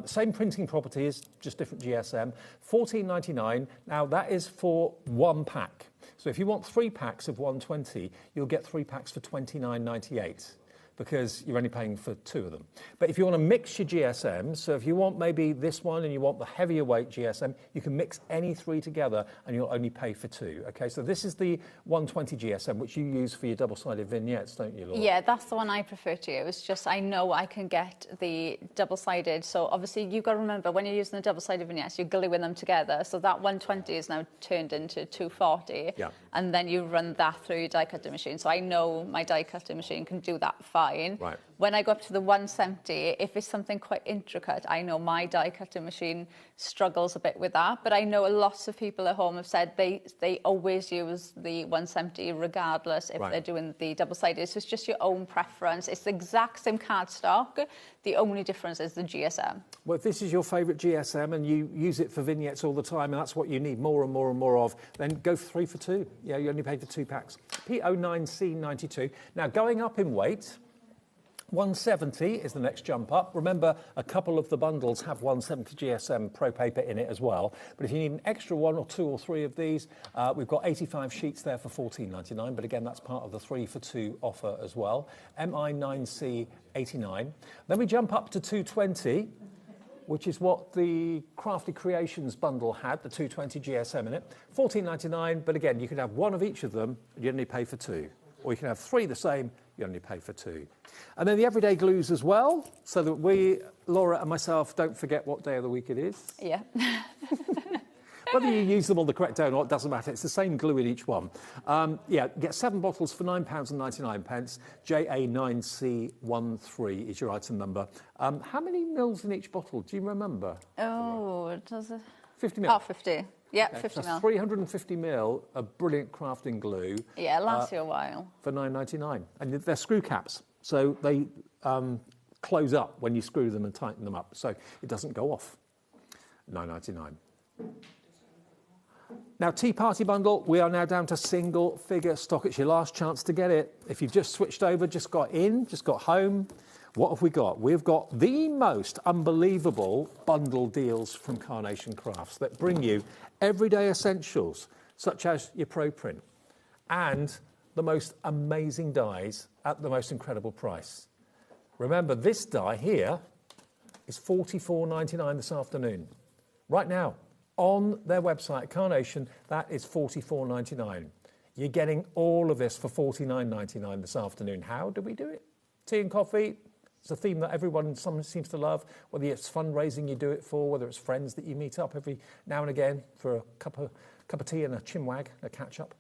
Same printing properties, just different GSM. $14.99. Now that is for 1 pack. So if you want 3 packs of 120, you'll get 3 packs for $29.98. Because you're only paying for 2 of them. But if you want to mix your GSM, so if you want maybe this one and you want the heavier weight GSM, you can mix any 3 together and you'll only pay for 2. Okay, so this is the 120 GSM, which you use for your double-sided vignettes, don't you, Laura? Yeah, that's the one I prefer to use. Just I know I can get the double-sided. So obviously you've got to remember when you're using the double-sided vignettes, you're gluing them together. So that 120 is now turned into 240. Yeah. And then you run that through your die cutting machine. So I know my die cutting machine can do that fine. Right. When I go up to the 170, if it's something quite intricate, I know my die cutting machine struggles a bit with that. But I know lots of people at home have said they always use the 170 regardless if they're doing the double-sided. So it's just your own preference. It's the exact same cardstock. The only difference is the GSM. Well, if this is your favourite GSM and you use it for vignettes all the time and that's what you need more and more and more of, then go for 3 for 2. Yeah, you only pay for 2 packs. P09C92. Now, going up in weight, 170 is the next jump up. Remember, a couple of the bundles have 170 GSM Pro paper in it as well. But if you need an extra 1 or 2 or 3 of these, we've got 85 sheets there for $14.99. But again, that's part of the 3 for 2 offer as well. MI9C89. Then we jump up to 220, which is what the Crafty Creations bundle had, the 220 GSM in it. $14.99, but again, you can have 1 of each of them, and you only pay for 2. Or you can have 3 the same, you only pay for 2. And then the everyday glues as well, so that we, Laura and myself, don't forget what day of the week it is. Yeah. Whether you use them on the correct day or not, it doesn't matter. It's the same glue in each one. Yeah, get 7 bottles for £9.99. JA9C13 is your item number. How many mils in each bottle? Do you remember? Oh, does it? 50 mil. Oh, 50. Yeah, okay, 50 mil. 350 mil of brilliant crafting glue. Yeah, it lasts you a while. For $9.99. And they're screw caps, so they close up when you screw them and tighten them up, so it doesn't go off. $9.99. Now, Tea Party Bundle, we are now down to single figure stock. It's your last chance to get it. If you've just switched over, just got in, just got home, what have we got? We've got the most unbelievable bundle deals from Carnation Crafts that bring you everyday essentials, such as your Pro Print, and the most amazing dies at the most incredible price. Remember, this die here is $44.99 this afternoon. Right now, on their website, Carnation, that is $44.99. You're getting all of this for $49.99 this afternoon. How do we do it? Tea and coffee. It's a theme that everyone seems to love, whether it's fundraising you do it for, whether it's friends that you meet up every now and again for a cup of tea and a chinwag, a catch-up.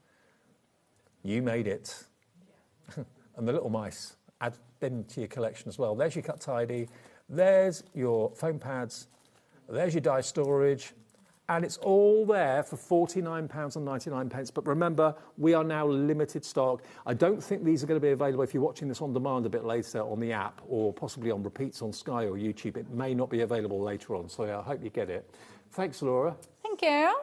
You made it. And the little mice, add them to your collection as well. There's your cut tidy, there's your foam pads, there's your die storage, and it's all there for £49.99. But remember, we are now limited stock. I don't think these are going to be available if you're watching this on demand a bit later on the app or possibly on repeats on Sky or YouTube. It may not be available later on, so I hope you get it. Thanks, Laura. Thank you.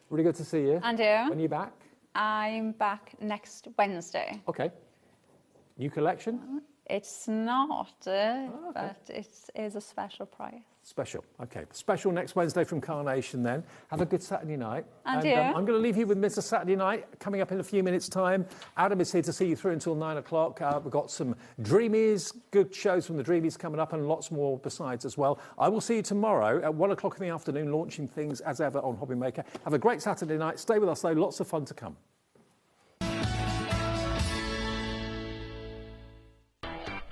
Really good to see you. And you. When are you back? I'm back next Wednesday. Okay. New collection? It's not, but it is a special price. Special, okay. Special next Wednesday from Carnation then. Have a good Saturday night. And you. I'm going to leave you with Mr. Saturday Night coming up in a few minutes' time. Adam is here to see you through until 9 o'clock. We've got some Dreamies, good shows from the Dreamies coming up and lots more besides as well. I will see you tomorrow at 1 o'clock in the afternoon, launching things as ever on HobbyMaker. Have a great Saturday night. Stay with us though, lots of fun to come.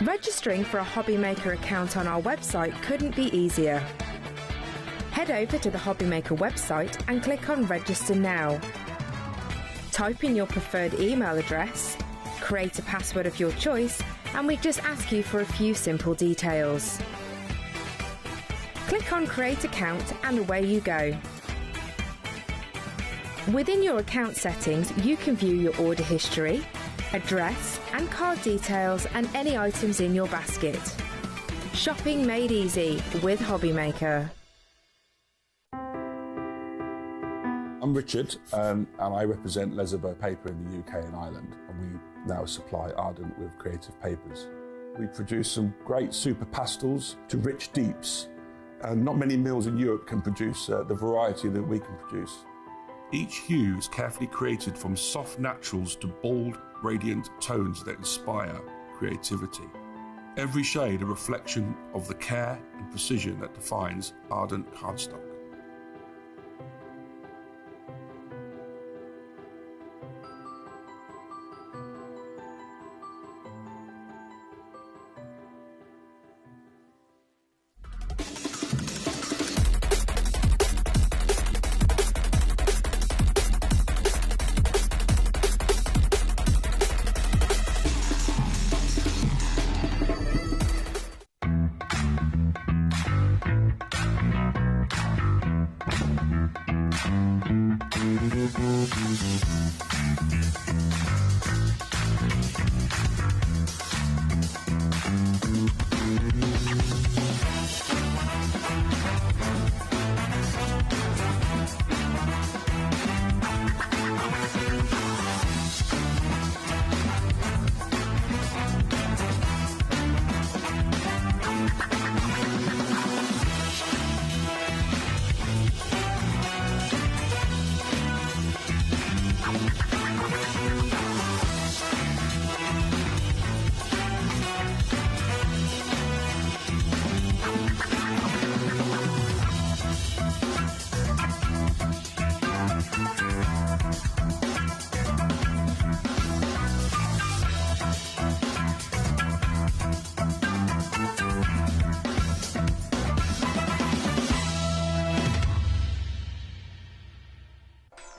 Registering for a HobbyMaker account on our website couldn't be easier. Head over to the HobbyMaker website and click on Register Now. Type in your preferred email address, create a password of your choice, and we just ask you for a few simple details. Click on Create Account and away you go. Within your account settings, you can view your order history, address and card details and any items in your basket. Shopping made easy with HobbyMaker. I'm Richard and I represent Lesabo Paper in the UK and Ireland, and we now supply Ardent with creative papers. We produce some great super pastels to rich deeps, and not many mills in Europe can produce the variety that we can produce. Each hue is carefully created from soft naturals to bold, radiant tones that inspire creativity. Every shade a reflection of the care and precision that defines Ardent cardstock.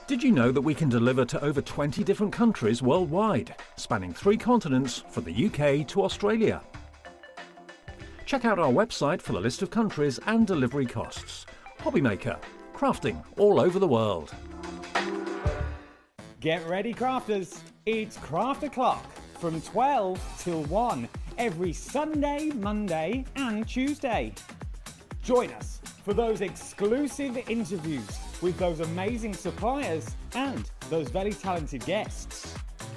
Did you know that we can deliver to over 20 different countries worldwide, spanning 3 continents from the UK to Australia? Check out our website for the list of countries and delivery costs. HobbyMaker, crafting all over the world. Get ready, crafters. It's Craft O'Clock from 12 till 1 every Sunday, Monday and Tuesday. Join us for those exclusive interviews with those amazing suppliers and those very talented guests,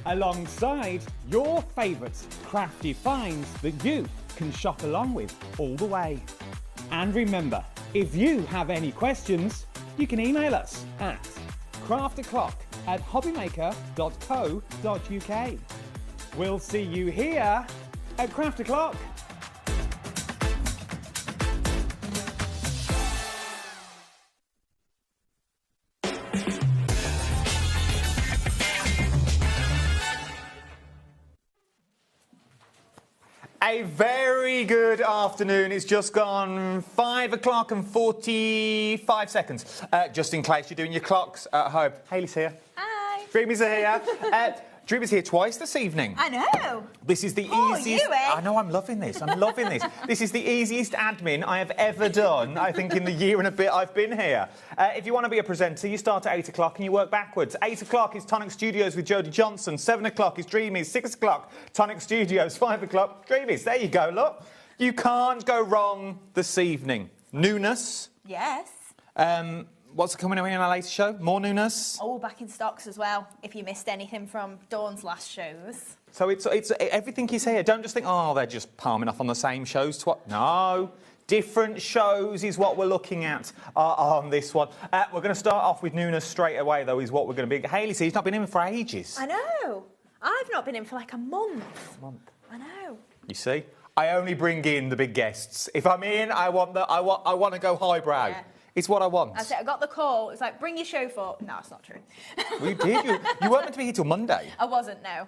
alongside your favourite crafty finds that you can shop along with all the way. And remember, if you have any questions, you can email us at craftoclock@hobbymaker.co.uk. We'll see you here at Craft O'Clock. A very good afternoon. It's just gone 5 o'clock and 45 seconds. Just in case you're doing your clocks at home. Hayley's here. Hi. Dreamy's here. Dreamy's here twice this evening. I know. This is the easiest... you, eh? I know, I'm loving this. I'm loving this. This is the easiest admin I have ever done, I think, in the year and a bit I've been here. If you want to be a presenter, you start at 8 o'clock and you work backwards. 8 o'clock is Tonic Studios with Jodie Johnson. 7 o'clock is Dreamy's. 6 o'clock, Tonic Studios. 5 o'clock, Dreamy's. There you go, look. You can't go wrong this evening. Newness. Yes. What's coming away in our latest show? More newness? All back in stocks as well, if you missed anything from Dawn's last shows. So it's everything is here. Don't just think, oh, they're just palming off on the same shows. No. Different shows is what we're looking at on this one. We're going to start off with newness straight away, though, is what we're going to be. Hayley, he's not been in for ages. I know. I've not been in for like a month. I know. You see? I only bring in the big guests. If I'm in, I want to go highbrow. Yeah. It's what I want. That's it. I got the call. It's like, bring your show for... No, it's not true. Well, you did. You weren't meant to be here till Monday. I wasn't, no.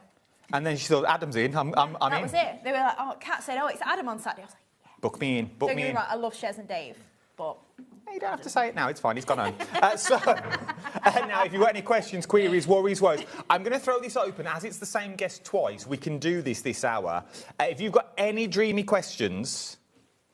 And then she thought, Adam's in, I'm That in. was it. They were like, oh, Kat said, oh, it's Adam on Saturday. I was like, Book me in, book don't me get me in. wrong, I love Shez and Dave, but... You don't have to say it now, it's fine, he's gone home. Now, if you've got any questions, queries, worries, woes, I'm going to throw this open. As it's the same guest twice, we can do this hour. If you've got any dreamy questions,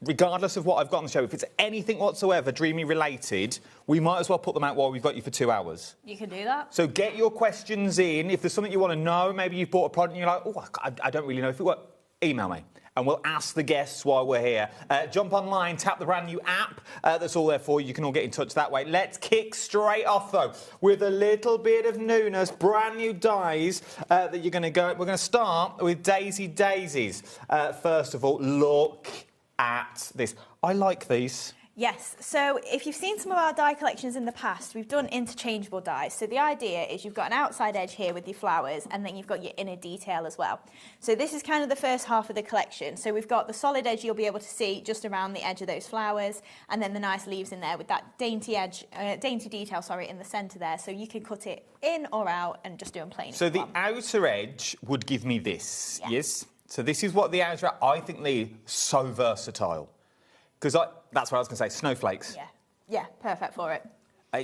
regardless of what I've got on the show, if it's anything whatsoever dreamy related, we might as well put them out while we've got you for 2 hours. You can do that. So get your questions in. If there's something you want to know, maybe you've bought a product and you're like, oh, I don't really know if it works, email me. And we'll ask the guests while we're here. Jump online, tap the brand new app. That's all there for you. You can all get in touch that way. Let's kick straight off, though, with a little bit of newness, brand new dies that you're going to go. We're going to start with Daisy Daisies. First of all, look at this. I like these. Yes, so if you've seen some of our die collections in the past, we've done interchangeable dies. So the idea is you've got an outside edge here with your flowers, and then you've got your inner detail as well. So this is kind of the first half of the collection. So we've got the solid edge you'll be able to see just around the edge of those flowers, and then the nice leaves in there with that dainty edge, dainty detail, sorry, in the centre there. So you can cut it in or out and just do them plain. So the outer edge would give me this, yes? So this is what the outer, I think they're so versatile. Because that's what I was going to say, snowflakes. Yeah, perfect for it.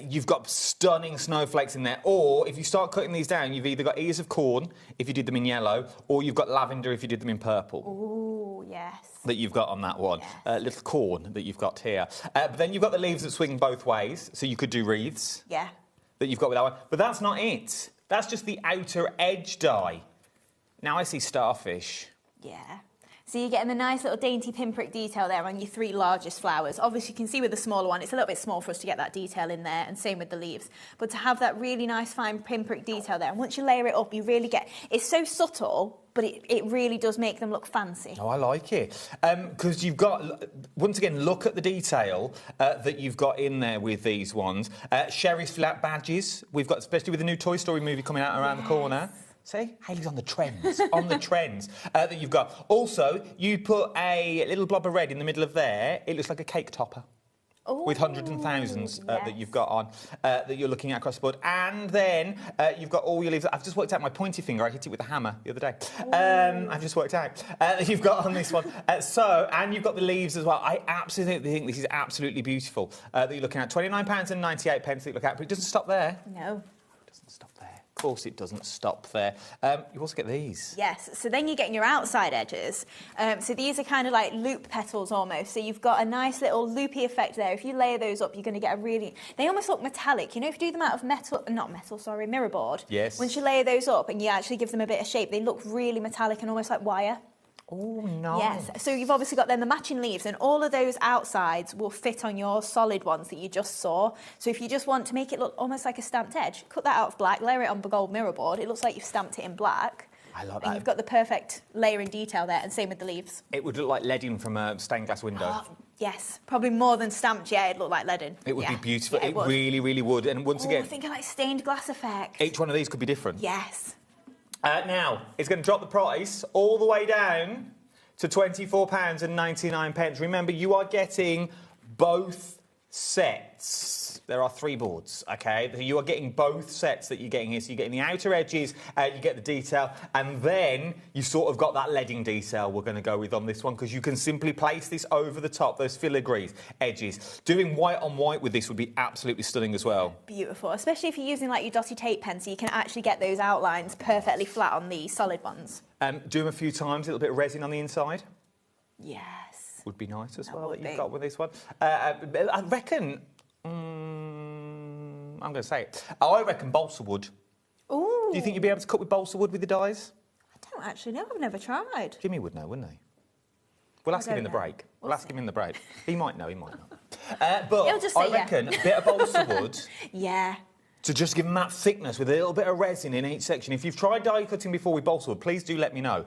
You've got stunning snowflakes in there. Or if you start cutting these down, you've either got ears of corn, if you did them in yellow, or you've got lavender if you did them in purple. Ooh, yes. That you've got on that one. Little corn that you've got here. But then you've got the leaves that swing both ways, so you could do wreaths. Yeah. That you've got with that one. But that's not it. That's just the outer edge die. Now I see starfish. Yeah. So you're getting the nice little dainty pinprick detail there on your 3 largest flowers. Obviously, you can see with the smaller one, it's a little bit small for us to get that detail in there, and same with the leaves. But to have that really nice fine pinprick detail there, and once you layer it up, you really get... It's so subtle, but it really does make them look fancy. Oh, I like it. Because you've got... Once again, look at the detail that you've got in there with these ones. Sheriff flat badges. We've got, especially with the new Toy Story movie coming out around the corner. See? Hayley's on the trends, on the trends that you've got. Also, you put a little blob of red in the middle of there. It looks like a cake topper. Ooh, with hundreds and thousands that you've got on, that you're looking at across the board. And then you've got all your leaves. I've just worked out my pointy finger. I hit it with a hammer the other day. I've just worked out that you've got on this one. And you've got the leaves as well. I absolutely think this is absolutely beautiful. That you're looking at £29.98 that you look at. But it doesn't stop there. No. It doesn't stop there. Of course it doesn't stop there. You also get these. Yes, so then you're getting your outside edges. So these are kind of like loop petals almost. So you've got a nice little loopy effect there. If you layer those up, you're going to get a really... They almost look metallic. You know, if you do them out of mirror board. Yes. Once you layer those up and you actually give them a bit of shape, they look really metallic and almost like wire. Oh, nice. Yes, so you've obviously got then the matching leaves, and all of those outsides will fit on your solid ones that you just saw. So if you just want to make it look almost like a stamped edge, cut that out of black, layer it on the gold mirror board. It looks like you've stamped it in black. I love that. And you've got the perfect layering detail there, and same with the leaves. It would look like leading from a stained glass window. Oh, yes, probably more than stamped, yeah, it'd look like leading. It would be beautiful. Yeah, it really, really would. And once again... thinking like stained glass effect. Each one of these could be different. Yes. Now, it's going to drop the price all the way down to £24.99. Remember, you are getting both sets. There are 3 boards, OK? You are getting both sets that you're getting here. So you're getting the outer edges, you get the detail, and then you've sort of got that leading detail we're going to go with on this one, because you can simply place this over the top, those filigree edges. Doing white on white with this would be absolutely stunning as well. Beautiful, especially if you're using like your dotty tape pen, so you can actually get those outlines perfectly flat on the solid ones. Do them a few times, a little bit of resin on the inside. Yes. Would be nice as well that you've got with this one. I reckon... I'm going to say it. I reckon balsa wood. Ooh. Do you think you'd be able to cut with balsa wood with the dies? I don't actually know. I've never tried. Jimmy would know, wouldn't he? We'll ask him in the break. We'll ask him in the break. He might know, he might not. But He'll just say I reckon a bit of balsa wood... Yeah. To just give them that thickness with a little bit of resin in each section. If you've tried die cutting before with balsa wood, please do let me know,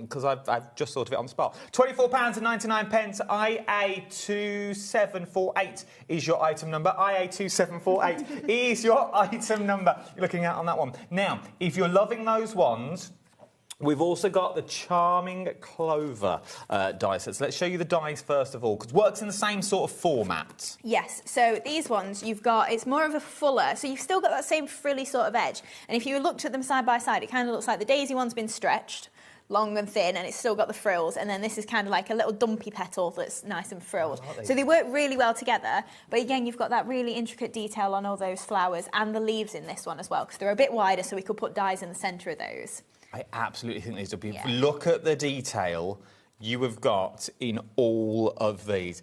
because I've just thought of it on the spot. £24.99, IA2748 is your item number. IA2748 is your item number you're looking at on that one. Now, if you're loving those ones We've also got the charming clover die sets. Let's show you the dies first of all, because it works in the same sort of format. Yes, so these ones you've got, it's more of a fuller, so you've still got that same frilly sort of edge. And if you looked at them side by side, it kind of looks like the daisy one's been stretched, long and thin, and it's still got the frills, and then this is kind of like a little dumpy petal that's nice and frilled. So they work really well together, but again, you've got that really intricate detail on all those flowers and the leaves in this one as well, because they're a bit wider, so we could put dies in the centre of those. I absolutely think these are beautiful. Yeah. Look at the detail you have got in all of these.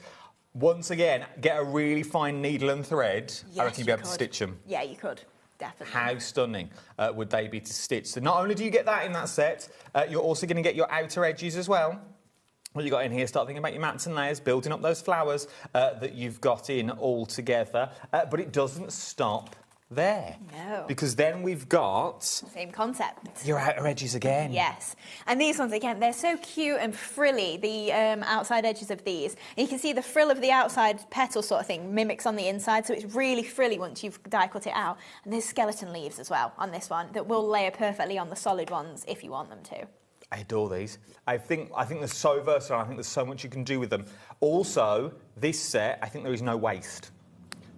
Once again, get a really fine needle and thread. Yes, I reckon you'd be able to stitch them. Yeah, you could. Definitely. How stunning would they be to stitch? So not only do you get that in that set, you're also going to get your outer edges as well. What you got in here, start thinking about your mats and layers, building up those flowers that you've got in all together. But it doesn't stop there. No. Because then we've got... Same concept. Your outer edges again. Yes. And these ones, again, they're so cute and frilly, the outside edges of these. And you can see the frill of the outside petal sort of thing mimics on the inside, so it's really frilly once you've die cut it out. And there's skeleton leaves as well on this one that will layer perfectly on the solid ones if you want them to. I adore these. I think they're so versatile. I think there's so much you can do with them. Also, this set, I think there is no waste,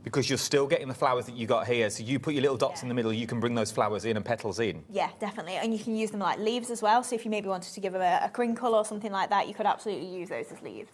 because you're still getting the flowers that you got here. So you put your little dots in the middle, you can bring those flowers in and petals in. Yeah, definitely. And you can use them like leaves as well. So if you maybe wanted to give them a crinkle or something like that, you could absolutely use those as leaves.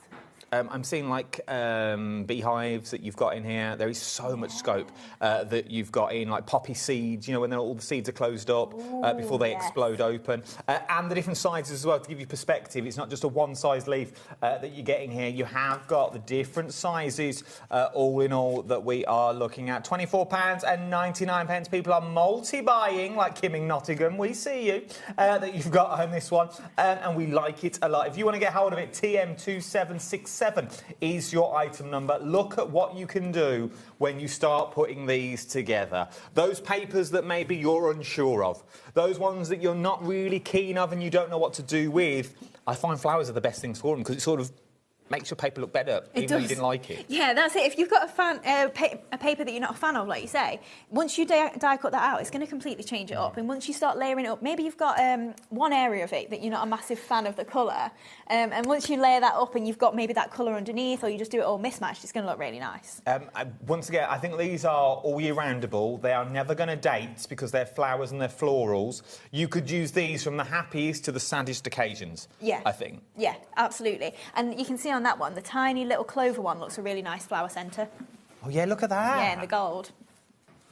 I'm seeing like beehives that you've got in here. There is so much scope that you've got in, like poppy seeds, you know, when all the seeds are closed up before they explode open. And the different sizes as well, to give you perspective. It's not just a one-size leaf that you're getting here. You have got the different sizes, all in all, that we are looking at. £24.99. People are multi-buying, like Kim in Nottingham. We see you, that you've got on this one. And we like it a lot. If you want to get hold of it, TM2767 is your item number. Look at what you can do when you start putting these together. Those papers that maybe you're unsure of, those ones that you're not really keen of and you don't know what to do with, I find flowers are the best things for them, because it sort of makes your paper look better, even though you didn't like it. Yeah, that's it. If you've got a paper that you're not a fan of, like you say, once you die cut that out, it's going to completely change it up. And once you start layering it up, maybe you've got one area of it that you're not a massive fan of the colour, and once you layer that up and you've got maybe that colour underneath, or you just do it all mismatched, it's going to look really nice. Once again, I think these are all year roundable. They are never going to date because they're flowers and they're florals. You could use these from the happiest to the saddest occasions, yeah, I think. Yeah, absolutely. And you can see on that one, the tiny little clover one looks a really nice flower centre. Oh, yeah, look at that. Yeah, in the gold.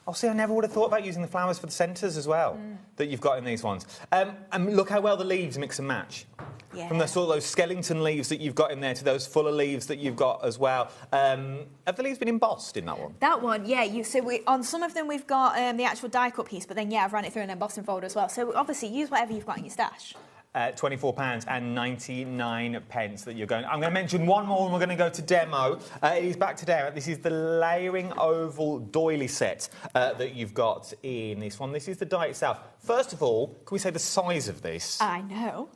Oh, see, I never would have thought about using the flowers for the centres as well that you've got in these ones. And look how well the leaves mix and match. Yeah. From the sort of those skeleton leaves that you've got in there to those fuller leaves that you've got as well. Have the leaves been embossed in that one? That one, yeah. On some of them we've got the actual die cut piece, but then, yeah, I've run it through an embossing folder as well. So obviously use whatever you've got in your stash. £24.99 that you're going. I'm going to mention one more and we're going to go to demo. It is back to demo. This is the layering oval doily set that you've got in this one. This is the die itself. First of all, can we say the size of this? I know.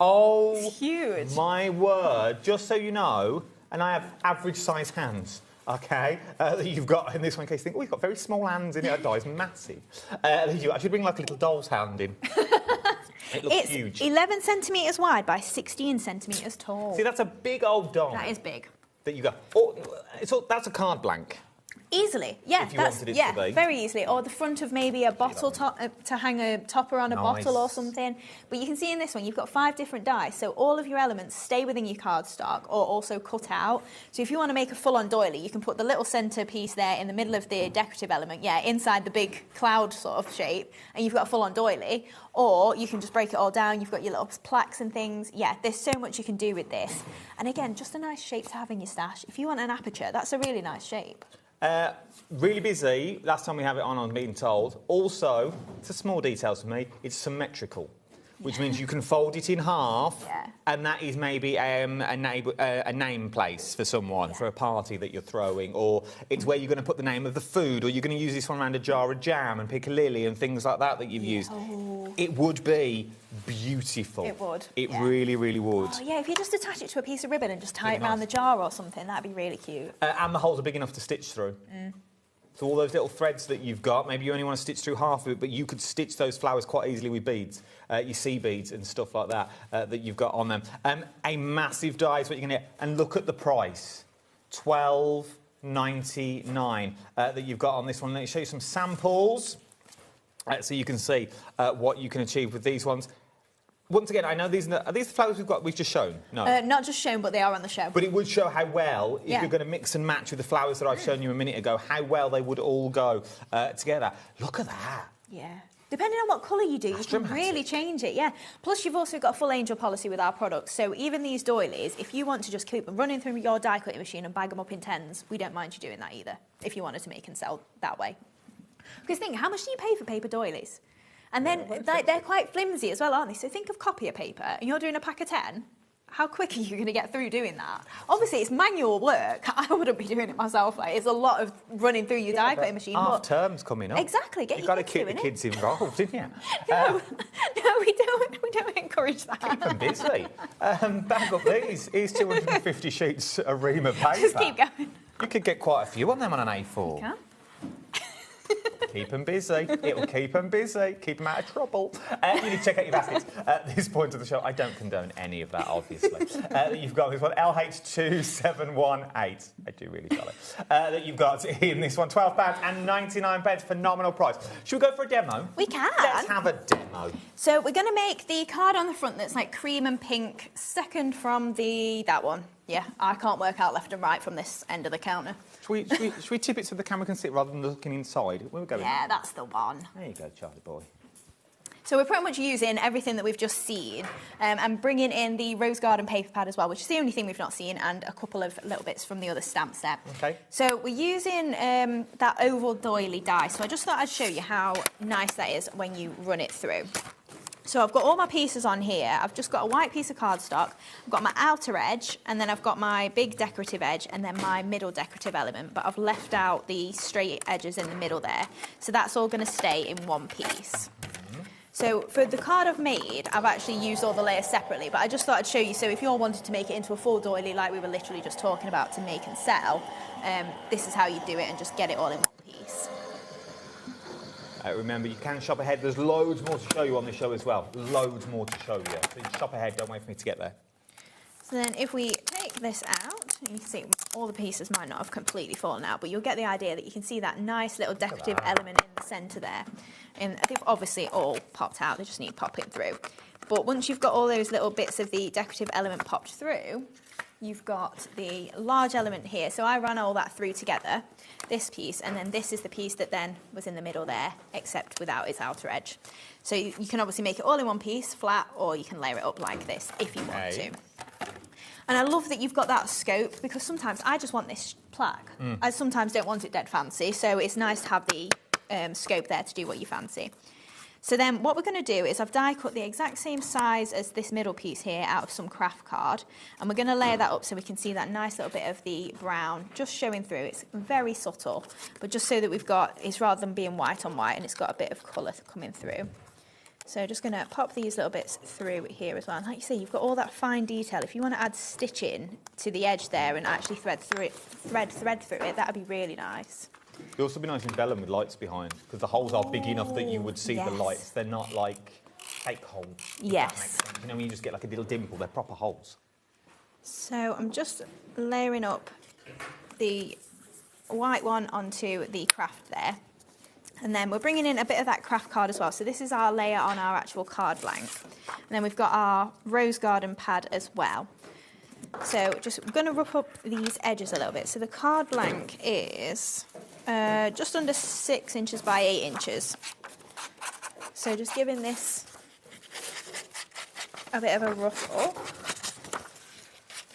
Oh, it's huge. My word. Just so you know, and I have average size hands. OK, that you've got in this one, in case you think, oh, you've got very small hands in it. That die's massive. I should bring like a little doll's hand in. It looks huge. 11 centimetres wide by 16 centimetres tall. See, that's a big old doll. That is big. That you got. Oh, that's a card blank. Easily, yeah. If you wanted it to be. Very easily. Or the front of maybe a bottle to hang a topper on a bottle or something. But you can see in this one, you've got 5 different dies, so all of your elements stay within your cardstock or also cut out. So if you want to make a full-on doily, you can put the little centre piece there in the middle of the decorative element, inside the big cloud sort of shape, and you've got a full-on doily. Or you can just break it all down. You've got your little plaques and things. Yeah, there's so much you can do with this. And again, just a nice shape to have in your stash. If you want an aperture, that's a really nice shape. Really busy. Last time we have it on, I'm being told. Also, it's a small detail to me, it's symmetrical, which means you can fold it in half, and that is maybe a name place for someone, for a party that you're throwing, or it's where you're going to put the name of the food, or you're going to use this one around a jar of jam and pick a lily and things like that you've used. Oh. It would be beautiful. It would. It really, really would. Oh, yeah, if you just attach it to a piece of ribbon and just tie it around the jar or something, that'd be really cute. And the holes are big enough to stitch through. So all those little threads that you've got, maybe you only want to stitch through half of it, but you could stitch those flowers quite easily with beads, your sea beads and stuff like that that you've got on them. A massive die is what you're going to get. And look at the price, $12.99 that you've got on this one. Let me show you some samples so you can see what you can achieve with these ones. Once again, I know are these the flowers we've just shown? No. Not just shown, but they are on the show. But it would show how well, if you're going to mix and match with the flowers that I've shown you a minute ago, how well they would all go together. Look at that. Yeah. Depending on what colour you do, you can really change it, yeah. Plus, you've also got a full angel policy with our products. So even these doilies, if you want to just keep them running through your die cutting machine and bag them up in tens, we don't mind you doing that either, if you wanted to make and sell that way. Because think, how much do you pay for paper doilies? And then they're quite flimsy as well, aren't they? So think of copier paper, and you're doing a pack of 10. How quick are you going to get through doing that? Obviously, it's manual work. I wouldn't be doing it myself. Like, it's a lot of running through your die cutting machine. Half term's coming up. Exactly. You've got to keep the kids involved, didn't you? No, we don't encourage that. Keep them busy. Bag up these. Here's 250 sheets of ream of paper. Just keep going. You could get quite a few on them on an A4. You can. Keep them busy. It'll keep them busy. Keep them out of trouble. You need to check out your baskets at this point of the show. I don't condone any of that, obviously. You've got this one, LH2718. I do really jolly. That you've got in this one, £12.99, phenomenal price. Should we go for a demo? We can. Let's have a demo. So we're going to make the card on the front that's like cream and pink, second from that one. Yeah, I can't work out left and right from this end of the counter. Should we tip it so the camera can see it rather than looking inside? Where are we going? Yeah, that's the one. There you go, Charlie boy. So we're pretty much using everything that we've just seen and bringing in the Rose Garden paper pad as well, which is the only thing we've not seen, and a couple of little bits from the other stamp set. Okay. So we're using that oval doily die. So I just thought I'd show you how nice that is when you run it through. So I've got all my pieces on here. I've just got a white piece of cardstock. I've got my outer edge, and then I've got my big decorative edge, and then my middle decorative element. But I've left out the straight edges in the middle there. So that's all going to stay in one piece. So for the card I've made, I've actually used all the layers separately, but I just thought I'd show you. So if you all wanted to make it into a full doily like we were literally just talking about to make and sell, this is how you do it and just get it all in one piece. Remember, you can shop ahead. There's loads more to show you on the show as well. Loads more to show you. So you shop ahead. Don't wait for me to get there. So then if we take this out, you can see all the pieces might not have completely fallen out, but you'll get the idea that you can see that nice little decorative element in the centre there. And they've obviously all popped out. They just need popping through. But once you've got all those little bits of the decorative element popped through, you've got the large element here. So I ran all that through together, this piece, and then this is the piece that then was in the middle there, except without its outer edge. So you can obviously make it all in one piece, flat, or you can layer it up like this if you want to. And I love that you've got that scope, because sometimes I just want this plaque. I sometimes don't want it dead fancy, so it's nice to have the scope there to do what you fancy. So then what we're going to do is I've die cut the exact same size as this middle piece here out of some craft card, and we're going to layer that up so we can see that nice little bit of the brown just showing through. It's very subtle, but just so that we've got, it's rather than being white on white, and it's got a bit of colour coming through. So just going to pop these little bits through here as well. And like you say, you've got all that fine detail. If you want to add stitching to the edge there and actually thread through it, that would be really nice. It'd also be nice in Vellum with lights behind, because the holes are big enough that you would see the lights. They're not like fake holes. Yes. You know, when you just get like a little dimple, they're proper holes. So I'm just layering up the white one onto the craft there. And then we're bringing in a bit of that craft card as well. So this is our layer on our actual card blank. And then we've got our Rose Garden pad as well. So just going to rough up these edges a little bit. So the card blank is just under 6 inches by 8 inches. So just giving this a bit of a rough up.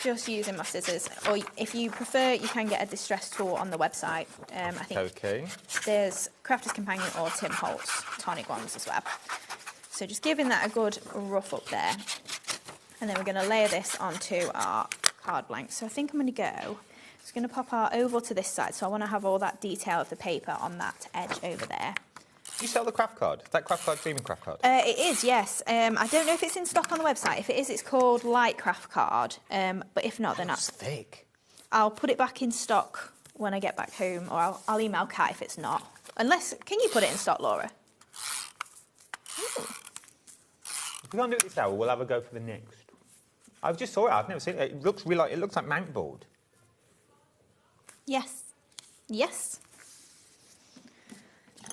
Just using my scissors, or if you prefer, you can get a distress tool on the website. I think there's Crafter's Companion or Tim Holtz tonic ones as well. So just giving that a good rough up there, and then we're going to layer this onto our card blank. So I think I'm going to go. Just going to pop our oval to this side. So I want to have all that detail of the paper on that edge over there. Do you sell the craft card? Is that craft card dreaming craft card? It is, yes. I don't know if it's in stock on the website. If it is, it's called Light Craft Card. But if not, then that's thick. I'll put it back in stock when I get back home, or I'll email Kat if it's not. Unless, can you put it in stock, Laura? Ooh. If we can't do it this hour, we'll have a go for the next. I've just saw it. I've never seen it. It looks really like mount board. Yes. Yes.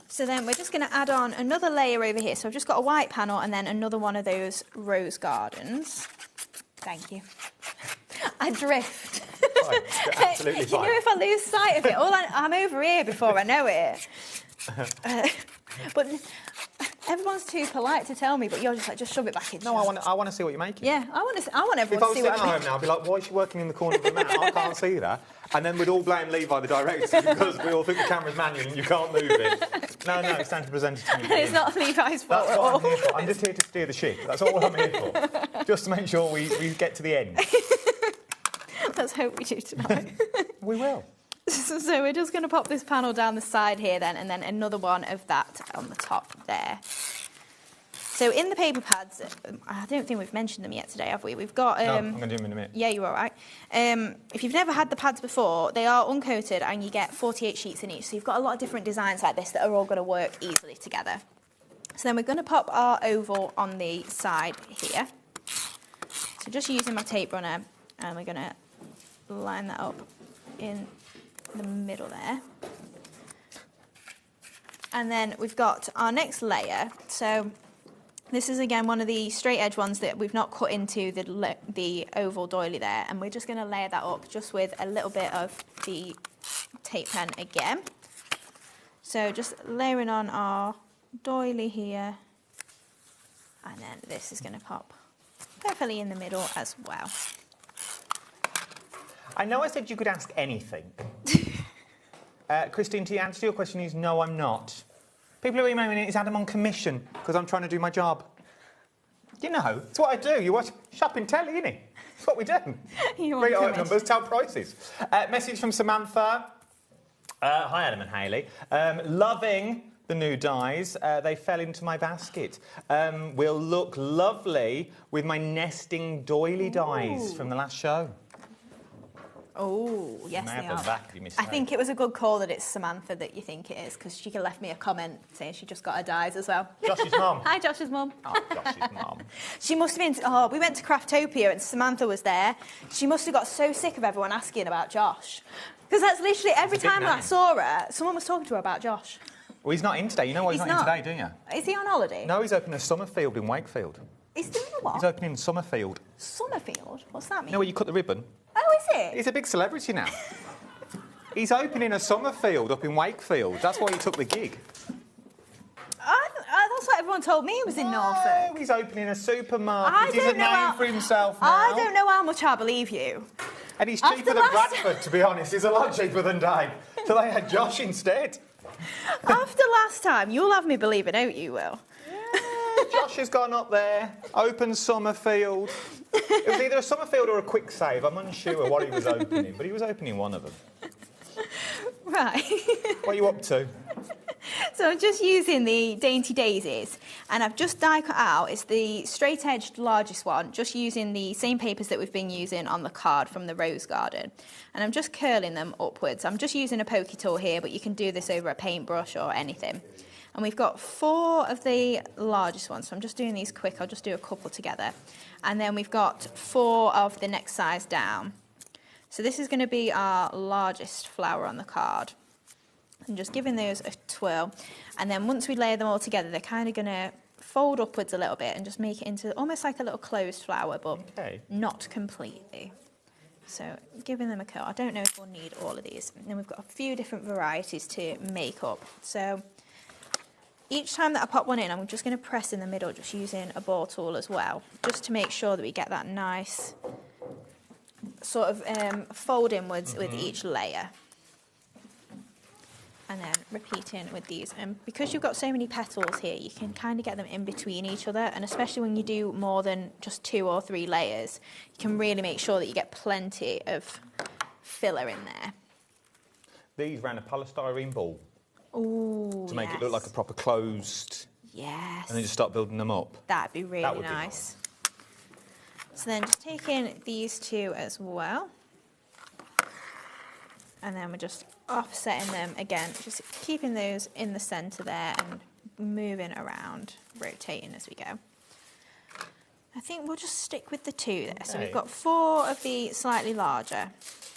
So then we're just going to add on another layer over here. So I've just got a white panel and then another one of those rose gardens. Thank you. I drift. Fine. Absolutely fine. You know, if I lose sight of it, I'm over here before I know it. But everyone's too polite to tell me, but you're just like, just shove it back in. No, I want to see what you're making. Yeah, I want everyone if to see what I'm what I'm home now, I'd be like, why is she working in the corner of the map? I can't see that. And then we'd all blame Levi, the director, because we all think the camera's manual and you can't move it. No, it's time to present it to me. It's not Levi's fault That's at what all. I'm here for. I'm just here to steer the ship. That's all I'm here for. Just to make sure we get to the end. Let's hope we do tonight. We will. So we're just going to pop this panel down the side here then, and then another one of that on the top there. So in the paper pads, I don't think we've mentioned them yet today, have we? We've got... no, I'm going to do them in a minute. Yeah, you're all right. If you've never had the pads before, they are uncoated and you get 48 sheets in each. So you've got a lot of different designs like this that are all going to work easily together. So then we're going to pop our oval on the side here. So just using my tape runner, and we're going to line that up in the middle there. And then we've got our next layer. So this is again one of the straight edge ones that we've not cut into the oval doily there, and we're just going to layer that up just with a little bit of the tape pen again. So just layering on our doily here, and then this is going to pop perfectly in the middle as well. I know I said you could ask anything. Christine, the answer to your question is no, I'm not. People are emailing me, is Adam on commission because I'm trying to do my job? You know, it's what I do. You watch shopping telly, innit? It's what we do. Great item numbers, tell prices. Message from Samantha. Hi, Adam and Hayley. Loving the new dies. They fell into my basket. Will look lovely with my nesting doily dies from the last show. Oh, yes, they are. I think it was a good call that it's Samantha that you think it is, because she left me a comment saying she just got her dies as well. Josh's mum. Hi, Josh's mum. Oh, Josh's mum. She must have been... Oh, we went to Craftopia and Samantha was there. She must have got so sick of everyone asking about Josh. Because that's literally every time I saw her, someone was talking to her about Josh. Well, he's not in today. You know why he's not in today, don't you? Is he on holiday? No, he's opening a Summerfield in Wakefield. He's doing a what? He's opening Summerfield. Summerfield? What's that mean? You know where you cut the ribbon? Oh, is it? He's a big celebrity now. He's opening a Summerfield up in Wakefield. That's why he took the gig. That's what everyone told me he was in Norfolk. He's opening a supermarket. He's a name for himself now. I don't know how much I believe you. And he's cheaper than Bradford, to be honest. He's a lot cheaper than Dave. So they had Josh instead. After last time, you'll have me believing out, you will. Yeah, Josh has gone up there, opened Summerfield. It was either a Summerfield or a Quick Save. I'm unsure what he was opening, but he was opening one of them. Right. What are you up to? So I'm just using the Dainty Daisies, and I've just die cut out. It's the straight-edged largest one, just using the same papers that we've been using on the card from the Rose Garden. And I'm just curling them upwards. I'm just using a pokey tool here, but you can do this over a paintbrush or anything. And we've got 4 of the largest ones, so I'm just doing these quick. I'll just do a couple together. And then we've got 4 of the next size down. So this is going to be our largest flower on the card. And just giving those a twirl. And then once we layer them all together, they're kind of going to fold upwards a little bit and just make it into almost like a little closed flower, but not completely. So giving them a curl. I don't know if we'll need all of these. And then we've got a few different varieties to make up. So each time that I pop one in, I'm just going to press in the middle, just using a ball tool as well, just to make sure that we get that nice sort of fold inwards with each layer. And then repeating with these. And because you've got so many petals here, you can kind of get them in between each other. And especially when you do more than just 2 or 3 layers, you can really make sure that you get plenty of filler in there. These ran a polystyrene ball. Ooh, to make it look like a proper closed. Yes. And then just start building them up. That'd be really nice. So then just taking these 2 as well. And then we're just offsetting them again, just keeping those in the centre there and moving around, rotating as we go. I think we'll just stick with the 2 there. Okay. So we've got 4 of the slightly larger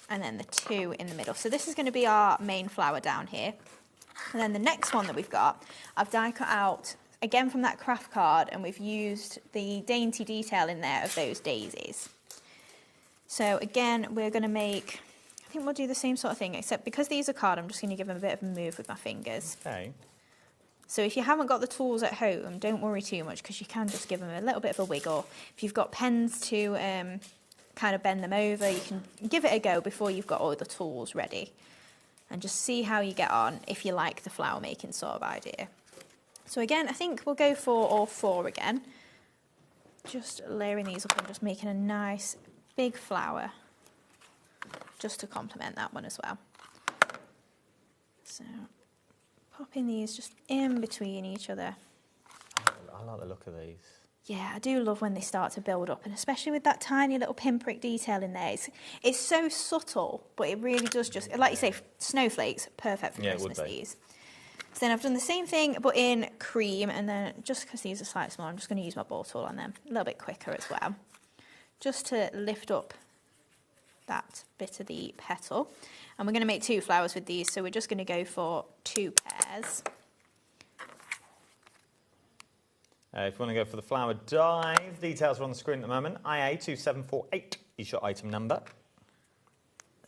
and then the 2 in the middle. So this is going to be our main flower down here. And then the next one that we've got, I've die cut out again from that craft card, and we've used the dainty detail in there of those daisies. So again, we're going to make, I think we'll do the same sort of thing, except because these are card, I'm just going to give them a bit of a move with my fingers. Okay. So if you haven't got the tools at home, don't worry too much, because you can just give them a little bit of a wiggle. If you've got pens to kind of bend them over, you can give it a go before you've got all the tools ready. And just see how you get on if you like the flower making sort of idea. So again, I think we'll go for all 4 again. Just layering these up and just making a nice big flower, just to complement that one as well. So popping these just in between each other. I like the look of these. Yeah, I do love when they start to build up, and especially with that tiny little pinprick detail in there. It's so subtle, but it really does just, like you say, snowflakes, perfect for Christmas, these. So then I've done the same thing, but in cream, and then just because these are slightly smaller, I'm just going to use my ball tool on them, a little bit quicker as well, just to lift up that bit of the petal. And we're going to make 2 flowers with these, so we're just going to go for 2 pairs. If you want to go for the flower dive, details are on the screen at the moment. IA2748 is your item number.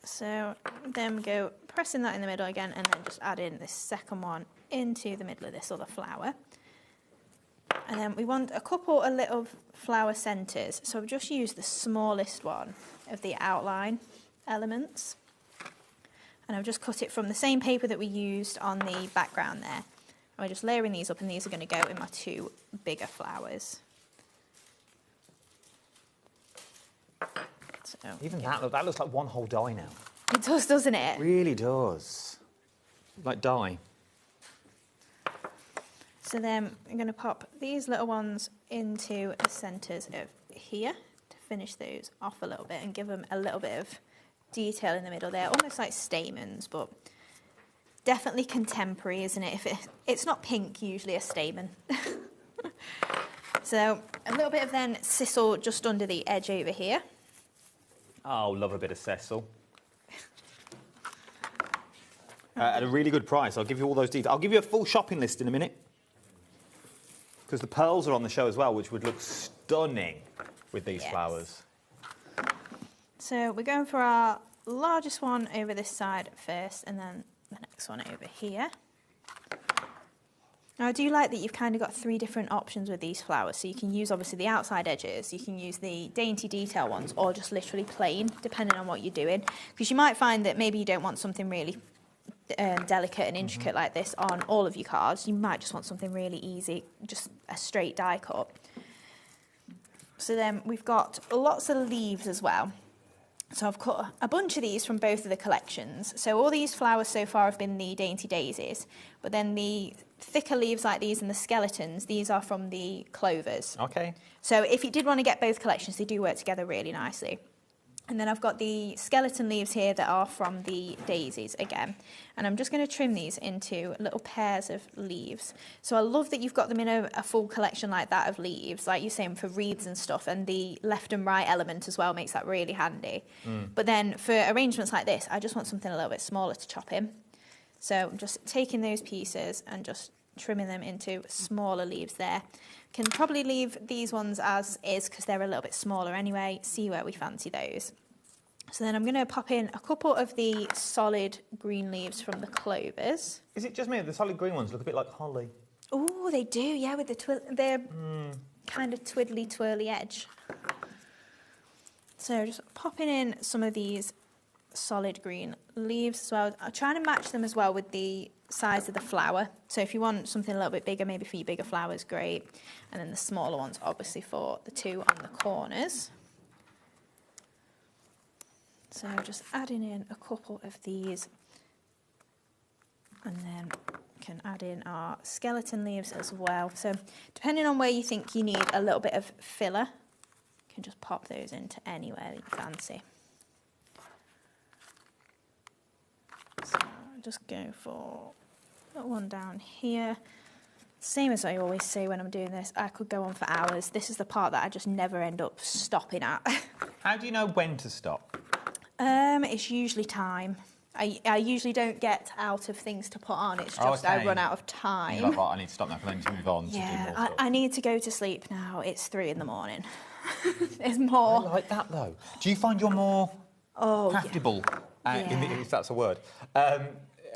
So then we go pressing that in the middle again, and then just add in this second one into the middle of this other flower. And then we want a couple of little flower centres. So I've just used the smallest one of the outline elements. And I've just cut it from the same paper that we used on the background there. And we're just layering these up, and these are going to go in my 2 bigger flowers. So, even that looks like one whole die now. It does, doesn't it? It really does. Like dye. So then I'm going to pop these little ones into the centres of here to finish those off a little bit and give them a little bit of detail in the middle there, almost like stamens, but definitely contemporary, isn't it? It's not pink, usually a stamen. So a little bit of then sisal just under the edge over here. Oh, love a bit of sisal. At a really good price. I'll give you all those details. I'll give you a full shopping list in a minute, because the pearls are on the show as well, which would look stunning with these flowers. So we're going for our largest one over this side first, and then the next one over here. Now I do like that you've kind of got 3 different options with these flowers. So you can use obviously the outside edges, you can use the dainty detail ones, or just literally plain, depending on what you're doing. Because you might find that maybe you don't want something really delicate and intricate like this on all of your cards. You might just want something really easy, just a straight die cut. So then we've got lots of leaves as well. So I've cut a bunch of these from both of the collections. So all these flowers so far have been the dainty daisies, but then the thicker leaves like these and the skeletons, these are from the clovers. Okay. So if you did want to get both collections, they do work together really nicely. And then I've got the skeleton leaves here that are from the daisies again. And I'm just going to trim these into little pairs of leaves. So I love that you've got them in a full collection like that of leaves, like you're saying, for wreaths and stuff. And the left and right element as well makes that really handy. But then for arrangements like this, I just want something a little bit smaller to chop in. So I'm just taking those pieces and just trimming them into smaller leaves there. Can probably leave these ones as is because they're a little bit smaller anyway, see where we fancy those. So then I'm going to pop in a couple of the solid green leaves from the clovers. Is it just me? The solid green ones look a bit like holly. Oh, they do, yeah, with their kind of twiddly, twirly edge. So just popping in some of these solid green leaves as well. I'm trying to match them as well with the size of the flower. So if you want something a little bit bigger, maybe for your bigger flowers, great. And then the smaller ones, obviously, for the 2 on the corners. So just adding in a couple of these, and then can add in our skeleton leaves as well. So depending on where you think you need a little bit of filler, you can just pop those into anywhere that you fancy. So just go for that one down here. Same as I always say when I'm doing this, I could go on for hours. This is the part that I just never end up stopping at. How do you know when to stop? It's usually time. I usually don't get out of things to put on. It's just I run out of time. You're like, right, I need to stop now because I need to move on to do more stuff. I need to go to sleep now. It's 3 in the morning. There's more. I like that though. Do you find you're more craftable, if that's a word,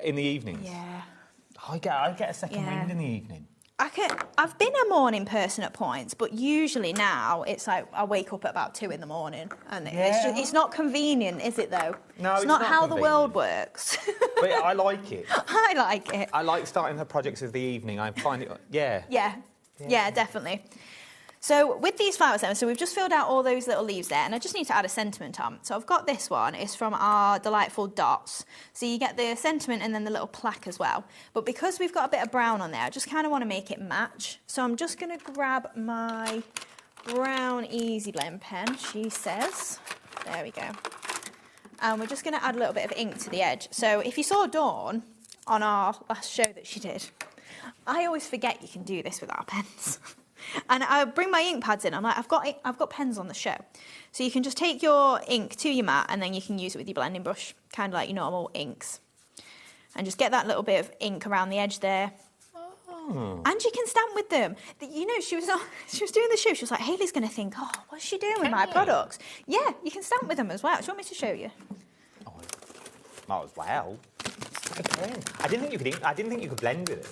in the evenings? Yeah. I get a second wind in the evening. I've been a morning person at points, but usually now it's like I wake up at about 2 in the morning, and it's not convenient, is it though? No, it's not how convenient. the world works. But I like it. I like it. I like starting the projects of the evening. I find it, Yeah, definitely. So with these flowers then, so we've just filled out all those little leaves there, and I just need to add a sentiment on. So I've got this one, it's from our delightful dots. So you get the sentiment and then the little plaque as well. But because we've got a bit of brown on there, I just kind of want to make it match. So I'm just going to grab my brown Easy Blend pen, she says. There we go. And we're just going to add a little bit of ink to the edge. So if you saw Dawn on our last show that she did, I always forget you can do this with our pens. And I bring my ink pads in. I'm like, I've got pens on the show. So you can just take your ink to your mat and then you can use it with your blending brush, kind of like your normal inks. And just get that little bit of ink around the edge there. Oh. And you can stamp with them. You know, she was doing the show. She was like, Hayley's going to think, oh, what's she doing with my products? Yeah, you can stamp with them as well. Do you want me to show you? Oh, might as well. I didn't think you could blend with it.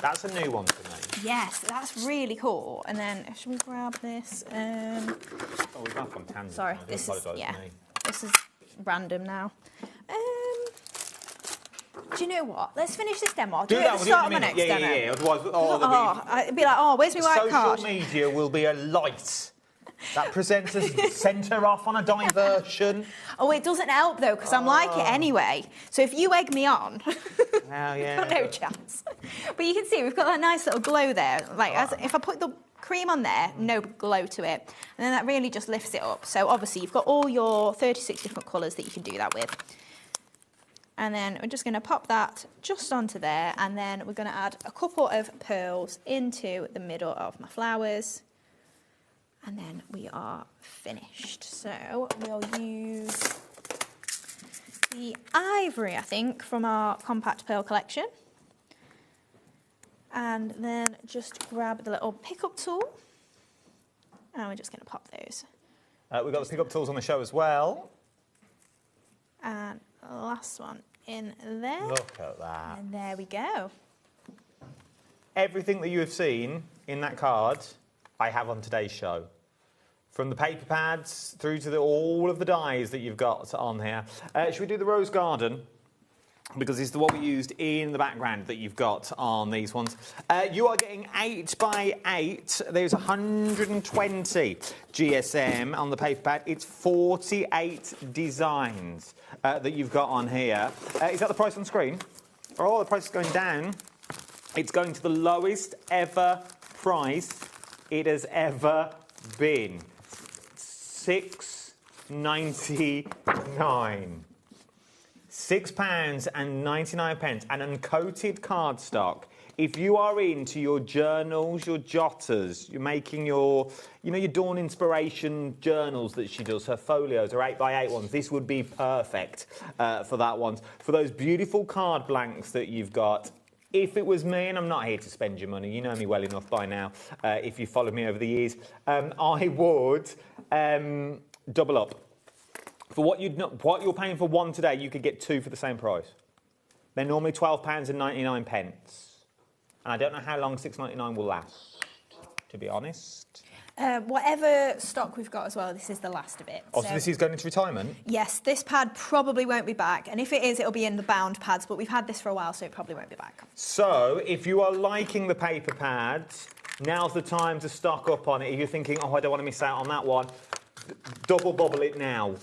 That's a new one for me. Yes, that's really cool. And then, should we grab this? We've gone from tangent. Sorry, this is random now. Do you know what? Let's finish this demo. I'll do it at the start of my next demo. Yeah. Otherwise, I'd be like, where's my white card? Social media will be a light. That presenters sent her off on a diversion. Oh, it doesn't help though, because I'm like it anyway. So if you egg me on, got no chance. But you can see we've got that nice little glow there. Like if I put the cream on there, no glow to it, and then that really just lifts it up. So obviously you've got all your 36 different colours that you can do that with. And then we're just going to pop that just onto there, and then we're going to add a couple of pearls into the middle of my flowers. And then we are finished. So we'll use the ivory, I think, from our compact pearl collection. And then just grab the little pickup tool. And we're just going to pop those. We've got the pickup tools on the show as well. And the last one in there. Look at that. And there we go. Everything that you have seen in that card, I have on today's show. From the paper pads through to all of the dies that you've got on here. Should we do the Rose Garden? Because this is what we used in the background that you've got on these ones. You are getting 8 by 8. There's 120 GSM on the paper pad. It's 48 designs that you've got on here. Is that the price on screen? Oh, the price is going down. It's going to the lowest ever price it has ever been. £6.99. £6.99, an uncoated cardstock. If you are into your journals, your jotters, you're making your Dawn Inspiration journals that she does, her folios, her 8x8 ones, this would be perfect for that one. For those beautiful card blanks that you've got. If it was me, and I'm not here to spend your money, you know me well enough by now, if you followed me over the years, I would double up. For what you're paying for one today, you could get 2 for the same price. They're normally £12.99. And I don't know how long £6.99 will last, to be honest. Whatever stock we've got as well, this is the last of it. Oh, so this is going into retirement? Yes, this pad probably won't be back. And if it is, it'll be in the bound pads. But we've had this for a while, so it probably won't be back. So if you are liking the paper pads, now's the time to stock up on it. If you're thinking, oh, I don't want to miss out on that one, double bubble it now.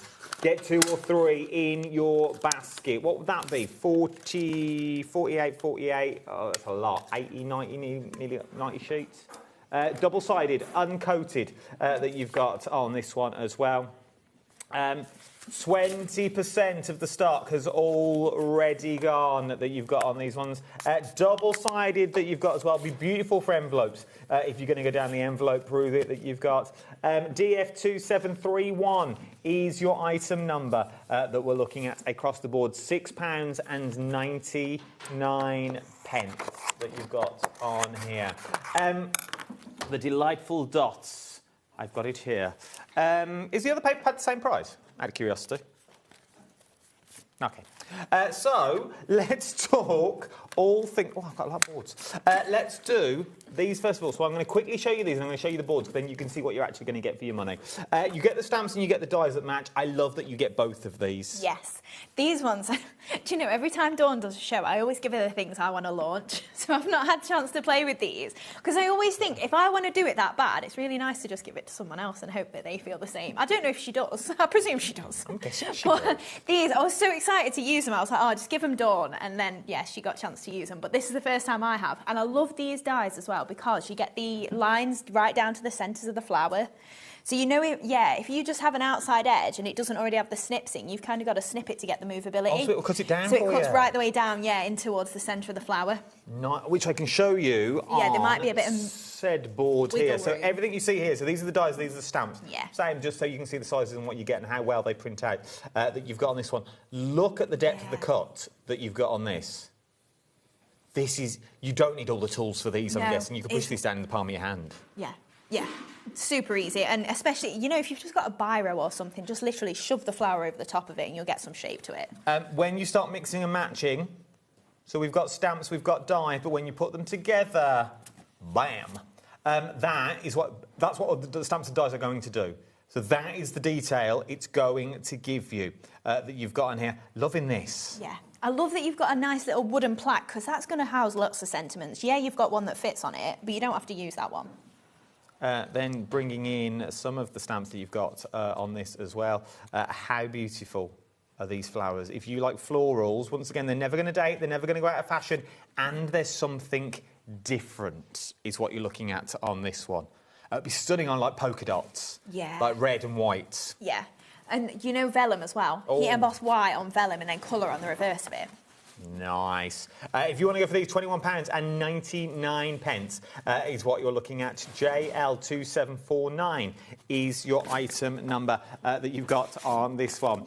Get 2 or 3 in your basket. What would that be? 40, 48, 48. Oh, that's a lot. 80, 90, nearly 90 sheets. Double-sided, uncoated that you've got on this one as well. 20% of the stock has already gone that you've got on these ones. Double-sided that you've got as well. Be beautiful for envelopes if you're going to go down the envelope route that you've got. DF2731 is your item number that we're looking at across the board. £6.99 that you've got on here. The delightful dots. I've got it here. Is the other paper pad the same price? Out of curiosity. Okay. So let's talk all things. Oh, I've got a lot of boards. Let's do these first of all. So I'm going to quickly show you these, and I'm going to show you the boards, then you can see what you're actually going to get for your money. You get the stamps and you get the dies that match. I love that you get both of these. Yes. These ones, do you know, every time Dawn does a show, I always give her the things I want to launch. So I've not had a chance to play with these. Because I always think, if I want to do it that bad, it's really nice to just give it to someone else and hope that they feel the same. I don't know if she does. I presume she does. Okay, she but these, I was so excited to use them. I was like, oh, just give them Dawn. And then, yeah, she got a chance to use them. But this is the first time I have. And I love these dies as well because you get the lines right down to the centres of the flower. So you know, if you just have an outside edge and it doesn't already have the snips in, you've kind of got to snip it to get the movability. Oh, so it'll cut it down So for it cuts you. right the way down, yeah, in towards the centre of the flower. Which I can show you Yeah, on there might be a bit of said board wiggle here. So room. everything you see here, so these are the dies, these are the stamps. Yeah. Same, just so you can see the sizes and what you get and how well they print out that you've got on this one. Look at the depth of the cut that you've got on this. This is, you don't need all the tools for these, I'm No, guessing. You can push these down in the palm of your hand. Yeah, yeah. Super easy. And especially, you know, if you've just got a biro or something, just literally shove the flower over the top of it and you'll get some shape to it. When you start mixing and matching, so we've got stamps, we've got die, but when you put them together, bam, that's what the stamps and dies are going to do. So that is the detail it's going to give you that you've got in here. Loving this. Yeah. I love that you've got a nice little wooden plaque because that's going to house lots of sentiments. Yeah, you've got one that fits on it, but you don't have to use that one. Then bringing in some of the stamps that you've got on this as well. How beautiful are these flowers? If you like florals, once again, they're never going to date, they're never going to go out of fashion, and there's something different is what you're looking at on this one. It'd be stunning on like polka dots, Yeah. like red and white. Yeah. And you know Vellum as well. Oh. He embossed white on Vellum and then colour on the reverse of it. Nice. If you want to go for these, £21.99 is what you're looking at. JL2749 is your item number that you've got on this one.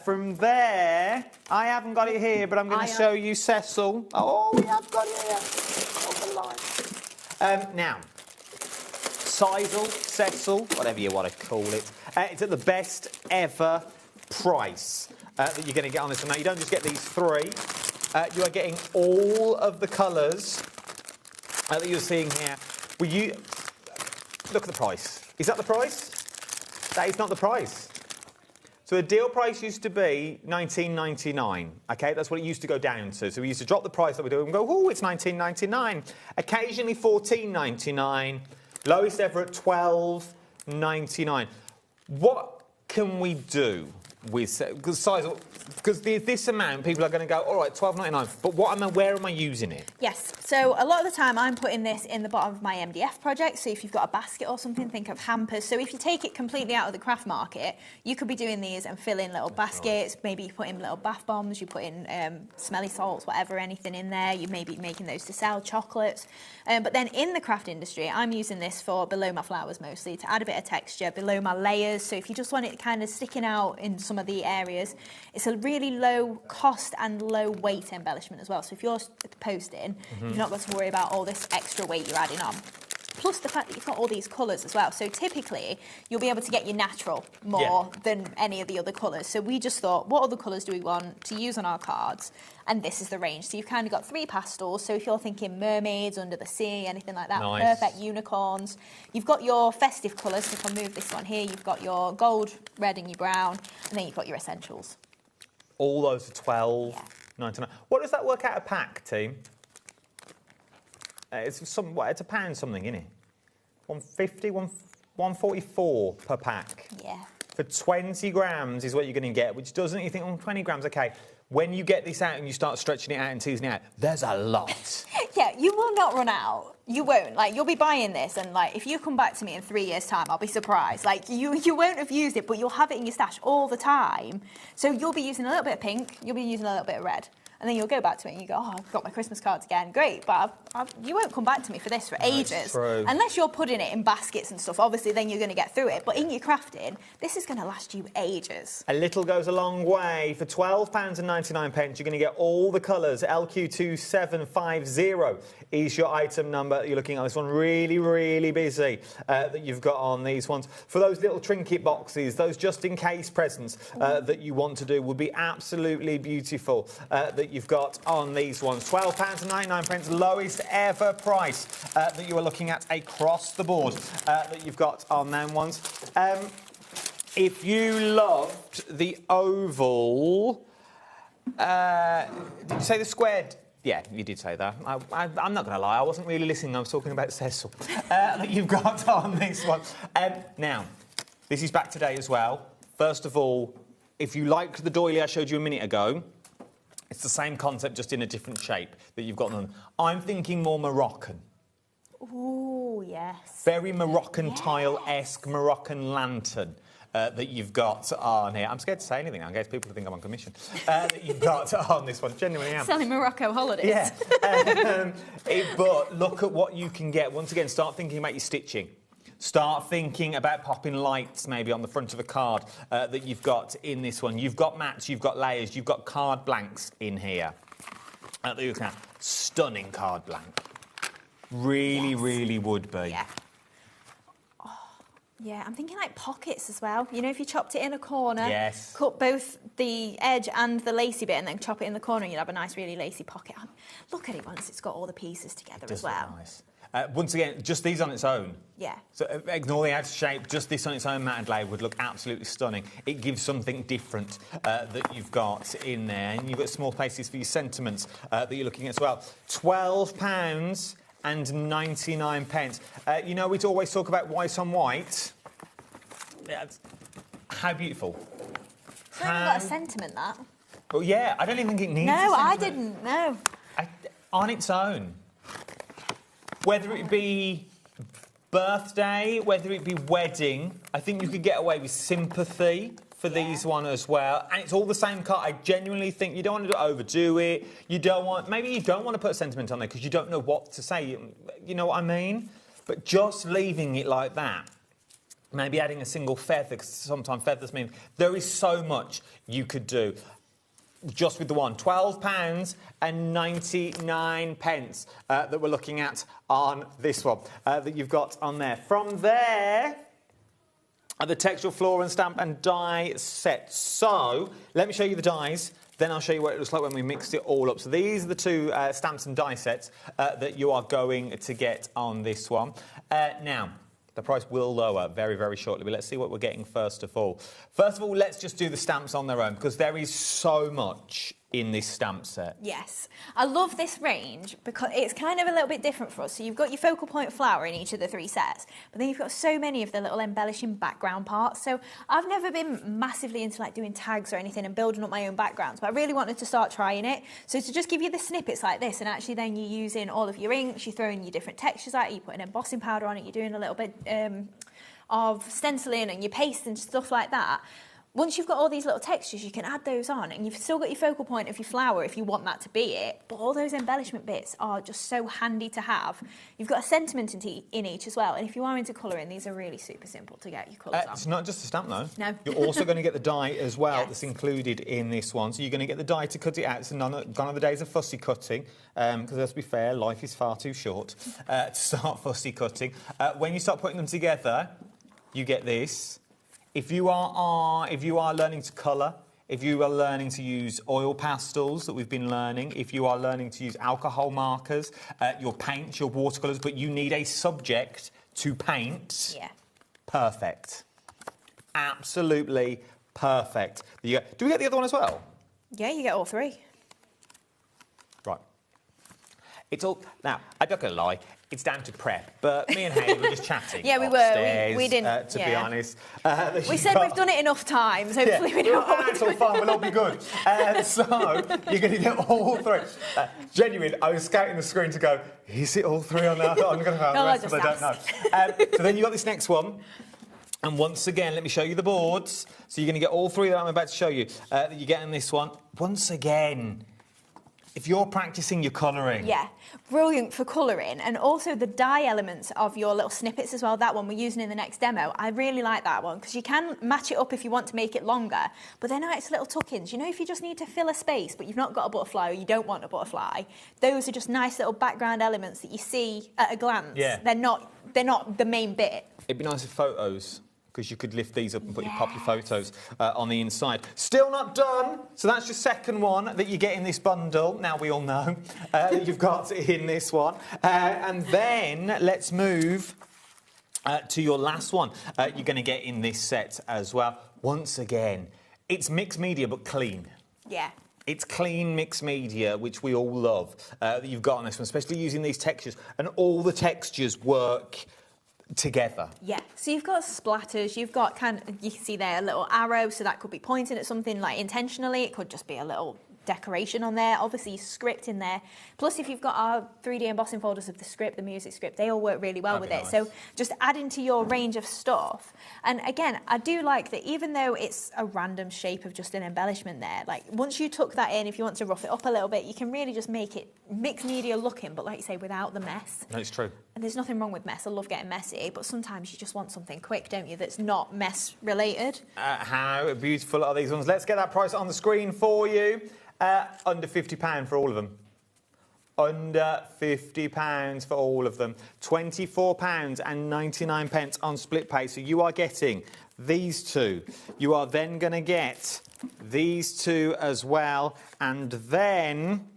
From there, I haven't got it here, but I'm going to show you Cecil. Oh, we have got it here. Now, Seisel, Cecil, whatever you want to call it, it's at the best ever price that you're going to get on this one. Now, you don't just get these three. You are getting all of the colours that you're seeing here. Look at the price. Is that the price? That is not the price. So the deal price used to be $19.99. OK, that's what it used to go down to. So we used to drop the price that we do and go, oh, it's $19.99. Occasionally $14.99. Lowest ever at $12.99. What can we do with because this amount people are going to go, all right, $12.99, but where am I using it? Yes, so a lot of the time I'm putting this in the bottom of my MDF project. So if you've got a basket or something, think of hampers. So if you take it completely out of the craft market, you could be doing these and fill in little baskets. Maybe you put in little bath bombs, you put in smelly salts, whatever, anything in there. You may be making those to sell, chocolates. But then in the craft industry, I'm using this for below my flowers mostly, to add a bit of texture below my layers. So if you just want it kind of sticking out in some of the areas, it's a really low cost and low weight embellishment as well. So if you're posting, you've not got to worry about all this extra weight you're adding on. Plus the fact that you've got all these colours as well. So typically, you'll be able to get your natural more than any of the other colours. So we just thought, what other colours do we want to use on our cards? And this is the range. So you've kind of got 3 pastels. So if you're thinking mermaids, under the sea, anything like that, nice. Perfect unicorns. You've got your festive colours. So if I move this one here, you've got your gold, red and your brown. And then you've got your essentials. All those are $12.99. What does that work out a pack, team? It's a pound something, isn't it? 150, 144 per pack. Yeah. For 20 grams is what you're going to get, which doesn't, you think, 20 grams, OK. When you get this out and you start stretching it out and teasing it out, there's a lot. Yeah, you will not run out. You won't. Like, you'll be buying this, and like, if you come back to me in 3 years' time, I'll be surprised. Like, you won't have used it, but you'll have it in your stash all the time. So you'll be using a little bit of pink, you'll be using a little bit of red. And then you'll go back to it and you go, oh, I've got my Christmas cards again. Great, but you won't come back to me for this for ages. True. Unless you're putting it in baskets and stuff. Obviously, then you're going to get through it. But in your crafting, this is going to last you ages. A little goes a long way. For £12.99, you're going to get all the colours. LQ2750 is your item number. You're looking at this one really, really busy that you've got on these ones. For those little trinket boxes, those just-in-case presents that you want to do would be absolutely beautiful that you've got on these ones. £12.99, lowest ever price that you are looking at across the board that you've got on them ones. If you loved the oval, did you say the squared? Yeah, you did say that. I'm not going to lie, I wasn't really listening, I was talking about Cecil. That you've got on this one. Now, this is back today as well. First of all, if you liked the doily I showed you a minute ago, it's the same concept, just in a different shape that you've got on. I'm thinking more Moroccan. Ooh, yes. Very Moroccan tile-esque Moroccan lantern that you've got on here. I'm scared to say anything now, in case people think I'm on commission. That you've got on this one. Genuinely am. Selling Morocco holidays. Yeah. But look at what you can get. Once again, start thinking about your stitching. Start thinking about popping lights maybe on the front of a card that you've got in this one. You've got mats, you've got layers, you've got card blanks in here. That you can. Stunning card blank. Really, really would be. Yeah. Oh, yeah, I'm thinking like pockets as well. You know, if you chopped it in a corner, yes, cut both the edge and the lacy bit and then chop it in the corner, you'd have a nice, really lacy pocket. Look at it once it's got all the pieces together as well. Look nice. Once again, just these on its own. Yeah. So ignore the outer shape, just this on its own matted layer would look absolutely stunning. It gives something different that you've got in there. And you've got small places for your sentiments that you're looking at as well. £12.99. You know, we'd always talk about white on white. How beautiful. It's not even got a sentiment, that. Well, yeah, I don't even think it needs No, a I sentiment. didn't, no. On its own. Whether it be birthday, whether it be wedding, I think you could get away with sympathy for these one as well. And it's all the same card. I genuinely think you don't want to overdo it. You don't want... Maybe you don't want to put a sentiment on there because you don't know what to say. You know what I mean? But just leaving it like that, maybe adding a single feather, because sometimes feathers mean... There is so much you could do. Just with the one, £12.99 that we're looking at on this one that you've got on there. From there, the textural floor and stamp and die set. So let me show you the dies. Then I'll show you what it looks like when we mixed it all up. So these are the two stamps and die sets that you are going to get on this one. Now, the price will lower very, very shortly, but let's see what we're getting first of all. First of all, let's just do the stamps on their own, because there is so much in this stamp set. Yes. I love this range because it's kind of a little bit different for us. So you've got your focal point flower in each of the three sets, but then you've got so many of the little embellishing background parts. So I've never been massively into like doing tags or anything and building up my own backgrounds, but I really wanted to start trying it. So to just give you the snippets like this, and actually then you're using all of your inks, you're throwing your different textures out, you're putting embossing powder on it, you're doing a little bit of stenciling and your paste and stuff like that. Once you've got all these little textures, you can add those on, and you've still got your focal point of your flower if you want that to be it, but all those embellishment bits are just so handy to have. You've got a sentiment in each as well, and if you are into colouring, these are really super simple to get your colours on. It's not just a stamp, though. No. You're also going to get the die as well that's included in this one. So you're going to get the die to cut it out. So gone are the days of fussy cutting, because let's be fair, life is far too short to start fussy cutting. When you start putting them together, you get this. If you are learning to colour, if you are learning to use oil pastels that we've been learning, if you are learning to use alcohol markers, your paints, your watercolours, but you need a subject to paint, perfect. Absolutely perfect. Do we get the other one as well? Yeah, you get all three. Right. It's all... Now, I'm not going to lie, it's down to prep. But me and Hayley were just chatting. Yeah, we were. upstairs, We didn't. To be honest. We said we've done it enough times. Hopefully we know what it's all fine. We'll all be good. So you're going to get all 3. Genuinely, I was scouting the screen to go, is it all 3 on there? I thought I'm going to have the rest of them. I don't know. So then you got this next one. And once again, let me show you the boards. So you're going to get all 3 that I'm about to show you. That you get in this one. Once again, if you're practicing your colouring. Yeah, brilliant for colouring. And also the dye elements of your little snippets as well. That one we're using in the next demo. I really like that one because you can match it up if you want to make it longer. But they're nice little tuck-ins. You know, if you just need to fill a space, but you've not got a butterfly or you don't want a butterfly, those are just nice little background elements that you see at a glance. Yeah. They're not the main bit. It'd be nice if photos, because you could lift these up and pop your photos on the inside. Still not done. So that's your second one that you get in this bundle. Now we all know that you've got in this one. And then let's move to your last one. You're going to get in this set as well. Once again, it's mixed media but clean. Yeah. It's clean mixed media, which we all love, that you've got on this one, especially using these textures. And all the textures work together. Yeah, so you've got splatters, you've got you can see there a little arrow, so that could be pointing at something like intentionally, it could just be a little decoration on there, obviously script in there. Plus if you've got our 3D embossing folders of the script, the music script, they all work really well with it. So just adding to your range of stuff. And again, I do like that even though it's a random shape of just an embellishment there, like once you tuck that in, if you want to rough it up a little bit, you can really just make it mixed media looking, but like you say, without the mess. No, it's true. And there's nothing wrong with mess. I love getting messy, but sometimes you just want something quick, don't you, that's not mess related. How beautiful are these ones? Let's get that price on the screen for you. Under £50 for all of them. Under £50 for all of them. £24.99 on split pay. So you are getting these 2. You are then going to get these 2 as well. And then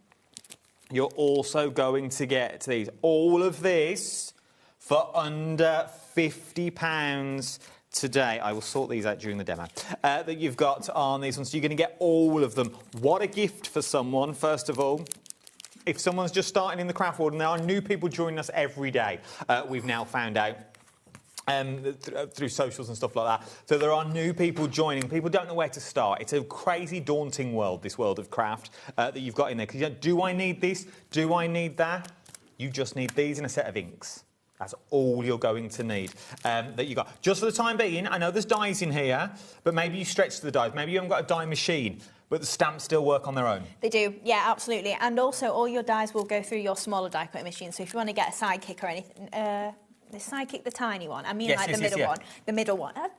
you're also going to get these. All of this for under £50 today. I will sort these out during the demo that you've got on these ones. So you're going to get all of them. What a gift for someone, first of all. If someone's just starting in the craft world, and there are new people joining us every day, we've now found out through socials and stuff like that. So there are new people joining. People don't know where to start. It's a crazy, daunting world, this world of craft that you've got in there. Because do I need this? Do I need that? You just need these and a set of inks. That's all you're going to need that you got. Just for the time being, I know there's dies in here, but maybe you stretch to the dies. Maybe you haven't got a die machine, but the stamps still work on their own. They do, yeah, absolutely. And also, all your dies will go through your smaller die cutting machine. So if you want to get a sidekick or anything, the sidekick, the tiny one. I mean, yes, like yes, the middle yes, one. The middle one. I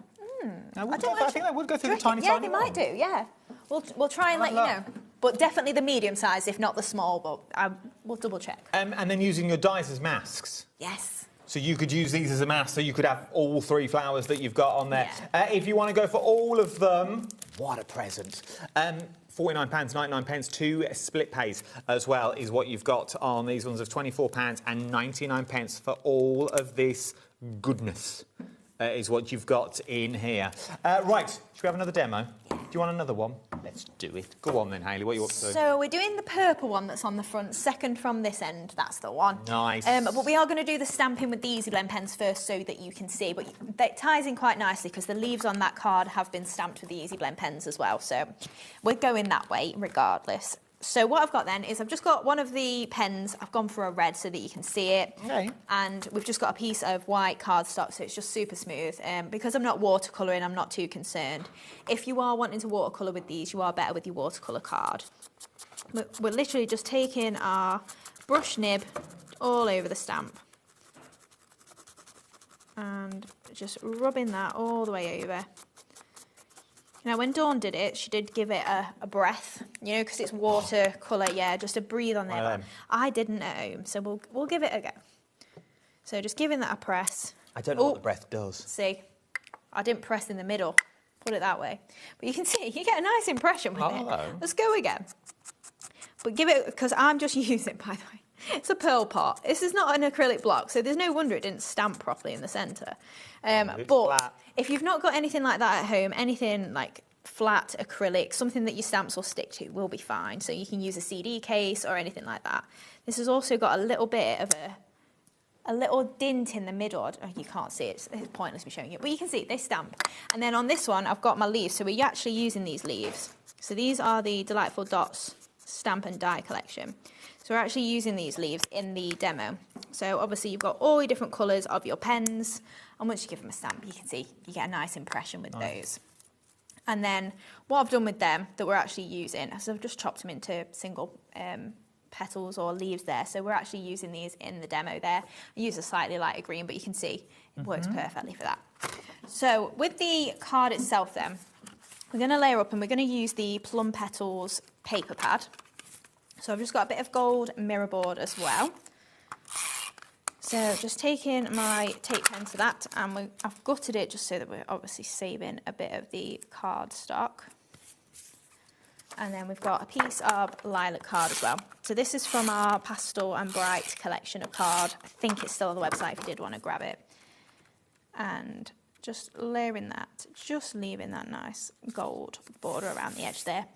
think they would go through the tiny yeah, one. they might do, yeah. We'll try and let you know. But definitely the medium size, if not the small, but we'll double check. And then using your dies as masks. Yes. So you could use these as a mask, so you could have all 3 flowers that you've got on there. Yeah. If you want to go for all of them, what a present. £49.99, 2 split pays as well is what you've got on these ones of £24.99 for all of this goodness is what you've got in here. Right, should we have another demo? Do you want another one? Let's do it. Go on then, Hayley, what are you up to? So we're doing the purple one that's on the front, second from this end, that's the one. Nice. But we are going to do the stamping with the Easy Blend pens first so that you can see. But that ties in quite nicely because the leaves on that card have been stamped with the Easy Blend pens as well. So we're going that way regardless. So what I've got then is I've just got one of the pens, I've gone for a red so that you can see it. Okay. And we've just got a piece of white cardstock, so it's just super smooth. Because I'm not watercolouring, I'm not too concerned. If you are wanting to watercolour with these, you are better with your watercolour card. We're literally just taking our brush nib all over the stamp. And just rubbing that all the way over. Now, when Dawn did it, she did give it a breath, you know, because it's watercolour, yeah, just to breathe on there. I didn't at home, so we'll give it a go. So just giving that a press. I don't know what the breath does. See, I didn't press in the middle, put it that way. But you can see, you get a nice impression with it. Let's go again. But give it, because I'm just using, by the way, it's a pearl pot. This is not an acrylic block, so there's no wonder it didn't stamp properly in the centre. But flat. If you've not got anything like that at home, anything like flat acrylic, something that your stamps will stick to will be fine. So you can use a CD case or anything like that. This has also got a little bit of a little dint in the middle. Oh, you can't see it, it's pointless me showing you, but you can see it, they stamp. And then on this one, I've got my leaves, so we're actually using these leaves. So these are the Delightful Dots Stamp and Die collection. So we're actually using these leaves in the demo. So obviously you've got all your different colours of your pens, and once you give them a stamp, you can see you get a nice impression with those. And then what I've done with them that we're actually using, so I've just chopped them into single petals or leaves there. So we're actually using these in the demo there. I use a slightly lighter green, but you can see it works perfectly for that. So with the card itself then, we're going to layer up and we're going to use the Plum Petals paper pad. So I've just got a bit of gold mirror board as well. So just taking my tape pen to that, and I've gutted it just so that we're obviously saving a bit of the cardstock. And then we've got a piece of lilac card as well. So this is from our Pastel and Bright collection of card. I think it's still on the website if you did want to grab it. And just layering that, just leaving that nice gold border around the edge there.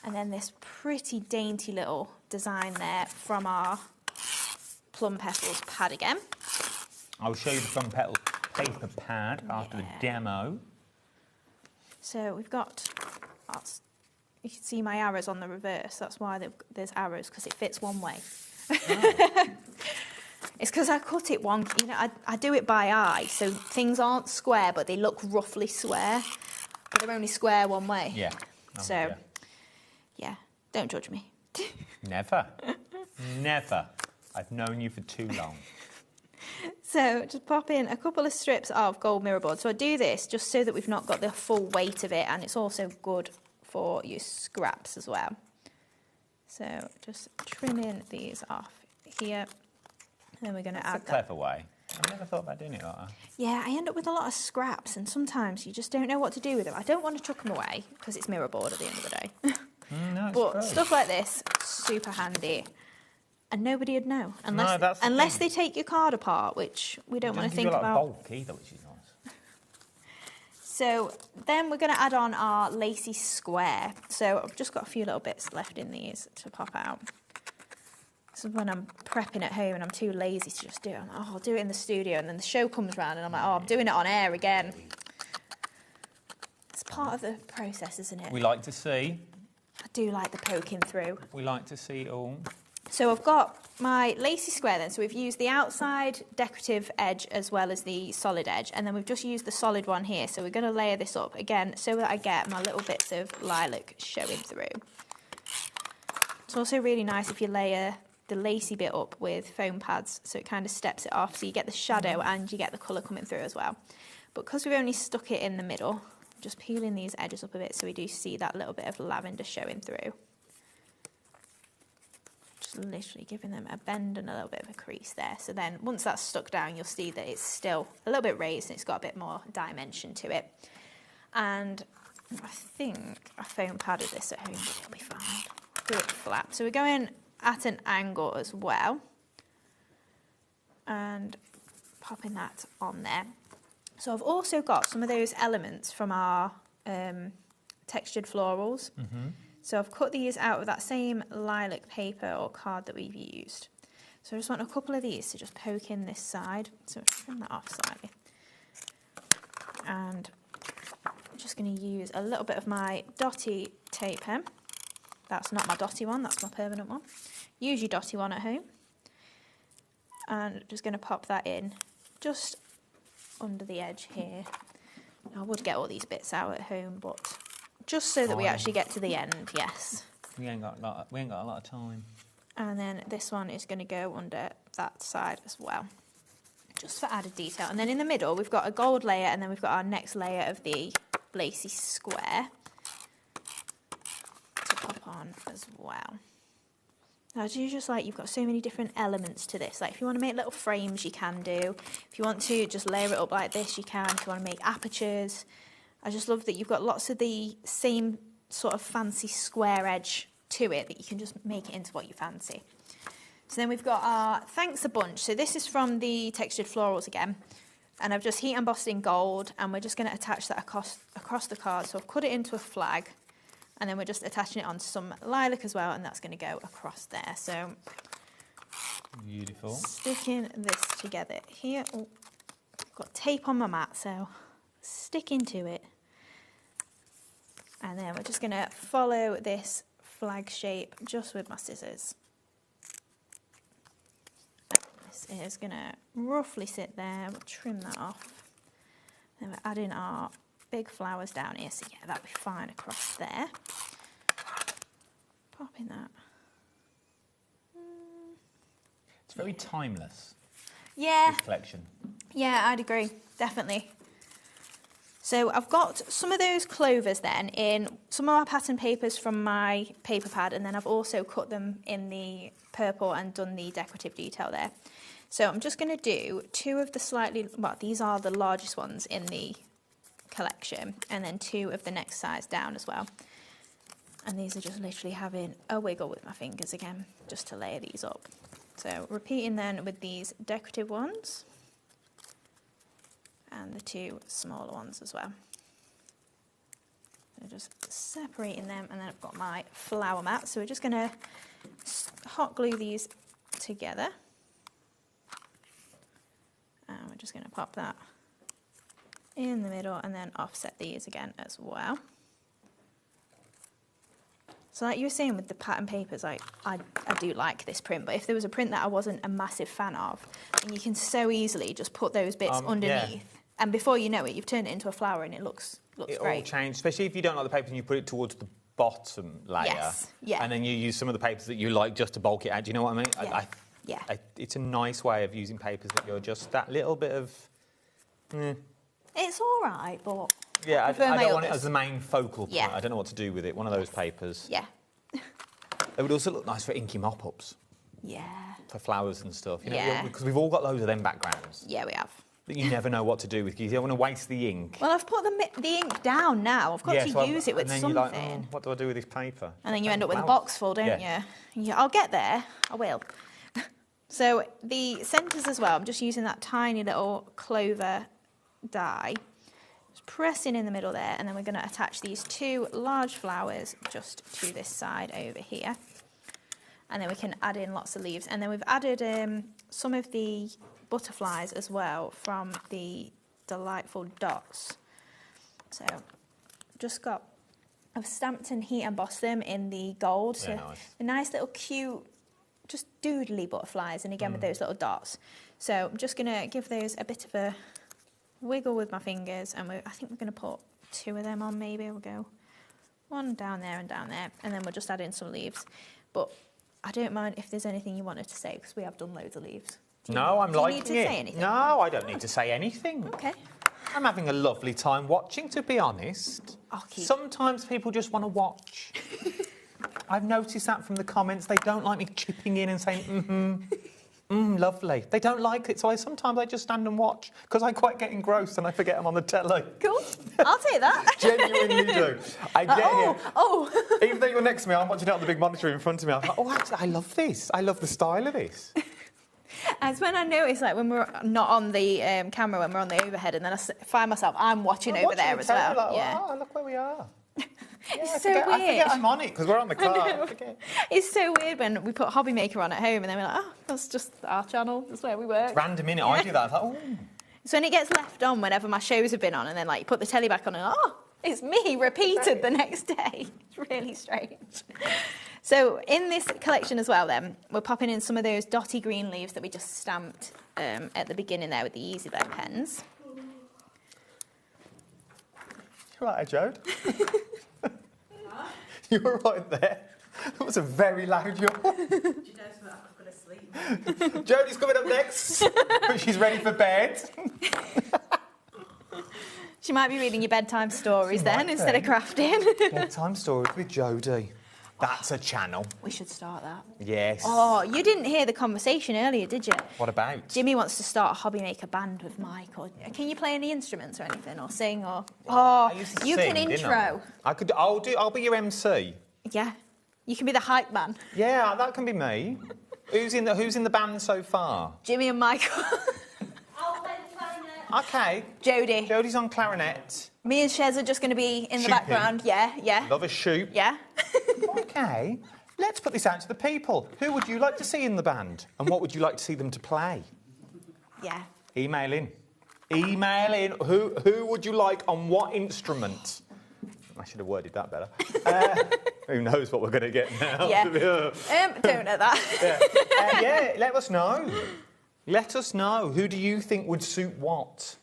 And then this pretty dainty little design there from our Plum Petals pad again. I'll show you the Plum Petals paper pad after the demo. So we've got, you can see my arrows on the reverse. That's why there's arrows, because it fits one way. Oh. It's because I cut it one, you know, I do it by eye, so things aren't square, but they look roughly square, but they're only square one way. Yeah. So, yeah, don't judge me. Never. Never. I've known you for too long. So just pop in a couple of strips of gold mirror board. So I do this just so that we've not got the full weight of it, and it's also good for your scraps as well. So just trimming these off here. And then we're going to add that. That's a clever way. I've never thought about doing it like that. Yeah, I end up with a lot of scraps, and sometimes you just don't know what to do with them. I don't want to chuck them away, because it's mirror board at the end of the day. No, but great. stuff like this, super handy. And nobody would know, unless they take your card apart, which we don't want to think about. Bulk either, which is nice. So then we're going to add on our lacy square. So I've just got a few little bits left in these to pop out. This is when I'm prepping at home and I'm too lazy to just do it. I'm like, oh, I'll do it in the studio, and then the show comes round and I'm like, oh, I'm doing it on air again. It's part of the process, isn't it? We like to see. I do like the poking through. We like to see it all. So I've got my lacy square then. So we've used the outside decorative edge as well as the solid edge, and then we've just used the solid one here. So we're going to layer this up again so that I get my little bits of lilac showing through. It's also really nice if you layer the lacy bit up with foam pads, so it kind of steps it off, so you get the shadow and you get the colour coming through as well. But because we've only stuck it in the middle, just peeling these edges up a bit so we do see that little bit of lavender showing through. Just literally giving them a bend and a little bit of a crease there. So then once that's stuck down, you'll see that it's still a little bit raised and it's got a bit more dimension to it. And I think I foam padded this at home, but it'll be fine. Do it flat. So we're going at an angle as well, and popping that on there. So I've also got some of those elements from our textured florals. So I've cut these out of that same lilac paper or card that we've used. So I just want a couple of these to just poke in this side. So trim that off slightly. And I'm just going to use a little bit of my dotty tape pen. That's not my dotty one, that's my permanent one. Use your dotty one at home. And just going to pop that in just under the edge here. I would get all these bits out at home, but just so that we actually get to the end, yes. We ain't got a lot of time. And then this one is going to go under that side as well, just for added detail. And then in the middle, we've got a gold layer, and then we've got our next layer of the lacy square to pop on as well. Now, it's just like you've got so many different elements to this. Like if you want to make little frames, you can do. If you want to just layer it up like this, you can. If you want to make apertures. I just love that you've got lots of the same sort of fancy square edge to it that you can just make it into what you fancy. So then we've got our Thanks a Bunch. So this is from the Textured Florals again. And I've just heat embossed in gold, and we're just going to attach that across the card. So I've cut it into a flag, and then we're just attaching it onto some lilac as well, and that's going to go across there. So Beautiful. Sticking this together here. Oh, I've got tape on my mat, so stick into it. And then we're just going to follow this flag shape just with my scissors. This is going to roughly sit there. We'll trim that off. Then we're adding our big flowers down here. So yeah, that'll be fine across there. Popping that. It's very timeless. Yeah. This collection. Yeah, I'd agree. Definitely. So I've got some of those clovers then in some of my pattern papers from my paper pad, and then I've also cut them in the purple and done the decorative detail there. So I'm just going to do two of the slightly, well, these are the largest ones in the collection, and then two of the next size down as well. And these are just literally having a wiggle with my fingers again, just to layer these up. So repeating then with these decorative ones. And the two smaller ones as well. So just separating them, and then I've got my flower mat. So we're just going to hot glue these together. And we're just going to pop that in the middle and then offset these again as well. So like you were saying with the pattern papers, I do like this print, but if there was a print that I wasn't a massive fan of, then you can so easily just put those bits underneath. Yeah. And before you know it, you've turned it into a flower and it looks great. It all changed, especially if you don't like the paper and you put it towards the bottom layer. Yes, yeah. And then you use some of the papers that you like just to bulk it out. Do you know what I mean? Yeah. It's a nice way of using papers that you're just that little bit of... It's all right, but... Yeah, I don't want it as the main focal point. Yeah. I don't know what to do with it. One of those papers. Yeah. It would also look nice for inky mop-ups. Yeah. For flowers and stuff. You know, Yeah. because we've all got loads of them backgrounds. Yeah, we have. That you never know what to do with, because you don't want to waste the ink. Well, I've put the ink down now. I've got to use it with and then something. You're like, oh, what do I do with this paper? And then you end up with a box full, don't you? Yeah, I'll get there. I will. So the centres as well, I'm just using that tiny little clover die. Just pressing in the middle there, and then we're going to attach these two large flowers just to this side over here. And then we can add in lots of leaves. And then we've added some of the butterflies as well from the delightful dots. So I've stamped and heat embossed them in the gold. Yeah, so nice. the nice little cute, just doodly butterflies, and again with those little dots. So I'm just going to give those a bit of a wiggle with my fingers, and I think we're going to put two of them on maybe. We'll go one down there, and then we'll just add in some leaves. But I don't mind if there's anything you wanted to say, because we have done loads of leaves. No, I'm liking it. Do you need to say anything? No, I don't need to say anything. Okay. I'm having a lovely time watching, to be honest. Sometimes people just want to watch. I've noticed that from the comments. They don't like me chipping in and saying, lovely. They don't like it, so sometimes I just stand and watch, because I quite get engrossed and I forget I'm on the telly. Cool. I'll take that. Genuinely do. I get here. Oh. Even though you're next to me, I'm watching it on the big monitor in front of me. I'm like, oh, actually, I love this. I love the style of this. As when I notice, like when we're not on the camera, when we're on the overhead, and then I find myself, I'm watching over there as well. Like, yeah. Oh, look where we are. It's so weird. I forget I'm on it because we're on the car. I forget. It's so weird when we put HobbyMaker on at home, and then we're like, oh, that's just our channel. That's where we work. It's random, innit? I do that. I was like, oh. So when it gets left on whenever my shows have been on, and then like you put the telly back on, and oh, it's me repeated the next day. It's really strange. So in this collection as well, then we're popping in some of those dotty green leaves that we just stamped at the beginning there with the Easy Lead pens. You're right, Joe. You were right there. That was a very loud yawn. Jodie's coming up next, but she's ready for bed. She might be reading your bedtime stories then instead of crafting. Bedtime stories with Jodie. That's a channel. We should start that. Yes. Oh, you didn't hear the conversation earlier, did you? What about? Jimmy wants to start a HobbyMaker band with Mike. Or can you play any instruments or anything, or sing, or? Oh, you can intro. I'll be your MC. Yeah, you can be the hype man. Yeah, that can be me. Who's in the band so far? Jimmy and Michael. I'll play the clarinet. Okay. Jodie. Jodie's on clarinet. Me and Shez are just going to be in the background. Yeah, yeah. Love a shoot. Yeah. Okay. let's put this out to the people. Who would you like to see in the band? And what would you like to see them to play? Yeah. Email in. Email in. Who would you like on what instrument? I should have worded that better. Who knows what we're going to get now? Yeah. Don't know that. Yeah, let us know. Let us know. Who do you think would suit what?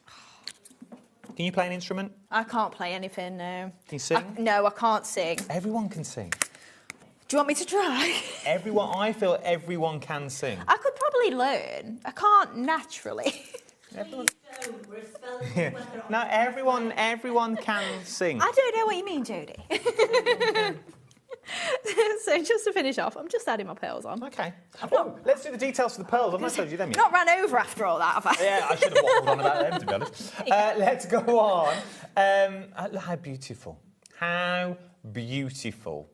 Can you play an instrument? I can't play anything, no. Can you sing? No, I can't sing. Everyone can sing. Do you want me to try? I feel everyone can sing. I could probably learn. I can't naturally. Yeah. No, everyone can sing. I don't know what you mean, Jodie. So just to finish off, I'm just adding my pearls on. Okay. Let's do the details for the pearls. I've not told you them yet. Not ran over after all that, have I? Yeah, I should have waffled on about them, to be honest. Let's go on. How beautiful. How beautiful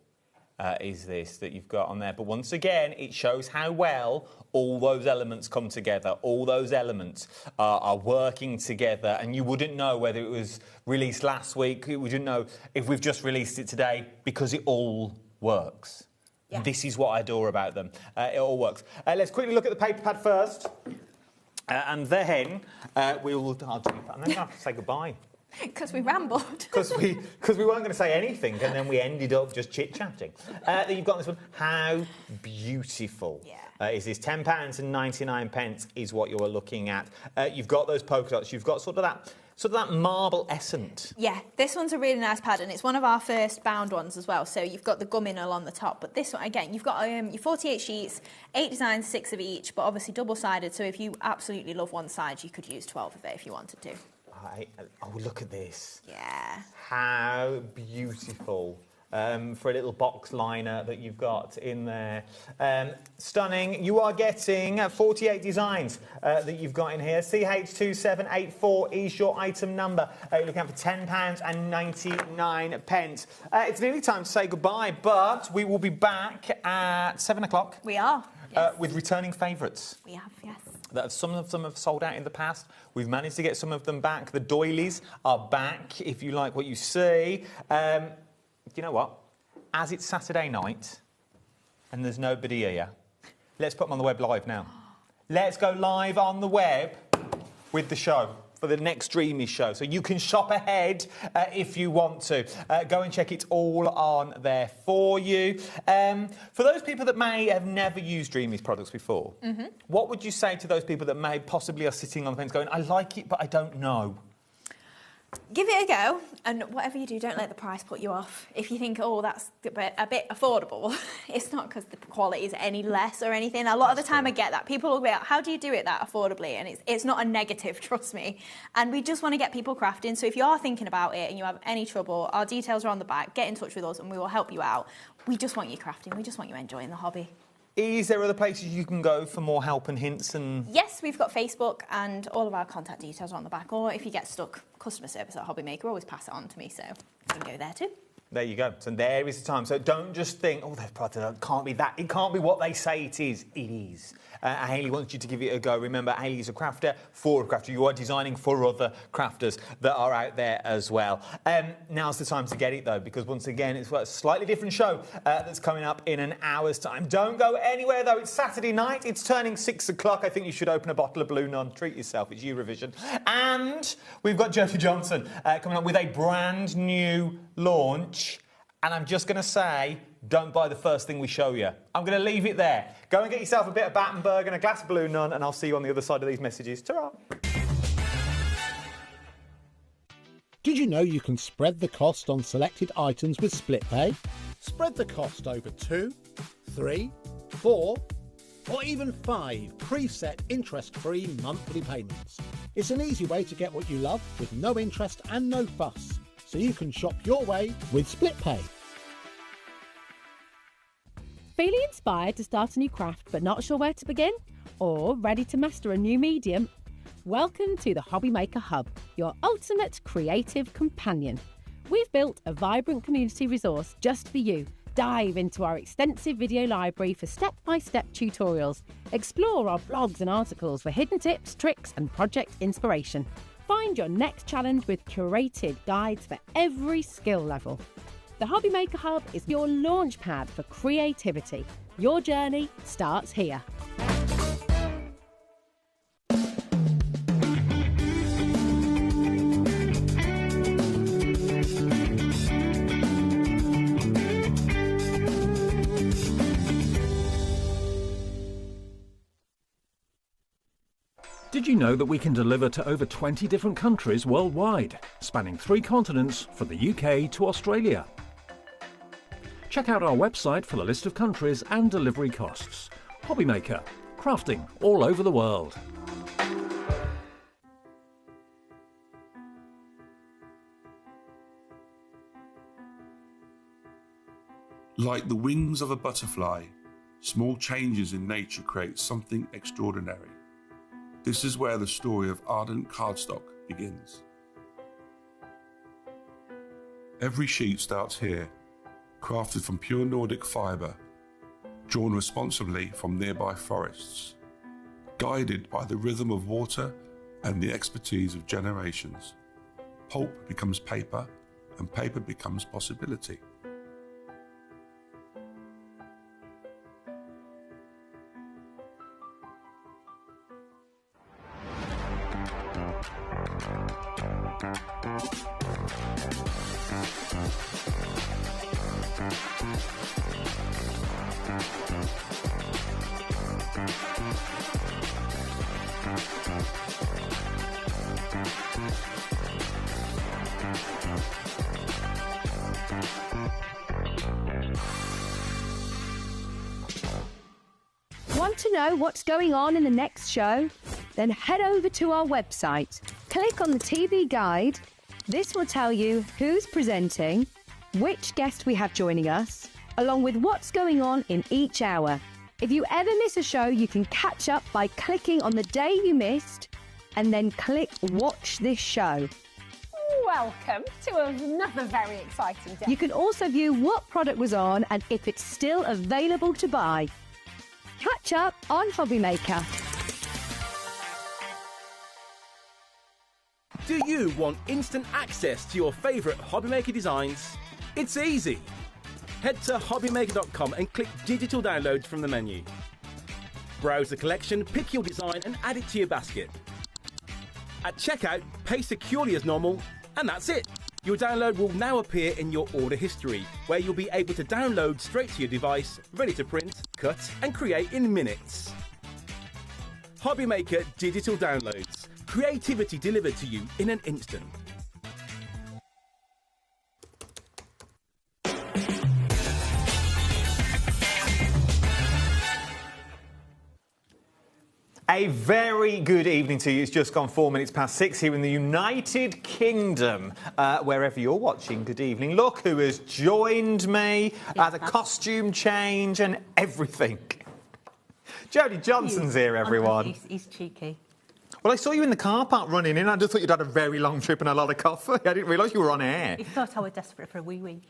is this that you've got on there? But once again, it shows how well all those elements come together. All those elements are working together, and you wouldn't know whether it was released last week. You wouldn't know if we've just released it today, because it all works. Yeah. This is what I adore about them. It all works. Let's quickly look at the paper pad first, and then we will. And then we have to say goodbye. Because we rambled. Because we weren't going to say anything, and then we ended up just chit-chatting. That you've got this one. How beautiful is this? £10.99 is what you're looking at. You've got those polka dots. You've got sort of that marble essence. Yeah, this one's a really nice pad, and it's one of our first bound ones as well. So you've got the gumming on the top, but this one, again, you've got your 48 sheets, 8 designs, 6 of each, but obviously double-sided. So if you absolutely love one side, you could use 12 of it if you wanted to. Oh, look at this. Yeah. How beautiful. For a little box liner that you've got in there. Stunning. You are getting 48 designs that you've got in here. CH2784 is your item number. You're looking at for £10.99. It's nearly time to say goodbye, but we will be back at 7 o'clock. We are. Yes. With returning favourites. We have, yes. Some of them have sold out in the past. We've managed to get some of them back. The doilies are back, if you like what you see. You know what? As it's Saturday night and there's nobody here, let's put them on the web live now. Let's go live on the web with the show for the next Dreamy show. So you can shop ahead if you want to. Go and check it all on there for you. For those people that may have never used Dreamy's products before, what would you say to those people that may possibly are sitting on the fence going, I like it, but I don't know? Give it a go, and whatever you do, don't let the price put you off. If you think, oh, that's a bit affordable, it's not because the quality is any less or anything. A lot of the time I get that. People will be like, how do you do it that affordably? And it's not a negative, trust me. And we just want to get people crafting. So if you are thinking about it and you have any trouble, our details are on the back. Get in touch with us and we will help you out. We just want you crafting. We just want you enjoying the hobby. Is there other places you can go for more help and hints? And yes, we've got Facebook, and all of our contact details are on the back. Or if you get stuck, customer service at HobbyMaker, always pass it on to me, so you can go there too. There you go. So there is the time. So don't just think, oh, their product can't be that. It can't be what they say it is. It is. Hayley wants you to give it a go. Remember, Hayley is a crafter for a crafter. You are designing for other crafters that are out there as well. Now's the time to get it, though, because once again, it's a slightly different show that's coming up in an hour's time. Don't go anywhere, though. It's Saturday night. It's turning 6 o'clock. I think you should open a bottle of Blue Nun. Treat yourself. It's Eurovision. And we've got Jodie Johnson coming up with a brand new launch. And I'm just going to say, don't buy the first thing we show you. I'm going to leave it there. Go and get yourself a bit of Battenberg and a glass of Blue Nun, and I'll see you on the other side of these messages. Ta-ra! Did you know you can spread the cost on selected items with split pay? Spread the cost over 2, 3, 4, or even 5 preset interest-free monthly payments. It's an easy way to get what you love with no interest and no fuss, so you can shop your way with split pay. Feeling inspired to start a new craft but not sure where to begin? Or ready to master a new medium? Welcome to the HobbyMaker Hub, your ultimate creative companion. We've built a vibrant community resource just for you. Dive into our extensive video library for step-by-step tutorials. Explore our blogs and articles for hidden tips, tricks and project inspiration. Find your next challenge with curated guides for every skill level. The HobbyMaker Hub is your launch pad for creativity. Your journey starts here. Did you know that we can deliver to over 20 different countries worldwide, spanning 3 continents from the UK to Australia? Check out our website for the list of countries and delivery costs. HobbyMaker, crafting all over the world. Like the wings of a butterfly, small changes in nature create something extraordinary. This is where the story of Ardent Cardstock begins. Every sheet starts here, crafted from pure Nordic fibre, drawn responsibly from nearby forests, guided by the rhythm of water and the expertise of generations. Pulp becomes paper, and paper becomes possibility. Want to know what's going on in the next show? Then head over to our website. Click on the TV guide. This will tell you who's presenting, which guest we have joining us, along with what's going on in each hour. If you ever miss a show, you can catch up by clicking on the day you missed and then click Watch This Show. Welcome to another very exciting day. You can also view what product was on and if it's still available to buy. Catch up on HobbyMaker. Do you want instant access to your favourite HobbyMaker designs? It's easy. Head to HobbyMaker.com and click Digital Downloads from the menu. Browse the collection, pick your design and add it to your basket. At checkout, pay securely as normal, and that's it. Your download will now appear in your order history, where you'll be able to download straight to your device, ready to print, cut and create in minutes. HobbyMaker Digital Downloads. Creativity delivered to you in an instant. A very good evening to you. It's just gone 4 minutes past 6 here in the United Kingdom. Wherever you're watching, good evening. Look who has joined me. The costume change and everything. Jodie Johnson's here, everyone. He's cheeky. Well, I saw you in the car park running in. I just thought you'd had a very long trip and a lot of coffee. I didn't realise you were on air. He thought I was desperate for a wee-wee.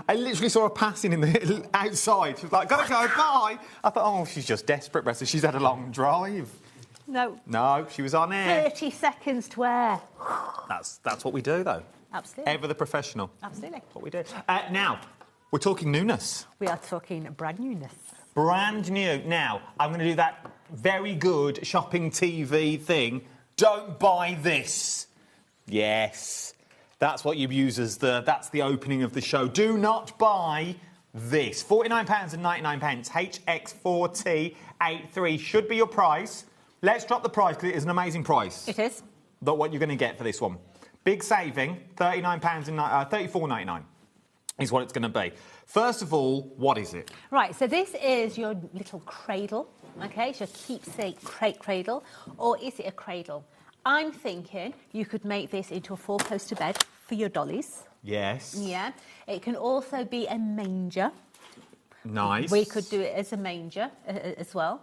I literally saw her passing in the outside. She was like, gotta go, bye. I thought, oh, she's just desperate, bless her. She's had a long drive. No. No, she was on air. 30 seconds to air. That's what we do, though. Absolutely. Ever the professional. Absolutely. That's what we do. Now, we're talking newness. We are talking brand newness. Brand new. Now, I'm going to do that very good shopping TV thing. Don't buy this. Yes. That's what you use as that's the opening of the show. Do not buy this. £49.99. HX4T83 should be your price. Let's drop the price because it is an amazing price. It is. Not what you're going to get for this one. Big saving, £34.99 is what it's going to be. First of all, what is it? Right, so this is your little cradle, okay? It's your keepsake cradle, or is it a cradle? I'm thinking you could make this into a 4-poster bed for your dollies. Yes. Yeah. It can also be a manger. Nice. We could do it as a manger as well.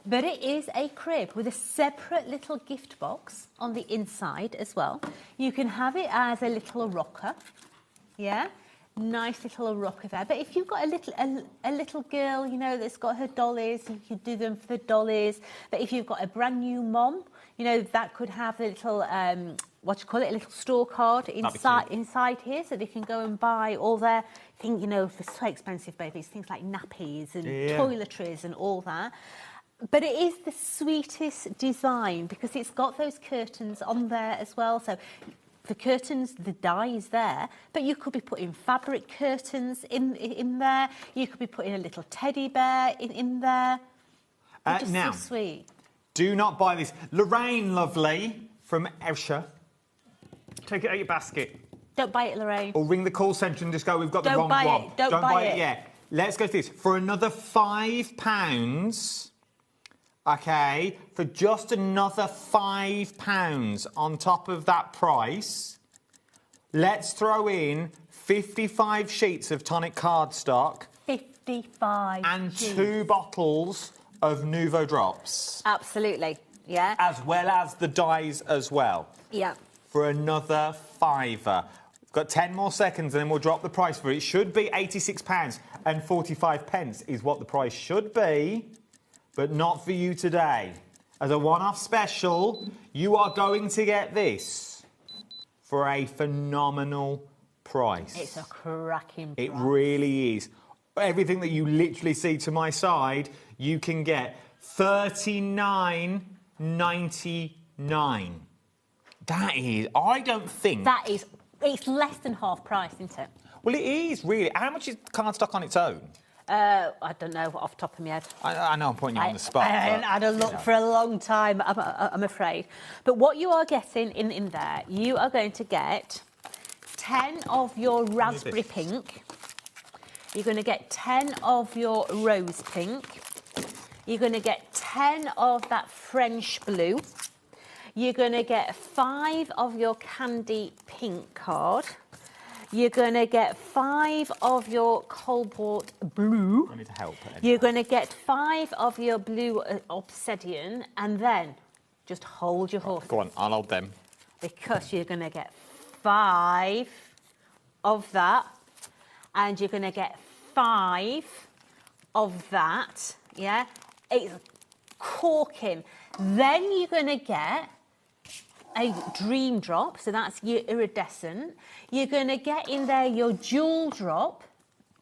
But it is a crib with a separate little gift box on the inside as well. You can have it as a little rocker, yeah? Nice little rocker there. But if you've got a little girl, you know, that's got her dollies, you could do them for the dollies. But if you've got a brand new mom, you know, that could have a little what you call it, a little store card inside here, so they can go and buy all their things. You know, they're so expensive, babies. Things like nappies and toiletries and all that. But it is the sweetest design because it's got those curtains on there as well. So the curtains, the dye is there, but you could be putting fabric curtains in there. You could be putting a little teddy bear in there. Just now, so sweet. Do not buy this. Lorraine, lovely, from Esher. Take it out of your basket. Don't buy it, Lorraine. Or ring the call centre and just go, we've got the wrong one. Don't buy it yet. Let's go to this. For another £5, okay, for just another £5 on top of that price, let's throw in 55 sheets of tonic cardstock. 55 And sheets. 2 bottles of Nuvo drops. Absolutely, yeah. As well as the dyes as well. Yeah. For another £5. We've got 10 more seconds and then we'll drop the price for it. It should be £86 and 45 pence is what the price should be, but not for you today. As a one-off special, you are going to get this for a phenomenal price. It's a cracking price. It really is. Everything that you literally see to my side, you can get $39.99. That is, I don't think... That is, it's less than half price, isn't it? Well, it is, really. How much is cardstock on its own? I don't know off the top of my head. I know I'm putting you on the spot. I haven't had a look for a long time, I'm afraid. But what you are getting in there, you are going to get 10 of your raspberry pink. You're going to get 10 of your rose pink. You're going to get 10 of that French blue. You're going to get 5 of your candy pink card. You're going to get 5 of your cobalt blue. I need to help. You're going to get 5 of your blue obsidian, and then just hold your horse. Go on, I'll hold them. Because you're going to get 5 of that, and you're going to get 5 of that, yeah? It's corking. Then you're going to get a dream drop, so that's your iridescent. You're going to get in there your jewel drop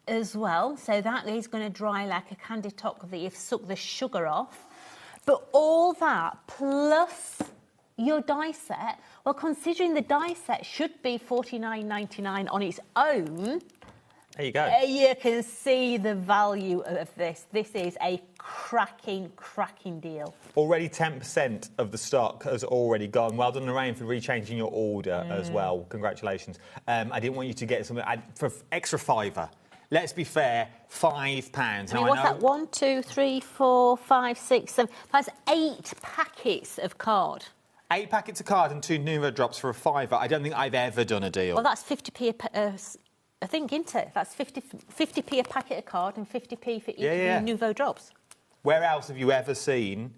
as well, so that is going to dry like a candy top that you've sucked the sugar off. But all that plus your die set, well, considering the die set should be $49.99 on its own, there you go. You can see the value of this. This is a cracking deal. Already 10% of the stock has already gone. Well done, Lorraine, for rechanging your order as well. Congratulations. I didn't want you to get something for extra £5. Let's be fair, £5. I mean, what's that? 1, 2, 3, 4, 5, 6, 7. That's 8 packets of card. 8 packets of card and 2 Nuvo drops for a £5. I don't think I've ever done a deal. Well, that's 50p I think, isn't it? That's 50p a packet of card and 50p for each Nuvo drops. Where else have you ever seen,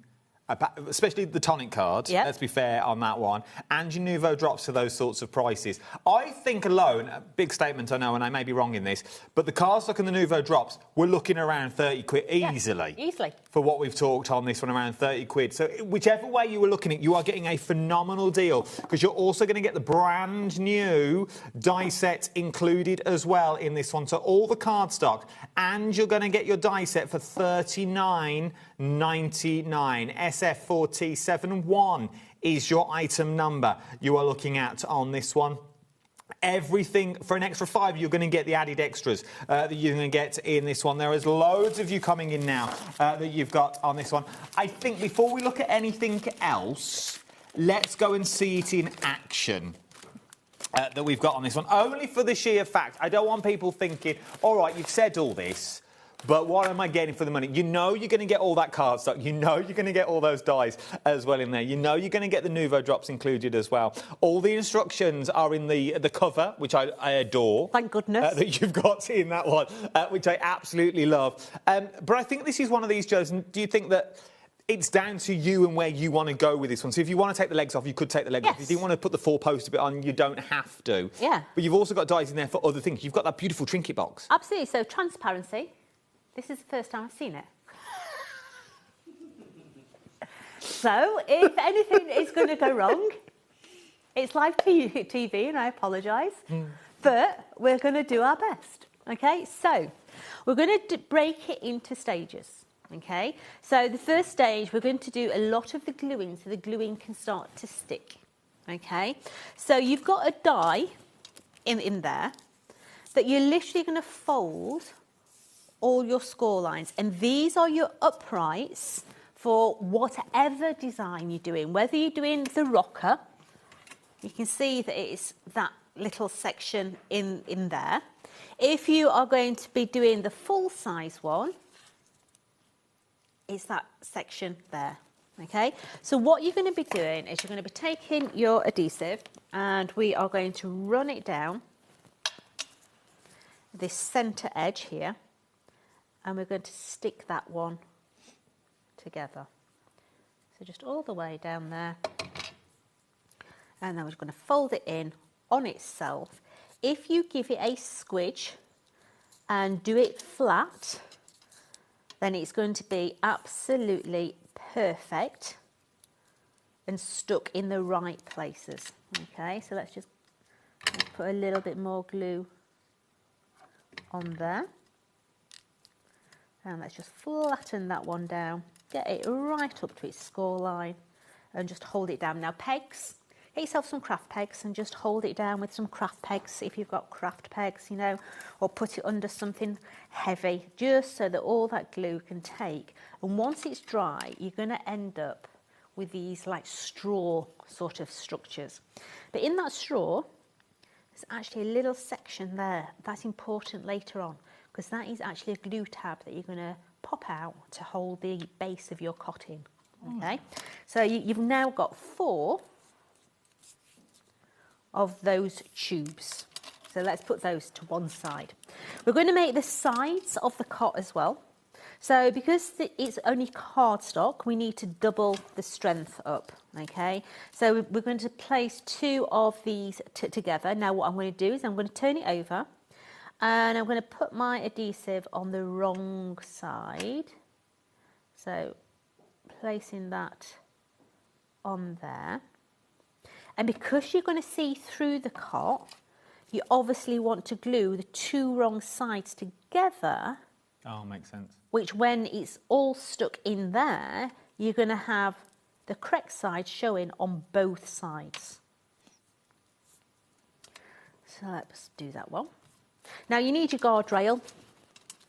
especially the tonic card, let's be fair on that one, and your Nuvo drops for those sorts of prices? I think alone, a big statement I know, and I may be wrong in this, but the cardstock and the Nuvo drops, we're looking around 30 quid easily. Easily. For what we've talked on this one, around 30 quid. So whichever way you were looking at, you are getting a phenomenal deal because you're also going to get the brand new die set included as well in this one. So all the cardstock, and you're going to get your die set for $39.99. SF4T71 is your item number you are looking at on this one. Everything for an extra £5, you're going to get the added extras that you're going to get in this one. There is loads of you coming in now that you've got on this one. I think before we look at anything else, let's go and see it in action. That we've got on this one, only for the sheer fact, I don't want people thinking, all right, you've said all this, but what am I getting for the money? You know you're going to get all that cardstock. You know you're going to get all those dies as well in there. You know you're going to get the Nuvo drops included as well. All the instructions are in the cover, which I adore. Thank goodness. That you've got in that one, which I absolutely love. But I think this is one of these, Joes, and do you think that it's down to you and where you want to go with this one? So if you want to take the legs off, you could take the legs off. If you didn't want to put the 4-poster bit on, you don't have to. Yeah. But you've also got dies in there for other things. You've got that beautiful trinket box. Absolutely. So transparency. This is the first time I've seen it. So if anything is going to go wrong, It's live TV, and I apologise, but we're going to do our best. Okay, so we're going to break it into stages. Okay, so the first stage, we're going to do a lot of the gluing, so the gluing can start to stick. Okay, so you've got a die in there that you're literally going to fold all your score lines, and these are your uprights for whatever design you're doing. Whether you're doing the rocker, you can see that it's that little section in there. If you are going to be doing the full size one, it's that section there. Okay, so what you're going to be doing is you're going to be taking your adhesive and we are going to run it down this centre edge here, and we're going to stick that one together. So just all the way down there, and then we're going to fold it in on itself. If you give it a squidge and do it flat, then it's going to be absolutely perfect and stuck in the right places. Okay, so let's put a little bit more glue on there, and let's just flatten that one down, get it right up to its score line, and just hold it down. Now pegs, get yourself some craft pegs and just hold it down with some craft pegs if you've got craft pegs, you know, or put it under something heavy, just so that all that glue can take. And once it's dry, you're going to end up with these like straw sort of structures. But in that straw, there's actually a little section there that's important later on, because that is actually a glue tab that you're going to pop out to hold the base of your cot in. Okay, so you've now got 4 of those tubes. So let's put those to one side. We're going to make the sides of the cot as well. So because it's only cardstock, we need to double the strength up, okay? So we're going to place 2 of these together. Now what I'm going to do is I'm going to turn it over, and I'm going to put my adhesive on the wrong side. So placing that on there. And because you're going to see through the cot, you obviously want to glue the 2 wrong sides together. Oh, makes sense. Which, when it's all stuck in there, you're going to have the correct side showing on both sides. So let's do that one. Now you need your guardrail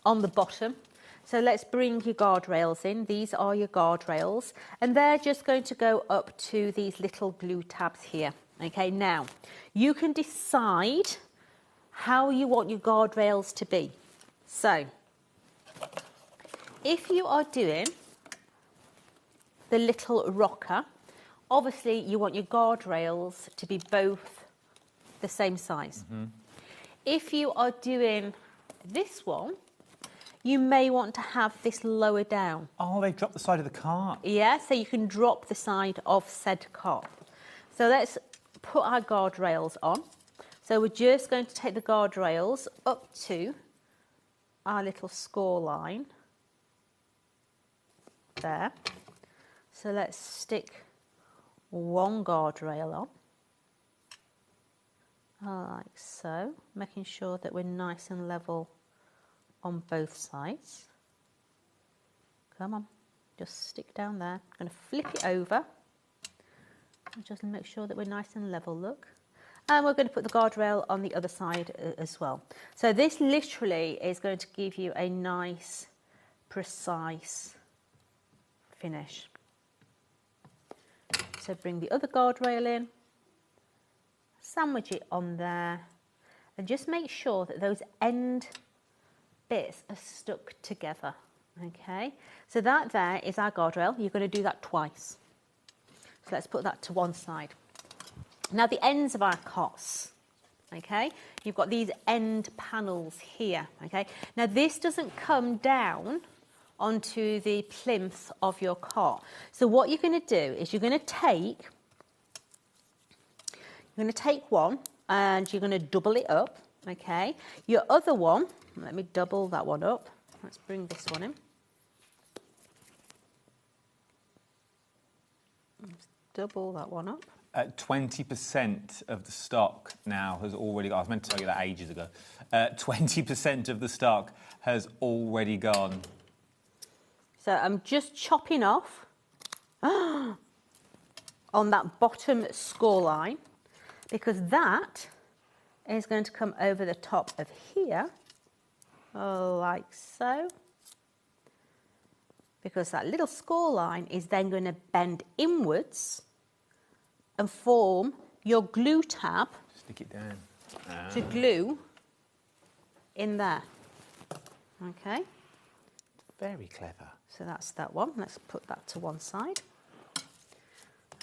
on the bottom. So let's bring your guardrails in. These are your guardrails, and they're just going to go up to these little glue tabs here. Okay, now you can decide how you want your guardrails to be. So if you are doing the little rocker, obviously you want your guardrails to be both the same size. If you are doing this one, you may want to have this lower down. Oh, they dropped the side of the cart. Yeah, so you can drop the side of said cart. So let's put our guardrails on. So we're just going to take the guardrails up to our little score line there. So let's stick one guardrail on, like so, making sure that we're nice and level on both sides. Come on, just stick down there. I'm going to flip it over and just make sure that we're nice and level, look. And we're going to put the guardrail on the other side as well. So this literally is going to give you a nice, precise finish. So bring the other guardrail in, sandwich it on there, and just make sure that those end bits are stuck together. Okay, so that there is our guardrail. You're going to do that twice. So let's put that to one side. Now the ends of our cots, okay, you've got these end panels here, okay. Now this doesn't come down onto the plinth of your cot. So what you're going to do is you're going to take one and you're going to double it up, okay. Your other one, let me double that one up. Let's bring this one in. Let's double that one up. 20% of the stock now has already gone. I was meant to tell you that ages ago. 20% of the stock has already gone. So I'm just chopping off on that bottom score line, because that is going to come over the top of here, like so. Because that little score line is then going to bend inwards and form your glue tab. Stick it down. To glue in there. Okay. Very clever. So that's that one. Let's put that to one side.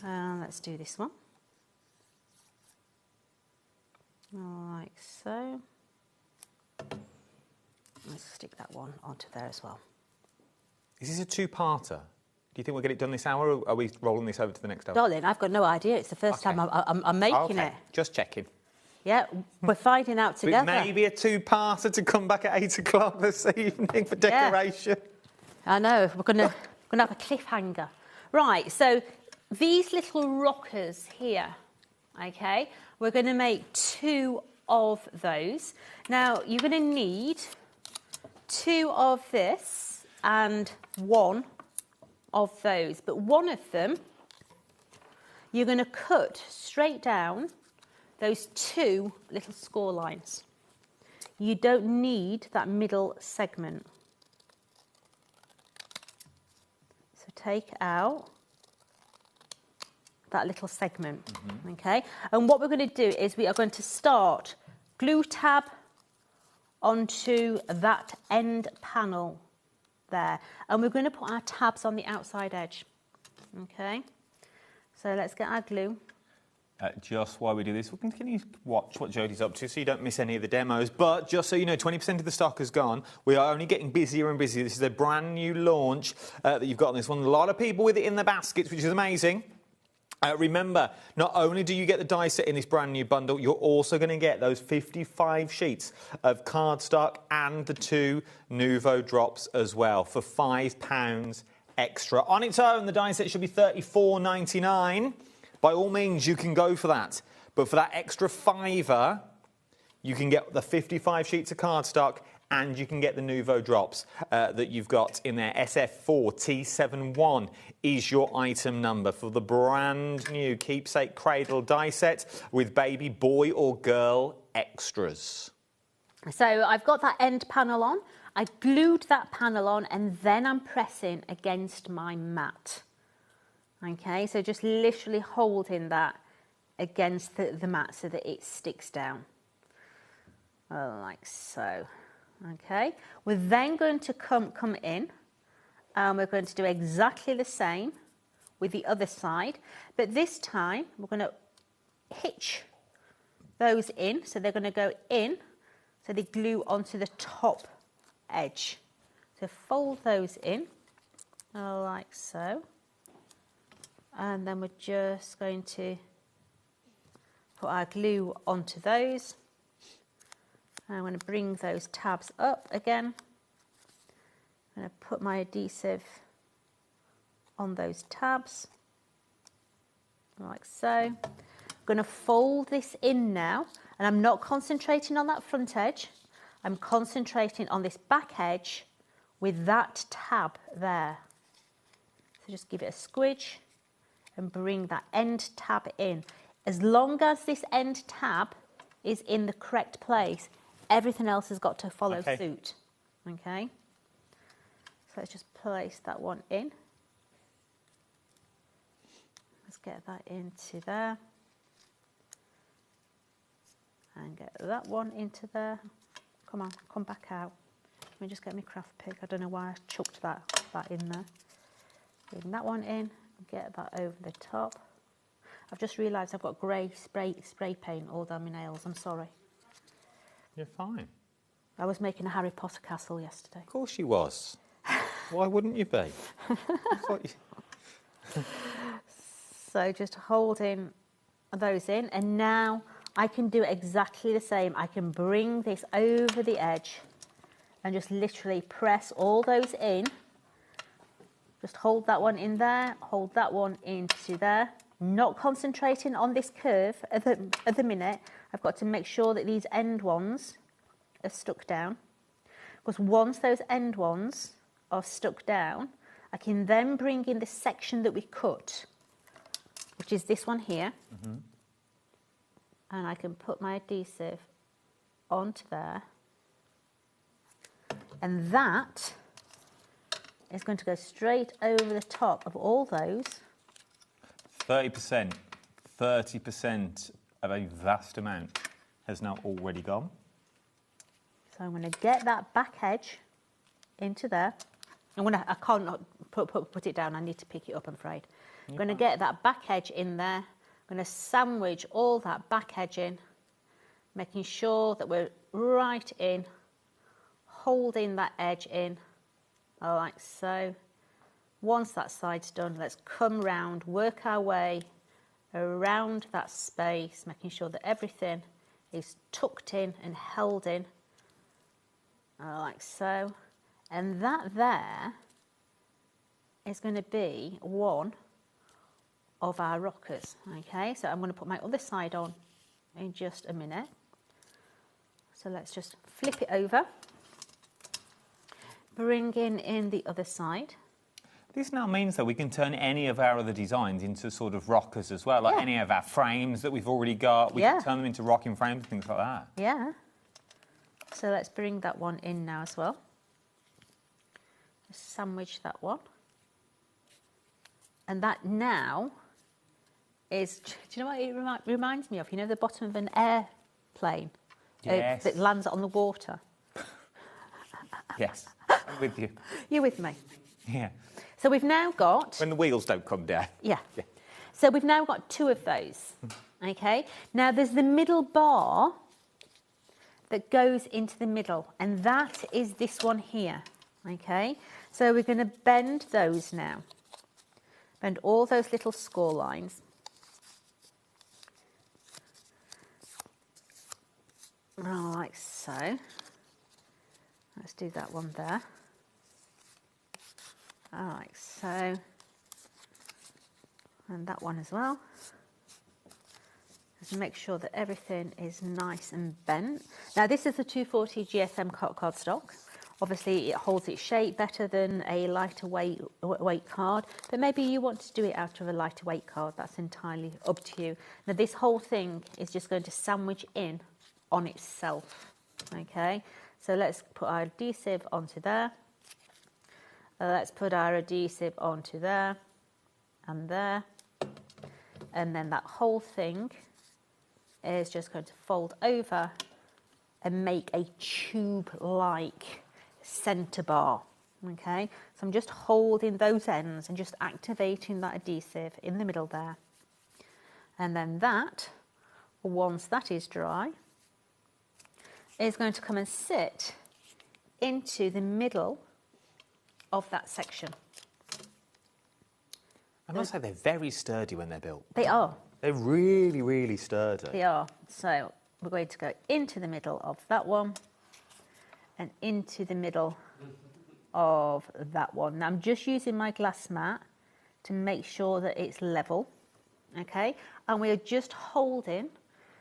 Let's do this one. Like so. Let's stick that one onto there as well. Is this a two-parter? Do you think we'll get it done this hour, or are we rolling this over to the next hour? Darling, I've got no idea. It's the first time I'm making it. Just checking. Yeah, we're finding out together. Maybe a two-parter to come back at 8 o'clock this evening for decoration. Yeah. I know. We're gonna have a cliffhanger. Right. So these little rockers here. Okay. We're going to make 2 of those. Now you're going to need 2 of this and 1 of those, but one of them you're going to cut straight down those 2 little score lines. You don't need that middle segment. So take out that little segment, okay? And what we're going to do is we are going to start glue tab onto that end panel there, and we're going to put our tabs on the outside edge, okay? So let's get our glue. Just while we do this, can you watch what Jodie's up to so you don't miss any of the demos? But just so you know, 20% of the stock has gone. We are only getting busier and busier. This is a brand new launch that you've got on this one. A lot of people with it in the baskets, which is amazing. Remember, not only do you get the die set in this brand new bundle, you're also going to get those 55 sheets of cardstock and the 2 Nuvo drops as well for £5 extra. On its own, the die set should be $34.99. By all means, you can go for that. But for that extra £5, you can get the 55 sheets of cardstock and you can get the Nuvo drops that you've got in there. SF4T71 is your item number for the brand new keepsake Cradle die set with baby boy or girl extras. So I've got that end panel on. I glued that panel on and then I'm pressing against my mat. Okay, so just literally holding that against the mat so that it sticks down. Like so. Okay, we're then going to come in and we're going to do exactly the same with the other side, but this time we're going to hitch those in, so they're going to go in, so they glue onto the top edge. So fold those in like so, and then we're just going to put our glue onto those. I'm going to bring those tabs up again. I'm going to put my adhesive on those tabs, like so. I'm going to fold this in now, and I'm not concentrating on that front edge. I'm concentrating on this back edge with that tab there. So just give it a squidge and bring that end tab in. As long as this end tab is in the correct place, everything else has got to follow suit. Okay, so let's just place that one in. Let's get that into there. And get that one into there. Come on, come back out. Let me just get my craft pick. I don't know why I chucked that in there. Bring that one in, get that over the top. I've just realised I've got grey spray paint all down my nails. I'm sorry. You're fine. I was making a Harry Potter castle yesterday. Of course you was. Why wouldn't you be? So just holding those in, and now I can do exactly the same. I can bring this over the edge and just literally press all those in. Just hold that one in there, hold that one into there, not concentrating on this curve at the minute. I've got to make sure that these end ones are stuck down. Because once those end ones are stuck down, I can then bring in the section that we cut, which is this one here. And I can put my adhesive onto there. And that is going to go straight over the top of all those. 30%, 30% of a vast amount has now already gone. So I'm going to get that back edge into there. I can't not put it down, I need to pick it up, I'm afraid. I'm going to get that back edge in there. I'm going to sandwich all that back edge in, making sure that we're right in, holding that edge in, like so. Once that side's done, let's come round, work our way around that space, making sure that everything is tucked in and held in, like so. And that there is going to be one of our rockers. Okay, so I'm going to put my other side on in just a minute. So let's just flip it over, bringing in the other side. This now means that we can turn any of our other designs into sort of rockers as well, like any of our frames that we've already got. We can turn them into rocking frames, things like that. Yeah. So let's bring that one in now as well. Just sandwich that one. And that now is, do you know what it reminds me of? You know the bottom of an airplane that lands on the water? Yes, I'm with you. You're with me? Yeah. So we've now got... When the wheels don't come down. Yeah. So we've now got two of those, okay? Now there's the middle bar that goes into the middle, and that is this one here, okay? So we're going to bend those now. Bend all those little score lines. Like so. Let's do that one there. Like so. And that one as well. Just make sure that everything is nice and bent. Now this is the 240 GSM cardstock. Obviously it holds its shape better than a lighter weight card, but maybe you want to do it out of a lighter weight card. That's entirely up to you. Now this whole thing is just going to sandwich in on itself. Okay, so let's put our adhesive onto there. Let's put our adhesive onto there and there. And then that whole thing is just going to fold over and make a tube-like centre bar. Okay, so I'm just holding those ends and just activating that adhesive in the middle there. And then that, once that is dry, is going to come and sit into the middle of that section. I must say they're very sturdy when they're built. They are. They're really, really sturdy. They are. So we're going to go into the middle of that one and into the middle of that one. Now I'm just using my glass mat to make sure that it's level, okay? And we're just holding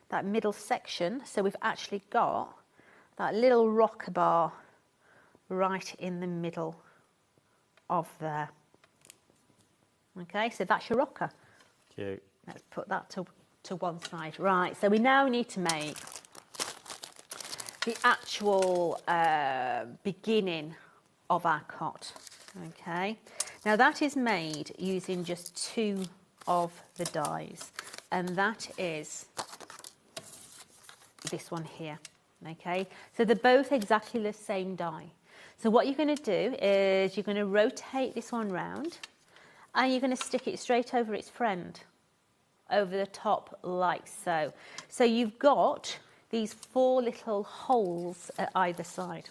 that middle section, so we've actually got that little rocker bar right in the middle of there. Okay, so that's your rocker. Cute. Let's put that to one side. Right, so we now need to make the actual beginning of our cot. Okay, now that is made using just two of the dies, and that is this one here. Okay, so they're both exactly the same die. So what you're going to do is you're going to rotate this one round and you're going to stick it straight over its friend, over the top like so. So you've got these 4 little holes at either side.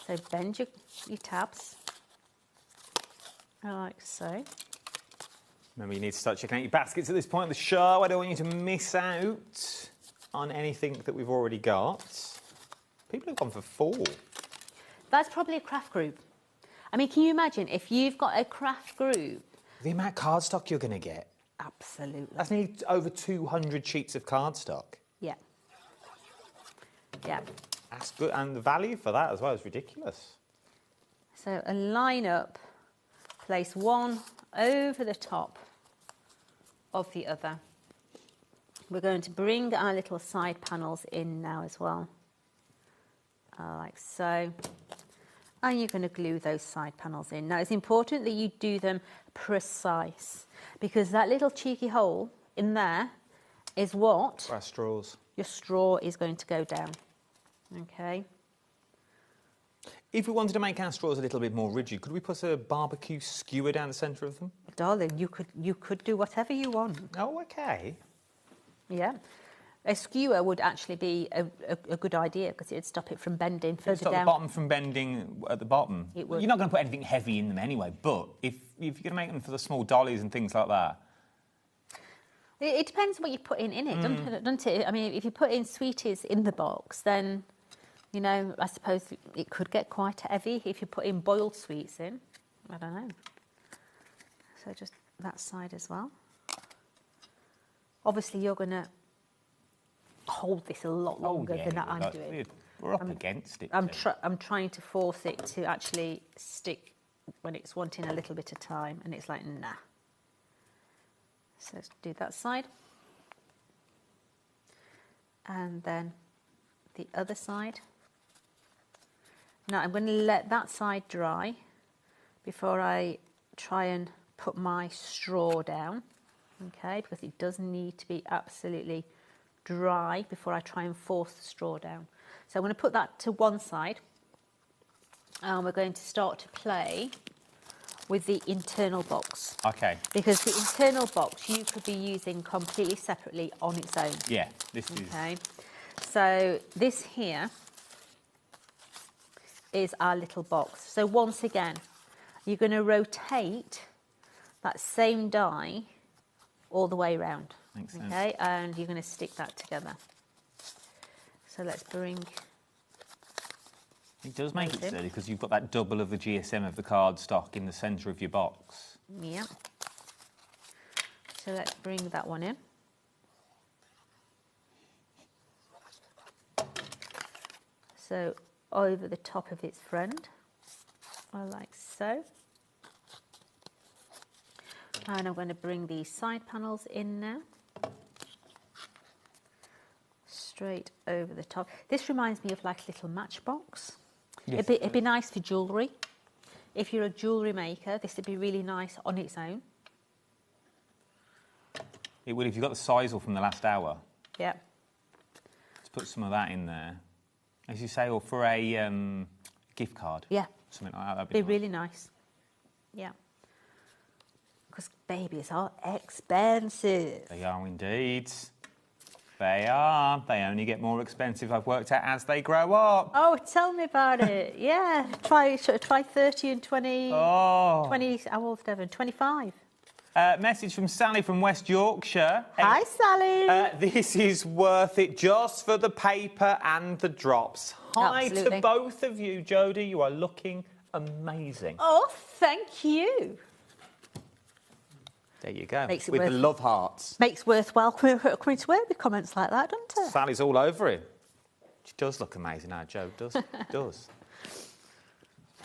So bend your tabs like so. Remember, you need to start checking out your baskets at this point of the show. I don't want you to miss out on anything that we've already got. People have gone for 4. That's probably a craft group. I mean, can you imagine if you've got a craft group The amount of cardstock you're going to get. Absolutely. That's nearly over 200 sheets of cardstock. Yeah. Yeah. That's good, and the value for that as well is ridiculous. So a line up, place one over the top of the other. We're going to bring our little side panels in now as well, like so. And you're going to glue those side panels in. Now it's important that you do them precise, because that little cheeky hole in there is what Our straws. your straw is going to go down. Okay. If we wanted to make our straws a little bit more rigid, could we put a barbecue skewer down the centre of them? Darling, you could do whatever you want. Oh, okay. Yeah. A skewer would actually be a good idea, because it'd stop it from bending further Stop down. the bottom from bending at the bottom. It would. You're not going to put anything heavy in them anyway, but if you're going to make them for the small dollies and things like that. It depends what you put in it, doesn't it? I mean, if you put in sweeties in the box, then, you know, I suppose it could get quite heavy. If you put in boiled sweets in, I don't know. So just that side as well. Obviously, you're going to hold this a lot longer than I'm doing. We're up against it. I'm trying to force it to actually stick when it's wanting a little bit of time, and it's like, nah. So let's do that side. And then the other side. Now I'm going to let that side dry before I try and put my straw down, okay, because it does need to be absolutely dry before I try and force the straw down. So I'm going to put that to one side, and we're going to start to play with the internal box. Okay. Because the internal box you could be using completely separately on its own. Yeah, this is... Okay. So this here is our little box. So once again, you're going to rotate that same die all the way around. Makes sense. Okay, and you're going to stick that together. So let's bring... It does make it sturdy, because you've got that double of the GSM of the cardstock in the centre of your box. Yeah. So let's bring that one in. So over the top of its friend, like so. And I'm going to bring these side panels in now. Straight over the top. This reminds me of like a little matchbox. Yes, It'd be nice for jewellery. If you're a jewellery maker, this would be really nice on its own. It would if you got the sisal from the last hour. Yeah. Let's put some of that in there. As you say, or for a gift card. Yeah. Something like that. That'd Be nice. really nice. Yeah. Because babies are expensive. They are indeed. They are. They only get more expensive, I've worked out, as they grow up. Oh, tell me about it. Yeah. Try 30 and 20. Oh. 20, how old, Devon? 25. Message from Sally from West Yorkshire. Hi, Sally. This is worth it just for the paper and the drops. Hi Absolutely. to both of you, Jodie. You are looking amazing. Oh, thank you. There you go. Makes it with the worth- love hearts. Makes worthwhile coming to work with comments like that, doesn't it? Sally's all over it. She does look amazing now, Jo. Does. does.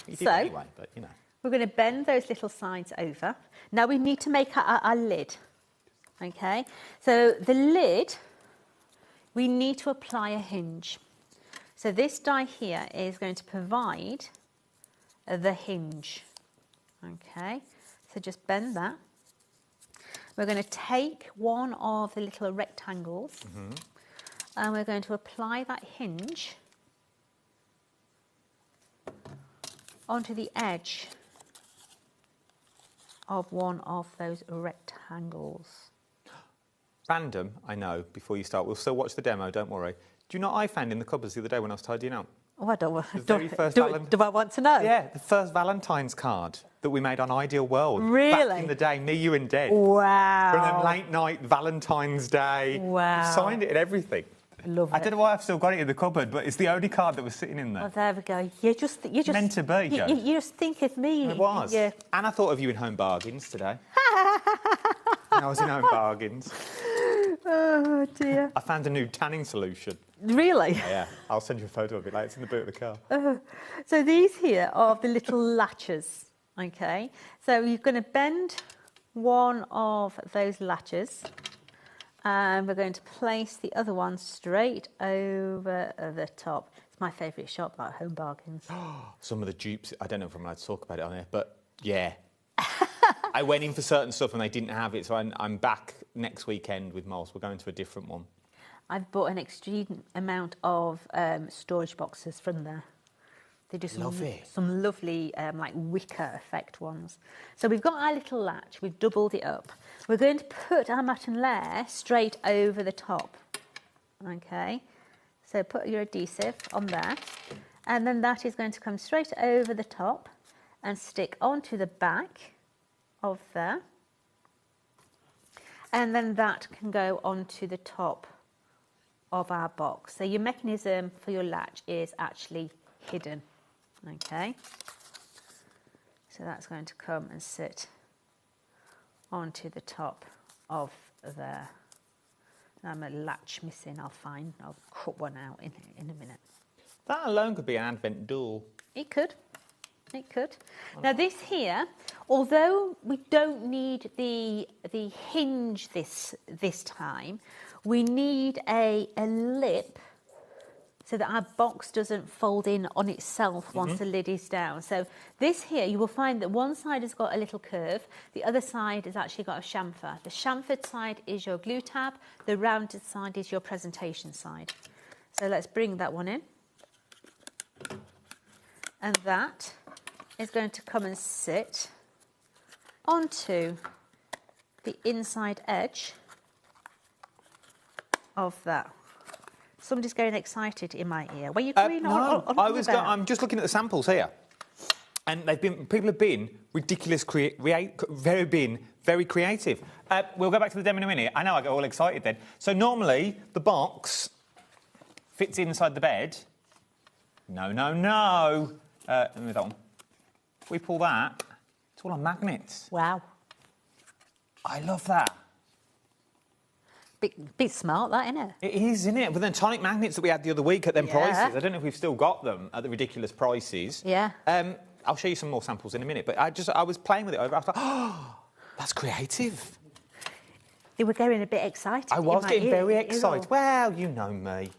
You did So- anyway, but you know. We're going to bend those little sides over. Now we need to make our lid. Okay, so the lid, we need to apply a hinge. So this die here is going to provide the hinge. Okay, so just bend that. We're going to take one of the little rectangles and we're going to apply that hinge onto the edge of one of those rectangles. Random, I know, before you start. We'll still watch the demo, don't worry. Do you know what I found in the cupboards the other day when I was tidying out? Oh, I don't want Do I want to know? Yeah, the first Valentine's card that we made on Ideal World. Really? Back in the day, me, you and Deb. Wow. From them late night Valentine's Day. Wow. We signed it and everything. Love I it. don't know why I've still got it in the cupboard, but it's the only card that was sitting in there. Well, there we go. You just Meant to be, Jo. You just think of me. It was. Yeah. And I thought of you in Home Bargains today. I was in Home Bargains. Oh dear. I found a new tanning solution. Really? Yeah, I'll send you a photo of it. Like, it's in the boot of the car. So these here are the little latches. Okay. So you're going to bend one of those latches, and we're going to place the other one straight over the top. It's my favourite shop, like Home Bargains. Some of the dupes, I don't know if I'm allowed to talk about it on here, but yeah. I went in for certain stuff and they didn't have it, so I'm back next weekend with Moss. We're going to a different one. I've bought an extreme amount of storage boxes from there. They do some lovely like wicker effect ones. So we've got our little latch, we've doubled it up. We're going to put our matten layer straight over the top. Okay, so put your adhesive on there, and then that is going to come straight over the top and stick onto the back of there. And then that can go onto the top of our box. So your mechanism for your latch is actually hidden. Okay, so that's going to come and sit onto the top of there. I'm a latch missing. I'll cut one out in a minute. That alone could be an advent door. It could. It could. Now this here, although we don't need the hinge this time, we need a lip so that our box doesn't fold in on itself once the lid is down. So this here, you will find that one side has got a little curve, the other side has actually got a chamfer. The chamfered side is your glue tab, the rounded side is your presentation side. So let's bring that one in. And that is going to come and sit onto the inside edge of that. Somebody's getting excited in my ear. Were you green no, on I'm just looking at the samples here, and people have been ridiculous, very creative. We'll go back to the demo in a minute. I know I get all excited then. So normally the box fits inside the bed. No. Let me do that one. We pull that. It's all on magnets. Wow. I love that. Bit smart, that, isn't it? It is, isn't it? But then tonic magnets that we had the other week at them prices, I don't know if we've still got them at the ridiculous prices. Yeah. I'll show you some more samples in a minute, but I was playing with it over. I was like, oh, that's creative. They were getting a bit excited. I was getting very excited. Well, you know me.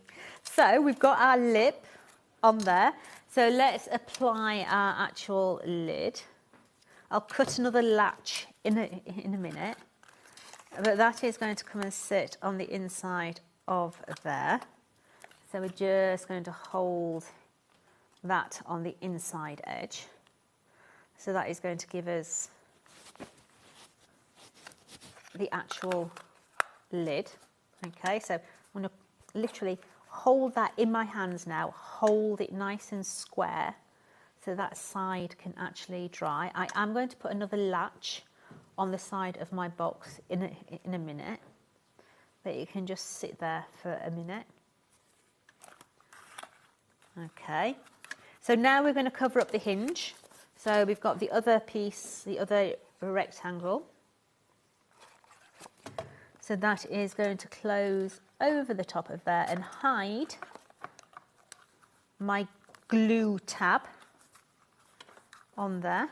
So we've got our lip on there. So let's apply our actual lid. I'll cut another latch in a minute. But that is going to come and sit on the inside of there. So we're just going to hold that on the inside edge. So that is going to give us the actual lid. Okay, so I'm going to literally hold that in my hands now, hold it nice and square so that side can actually dry. I am going to put another latch on the side of my box in a minute, but you can just sit there for a minute. Okay, so now we're going to cover up the hinge. So we've got the other piece, the other rectangle. So that is going to close over the top of there and hide my glue tab on there.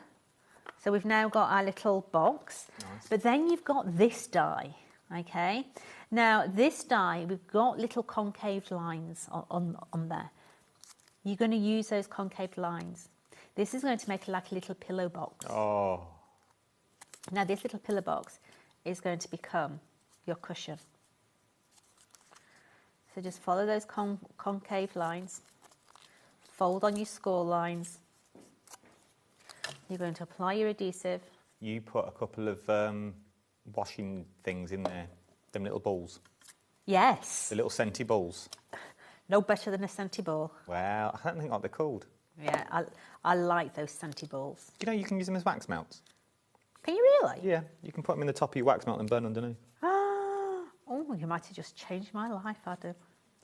So we've now got our little box, but then you've got this die, okay? Now this die, we've got little concave lines on there. You're going to use those concave lines. This is going to make like a little pillow box. Oh. Now this little pillow box is going to become your cushion. So just follow those concave lines, fold on your score lines. You're going to apply your adhesive. You put a couple of washing things in there, them little balls. Yes. The little scenty balls. No better than a scenty ball. Well, I don't think what they're called. Yeah, I like those scenty balls. Do you know you can use them as wax melts? Can you really? Yeah, you can put them in the top of your wax melt and burn underneath. Oh, you might have just changed my life, Adam.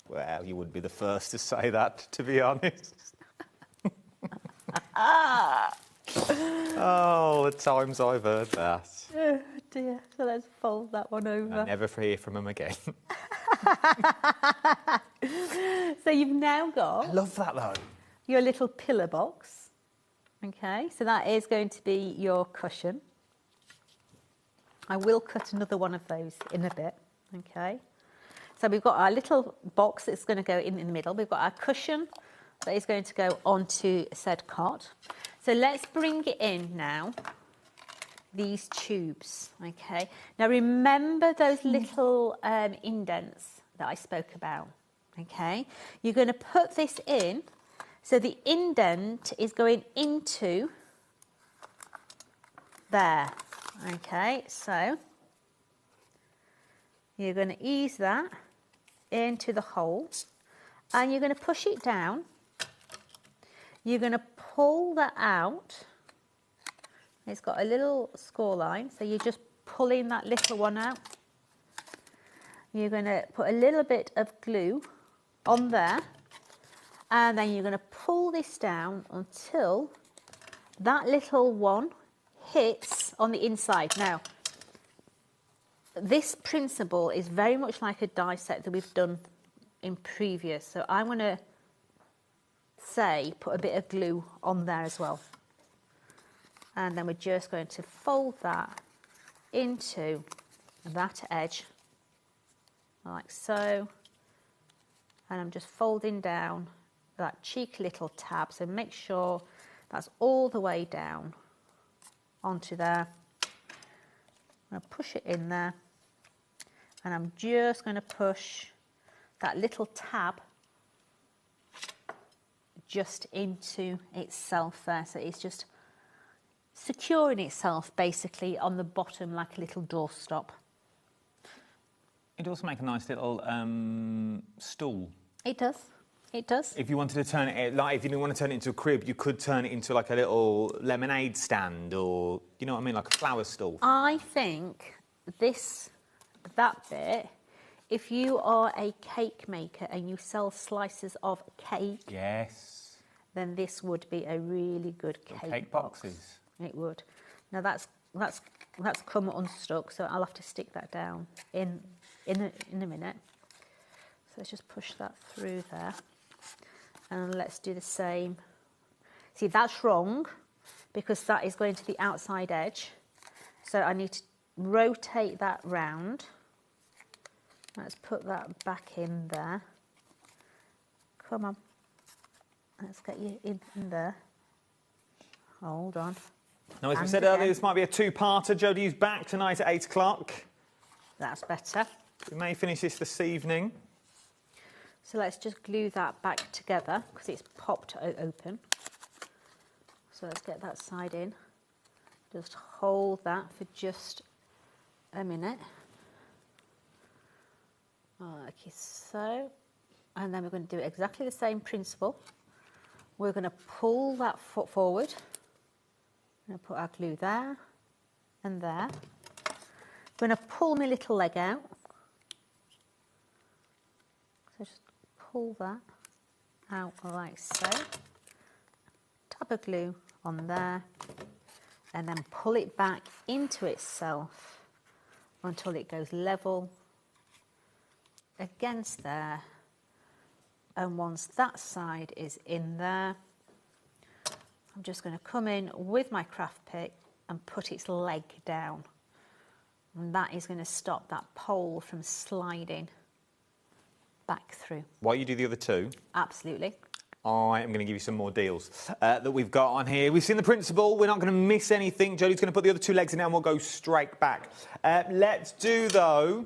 Well, you wouldn't be the first to say that, to be honest. Oh, the times I've heard that. Oh dear. So let's fold that one over. I never hear from them again. So you've now got... I love that, though. Your little pillar box. Okay, so that is going to be your cushion. I will cut another one of those in a bit. Okay. So we've got our little box that's going to go in the middle. We've got our cushion that is going to go onto said cot. So let's bring it in now, these tubes, okay? Now remember those little indents that I spoke about, okay? You're going to put this in, so the indent is going into there, okay? So you're going to ease that into the hole and you're going to push it down. You're going to pull that out. It's got a little score line, so you're just pulling that little one out. You're going to put a little bit of glue on there, and then you're going to pull this down until that little one hits on the inside. Now, this principle is very much like a die set that we've done in previous, so I'm going to put a bit of glue on there as well, and then we're just going to fold that into that edge like so, and I'm just folding down that cheeky little tab, so make sure that's all the way down onto there. I'm going to push it in there, and I'm just going to push that little tab just into itself there, so it's just securing itself basically on the bottom like a little doorstop. It'd also make a nice little stool. It does. It does. If you wanted to turn it, like if you didn't want to turn it into a crib, you could turn it into like a little lemonade stand, or you know what I mean, like a flower stool. I think that bit, if you are a cake maker and you sell slices of cake, yes, then this would be a really good cake boxes. It would. Now that's come unstuck, so I'll have to stick that down in a minute. So let's just push that through there, and let's do the same. See, that's wrong because that is going to the outside edge, so I need to rotate that round. Let's put that back in there. Come on. Let's get you in there. Hold on. Now, as we said earlier, this might be a two-parter. Jodie's back tonight at 8 o'clock. That's better. We may finish this evening. So let's just glue that back together because it's popped open. So let's get that side in. Just hold that for just a minute. Okay, so, and then we're going to do exactly the same principle. We're going to pull that foot forward. I'm going to put our glue there and there. I'm going to pull my little leg out. So just pull that out like so. Tab of glue on there, and then pull it back into itself until it goes level against there. And once that side is in there, I'm just going to come in with my craft pick and put its leg down. And that is going to stop that pole from sliding back through. While you do the other two, Absolutely. I am going to give you some more deals that we've got on here. We've seen the principle. We're not going to miss anything. Jodie's going to put the other two legs in now and we'll go straight back. Let's do, though,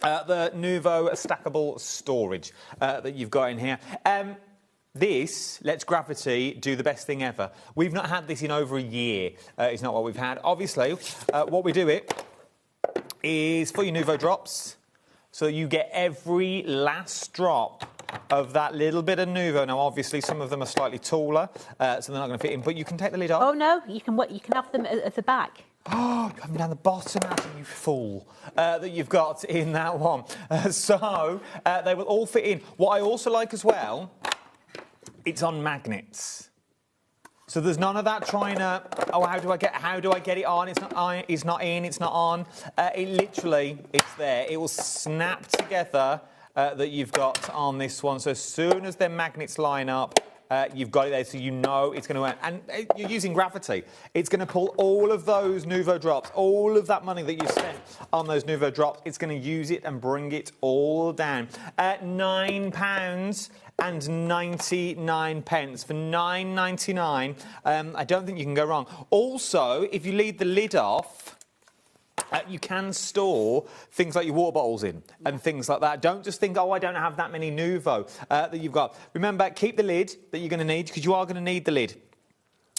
the Nuvo stackable storage that you've got in here. This lets gravity do the best thing ever. We've not had this in over a year. It's not what we've had. Obviously, what we do it is for your Nuvo drops, so you get every last drop of that little bit of Nuvo. Now, obviously, some of them are slightly taller, so they're not going to fit in, but you can take the lid off. Oh, no, you can have them at the back. Oh, coming down the bottom, Adam, you fool, that you've got in that one. So they will all fit in. What I also like as well, it's on magnets. So there's none of that trying to, oh, how do I get it on? It's not in, it's not on. It literally, it's there. It will snap together that you've got on this one. So as soon as their magnets line up, you've got it there, so you know it's going to work. And you're using gravity. It's going to pull all of those Nuvo drops, all of that money that you spent on those Nuvo drops, it's going to use it and bring it all down. £9.99 for £9.99. I don't think you can go wrong. Also, if you leave the lid off, you can store things like your water bottles in and things like that. Don't just think, oh, I don't have that many Nuvo that you've got. Remember, keep the lid that you're going to need, because you are going to need the lid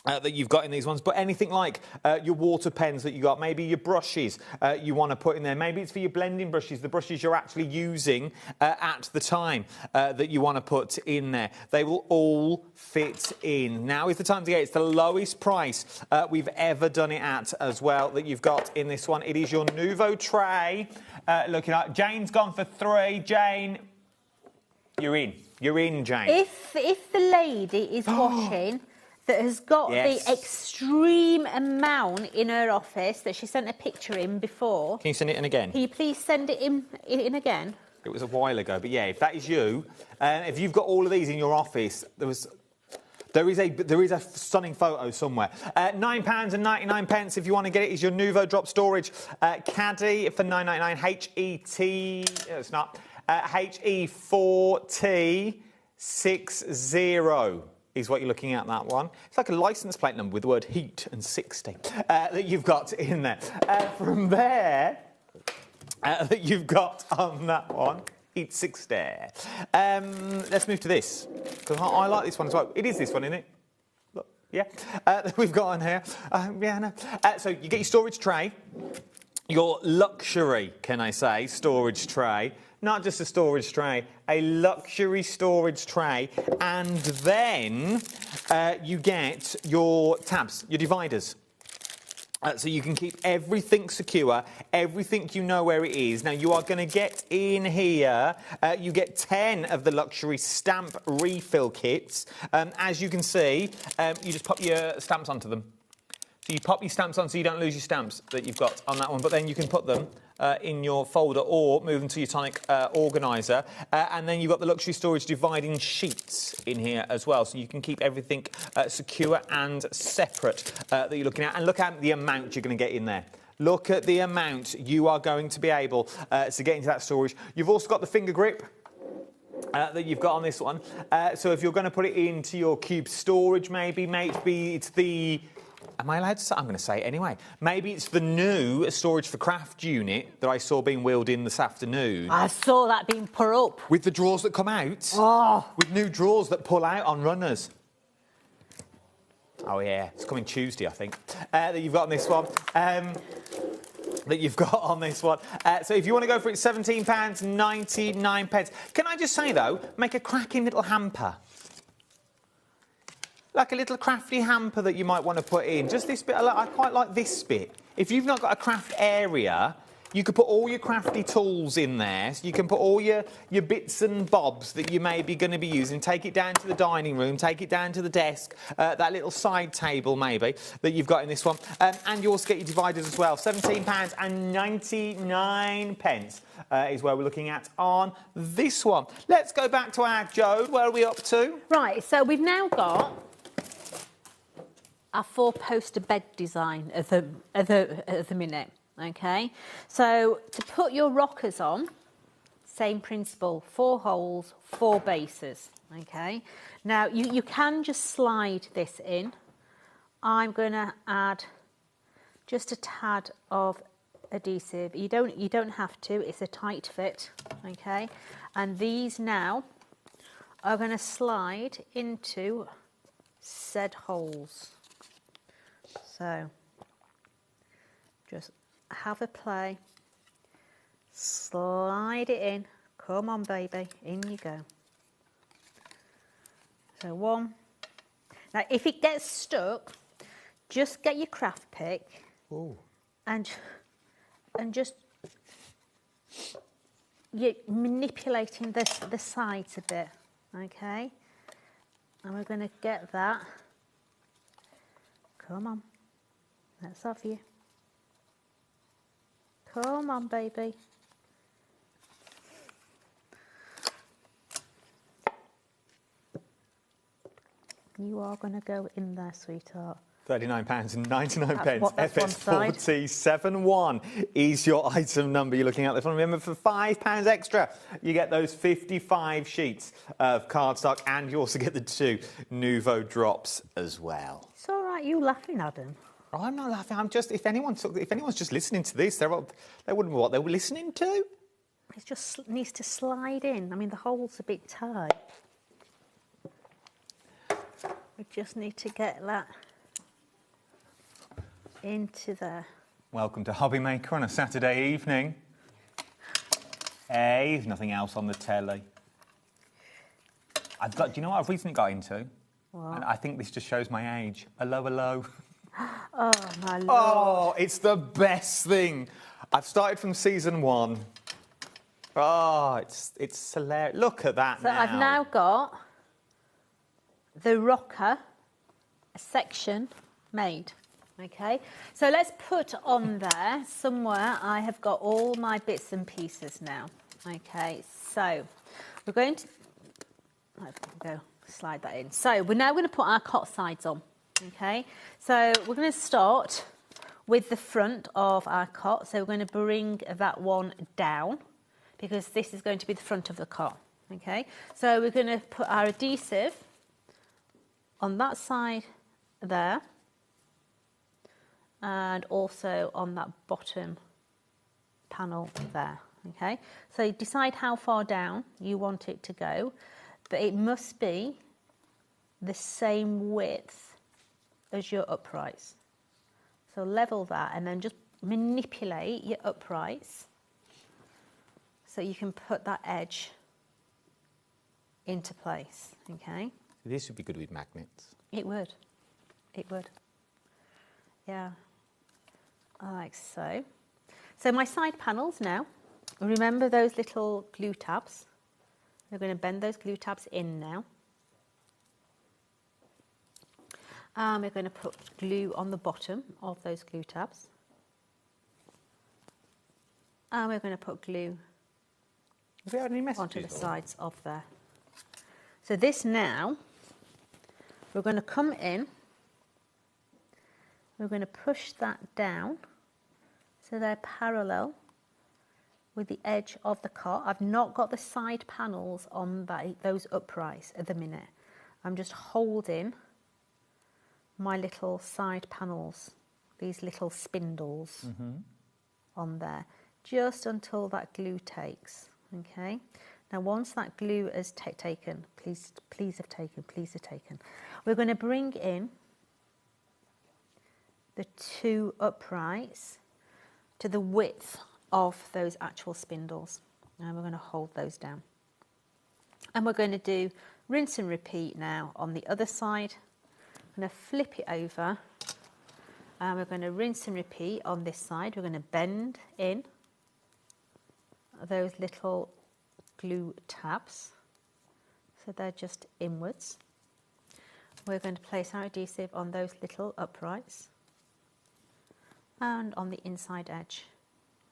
that you've got in these ones. But anything like your water pens that you got, maybe your brushes you want to put in there. Maybe it's for your blending brushes, the brushes you're actually using at the time that you want to put in there. They will all fit in. Now is the time to get it. It's the lowest price we've ever done it at as well that you've got in this one. It is your Nuvo tray. Looking at Jane's gone for 3. Jane, you're in. You're in, Jane. If the lady is washing that has got the extreme amount in her office that she sent a picture in before. Can you send it in again? Can you please send it in again? It was a while ago, but yeah, if that is you, if you've got all of these in your office, there is a stunning photo somewhere. £9.99 if you want to get it. Is your Nuvo drop storage caddy for £9.99. HET. It's not. HE4T60 is what you're looking at, that one. It's like a license plate number with the word heat and 60 that you've got in there. From there, that you've got on that one, heat 60. Let's move to this, because I like this one as well. It is this one, isn't it? Look, yeah. That we've got on here. Yeah, no. So you get your storage tray, your luxury, can I say, storage tray. Not just a storage tray, a luxury storage tray, and then you get your tabs, your dividers. So you can keep everything secure, everything you know where it is. Now, you are going to get in here, you get 10 of the luxury stamp refill kits. As you can see, you just pop your stamps onto them. So you pop your stamps on so you don't lose your stamps that you've got on that one, but then you can put them in your folder or move them to your tonic organiser. And then you've got the luxury storage dividing sheets in here as well, so you can keep everything secure and separate that you're looking at. And look at the amount you're going to get in there. Look at the amount you are going to be able to get into that storage. You've also got the finger grip that you've got on this one. So if you're going to put it into your cube storage, maybe it's the... Am I allowed to say? I'm going to say it anyway. Maybe it's the new storage for craft unit that I saw being wheeled in this afternoon. I saw that being put up. With the drawers that come out. Oh. With new drawers that pull out on runners. Oh, yeah. It's coming Tuesday, I think, that you've got on this one. So if you want to go for it, £17.99. Can I just say, though, make a cracking little hamper. Like a little crafty hamper that you might want to put in. Just this bit, I quite like this bit. If you've not got a craft area, you could put all your crafty tools in there. So you can put all your bits and bobs that you may be going to be using. Take it down to the dining room, take it down to the desk, that little side table maybe that you've got in this one. And you also get your dividers as well. £17.99 is where we're looking at on this one. Let's go back to our Jode. Where are we up to? Right, so we've now got our 4-poster bed design at the minute, okay? So to put your rockers on, same principle, 4 holes, 4 bases, okay? Now, you can just slide this in. I'm going to add just a tad of adhesive. You don't have to, it's a tight fit, okay? And these now are going to slide into said holes. So, just have a play, slide it in, come on baby, in you go. So 1, now if it gets stuck, just get your craft pick. Ooh. and just you're manipulating the sides a bit, okay? And we're going to get that. Come on, that's off you. Come on, baby. You are going to go in there, sweetheart. £39.99. That's one side. FS4071 is your item number you're looking at this one. Remember, for £5 extra, you get those 55 sheets of cardstock, and you also get the 2 Nuvo drops as well. It's all right, you laughing, Adam. Oh, I'm not laughing. I'm just, if anyone's just listening to this, they wouldn't know what they were listening to. It just needs to slide in. I mean, the hole's a bit tight. We just need to get that into there. Welcome to HobbyMaker on a Saturday evening. Hey, there's nothing else on the telly. Do you know what I've recently got into? What? And I think this just shows my age. Hello. Oh, my Lord. Oh, it's the best thing. I've started from season 1. Oh, it's hilarious. Look at that So now. I've now got the rocker section made. Okay, so let's put on there somewhere. I have got all my bits and pieces now. Okay, so we're going to slide that in. So we're now going to put our cot sides on. Okay, so we're going to start with the front of our cot. So we're going to bring that one down because this is going to be the front of the cot. Okay, so we're going to put our adhesive on that side there, and also on that bottom panel there, okay? So decide how far down you want it to go, but it must be the same width as your uprights. So level that and then just manipulate your uprights so you can put that edge into place, okay? This would be good with magnets. It would. It would. Yeah. Like so. So my side panels now, remember those little glue tabs? We're going to bend those glue tabs in now. We're going to put glue on the bottom of those glue tabs. And we're going to put glue onto the sides of there. So this now, we're going to come in, we're going to push that down so they're parallel with the edge of the cot. I've not got the side panels on those uprights at the minute. I'm just holding my little side panels, these little spindles on there, just until that glue takes, okay? Now once that glue is taken, please have taken, we're going to bring in the 2 uprights to the width of those actual spindles, and we're going to hold those down. And we're going to do rinse and repeat now on the other side. I'm going to flip it over, and we're going to rinse and repeat on this side. We're going to bend in those little glue tabs, so they're just inwards. We're going to place our adhesive on those little uprights and on the inside edge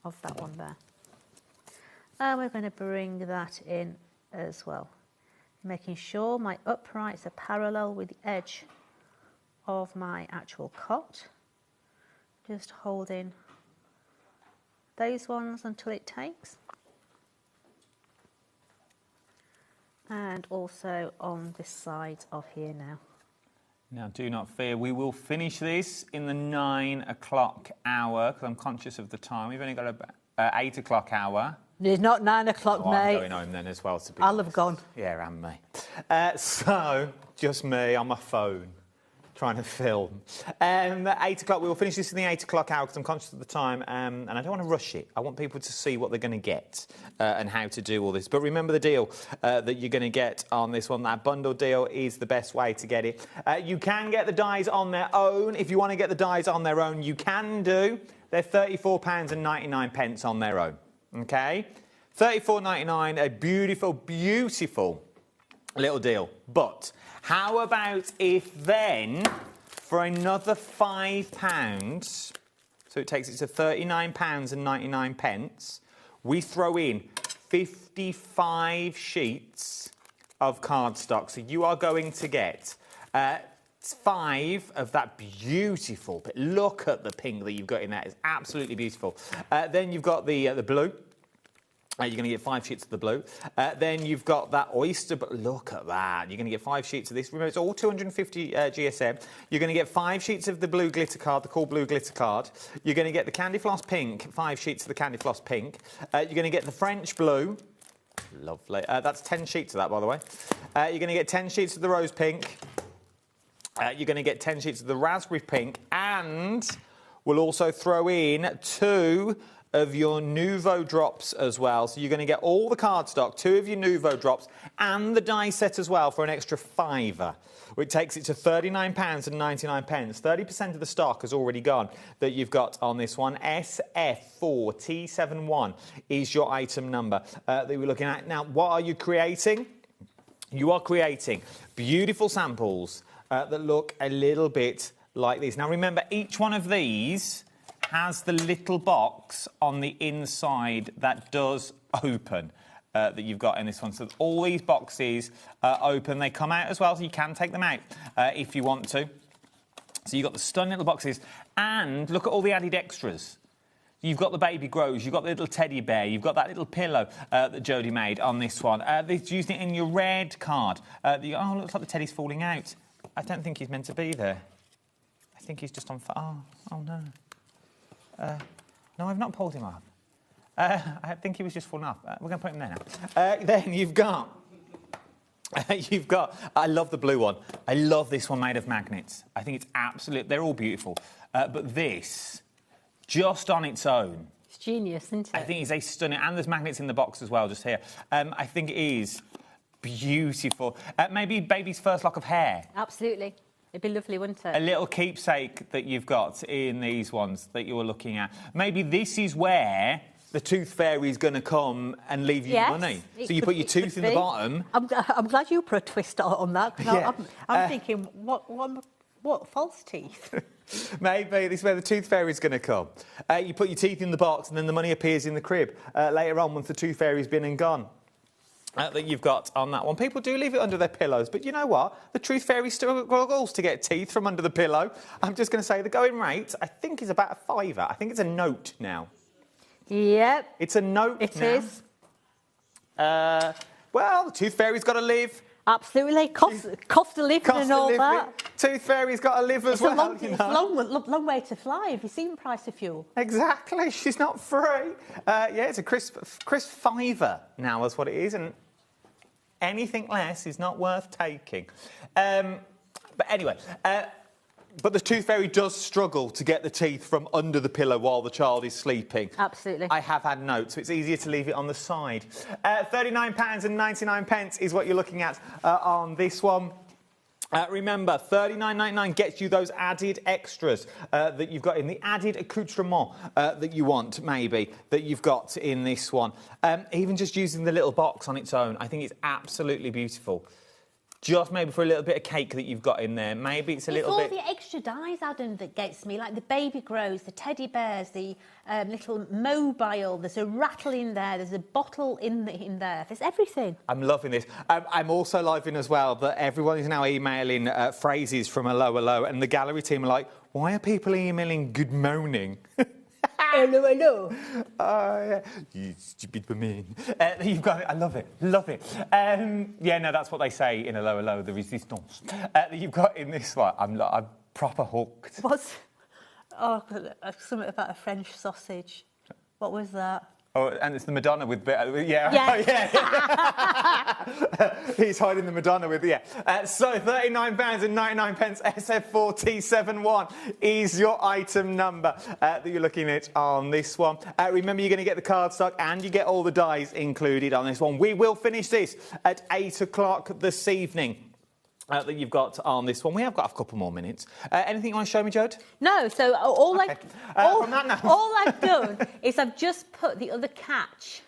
of that one there. And we're going to bring that in as well, making sure my uprights are parallel with the edge of my actual cot. Just holding those ones until it takes. And also on this side of here now. Now, do not fear, we will finish this in the 9 o'clock hour, because I'm conscious of the time. We've only got about 8 o'clock hour. It's not 9 o'clock, Oh, mate. I'm going home then as well. To be I'll have gone. Yeah, and me. So, just me on my phone, trying to film. 8 o'clock, we will finish this in the 8 o'clock hour, because I'm conscious of the time, and I don't want to rush it. I want people to see what they're going to get and how to do all this. But remember the deal that you're going to get on this one. That bundle deal is the best way to get it. You can get the dies on their own. If you want to get the dies on their own, you can do. they're £34.99 on their own. Okay? £34.99, a beautiful, beautiful little deal. But how about if then, for another £5, so it takes it to £39.99, we throw in 55 sheets of cardstock. So you are going to get 5 of that beautiful, but look at the pink that you've got in there. It's absolutely beautiful. Then you've got the blue. You're going to get 5 sheets of the blue. Then you've got that oyster, but look at that. You're going to get 5 sheets of this. Remember, it's all 250 GSM. You're going to get 5 sheets of the blue glitter card, the cool blue glitter card. You're going to get the candy floss pink, 5 sheets of the candy floss pink. You're going to get the French blue. Lovely. That's 10 sheets of that, by the way. You're going to get 10 sheets of the rose pink. You're going to get 10 sheets of the raspberry pink. And we'll also throw in 2 of your Nuvo drops as well. So you're going to get all the cardstock, 2 of your Nuvo drops, and the die set as well for an extra £5, which takes it to £39.99. 30% of the stock has already gone that you've got on this one. SF4T71 is your item number that we're looking at. Now, what are you creating? You are creating beautiful samples that look a little bit like these. Now, remember, each one of these has the little box on the inside that does open that you've got in this one. So all these boxes open. They come out as well, so you can take them out if you want to. So you've got the stunning little boxes. And look at all the added extras. You've got the baby grows, you've got the little teddy bear, you've got that little pillow that Jodie made on this one. They're using it in your red card. Oh, looks like the teddy's falling out. I don't think he's meant to be there. I think he's just on fire. Oh, no. No, I've not pulled him up. I think he was just falling off. We're going to put him there now. Then you've got... I love the blue one. I love this one made of magnets. I think it's absolute... They're all beautiful. But this, just on its own... It's genius, isn't it? I think it's a stunning... And there's magnets in the box as well, just here. I think it is beautiful. Maybe baby's first lock of hair. Absolutely. It'd be lovely, wouldn't it? A little keepsake that you've got in these ones that you were looking at. Maybe this is where the tooth fairy's going to come and leave you money. So you put your tooth in the bottom. I'm glad you put a twist on that. Yeah. I'm thinking, what false teeth? Maybe this is where the tooth fairy's going to come. You put your teeth in the box and then the money appears in the crib later on once the tooth fairy's been and gone. That you've got on that one. People do leave it under their pillows, but you know what? The tooth fairy struggles to get teeth from under the pillow. I'm just going to say the going rate, I think, is about a £5. I think it's a note now. Yep. It's a note It now. is. Well, the tooth fairy's got to live. Absolutely. Cost of living and all that. Tooth fairy's got to live as well. It's a long way to fly. Have you seen the price of fuel? Exactly. She's not free. Yeah, it's a crisp £5 now is what it is, and anything less is not worth taking. But anyway, but the tooth fairy does struggle to get the teeth from under the pillow while the child is sleeping. Absolutely. I have had notes, so it's easier to leave it on the side. £39.99 is what you're looking at on this one. Remember, $39.99 gets you those added extras that you've got in the added accoutrement that you want, maybe, that you've got in this one. Even just using the little box on its own, I think it's absolutely beautiful. Just maybe for a little bit of cake that you've got in there. Maybe it's a little bit... It's all the extra dies, Adam, that gets me, like the baby grows, the teddy bears, the little mobile, there's a rattle in there, there's a bottle in there, there's everything. I'm loving this. I'm also loving as well that everyone is now emailing phrases from a low, and the gallery team are like, why are people emailing good morning? Hello, hello. Oh, yeah. You stupid woman. You've got it. I love it. Love it. Yeah, no, that's what they say in a low, the resistance. That you've got in this one. I'm proper hooked. What's... Oh, something about a French sausage. What was that? Oh, and it's the Madonna with... Yeah. Yeah. He's hiding the Madonna with... Yeah. So £39.99 SF4T71 is your item number that you're looking at on this one. Remember, you're going to get the cardstock and you get all the dies included on this one. We will finish this at 8 o'clock this evening. that you've got on this one. We have got a couple more minutes. Anything you want to show me, Jode? No, so all I've done is I've just put the other catch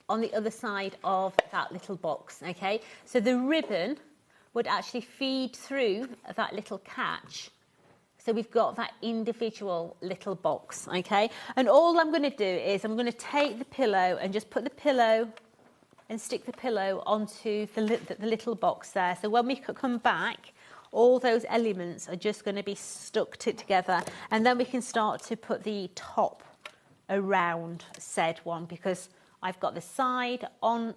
on the other side of that little box, okay? So the ribbon would actually feed through that little catch. So we've got that individual little box, okay? And all I'm going to do is I'm going to take the pillow and just put the pillow and stick the pillow onto the little box there. So when we come back, all those elements are just going to be stuck together, and then we can start to put the top around said one, because I've got the side on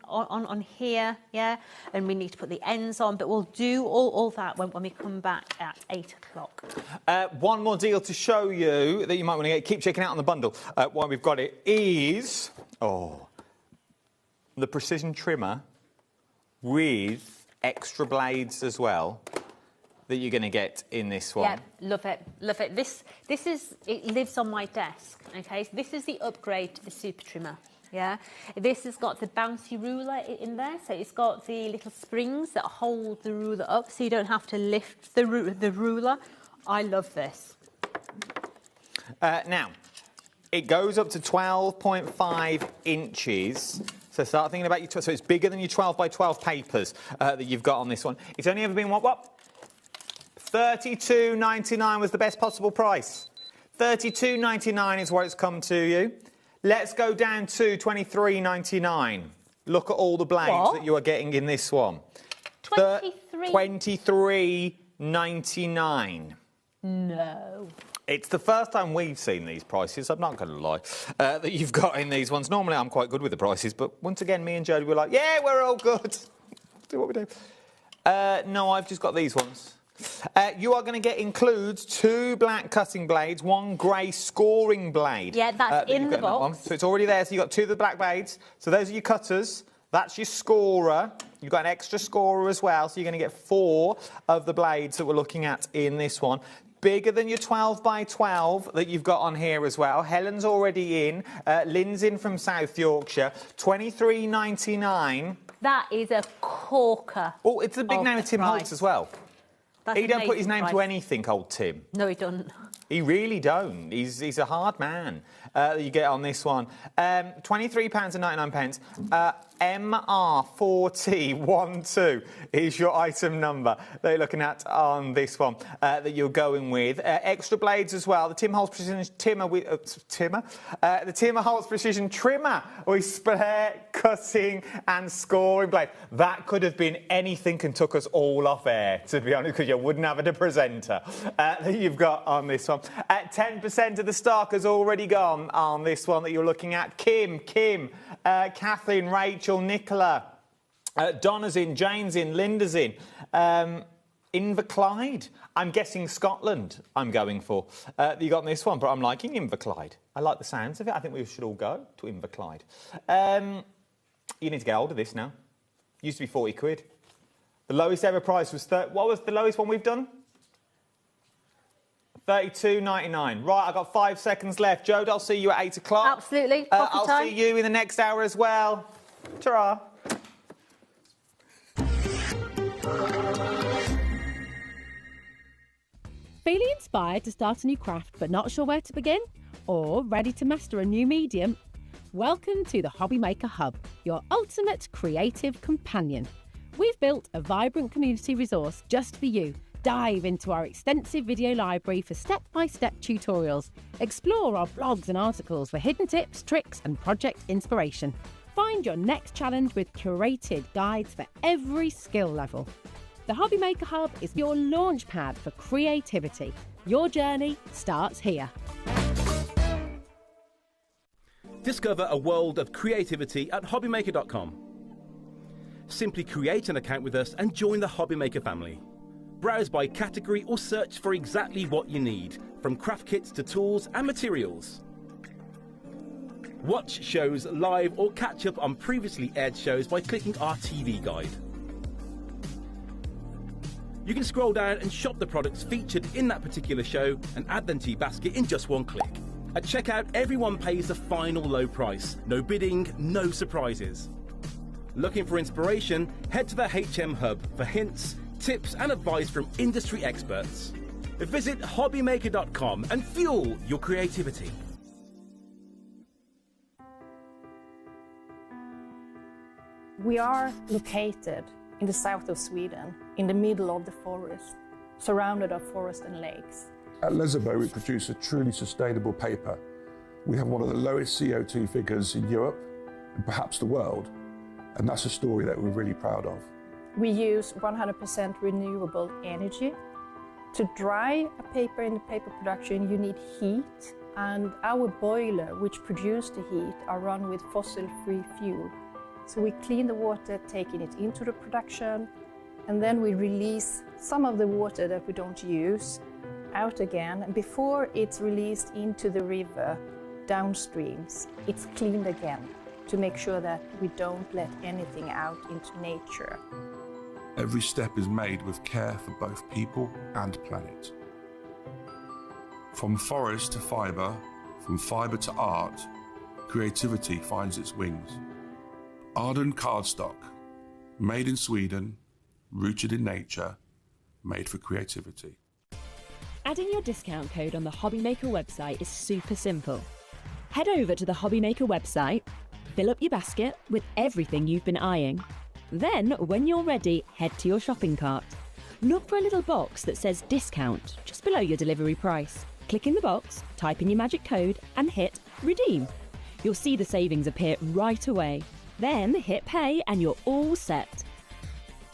here, yeah, and we need to put the ends on, but we'll do all that when we come back at 8 o'clock. One more deal to show you that you might want to keep checking out on the bundle while we've got it is... the precision trimmer with extra blades as well that you're going to get in this one. Yeah, love it, love it. It lives on my desk, okay? So this is the upgrade to the super trimmer, yeah? This has got the bouncy ruler in there, so it's got the little springs that hold the ruler up, so you don't have to lift the ruler. I love this. Now, it goes up to 12.5 inches. So start thinking about your... So it's bigger than your 12 by 12 papers that you've got on this one. It's only ever been, what? $32.99 was the best possible price. $32.99 is what it's come to you. Let's go down to $23.99. Look at all the blades that you are getting in this one. $23.99. No. It's the first time we've seen these prices, I'm not going to lie, that you've got in these ones. Normally I'm quite good with the prices, but once again, me and Jodie were like, yeah, we're all good. Do what we do. No, I've just got these ones. You are going to includes 2 black cutting blades, 1 grey scoring blade. Yeah, that's in the box. So it's already there, so you've got 2 of the black blades. So those are your cutters. That's your scorer. You've got an extra scorer as well, so you're going to get 4 of the blades that we're looking at in this one. Bigger than your 12 by 12 that you've got on here as well. Helen's already in. Lynn's in from South Yorkshire. $23.99. That is a corker. Oh, it's the big name of Tim Holtz as well. He don't put his name to anything, old Tim. No, he doesn't. He really don't. He's a hard man that you get on this one. £23.99. MR4T12 is your item number that you're looking at on this one that you're going with. Extra blades as well. The Tim Holtz Precision Trimmer with the Tim Holtz Precision Trimmer with spare cutting and scoring blade. That could have been anything and took us all off air, to be honest, because you wouldn't have a presenter that you've got on this one. 10% of the stock has already gone on this one that you're looking at. Kim, Kathleen, Rachel, Nicola, Donna's in, Jane's in, Linda's in. Inverclyde, I'm guessing Scotland I'm going for. You got this one, but I'm liking Inverclyde. I like the sounds of it. I think we should all go to Inverclyde. You need to get hold of this now. Used to be 40 quid. The lowest ever price was... What was the lowest one we've done? $32.99. Right, I've got 5 seconds left. Jode, I'll see you at 8 o'clock. Absolutely. I'll see you in the next hour as well. Ta-ra. Feeling inspired to start a new craft but not sure where to begin? Or ready to master a new medium? Welcome to the HobbyMaker Hub, your ultimate creative companion. We've built a vibrant community resource just for you. Dive into our extensive video library for step-by-step tutorials. Explore our blogs and articles for hidden tips, tricks and project inspiration. Find your next challenge with curated guides for every skill level. The HobbyMaker Hub is your launch pad for creativity. Your journey starts here. Discover a world of creativity at HobbyMaker.com. Simply create an account with us and join the HobbyMaker family. Browse by category or search for exactly what you need, from craft kits to tools and materials. Watch shows live or catch up on previously aired shows by clicking our TV guide. You can scroll down and shop the products featured in that particular show and add them to your basket in just one click. At checkout, everyone pays the final low price. No bidding, no surprises. Looking for inspiration? Head to the HM Hub for hints, tips and advice from industry experts. Visit HobbyMaker.com and fuel your creativity. We are located in the south of Sweden, in the middle of the forest, surrounded by forest and lakes. At Lezebo, we produce a truly sustainable paper. We have one of the lowest CO2 figures in Europe and perhaps the world, and that's a story that we're really proud of. We use 100% renewable energy. To dry a paper in the paper production, you need heat, and our boiler, which produces the heat, are run with fossil-free fuel. So we clean the water, taking it into the production, and then we release some of the water that we don't use out again. And before it's released into the river downstreams, it's cleaned again to make sure that we don't let anything out into nature. Every step is made with care for both people and planet. From forest to fibre, from fibre to art, creativity finds its wings. Arden cardstock, made in Sweden, rooted in nature, made for creativity. Adding your discount code on the HobbyMaker website is super simple. Head over to the HobbyMaker website, fill up your basket with everything you've been eyeing. Then, when you're ready, head to your shopping cart. Look for a little box that says discount just below your delivery price. Click in the box, type in your magic code and hit redeem. You'll see the savings appear right away. Then hit pay and you're all set.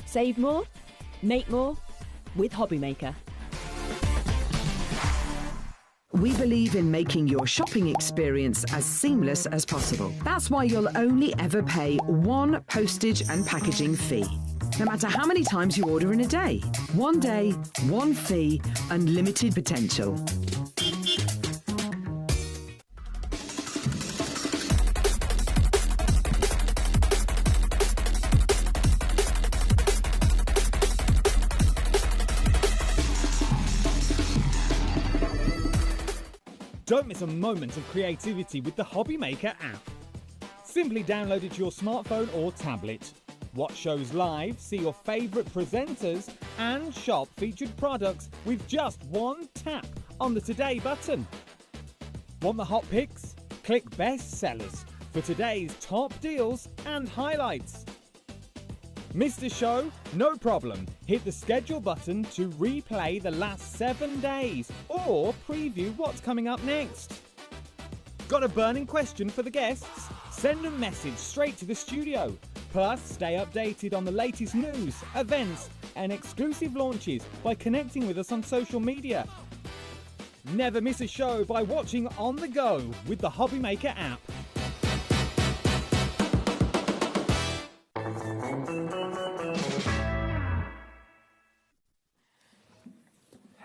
Save more, make more with HobbyMaker. We believe in making your shopping experience as seamless as possible. That's why you'll only ever pay one postage and packaging fee. No matter how many times you order in a day. One day, one fee, unlimited potential. Don't miss a moment of creativity with the HobbyMaker app. Simply download it to your smartphone or tablet. Watch shows live, see your favourite presenters, and shop featured products with just one tap on the Today button. Want the hot picks? Click Best Sellers for today's top deals and highlights. Missed a show? No problem. Hit the schedule button to replay the last 7 days or preview what's coming up next. Got a burning question for the guests? Send a message straight to the studio. Plus, stay updated on the latest news, events and exclusive launches by connecting with us on social media. Never miss a show by watching on the go with the HobbyMaker app.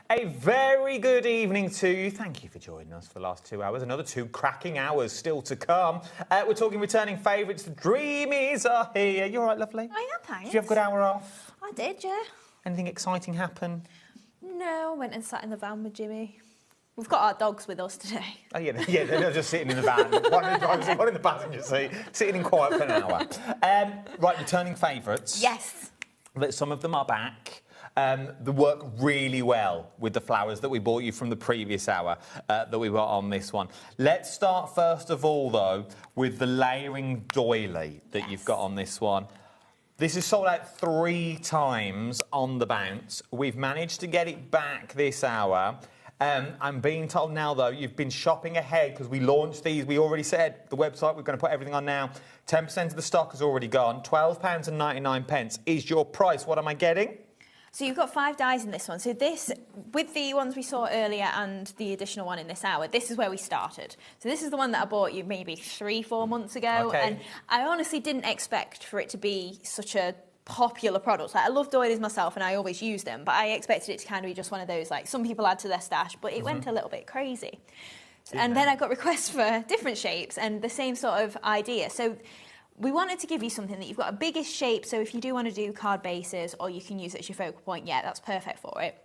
A very good evening to you. Thank you for joining us for the last 2 hours. Another 2 cracking hours still to come. We're talking returning favourites. The Dreamies are here. You all right, lovely? I am, thanks. Did you have a good hour off? I did, yeah. Anything exciting happen? No, I went and sat in the van with Jimmy. We've got our dogs with us today. Oh, yeah, they're just sitting in the van. one in the passenger seat, sitting in quiet for an hour. Right, returning favourites. Yes. Some of them are back. They work really well with the flowers that we bought you from the previous hour that we were on this one. Let's start first of all, though, with the layering doily that you've got on this one. This is sold out 3 times on the bounce. We've managed to get it back this hour. I'm being told now, though, you've been shopping ahead because we launched these. We already said the website, we're going to put everything on now. 10% of the stock has already gone. £12.99 is your price. What am I getting? So you've got 5 dies in this one. So this, with the ones we saw earlier and the additional one in this hour, this is where we started. So this is the one that I bought you maybe 3-4 months ago. Okay. And I honestly didn't expect for it to be such a popular product. Like, I love doilies myself and I always use them, but I expected it to kind of be just one of those, like, some people add to their stash, but it went a little bit crazy. And then I got requests for different shapes and the same sort of idea. So we wanted to give you something that you've got a biggish shape, so if you do want to do card bases or you can use it as your focal point, yeah, that's perfect for it.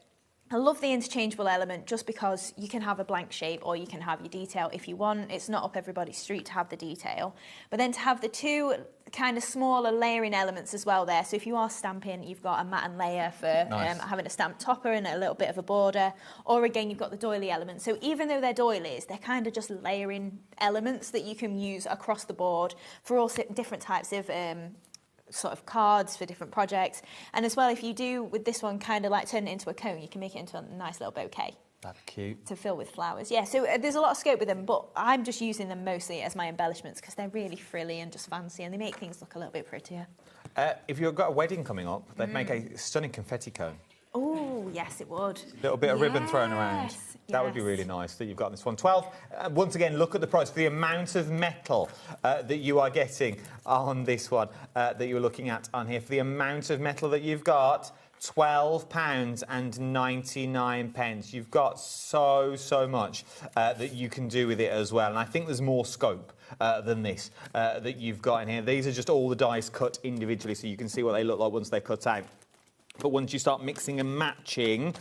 I love the interchangeable element just because you can have a blank shape or you can have your detail if you want. It's not up everybody's street to have the detail. But then to have the two kind of smaller layering elements as well there. So if you are stamping, you've got a matte and layer for having a stamped topper and a little bit of a border. Or again, you've got the doily element. So even though they're doilies, they're kind of just layering elements that you can use across the board for all different types of sort of cards for different projects. And as well, if you do with this one kind of like turn it into a cone, you can make it into a nice little bouquet. That'd be cute. To fill with flowers. Yeah, so there's a lot of scope with them, but I'm just using them mostly as my embellishments because they're really frilly and just fancy and they make things look a little bit prettier. If you've got a wedding coming up, they'd make a stunning confetti cone. Oh, yes, it would. A little bit of ribbon thrown around. That would be really nice that you've got this one. 12. Once again, look at the price for the amount of metal that you are getting on this one that you're looking at on here. For the amount of metal that you've got, £12.99. You've got so much that you can do with it as well. And I think there's more scope than this that you've got in here. These are just all the dies cut individually, so you can see what they look like once they're cut out. But once you start mixing and matching,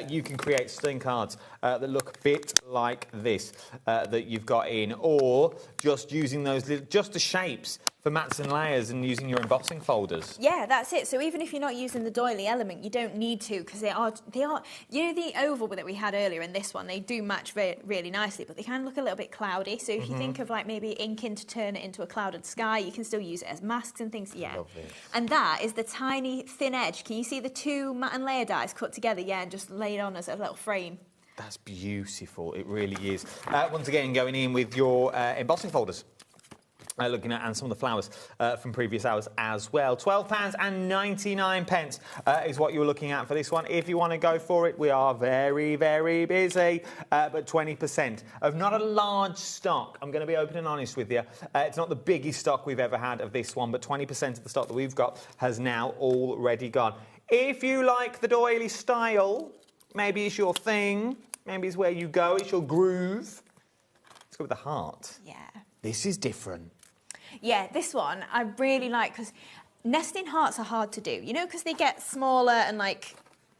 you can create stunning cards that look a bit like this that you've got in, or just using those just the shapes for mats and layers and using your embossing folders. Yeah, that's it. So even if you're not using the doily element, you don't need to because they are, you know, the oval that we had earlier in this one, they do match really nicely, but they kind of look a little bit cloudy. So if you think of like maybe inking to turn it into a clouded sky, you can still use it as masks and things. Yeah. Lovely. And that is the tiny thin edge. Can you see the two matte and layer dies cut together? Yeah, and just laid on as a little frame. That's beautiful. It really is. Once again, going in with your embossing folders. Looking at and some of the flowers from previous hours as well. £12.99 is what you're looking at for this one. If you want to go for it, we are very busy, but 20% of not a large stock. I'm going to be open and honest with you. It's not the biggest stock we've ever had of this one, but 20% of the stock that we've got has now already gone. If you like the doily style, maybe it's your thing, maybe it's where you go, it's your groove. Let's go with the heart. Yeah. This is different. Yeah, this one I really like because nesting hearts are hard to do. You know, because they get smaller and like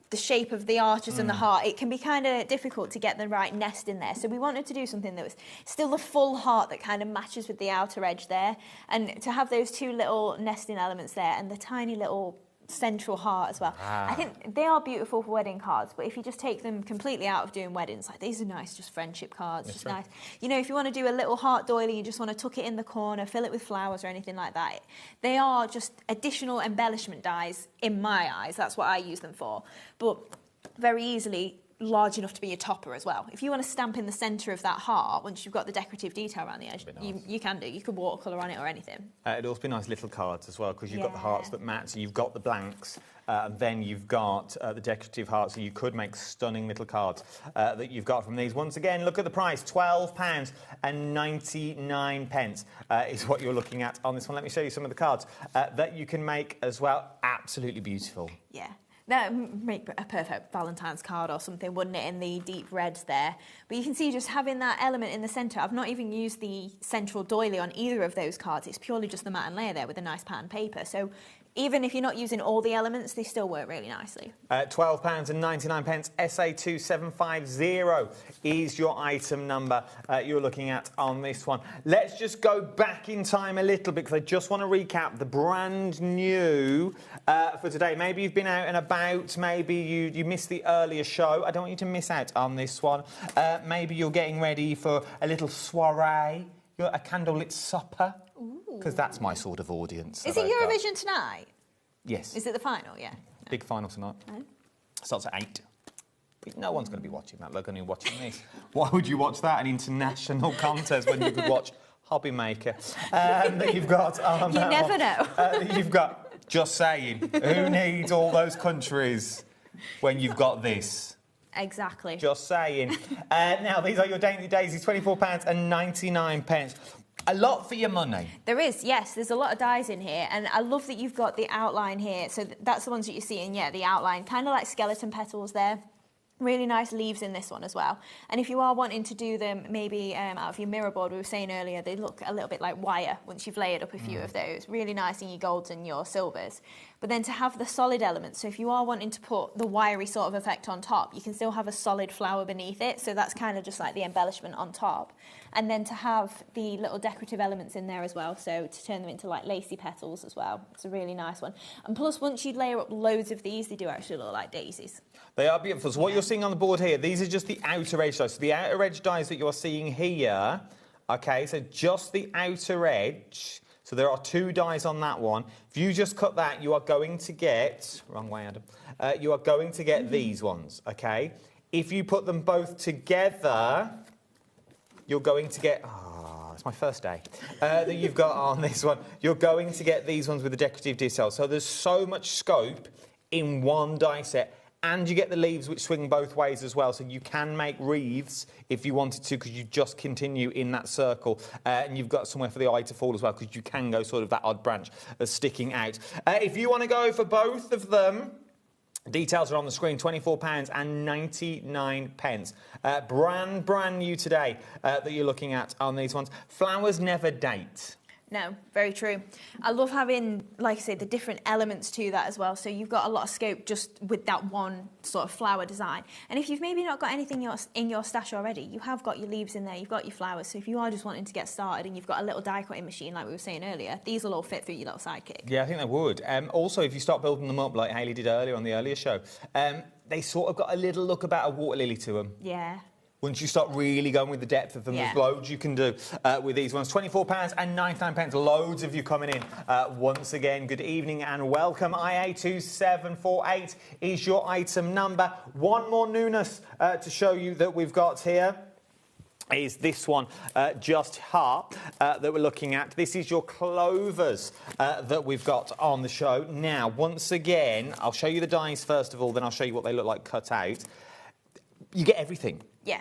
the shape of the arches and the heart, it can be kind of difficult to get the right nest in there. So we wanted to do something that was still the full heart that kind of matches with the outer edge there. And to have those two little nesting elements there and the tiny little central heart as well. I think they are beautiful for wedding cards, but if you just take them completely out of doing weddings, like these are nice, just friendship cards, just nice. You know, if you want to do a little heart doily, you just want to tuck it in the corner, fill it with flowers or anything like that. They are just additional embellishment dies in my eyes. That's what I use them for. But very easily large enough to be a topper as well. If you want to stamp in the centre of that heart, once you've got the decorative detail around the edge, you can do. You could watercolour on it or anything. It'd also be nice little cards as well, because you've got the hearts that match, so you've got the blanks, and then you've got the decorative hearts, so you could make stunning little cards that you've got from these. Once again, look at the price, £12.99 is what you're looking at on this one. Let me show you some of the cards that you can make as well. Absolutely beautiful. Yeah. That would make a perfect Valentine's card or something, wouldn't it, in the deep reds there. But you can see just having that element in the centre. I've not even used the central doily on either of those cards. It's purely just the matte and layer there with a nice pattern paper. So even if you're not using all the elements, they still work really nicely. £12.99, SA2750 is your item number you're looking at on this one. Let's just go back in time a little bit, because I just want to recap the brand new for today. Maybe you've been out and about, maybe you missed the earlier show. I don't want you to miss out on this one. Maybe you're getting ready for a little soiree, a candlelit supper. Because that's my sort of audience. Is it Eurovision tonight? Yes. Is it the final? Yeah. Big final tonight. Starts at 8. But no one's going to be watching that. They're going to be watching this. Why would you watch that? An international contest when you could watch HobbyMaker that you've got on. You never know. You've got, just saying, who needs all those countries when you've got this? Exactly. Just saying. Now, these are your Dainty Daisies, £24.99. A lot for your money. There is, yes. There's a lot of dies in here, and I love that you've got the outline here. So that's the ones that you're seeing, yeah, the outline. Kind of like skeleton petals there. Really nice leaves in this one as well. And if you are wanting to do them maybe out of your mirror board, we were saying earlier, they look a little bit like wire once you've layered up a few of those. Really nice in your golds and your silvers. But then to have the solid elements, so if you are wanting to put the wiry sort of effect on top, you can still have a solid flower beneath it. So that's kind of just like the embellishment on top. And then to have the little decorative elements in there as well, so to turn them into like lacy petals as well. It's a really nice one. And plus, once you layer up loads of these, they do actually look like daisies. They are beautiful. So what you're seeing on the board here, these are just the outer edge dies. So the outer edge dies that you're seeing here, okay, so just the outer edge. So there are 2 dies on that one. If you just cut that, you are going to get, wrong way, Adam, you are going to get these ones, okay? If you put them both together, you're going to get, it's my first day, that you've got on this one. You're going to get these ones with the decorative detail. So there's so much scope in one die set. And you get the leaves which swing both ways as well, so you can make wreaths if you wanted to, because you just continue in that circle. And you've got somewhere for the eye to fall as well, because you can go sort of that odd branch sticking out. If you want to go for both of them, details are on the screen, £24.99. Brand new today that you're looking at on these ones. Flowers never date. No, very true. I love having, like I say, the different elements to that as well. So you've got a lot of scope just with that one sort of flower design. And if you've maybe not got anything in your stash already, you have got your leaves in there, you've got your flowers. So if you are just wanting to get started and you've got a little die cutting machine, like we were saying earlier, these will all fit through your little sidekick. Yeah, I think they would. Also, if you start building them up, like Hayley did earlier on the earlier show, they sort of got a little look about a water lily to them. Yeah. Once you start really going with the depth of them, there's loads you can do with these ones. £24.99. Loads of you coming in. Once again, good evening and welcome. IA2748 is your item number. One more newness to show you that we've got here is this one, just heart, that we're looking at. This is your clovers that we've got on the show. Now, once again, I'll show you the dies first of all, then I'll show you what they look like cut out. You get everything. Yeah.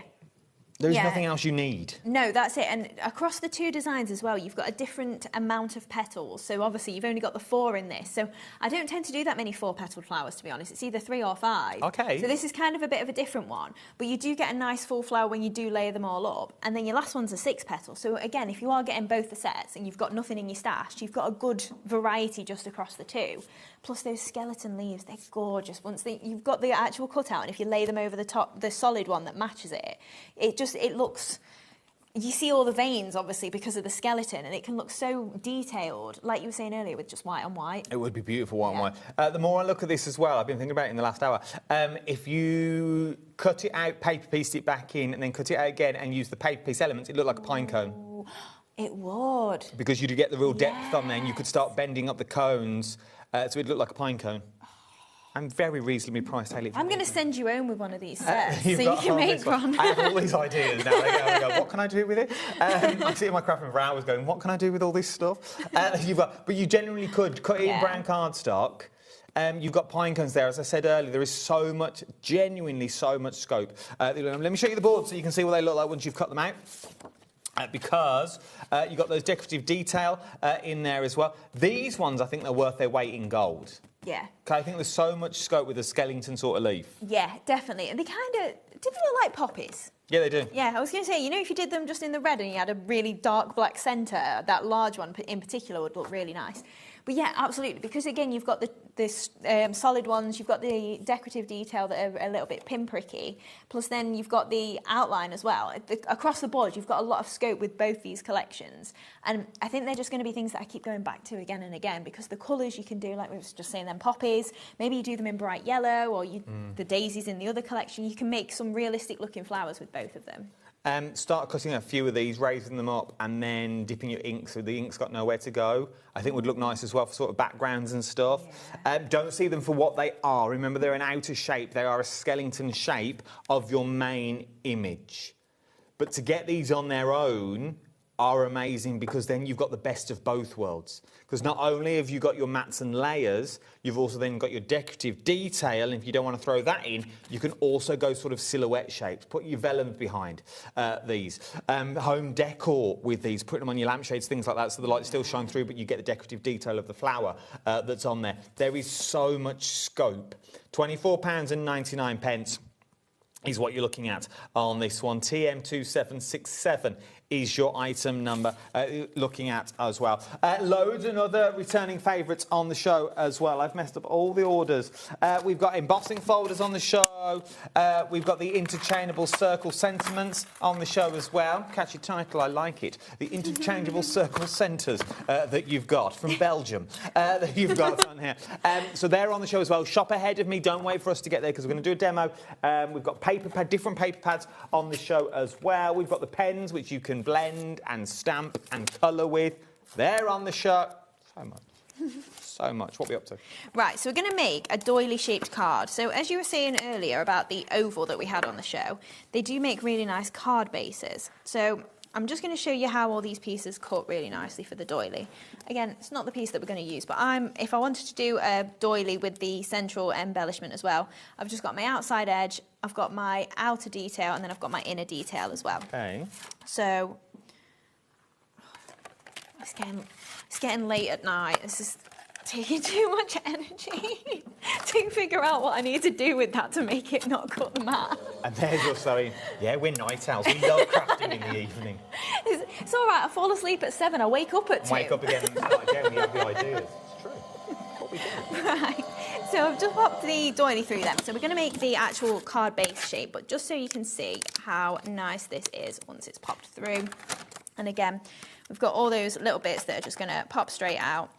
There's nothing else you need. No, that's it. And across the 2 designs as well, you've got a different amount of petals. So obviously you've only got the 4 in this. So I don't tend to do that many 4-petaled flowers, to be honest. It's either 3 or 5. Okay. So this is kind of a bit of a different one. But you do get a nice full flower when you do layer them all up. And then your last one's a 6-petal. So again, if you are getting both the sets and you've got nothing in your stash, you've got a good variety just across the 2. Plus those skeleton leaves, they're gorgeous. You've got the actual cutout, and if you lay them over the top, the solid one that matches it, it looks... You see all the veins, obviously, because of the skeleton, and it can look so detailed, like you were saying earlier, with just white on white. It would be beautiful white on white. The more I look at this as well, I've been thinking about it in the last hour, if you cut it out, paper pieced it back in, and then cut it out again and use the paper piece elements, it'd look like a pine cone. It would. Because you'd get the real depth on there, and you could start bending up the cones, so it'd look like a pine cone. I'm very reasonably priced, Hayley. I'm going to send you home with one of these sets so you can make one. I have all these ideas now. I go, what can I do with it? I sit in my craft room for hours going, what can I do with all this stuff? But you genuinely could cut it in brown cardstock. You've got pine cones there. As I said earlier, there is so much, genuinely so much scope. Let me show you the board so you can see what they look like once you've cut them out. Because you've got those decorative detail in there as well. These ones, I think they're worth their weight in gold. Yeah. I think there's so much scope with a skeleton sort of leaf. Yeah, definitely. And they kind of... Do they look like poppies? Yeah, they do. Yeah, I was going to say, you know, if you did them just in the red and you had a really dark black centre, that large one in particular would look really nice. But yeah, absolutely, because again, you've got this solid ones, you've got the decorative detail that are a little bit pinpricky, plus then you've got the outline as well. Across the board, you've got a lot of scope with both these collections. And I think they're just going to be things that I keep going back to again and again, because the colours you can do, like we were just saying, them poppies, maybe you do them in bright yellow, or the daisies in the other collection. You can make some realistic looking flowers with both of them. Start cutting a few of these, raising them up, and then dipping your ink so the ink's got nowhere to go. I think would look nice as well for sort of backgrounds and stuff. Yeah. Don't see them for what they are. Remember, they're an outer shape. They are a skeleton shape of your main image. But to get these on their own are amazing, because then you've got the best of both worlds. Because not only have you got your mats and layers, you've also then got your decorative detail, and if you don't want to throw that in, you can also go sort of silhouette shapes. Put your vellum behind these. Home decor with these, putting them on your lampshades, things like that, so the light still shine through, but you get the decorative detail of the flower that's on there. There is so much scope. £24.99. is what you're looking at on this one. TM2767 is your item number looking at as well. Loads and other returning favourites on the show as well. I've messed up all the orders. We've got embossing folders on the show. We've got the interchangeable circle sentiments on the show as well. Catchy title, I like it. The interchangeable circle centres that you've got from Belgium that you've got on here. So they're on the show as well. Shop ahead of me. Don't wait for us to get there because we're going to do a demo. We've got different paper pads on the show as well. We've got the pens which you can blend and stamp and colour with. They're on the show. So much. So much. What are we up to? Right, so we're going to make a doily-shaped card. So as you were saying earlier about the oval that we had on the show, they do make really nice card bases. So I'm just going to show you how all these pieces cut really nicely for the doily. Again, it's not the piece that we're going to use, but if I wanted to do a doily with the central embellishment as well, I've just got my outside edge, I've got my outer detail, and then I've got my inner detail as well. Okay. So it's getting late at night. This is taking too much energy to figure out what I need to do with that to make it not cut the mat. And there's us saying, yeah, we're night owls. We love crafting in the evening. It's all right. I fall asleep at 7. I wake up at 2. Wake up again and start again. We have the ideas. It's true. What we do. Right. So I've just popped the doily through them. So we're going to make the actual card base shape, but just so you can see how nice this is once it's popped through. And again, we've got all those little bits that are just going to pop straight out.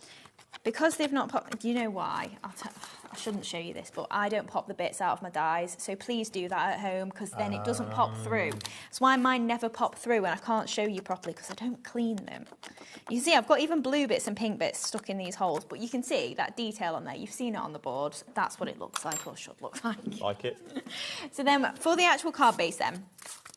Because they've not popped, you know why? I shouldn't show you this, but I don't pop the bits out of my dies, so please do that at home because then it doesn't pop through. That's why mine never pop through and I can't show you properly because I don't clean them. You see, I've got even blue bits and pink bits stuck in these holes, but you can see that detail on there. You've seen it on the board. That's what it looks like or should look like. Like it. So then for the actual card base then,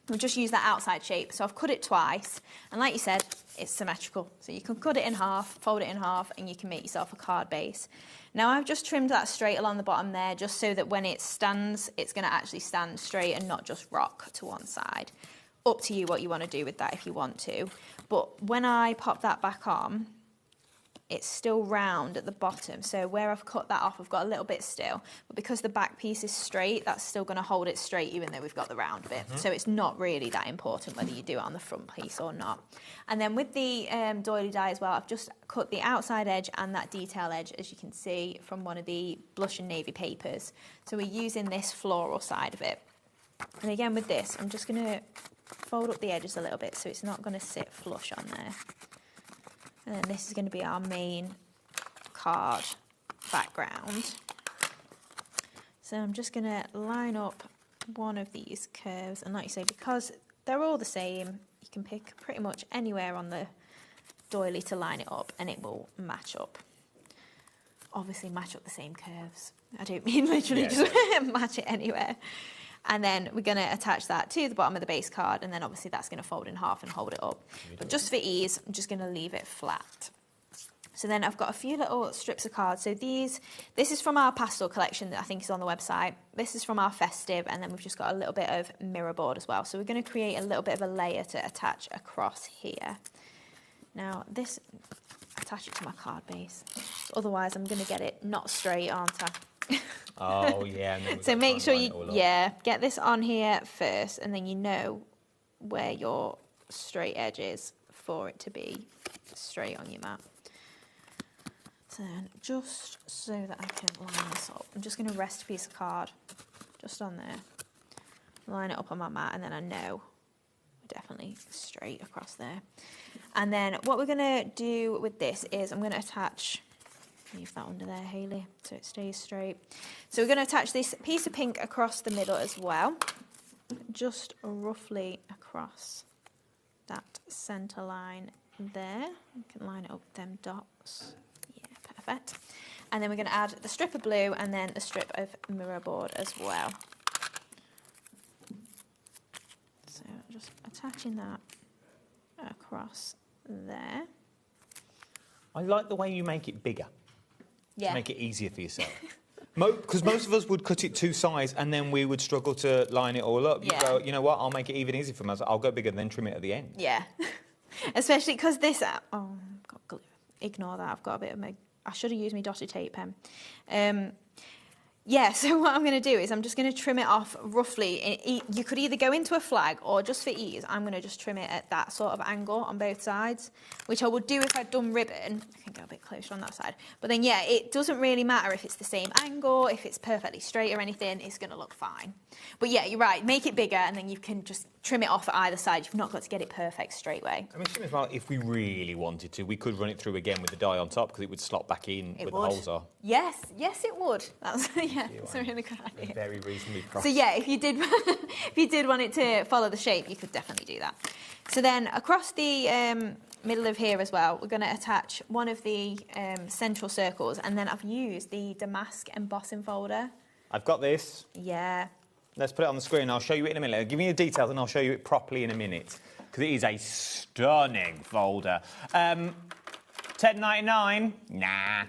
we'll just use that outside shape. So I've cut it twice, and like you said, it's symmetrical. So you can cut it in half, fold it in half, and you can make yourself a card base. Now I've just trimmed that straight along the bottom there, just so that when it stands, it's going to actually stand straight and not just rock to one side. Up to you what you want to do with that if you want to. But when I pop that back on, it's still round at the bottom. So where I've cut that off, I've got a little bit still. But because the back piece is straight, that's still going to hold it straight, even though we've got the round bit. So it's not really that important whether you do it on the front piece or not. And then with the doily die as well, I've just cut the outside edge and that detail edge, as you can see, from one of the blush and navy papers. So we're using this floral side of it. And again with this, I'm just going to fold up the edges a little bit so it's not going to sit flush on there. And then this is going to be our main card background. So I'm just going to line up one of these curves. And like you say, because they're all the same, you can pick pretty much anywhere on the doily to line it up and it will match up. Obviously match up the same curves. I don't mean literally just match it anywhere. And then we're going to attach that to the bottom of the base card, and then obviously that's going to fold in half and hold it up. But just for ease, I'm just going to leave it flat. So then I've got a few little strips of cards. So this is from our pastel collection that I think is on the website. This is from our festive, and then we've just got a little bit of mirror board as well. So we're going to create a little bit of a layer to attach across here. Now this, attach it to my card base. Otherwise I'm going to get it not straight, aren't I? Oh, yeah. So make sure you, get this on here first, and then you know where your straight edge is for it to be straight on your mat. So then, just so that I can line this up, I'm just going to rest a piece of card just on there, line it up on my mat, and then I know we're definitely straight across there. And then what we're going to do with this is I'm going to attach... Leave that under there, Hayley, so it stays straight. So we're going to attach this piece of pink across the middle as well, just roughly across that centre line there. You can line it up with them dots. Yeah, perfect. And then we're going to add the strip of blue and then the strip of mirror board as well. So just attaching that across there. I like the way you make it bigger. Yeah. To make it easier for yourself. Because most of us would cut it two sides and then we would struggle to line it all up. You go, you know what, I'll make it even easier for myself. I'll go bigger and then trim it at the end. Yeah. Especially because this... Oh, I've got glue. Ignore that. I've got a bit of my... I should have used my dotted tape pen. Yeah, so what I'm going to do is I'm just going to trim it off roughly. You could either go into a flag or just for ease, I'm going to just trim it at that sort of angle on both sides, which I would do if I'd done ribbon. I can go a bit closer on that side. But then, yeah, it doesn't really matter if it's the same angle, if it's perfectly straight or anything, it's going to look fine. But yeah, you're right, make it bigger and then you can just trim it off at either side. You've not got to get it perfect straight away. I mean, as well, if we really wanted to, we could run it through again with the dye on top because it would slot back in where the holes are. Yes, it would. Yeah, it's a really good idea. Very reasonably priced. So yeah, if you did want it to follow the shape, you could definitely do that. So then across the middle of here as well, we're going to attach one of the central circles, and then I've used the damask embossing folder. I've got this. Yeah. Let's put it on the screen. I'll show you it in a minute. I'll give you the details and I'll show you it properly in a minute because it is a stunning folder. $10.99? Nah.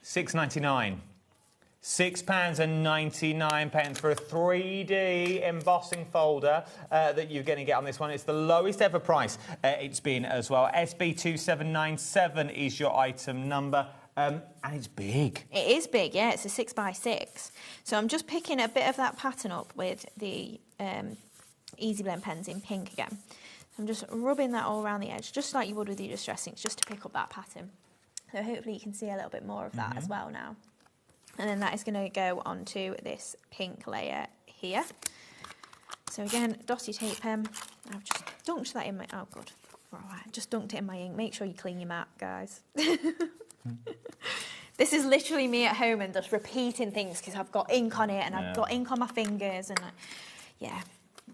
$6.99. £6.99 for a 3D embossing folder that you're going to get on this one. It's the lowest ever price it's been as well. SB2797 is your item number. And it's big. It is big, yeah. It's a 6x6. So I'm just picking a bit of that pattern up with the Easy Blend pens in pink again. I'm just rubbing that all around the edge, just like you would with your distress inks, just to pick up that pattern. So hopefully you can see a little bit more of that as well now. And then that is going to go onto this pink layer here. So again, dotty tape pen. I've just dunked that in my... Oh, good. All right, just dunked it in my ink. Make sure you clean your mat, guys. This is literally me at home and just repeating things because I've got ink on it and I've got ink on my fingers and yeah.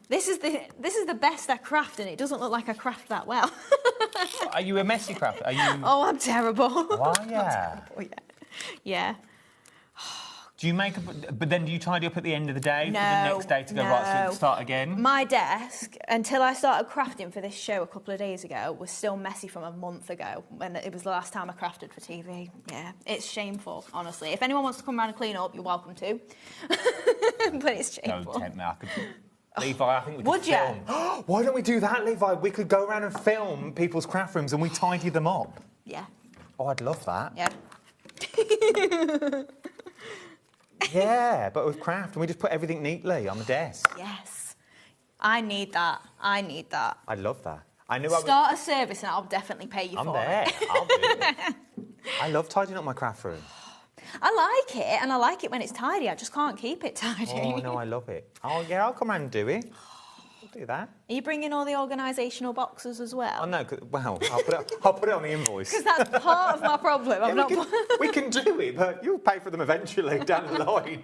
This is the best I craft and it doesn't look like I craft that well. Are you a messy crafter? Are you? Oh, I'm terrible. Why, yeah. Yeah. Do you make but then do you tidy up at the end of the day for the next day to go, right, so we can start again? My desk, until I started crafting for this show a couple of days ago, was still messy from a month ago when it was the last time I crafted for TV. Yeah, it's shameful, honestly. If anyone wants to come around and clean up, you're welcome to. But it's shameful. Don't tempt me. Levi, I think we could Would film. Why don't we do that, Levi? We could go around and film people's craft rooms and we tidy them up. Yeah. Oh, I'd love that. Yeah. Yeah, but with craft, and we just put everything neatly on the desk. Yes. I need that. I'd love that. Start a service and I'll definitely pay you for I'm there. it. I'll do it. I love tidying up my craft room. I like it, and I like it when it's tidy. I just can't keep it tidy. Oh, no, I love it. Oh, yeah, I'll come around and do it. I'll do that. Are you bringing all the organisational boxes as well? Oh, no, well, I'll put it on the invoice. Because that's part of my problem. We can do it, but you'll pay for them eventually down the line.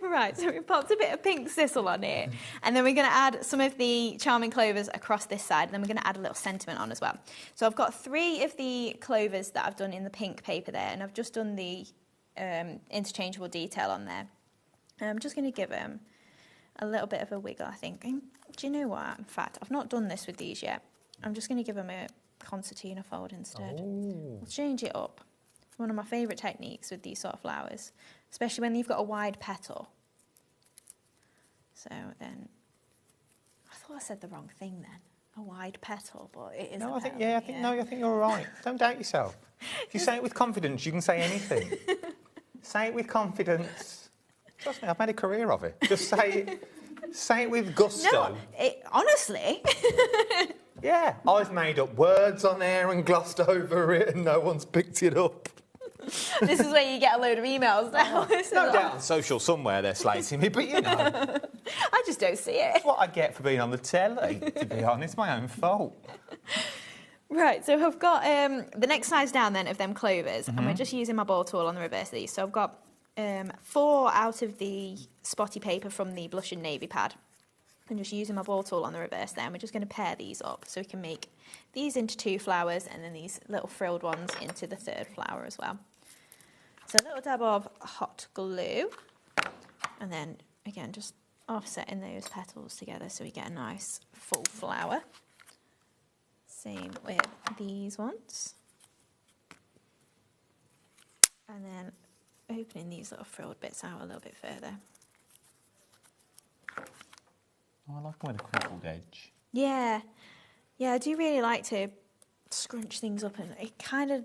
Right, so we've popped a bit of pink sizzle on it, and then we're going to add some of the charming clovers across this side, and then we're going to add a little sentiment on as well. So I've got 3 of the clovers that I've done in the pink paper there, and I've just done the interchangeable detail on there. And I'm just going to give them a little bit of a wiggle, I think. Do you know what? In fact, I've not done this with these yet. I'm just going to give them a concertina fold instead. I'll change it up. It's one of my favourite techniques with these sort of flowers, especially when you've got a wide petal. So then, I thought I said the wrong thing then. A wide petal, but it is. No, I think I think you're all right. Don't doubt yourself. If you say it with confidence, you can say anything. Say it with confidence. Trust me, I've made a career of it. Just say it with gusto. No, honestly. Yeah, I've made up words on air and glossed over it, and no one's picked it up. This is where you get a load of emails now. No doubt on social somewhere they're slating me, but you know. I just don't see it. That's what I get for being on the telly, to be honest. My own fault. Right, so I've got the next size down then of them clovers, and we're just using my ball tool on the reverse of these. So I've got 4 out of the spotty paper from the blush and navy pad. I'm just using my ball tool on the reverse there, and we're just going to pair these up so we can make these into 2 flowers and then these little frilled ones into the 3rd flower as well. So a little dab of hot glue, and then again just offsetting those petals together so we get a nice full flower. Same with these ones. And then opening these little frilled bits out a little bit further. Oh, I like them with a crinkled edge. Yeah. Yeah, I do really like to scrunch things up, and it kind of...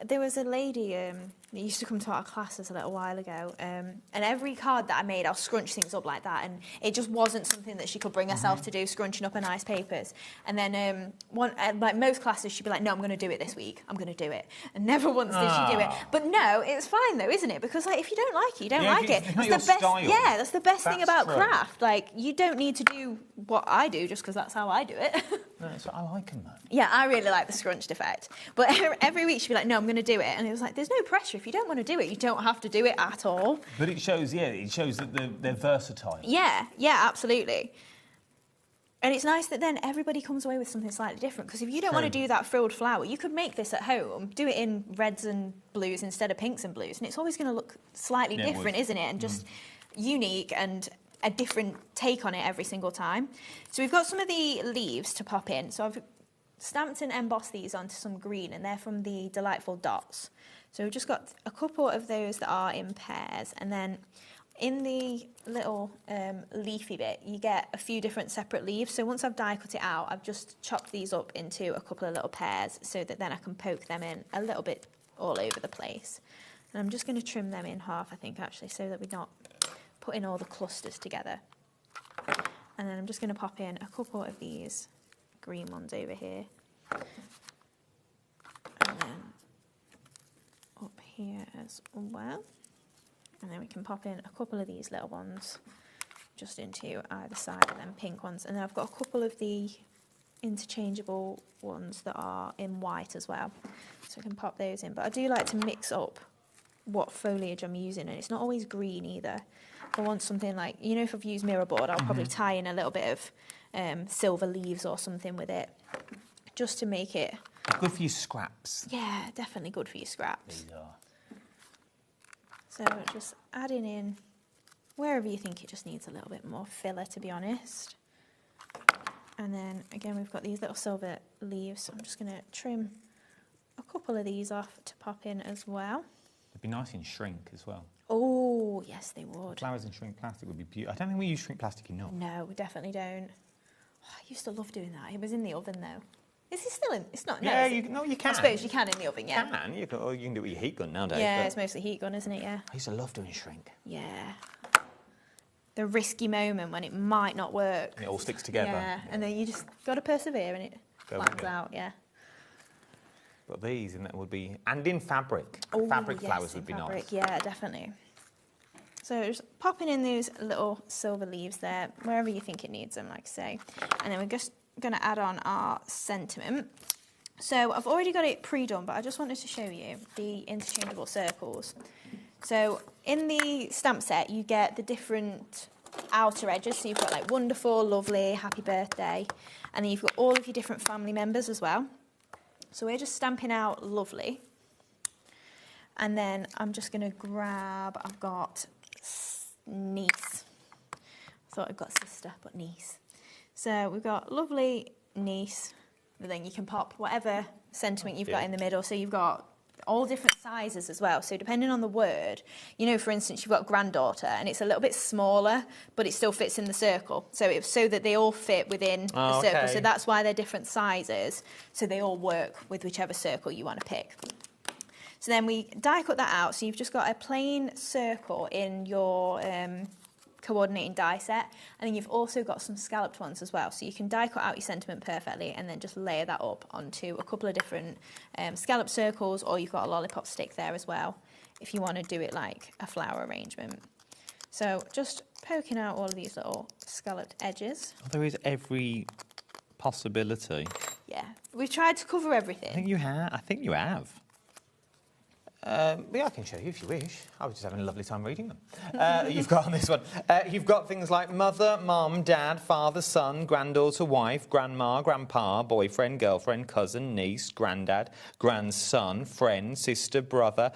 there was a lady that used to come to our classes a little while ago, and every card that I made, I'll scrunch things up like that, and it just wasn't something that she could bring herself to do, scrunching up her nice papers. And then like most classes, she'd be like, no, I'm going to do it this week. I'm going to do it. And never once did she do it. But no, it's fine though, isn't it? Because like if you don't like it, you don't like it. It's not your style. Yeah, that's the best thing about true. craft. Like, you don't need to do what I do just because that's how I do it. No, I like them, though. Yeah, I really like the scrunched effect. But every week she'd be like, no, I'm going to do it. And it was like, there's no pressure. If you don't want to do it, you don't have to do it at all. But it shows that they're versatile. Yeah, absolutely. And it's nice that then everybody comes away with something slightly different. Because if you don't want to do that frilled flower, you could make this at home, do it in reds and blues instead of pinks and blues. And it's always going to look slightly different, isn't it? And just unique and a different take on it every single time. So we've got some of the leaves to pop in. So I've stamped and embossed these onto some green, and they're from the Delightful Dots. So we've just got a couple of those that are in pairs, and then in the little leafy bit, you get a few different separate leaves. So once I've die cut it out, I've just chopped these up into a couple of little pairs so that then I can poke them in a little bit all over the place. And I'm just going to trim them in half, I think, actually, so that we're not putting all the clusters together. And then I'm just going to pop in a couple of these green ones over here. And then up here as well. And then we can pop in a couple of these little ones just into either side of them pink ones. And then I've got a couple of the interchangeable ones that are in white as well. So I can pop those in. But I do like to mix up what foliage I'm using, and it's not always green either. I want something like, you know, if I've used mirror board, I'll probably tie in a little bit of silver leaves or something with it, just to make it... Good for your scraps. Yeah, definitely good for your scraps. These are. So just adding in wherever you think it just needs a little bit more filler, to be honest. And then, again, we've got these little silver leaves, so I'm just going to trim a couple of these off to pop in as well. They'd be nice in shrink as well. Oh, yes, they would. Flowers in shrink plastic would be beautiful. I don't think we use shrink plastic enough. No, we definitely don't. Oh, I used to love doing that. It was in the oven, though. Is it still in? It's not. Yeah, no, you can. I suppose you can in the oven, yeah. You can do it with your heat gun nowadays. Yeah, it's mostly heat gun, isn't it? Yeah. I used to love doing shrink. Yeah. The risky moment when it might not work. And it all sticks together. Yeah, and then you just got to persevere and it flattens out, yeah. But these, and that would be, and in fabric. Oh, fabric yes, flowers would be fabric, nice. Yeah, definitely. So just popping in those little silver leaves there, wherever you think it needs them, like I say. And then we're just going to add on our sentiment. So I've already got it pre-done, but I just wanted to show you the interchangeable circles. So in the stamp set, you get the different outer edges. So you've got like wonderful, lovely, happy birthday. And then you've got all of your different family members as well. So we're just stamping out lovely. And then I'm just going to grab, I've got niece. I thought I'd got sister, but niece. So we've got lovely niece. And then you can pop whatever sentiment you've got in the middle. So you've got all different sizes as well. So depending on the word, you know, for instance, you've got granddaughter and it's a little bit smaller, but it still fits in the circle. So it's so that they all fit within the circle. So that's why they're different sizes. So they all work with whichever circle you want to pick. So then we die cut that out. So you've just got a plain circle in your coordinating die set, and then you've also got some scalloped ones as well, so you can die cut out your sentiment perfectly and then just layer that up onto a couple of different scallop circles, or you've got a lollipop stick there as well if you want to do it like a flower arrangement. So just poking out all of these little scalloped edges. There is every possibility. Yeah, we've tried to cover everything. I think you have. Yeah, I can show you if you wish. I was just having a lovely time reading them. You've got on this one. You've got things like mother, mum, dad, father, son, granddaughter, wife, grandma, grandpa, boyfriend, girlfriend, cousin, niece, granddad, grandson, friend, sister, brother,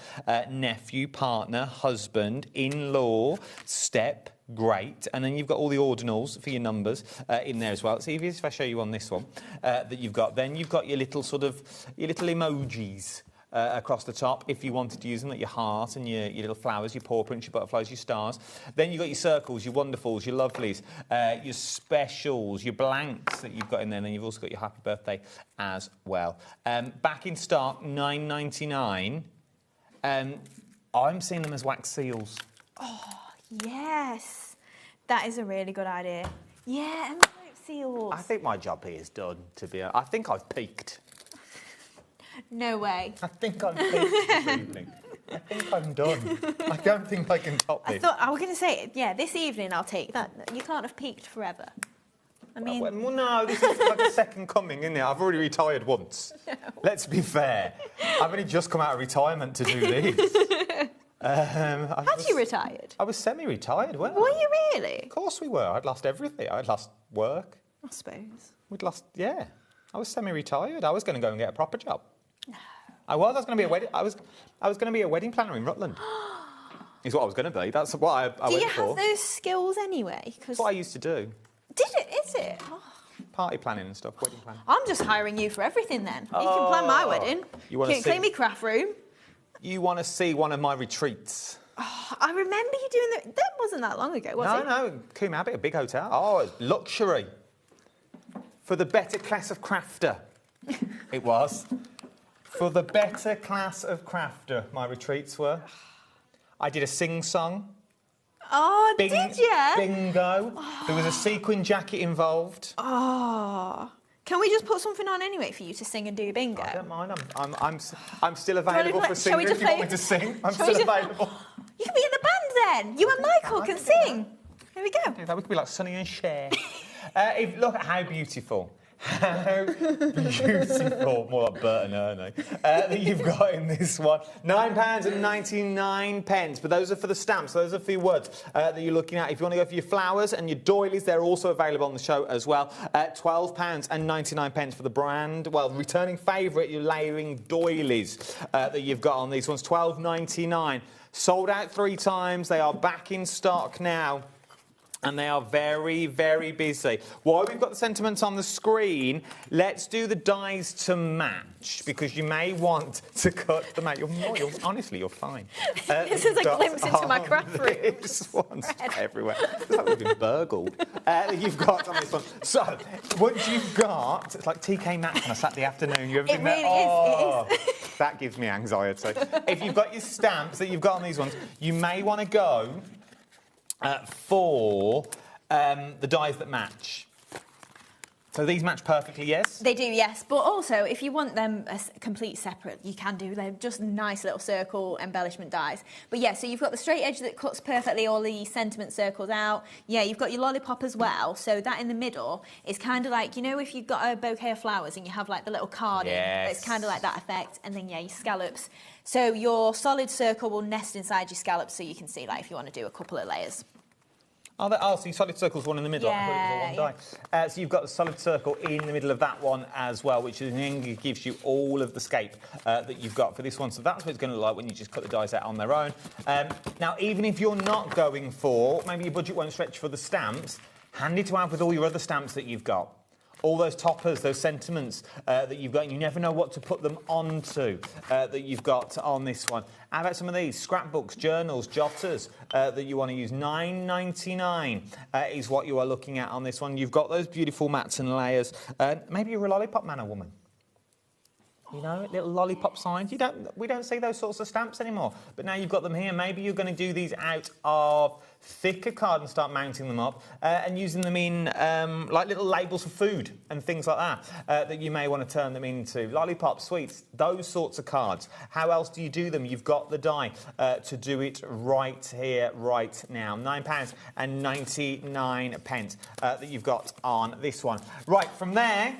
nephew, partner, husband, in-law, step, great, and then you've got all the ordinals for your numbers in there as well. So if I show you on this one that you've got, then you've got your little emojis. across the top if you wanted to use them, like your heart and your little flowers, your paw prints, your butterflies, your stars. Then you've got your circles, your wonderfuls, your lovelies, your specials, your blanks that you've got in there, and then you've also got your happy birthday as well. Back in stock, $9.99. I'm seeing them as wax seals. Oh, yes. That is a really good idea. Yeah, envelope seals. I think my job here is done, to be honest. I think I've peaked. No way. I think I'm peaked this evening. I think I'm done. I don't think I can top this. I was going to say, yeah, this evening I'll take that. You can't have peaked forever. I mean... Well, no, this is like a second coming, isn't it? I've already retired once. No. Let's be fair. I've only just come out of retirement to do this. Had you retired? I was semi-retired, weren't I? Were you really? Of course we were. I'd lost everything. I'd lost work. I suppose. We'd lost... Yeah. I was semi-retired. I was going to go and get a proper job. No. I was going to be a wedding... I was going to be a wedding planner in Rutland. Is what I was going to be. That's what I went for. Do you have those skills anyway? That's what I used to do. Did it? Is it? Oh. Party planning and stuff, wedding planning. I'm just hiring you for everything then. You can plan my wedding. You can clean me craft room. You want to see one of my retreats? Oh, I remember you doing that wasn't that long ago, was it? No, Coombe Abbey, a big hotel. Oh, it's luxury. For the better class of crafter. It was. For the better class of crafter, my retreats were. I did a sing-song. Oh, did you? Bingo. Oh. There was a sequin jacket involved. Oh. Can we just put something on anyway for you to sing and do bingo? I don't mind. I'm still available for a singer if you want me to sing. I'm still available. You can be in the band then. You and Michael can sing. There we go. That would be like Sonny and Cher. Look at how beautiful. How beautiful, more like Bert and Ernie, that you've got in this one. £9.99. But those are for the stamps, those are for your words that you're looking at. If you want to go for your flowers and your doilies, they're also available on the show as well. £12.99 for the brand. Well, returning favourite, your layering doilies that you've got on these ones. £12.99. Sold out 3 times. They are back in stock now. And they are very, very busy. While we've got the sentiments on the screen, let's do the dies to match, because you may want to cut them out. Honestly, you're fine. This is a glimpse into my craft room. This one's everywhere. It's like we've been burgled. You've got on this one. So, once you've got... It's like TK Maxx on a Saturday afternoon. You ever been there? It is. That gives me anxiety. If you've got your stamps that you've got on these ones, you may want to go... for the dies that match. So these match perfectly, yes? They do, yes. But also, if you want them complete separate, you can do. They're just nice little circle embellishment dies. But yeah, so you've got the straight edge that cuts perfectly all the sentiment circles out. Yeah, you've got your lollipop as well. So that in the middle is kind of like, you know, if you've got a bouquet of flowers and you have like the little card in, it's kind of like that effect. And then, yeah, your scallops. So your solid circle will nest inside your scallops, so you can see, like, if you want to do a couple of layers. So your solid circle's one in the middle. Yeah, I thought it was all one die. So you've got the solid circle in the middle of that one as well, which gives you all of the scape that you've got for this one. So that's what it's going to look like when you just cut the dies out on their own. Now, even if you're not going for, maybe your budget won't stretch for the stamps, handy to have with all your other stamps that you've got. All those toppers, those sentiments that you've got, and you never know what to put them onto that you've got on this one. How about some of these? Scrapbooks, journals, jotters that you want to use. $9.99 is what you are looking at on this one. You've got those beautiful mats and layers. Maybe you're a lollipop man or woman. You know, little lollipop signs. We don't see those sorts of stamps anymore. But now you've got them here. Maybe you're going to do these out of thicker card and start mounting them up and using them in like little labels for food and things like that that you may want to turn them into. Lollipops, sweets, those sorts of cards. How else do you do them? You've got the die to do it right here, right now. £9.99 that you've got on this one. Right, from there...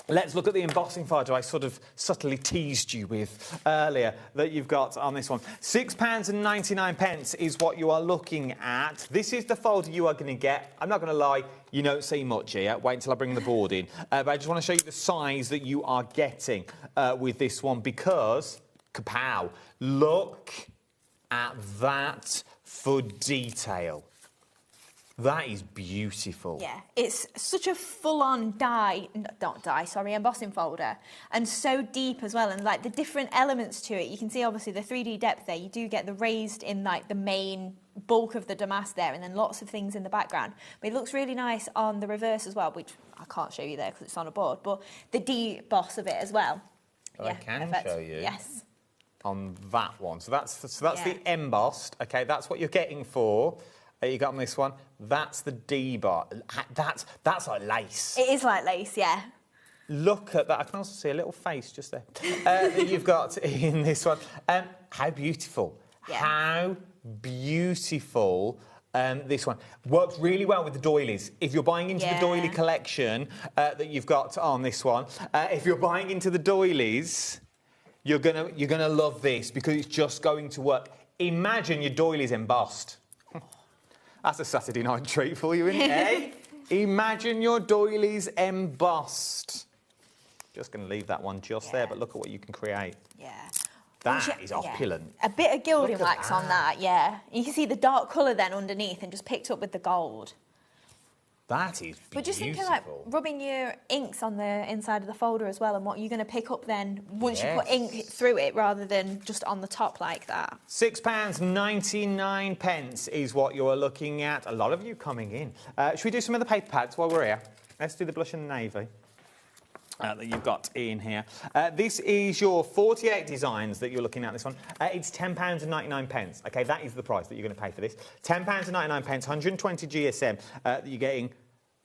Let's look at the embossing folder I sort of subtly teased you with earlier that you've got on this one. £6.99 is what you are looking at. This is the folder you are going to get. I'm not going to lie, you don't see much here. Wait until I bring the board in. But I just want to show you the size that you are getting with this one because, kapow, look at that for detail. That is beautiful. Yeah, it's such a full-on embossing folder, and so deep as well, and like the different elements to it. You can see obviously the 3D depth there. You do get the raised in like the main bulk of the damask there, and then lots of things in the background. But it looks really nice on the reverse as well, which I can't show you there because it's on a board, but the deboss of it as well. Well, I can show you. Yes. On that one. So that's the embossed. Okay, that's what you're getting for. You got on this one. That's the deboss. That's like lace. It is like lace, yeah. Look at that. I can also see a little face just there that you've got in this one. How beautiful. Yeah. How beautiful. This one works really well with the doilies. If you're buying into the doily collection that you've got on this one, if you're buying into the doilies, you're gonna love this because it's just going to work. Imagine your doilies embossed. That's a Saturday night treat for you, isn't it? Eh? Imagine your doilies embossed. Just going to leave that one just there, but look at what you can create. Yeah. That is opulent. A bit of gilding wax on that, yeah. You can see the dark colour then underneath and just picked up with the gold. That is beautiful. But just thinking like rubbing your inks on the inside of the folder as well, and what you're going to pick up then once you put ink through it rather than just on the top like that. £6.99 is what you're looking at. A lot of you coming in. Should we do some of the paper pads while we're here? Let's do the blush and navy that you've got in here. This is your 48 designs that you're looking at, this one. It's £10.99. OK, that is the price that you're going to pay for this. £10.99, 120 GSM that you're getting.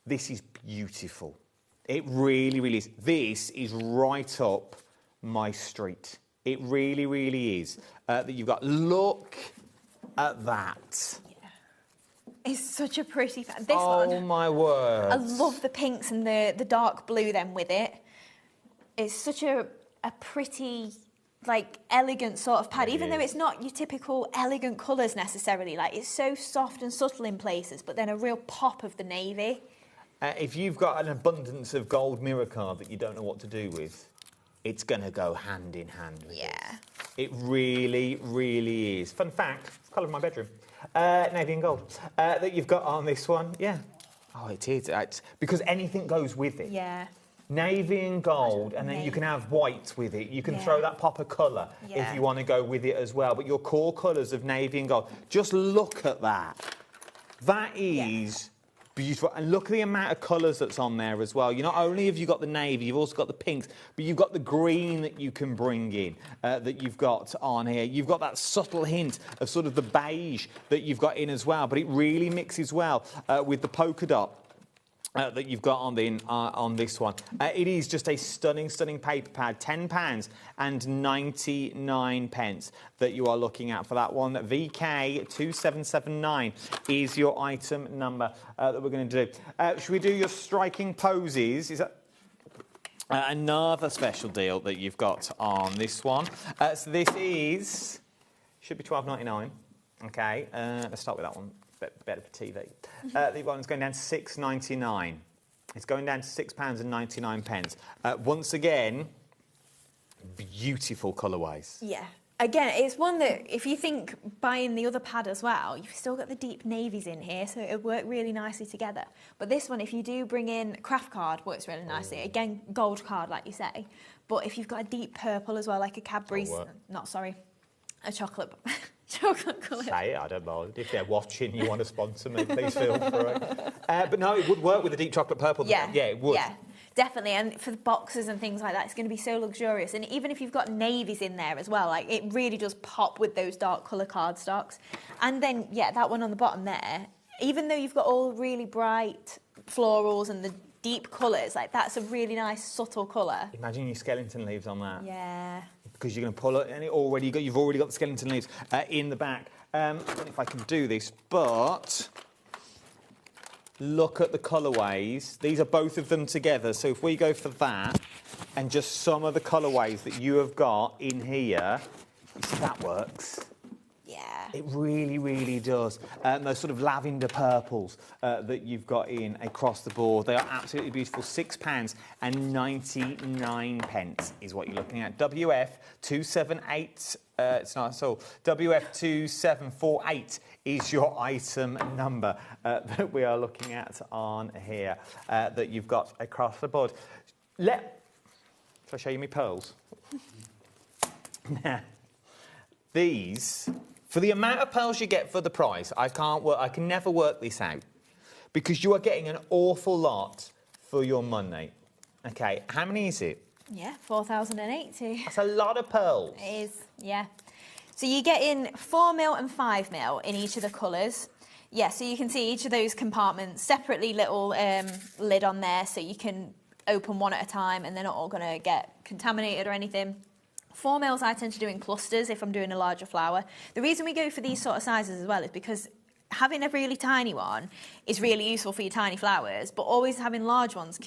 This is beautiful. It really, really is. This is right up my street. It really, really is. That you've got. Look at that. It's such a pretty... This one. Oh, my word. I love the pinks and the dark blue then with it. It's such a pretty, like, elegant sort of pad, even though it's not your typical elegant colours necessarily. Like, it's so soft and subtle in places, but then a real pop of the navy. If you've got an abundance of gold mirror card that you don't know what to do with, it's going to go hand in hand with it. It really, really is. Fun fact, it's the colour of my bedroom. Navy and gold that you've got on this one. Yeah. Oh, it is. It's, because anything goes with it. Yeah. Navy and gold, and then you can have white with it. You can throw that pop of colour if you want to go with it as well. But your core colours of navy and gold, just look at that. That is beautiful. And look at the amount of colours that's on there as well. You not only have you got the navy, you've also got the pinks, but you've got the green that you can bring in, that you've got on here. You've got that subtle hint of sort of the beige that you've got in as well, but it really mixes well with the polka dot that you've got on this one. It is just a stunning, stunning paper pad. £10.99 that you are looking at for that one. VK2779 is your item number that we're going to do. Should we do your striking poses? Is that another special deal that you've got on this one? So this should be £12.99. Okay, let's start with that one. Better for TV. The one's going down to £6.99. It's going down to £6.99. Once again, beautiful colourways. Yeah. Again, it's one that if you think buying the other pad as well, you've still got the deep navies in here, so it'll work really nicely together. But this one, if you do bring in craft card, works really nicely. Again, gold card, like you say. But if you've got a deep purple as well, like a Cadbury's, a chocolate. Chocolate colour. Say it, I don't mind. If they're watching, you want to sponsor me, please feel free. But no, it would work with the deep chocolate purple. Yeah, it would. Yeah, definitely. And for the boxes and things like that, it's going to be so luxurious. And even if you've got navies in there as well, like it really does pop with those dark colour cardstocks. And then, that one on the bottom there, even though you've got all really bright florals and the deep colours, like that's a really nice subtle colour. Imagine your skeleton leaves on that. Yeah. Because you're going to pull it, and you've already got the skeleton leaves in the back. I don't know if I can do this, but look at the colourways. These are both of them together. So if we go for that, and just some of the colourways that you have got in here, you see that works. Yeah. It really, really does. Those sort of lavender purples that you've got in across the board, they are absolutely beautiful. £6.99 is what you're looking at. WF2780 It's not at all. WF2748 is your item number that we are looking at on here that you've got across the board. Shall I show you my pearls? Now, these, for the amount of pearls you get for the price, I can never work this out because you are getting an awful lot for your money. Okay, how many is it? Yeah, 4,080. That's a lot of pearls. It is, yeah. So you get in 4mm and 5mm in each of the colours. Yeah, so you can see each of those compartments, separately little lid on there, so you can open one at a time and they're not all going to get contaminated or anything. 4mm I tend to do in clusters if I'm doing a larger flower. The reason we go for these sort of sizes as well is because having a really tiny one is really useful for your tiny flowers, but always having large ones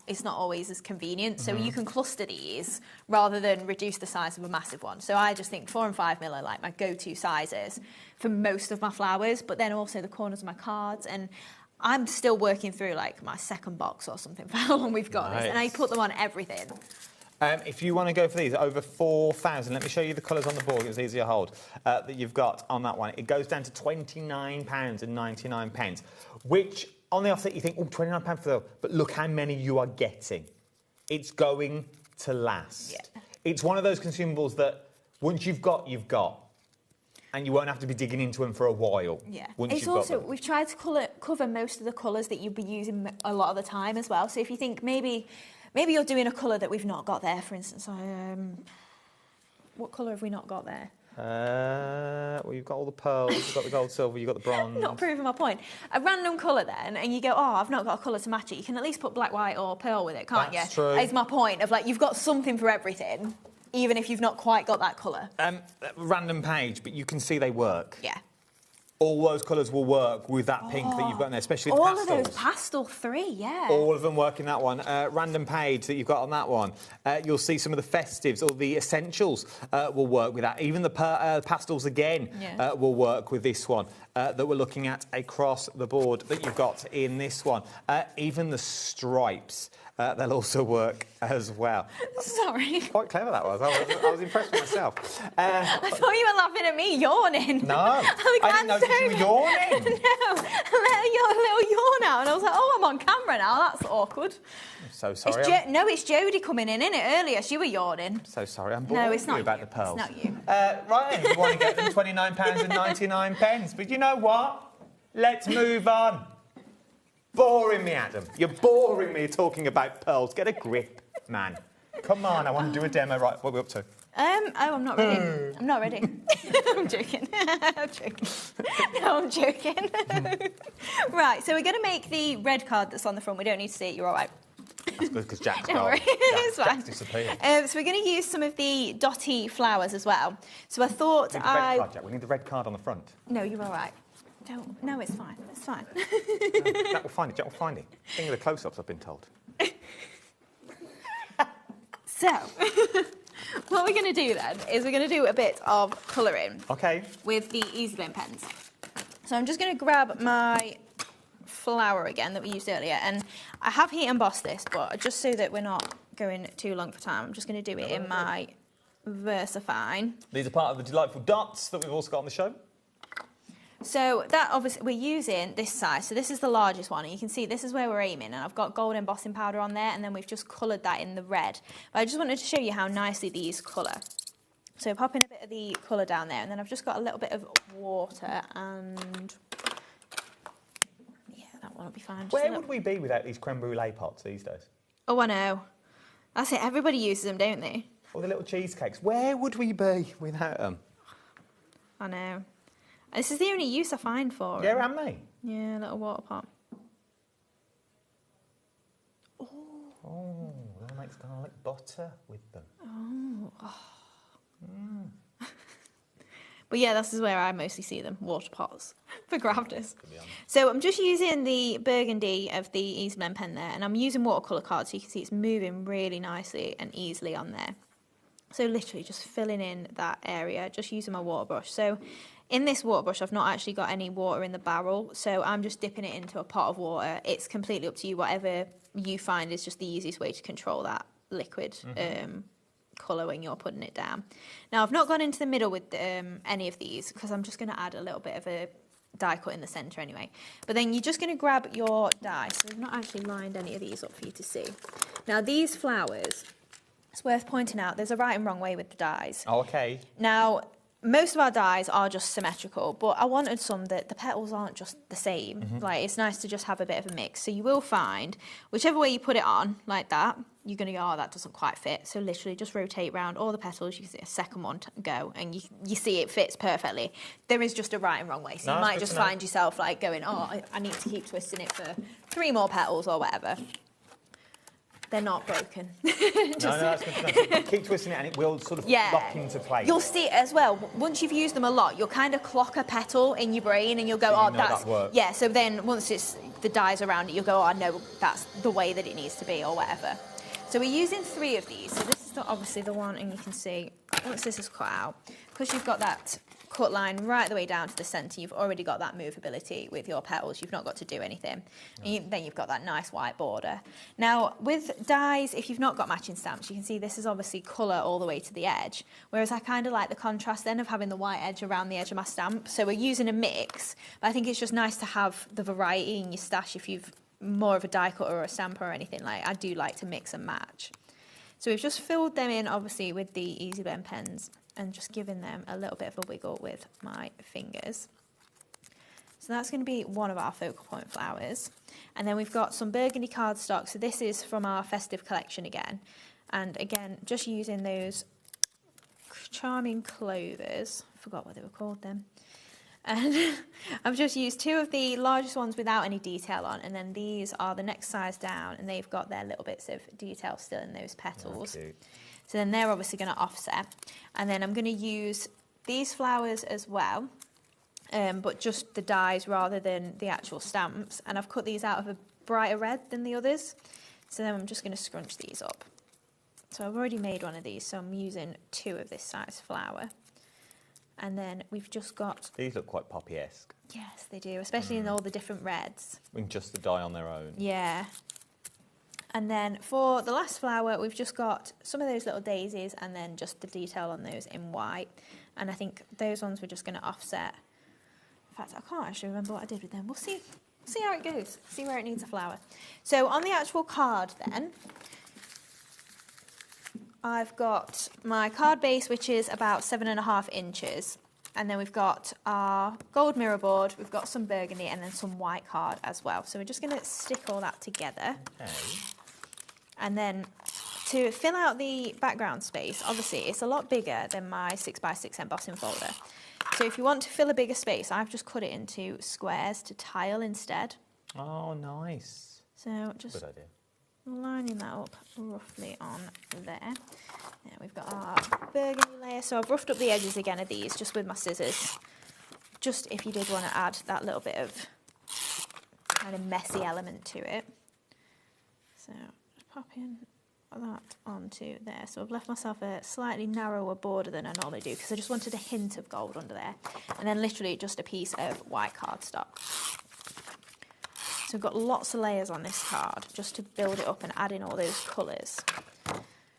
it's not always as convenient. So you can cluster these rather than reduce the size of a massive one. So I just think 4 and 5mm are like my go-to sizes for most of my flowers, but then also the corners of my cards. And I'm still working through like my second box or something for how long we've got this, and I put them on everything. If you want to go for these, over 4,000, let me show you the colours on the board, it's easier to hold, that you've got on that one. It goes down to £29.99, which on the offset you think, oh, £29 for the, but look how many you are getting. It's going to last. Yeah. It's one of those consumables that once you've got, you've got. And you won't have to be digging into them for a while. Yeah. It's also, we've tried to cover most of the colours that you'll be using a lot of the time as well. So if you think maybe you're doing a colour that we've not got there, for instance. What colour have we not got there? Well, you've got all the pearls, you've got the gold, silver, you've got the bronze. Not proving my point. A random colour then, and you go, oh, I've not got a colour to match it. You can at least put black, white or pearl with it, can't you? That's true. Is my point of like, you've got something for everything, even if you've not quite got that colour. Random page, but you can see they work. Yeah. All those colours will work with that pink that you've got in there, especially the all pastels. All of those pastel 3, yeah. All of them work in that one. Random page that you've got on that one. You'll see some of the festives or the essentials will work with that. Even the pastels again will work with this one that we're looking at across the board that you've got in this one. Even the stripes. They'll also work as well. Sorry. Quite clever that was. I was impressed with myself. I thought you were laughing at me yawning. No, I didn't notice you were yawning. No, I let a little yawn out and I was like, oh, I'm on camera now. That's awkward. I'm so sorry. It's Jodie coming in it, earlier. She were yawning. So sorry, I'm boring it's not you about the pearls. It's not you. Right then, you want to get them £29.99. But you know what? Let's move on. Boring me, Adam. You're boring me talking about pearls. Get a grip, man. Come on, I want to do a demo. Right, what are we up to? I'm not ready. I'm not ready. I'm joking. I'm joking. No, I'm joking. Right, so we're going to make the red card that's on the front. We don't need to see it. You're all right. That's good, because Jack's Don't gone. worry. It's fine. Jack's disappeared. So we're going to use some of the dotty flowers as well. So I thought We need the red card, Jack. We need the red card on the front. No, you're all right. No, it's fine. It's fine. Jack will find it. Jack will find it. Think of the close-ups, I've been told. So, what we're going to do then is we're going to do a bit of colouring. Okay. With the Easy Blend pens. So I'm just going to grab my flower again that we used earlier, and I have heat embossed this, but just so that we're not going too long for time, I'm just going to do it in my VersaFine. These are part of the delightful dots that we've also got on the show. So that obviously we're using this size, so this is the largest one, and you can see this is where we're aiming, and I've got gold embossing powder on there, and then we've just coloured that in the red. But I just wanted to show you how nicely these colour. So popping a bit of the colour down there, and then I've just got a little bit of water, and yeah, that one will be fine. Where would we be without these creme brulee pots these days? Oh, I know. That's it, everybody uses them, don't they? Or the little cheesecakes. Where would we be without them? I know. This is the only use I find for it. Yeah, and me. Yeah, a little water pot. Oh, that makes garlic butter with them. Oh. But yeah, this is where I mostly see them, water pots for grafters. So I'm just using the burgundy of the Easy Blend pen there, and I'm using watercolour cards so you can see it's moving really nicely and easily on there. So literally just filling in that area, just using my water brush. So in this water brush, I've not actually got any water in the barrel, so I'm just dipping it into a pot of water. It's completely up to you, whatever you find is just the easiest way to control that liquid colour when you're putting it down. Now, I've not gone into the middle with any of these because I'm just going to add a little bit of a die cut in the centre anyway. But then you're just going to grab your die. So we've not actually lined any of these up for you to see. Now, these flowers, it's worth pointing out, there's a right and wrong way with the dies. Oh, okay. Now, most of our dies are just symmetrical, but I wanted some that the petals aren't just the same. Like, it's nice to just have a bit of a mix. So you will find, whichever way you put it on, like that, you're going to go, oh, that doesn't quite fit. So literally just rotate around all the petals. You can see a second one go, and you see it fits perfectly. There is just a right and wrong way. So you might just find yourself like going, oh, I need to keep twisting it for 3 more petals or whatever. They're not broken. No, that's good to know. Keep twisting it and it will sort of lock into place. You'll see it as well. Once you've used them a lot, you'll kind of clock a petal in your brain and you'll go, oh, that's... that works. Yeah, so then once it's the dies around it, you'll go, oh, I know that's the way that it needs to be or whatever. So we're using 3 of these. So this is obviously the one, and you can see, once this is cut out, because you've got that cut line right the way down to the centre, you've already got that movability with your petals. You've not got to do anything. And then you've got that nice white border. Now, with dies, if you've not got matching stamps, you can see this is obviously colour all the way to the edge, whereas I kind of like the contrast then of having the white edge around the edge of my stamp. So we're using a mix, but I think it's just nice to have the variety in your stash if you've more of a die cutter or a stamper or anything. Like, I do like to mix and match. So we've just filled them in, obviously, with the Easy Blend pens and just giving them a little bit of a wiggle with my fingers. So that's going to be one of our focal point flowers. And then we've got some burgundy cardstock. So this is from our festive collection again. And again, just using those charming clovers. I forgot what they were called then. And I've just used 2 of the largest ones without any detail on, and then these are the next size down, and they've got their little bits of detail still in those petals. Oh, so then they're obviously going to offset. And then I'm going to use these flowers as well, but just the dies rather than the actual stamps. And I've cut these out of a brighter red than the others. So then I'm just going to scrunch these up. So I've already made one of these, so I'm using 2 of this size flower. And then we've just got... These look quite poppy-esque. Yes, they do, especially in all the different reds. With just the dye on their own. Yeah. And then for the last flower, we've just got some of those little daisies and then just the detail on those in white. And I think those ones we're just going to offset. In fact, I can't actually remember what I did with them. We'll see how it goes, see where it needs a flower. So on the actual card then, I've got my card base, which is about 7.5 inches. And then we've got our gold mirror board, we've got some burgundy, and then some white card as well. So we're just going to stick all that together. Okay. And then to fill out the background space, obviously it's a lot bigger than my 6x6 embossing folder. So if you want to fill a bigger space, I've just cut it into squares to tile instead. Oh, nice. So just... Good idea. Lining that up roughly on there. Now we've got our burgundy layer. So I've roughed up the edges again of these just with my scissors. Just if you did want to add that little bit of kind of messy element to it. So just pop in that onto there. So I've left myself a slightly narrower border than I normally do because I just wanted a hint of gold under there. And then literally just a piece of white cardstock. So we've got lots of layers on this card just to build it up and add in all those colours.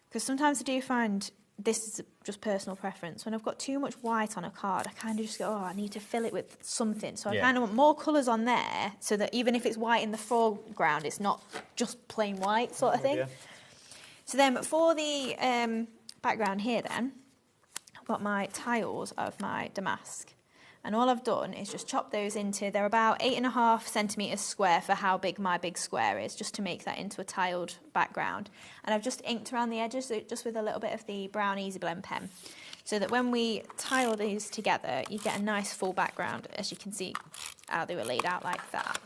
Because sometimes I do find, this is just personal preference, when I've got too much white on a card, I kind of just go, oh, I need to fill it with something. So I kind of want more colours on there so that even if it's white in the foreground, it's not just plain white sort of thing. So then for the background here then, I've got my tiles of my damask. And all I've done is just chop those into, they're about 8.5 centimetres square for how big my big square is, just to make that into a tiled background. And I've just inked around the edges, just with a little bit of the brown Easy Blend pen, so that when we tile these together, you get a nice full background, as you can see how they were laid out like that.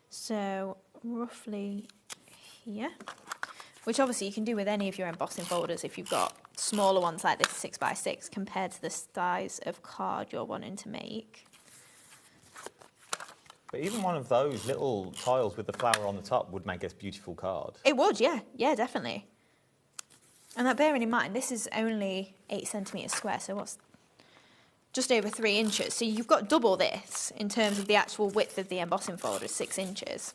So roughly here, which obviously you can do with any of your embossing folders if you've got smaller ones like this 6x6 compared to the size of card you're wanting to make. But even one of those little tiles with the flower on the top would make a beautiful card. It would, yeah, definitely. And that, bearing in mind, this is only 8 centimetres square, so what's just over 3 inches. So you've got double this in terms of the actual width of the embossing folder, 6 inches.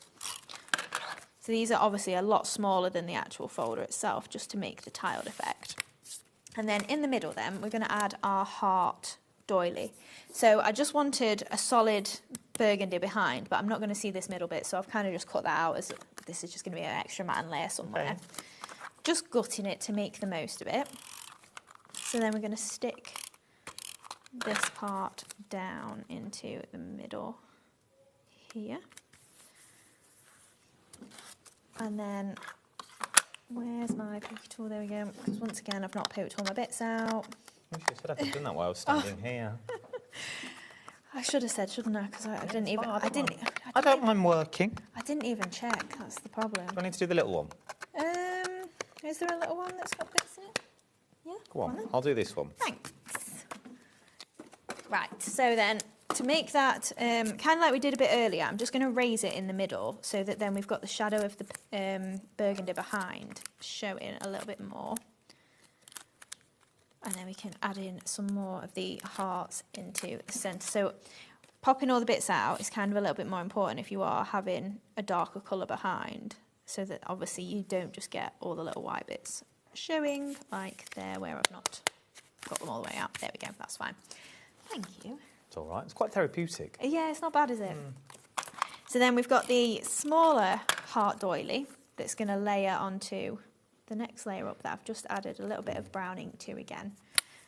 So So these are obviously a lot smaller than the actual folder itself, just to make the tiled effect. And then in the middle then, we're going to add our heart doily. So I just wanted a solid burgundy behind, but I'm not going to see this middle bit, so I've kind of just cut that out as this is just going to be an extra matte layer somewhere. Okay. Just gutting it to make the most of it. So then we're going to stick this part down into the middle here. And then, where's my poke tool? There we go. Because once again, I've not poked all my bits out. You should have done that while I was standing here. I should have said, shouldn't I? Because I didn't even. I don't mind working. I didn't even check. That's the problem. Do I need to do the little one? Is there a little one that's got bits in it? Yeah. Go on. I'll do this one. Thanks. Right. So then, to make that kind of like we did a bit earlier, I'm just going to raise it in the middle so that then we've got the shadow of the burgundy behind showing a little bit more. And then we can add in some more of the hearts into the centre. So popping all the bits out is kind of a little bit more important if you are having a darker colour behind, so that obviously you don't just get all the little white bits showing like there where I've not got them all the way out. There we go, that's fine. Thank you. It's all right. It's quite therapeutic. Yeah, it's not bad, is it? So then we've got the smaller heart doily that's going to layer onto the next layer up that I've just added a little bit of brown ink to again.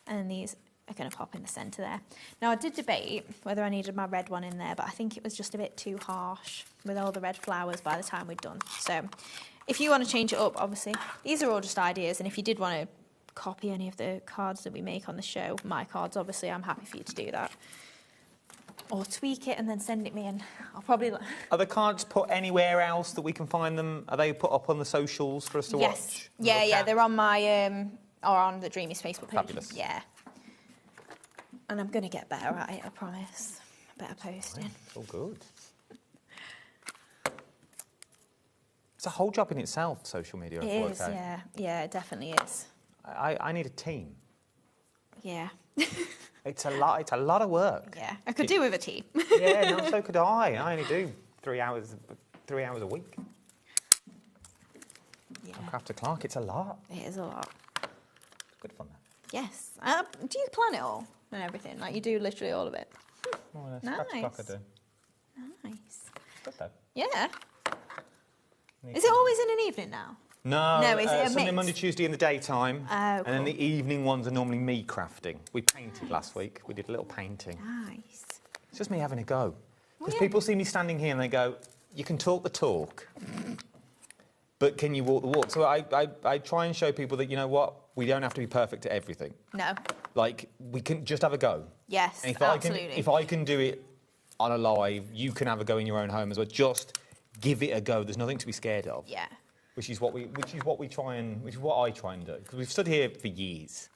And then these are going to pop in the centre there. Now, I did debate whether I needed my red one in there, but I think it was just a bit too harsh with all the red flowers by the time we'd done. So if you want to change it up, obviously, these are all just ideas. And if you did want to copy any of the cards that we make on the show, my cards, obviously, I'm happy for you to do that. Or tweak it and then send it me, and I'll probably... Are the cards put anywhere else that we can find them? Are they put up on the socials for us to watch? Yeah, they're on my... or on the Dreamies Facebook page. Fabulous. Yeah. And I'm going to get better at it, I promise. Better posting. It's all good. It's a whole job in itself, social media. It is, yeah. Yeah, it definitely is. I need a team. Yeah. It's a lot of work. Yeah, I could do with a team. Yeah, no, so could I. I only do 3 hours a week. Yeah. After Clark, it's a lot. It is a lot. It's good fun, that. Yes. Do you plan it all and everything? Like, you do literally all of it? Well, nice. After Clark, I do. Nice. Good, though. Yeah. Is it always in an evening now? No, is it a Sunday, mix? Monday, Tuesday in the daytime. Oh, And then cool. the evening ones are normally me crafting. We painted last week. We did a little painting. Nice. It's just me having a go. Because yeah. people see me standing here and they go, you can talk the talk, but can you walk the walk? So I try and show people that, you know what, we don't have to be perfect at everything. No. Like, we can just have a go. Yes, and absolutely. If I can do it on a live, you can have a go in your own home as well. Just give it a go. There's nothing to be scared of. Yeah. Which is what I try and do. Because we've stood here for years,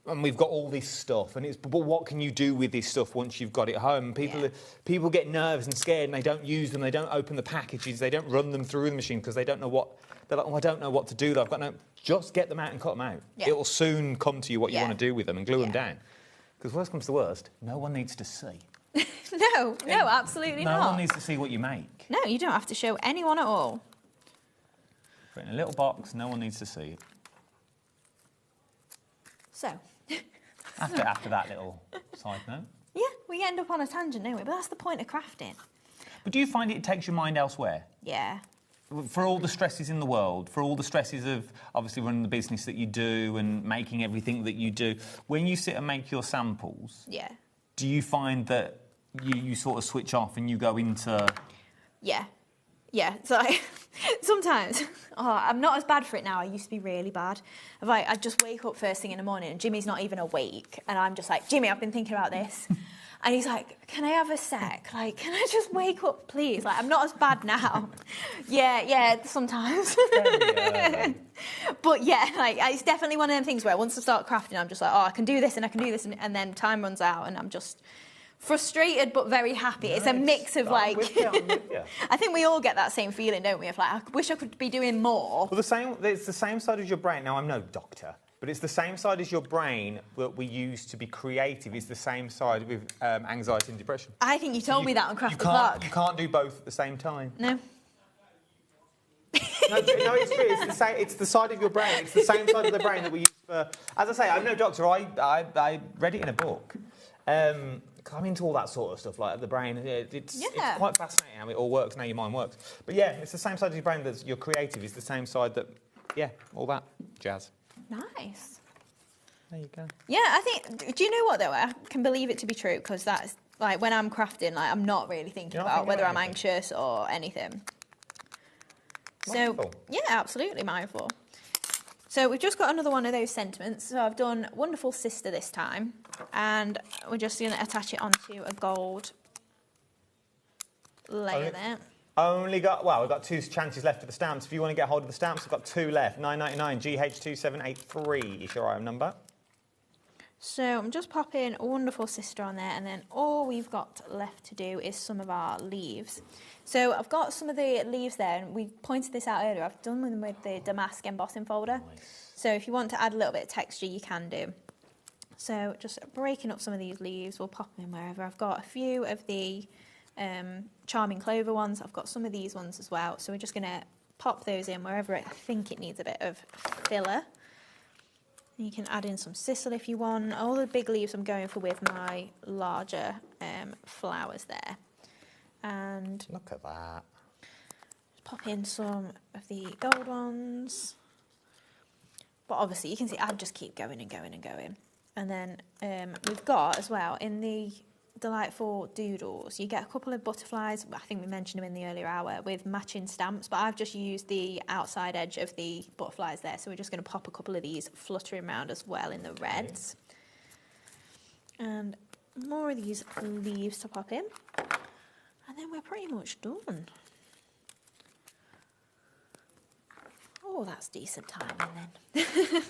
and we've got all this stuff. And but what can you do with this stuff once you've got it home? People get nervous and scared, and they don't use them. They don't open the packages. They don't run them through the machine because they don't know what. They're like, oh, I don't know what to do. I've got no. Just get them out and cut them out. Yeah. It will soon come to you what you want to do with them and glue them down. Because worst comes to worst, no one needs to see. No, absolutely not. No one needs to see what you make. No, you don't have to show anyone at all. Put it in a little box, no one needs to see it. So. After that little side note. Yeah, we end up on a tangent, don't we? But that's the point of crafting. But do you find it takes your mind elsewhere? Yeah. For all the stresses in the world, for all the stresses of obviously running the business that you do and making everything that you do, when you sit and make your samples, Yeah. do you find that you sort of switch off and you go into... Yeah. Yeah, so sometimes, I'm not as bad for it now. I used to be really bad. I just wake up first thing in the morning and Jimmy's not even awake. And I'm just like, Jimmy, I've been thinking about this. And he's like, can I have a sec? Like, can I just wake up, please? Like, I'm not as bad now. yeah, sometimes. But yeah, like, it's definitely one of them things where once I start crafting, I'm just like, I can do this and I can do this. And then time runs out and I'm just... frustrated but very happy. It's a mix of like... I think we all get that same feeling, don't we? Of like, I wish I could be doing more. Well, it's the same side as your brain. Now, I'm no doctor, but it's the same side as your brain that we use to be creative. It's the same side with anxiety and depression. I think you told me that on Crafty Clark. Clark. You can't do both at the same time. No. No, it's true. It's the side of your brain. It's the same side of the brain that we use for... As I say, I'm no doctor. I read it in a book. I'm into all that sort of stuff, like the brain. It's quite fascinating how it all works and how your mind works. But yeah, it's the same side of your brain that your creative is the same side that, yeah, all that jazz. Nice. There you go. Yeah, I think, do you know what though? I can believe it to be true because that's, like, when I'm crafting, like, I'm not really thinking about whether I'm anxious or anything. Mindful. So, yeah, absolutely mindful. So we've just got another one of those sentiments. So I've done Wonderful Sister this time, and we're just going to attach it onto a gold layer there. We've got 2 chances left for the stamps. If you want to get hold of the stamps, we've got 2 left. $9.99 GH2783 is your item number. So I'm just popping a Wonderful Sister on there, and then all we've got left to do is some of our leaves. So I've got some of the leaves there, and we pointed this out earlier. I've done them with the damask embossing folder. Nice. So if you want to add a little bit of texture, you can do. So just breaking up some of these leaves, we'll pop them in wherever. I've got a few of the Charming Clover ones. I've got some of these ones as well. So we're just going to pop those in wherever I think it needs a bit of filler. You can add in some sisal if you want. All the big leaves I'm going for with my larger flowers there. And look at that. Just pop in some of the gold ones. But obviously you can see I just keep going and going and going. And then we've got as well in the delightful doodles, you get a couple of butterflies. I think we mentioned them in the earlier hour with matching stamps, but I've just used the outside edge of the butterflies there. So we're just going to pop a couple of these fluttering around as well in the reds. And more of these leaves to pop in. And then we're pretty much done. Oh, that's decent timing then.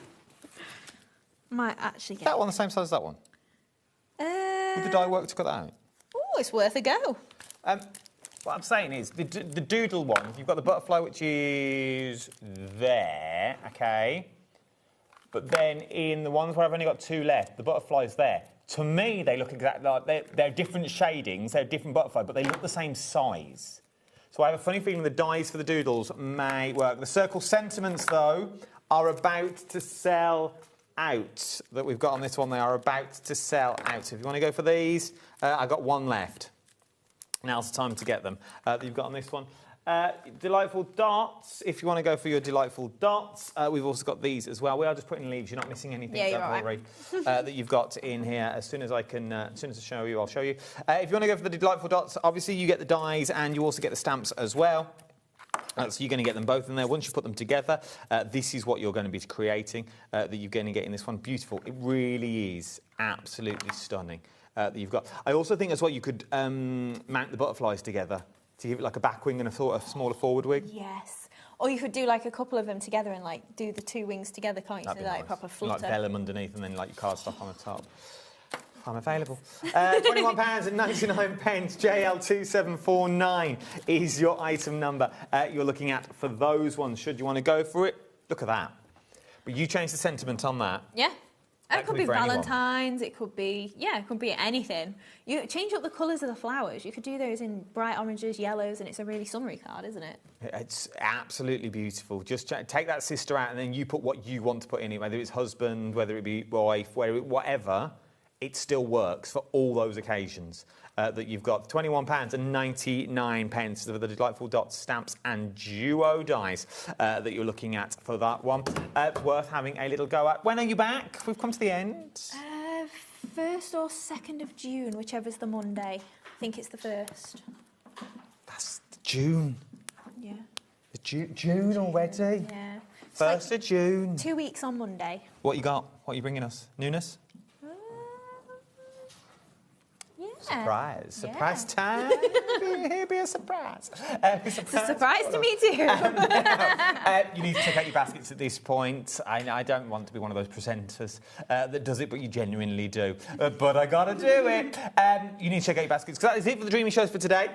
Might actually get... That one the same size as that one? Would the die work to cut that out? Oh, it's worth a go. What I'm saying is, the doodle one, you've got the butterfly which is there, okay? But then in the ones where I've only got 2 left, the butterfly's there. To me, they look exactly like... They're different shadings, they're different butterfly, but they look the same size. So I have a funny feeling the dies for the doodles may work. The circle sentiments, though, are about to sell out that we've got on this one. They are about to sell out. So if you want to go for these, I've got 1 left. Now's the time to get them that you've got on this one. Delightful dots, if you want to go for your delightful dots. We've also got these as well. We are just putting leaves. You're not missing anything. Yeah, you're right. That you've got in here. As soon as I can, as soon as I show you, I'll show you. If you want to go for the delightful dots, obviously you get the dies and you also get the stamps as well. So you're going to get them both in there. Once you put them together, this is what you're going to be creating, that you're going to get in this one. Beautiful. It really is absolutely stunning that you've got. I also think as well you could mount the butterflies together to give it like a back wing and a smaller forward wing. Yes. Or you could do like a couple of them together and like do the 2 wings together, can't you? So like nice. Proper flutter. Like vellum underneath and then like your cardstock on the top. I'm available. £21.99 JL2749 is your item number you're looking at for those ones. Should you want to go for it, look at that. But you change the sentiment on that. Yeah. That it could be Valentine's, it could be, it could be anything. You change up the colours of the flowers. You could do those in bright oranges, yellows, and it's a really summery card, isn't it? It's absolutely beautiful. Just take that sister out and then you put what you want to put in it, whether it's husband, whether it be wife, whatever. It still works for all those occasions that you've got. £21.99 for the delightful dots, stamps and duo dies that you're looking at for that one. Worth having a little go at. When are you back? We've come to the end. 1st or 2nd of June, whichever's the Monday. I think it's the 1st. That's June. Yeah. June already? Yeah. 1st of June. 2 weeks on Monday. What you got? What are you bringing us? Newness? Surprise. Surprise time. Here be a surprise. It's a surprise to me too. You need to check out your baskets at this point. I don't want to be one of those presenters that does it, but you genuinely do. But I got to do it. You need to check out your baskets, because that is it for the Dreamy Shows for today.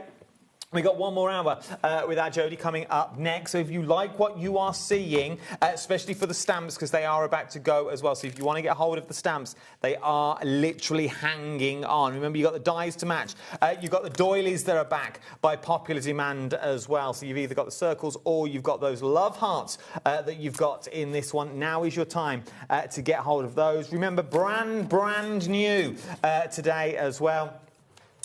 We got one more hour with our Jodie coming up next. So if you like what you are seeing, especially for the stamps, because they are about to go as well. So if you want to get hold of the stamps, they are literally hanging on. Remember, you've got the dies to match. You've got the doilies that are back by popular demand as well. So you've either got the circles or you've got those love hearts that you've got in this one. Now is your time to get hold of those. Remember, brand new today as well.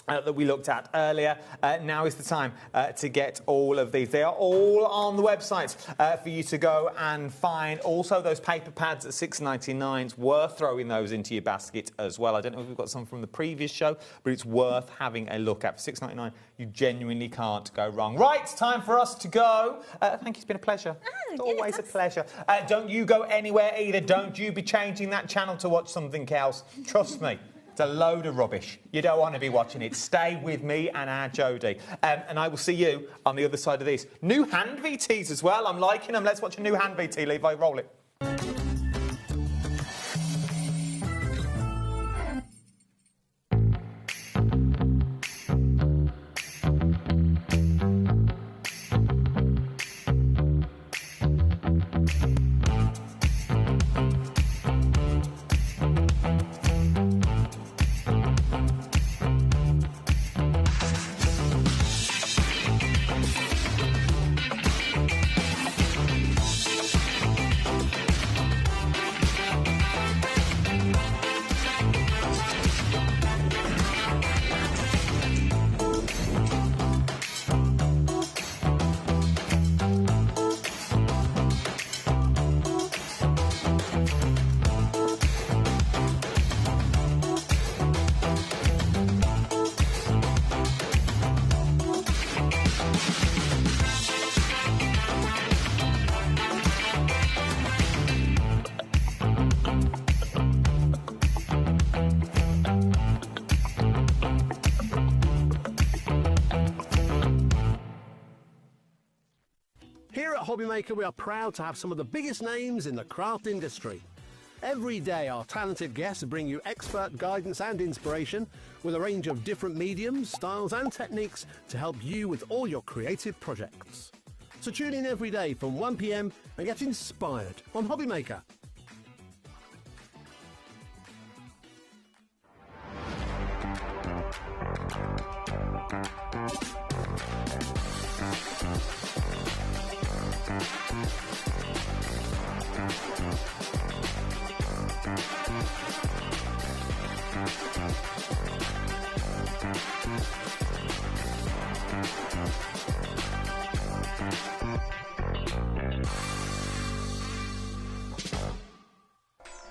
That we looked at earlier. Now is the time to get all of these. They are all on the website for you to go and find. Also, those paper pads at $6.99. It's worth throwing those into your basket as well. I don't know if we've got some from the previous show, but it's worth having a look at. For $6.99, you genuinely can't go wrong. Right, it's time for us to go. Thank you, it's been a pleasure. It's always a pleasure. Don't you go anywhere either. Don't you be changing that channel to watch something else. Trust me. It's a load of rubbish. You don't want to be watching it. Stay with me and our Jodie. And I will see you on the other side of this. New hand VTs as well. I'm liking them. Let's watch a new hand VT, Levi. Roll it. Here at HobbyMaker, we are proud to have some of the biggest names in the craft industry. Every day, our talented guests bring you expert guidance and inspiration with a range of different mediums, styles and techniques to help you with all your creative projects. So tune in every day from 1 p.m. and get inspired on HobbyMaker.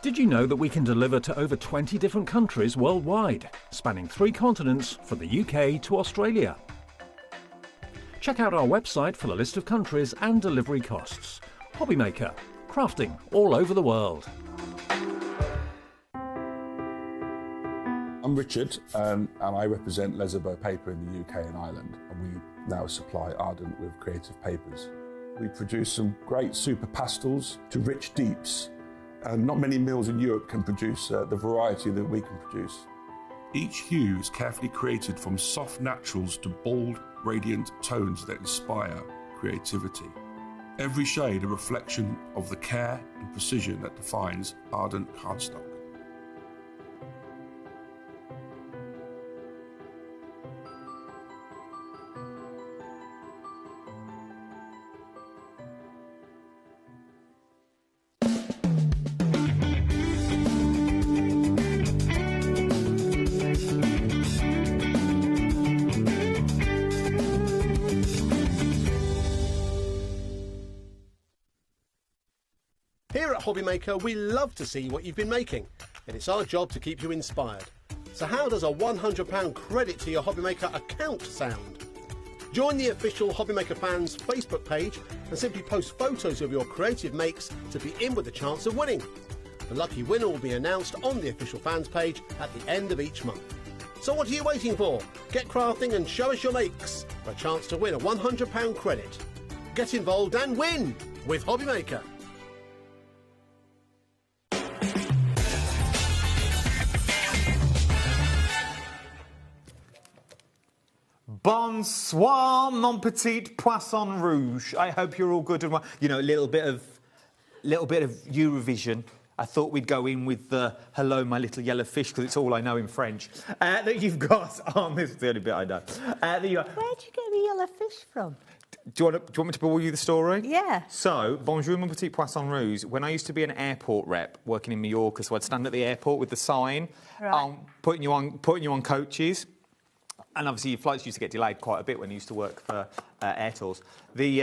Did you know that we can deliver to over 20 different countries worldwide, spanning 3 continents from the UK to Australia? Check out our website for the list of countries and delivery costs. HobbyMaker, crafting all over the world. I'm Richard, and I represent Lesabo Paper in the UK and Ireland, and we now supply Ardent with creative papers. We produce some great super pastels to rich deeps, and not many mills in Europe can produce the variety that we can produce. Each hue is carefully created from soft naturals to bold, radiant tones that inspire creativity. Every shade a reflection of the care and precision that defines Ardent cardstock. Here at HobbyMaker, we love to see what you've been making, and it's our job to keep you inspired. So how does a £100 credit to your HobbyMaker account sound? Join the official HobbyMaker fans Facebook page and simply post photos of your creative makes to be in with a chance of winning. The lucky winner will be announced on the official fans page at the end of each month. So what are you waiting for? Get crafting and show us your makes for a chance to win a £100 credit. Get involved and win with HobbyMaker. Bonsoir, mon petit poisson rouge. I hope you're all good and well. You know, a little bit of Eurovision. I thought we'd go in with the hello, my little yellow fish, because it's all I know in French. That you've got on this is the only bit I know. Where'd you get the yellow fish from? Do you want me to bore you the story? Yeah. So, bonjour, mon petit poisson rouge. When I used to be an airport rep working in Mallorca, so I'd stand at the airport with the sign, putting you on coaches. And obviously, your flights used to get delayed quite a bit when you used to work for Air Tours. We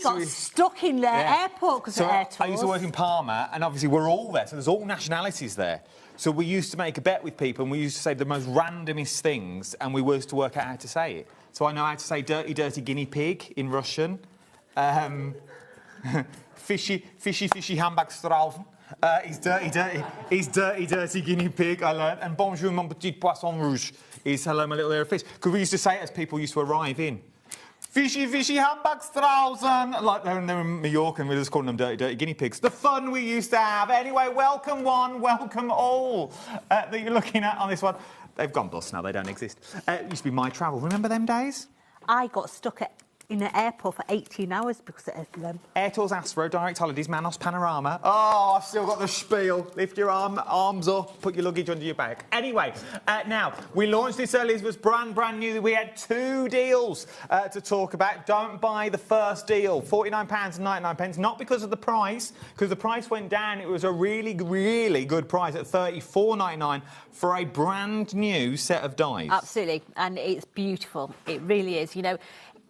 got stuck in the airport because of Air Tours. I used to work in Palma, and obviously we're all there, so there's all nationalities there. So we used to make a bet with people, and we used to say the most randomest things, and we used to work out how to say it. So I know how to say dirty, dirty guinea pig in Russian. Fishy, fishy, fishy Hamburgstraufen. He's dirty, dirty guinea pig, I learned. And bonjour, mon petit poisson rouge is hello, my little area of fish. Because we used to say it as people used to arrive in. Fishy, fishy Hamburgstraufen. Like they're in Mallorca and we're just calling them dirty, dirty guinea pigs. The fun we used to have. Anyway, welcome one, welcome all that you're looking at on this one. They've gone bust now, they don't exist. It used to be My Travel. Remember them days? I got stuck in an airport for 18 hours because of them. Air Tours, Astro, Direct Holidays, Manos, Panorama. Oh, I've still got the spiel. Lift your arms up, put your luggage under your bag. Anyway, now, we launched this earlier. It was brand new. We had 2 deals to talk about. Don't buy the first deal, £49.99, not because of the price, because the price went down. It was a really, really good price at $34.99 for a brand new set of dies. Absolutely, and it's beautiful. It really is, you know.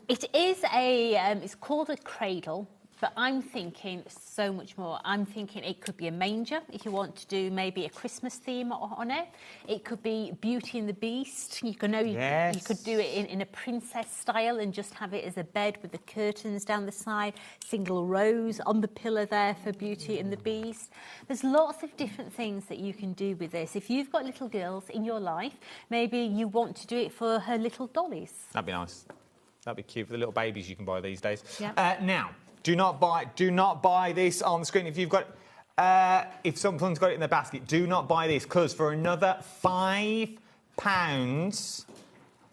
It is it's called a Cradle, but I'm thinking so much more. I'm thinking it could be a manger if you want to do maybe a Christmas theme on it. It could be Beauty and the Beast. You could do it in a princess style and just have it as a bed with the curtains down the side, single rows on the pillar there for Beauty and the Beast. There's lots of different things that you can do with this. If you've got little girls in your life, maybe you want to do it for her little dollies. That'd be nice. That'd be cute for the little babies you can buy these days. Yeah. Now, do not buy this on the screen. If you've got, if someone's got it in their basket, do not buy this because for another £5,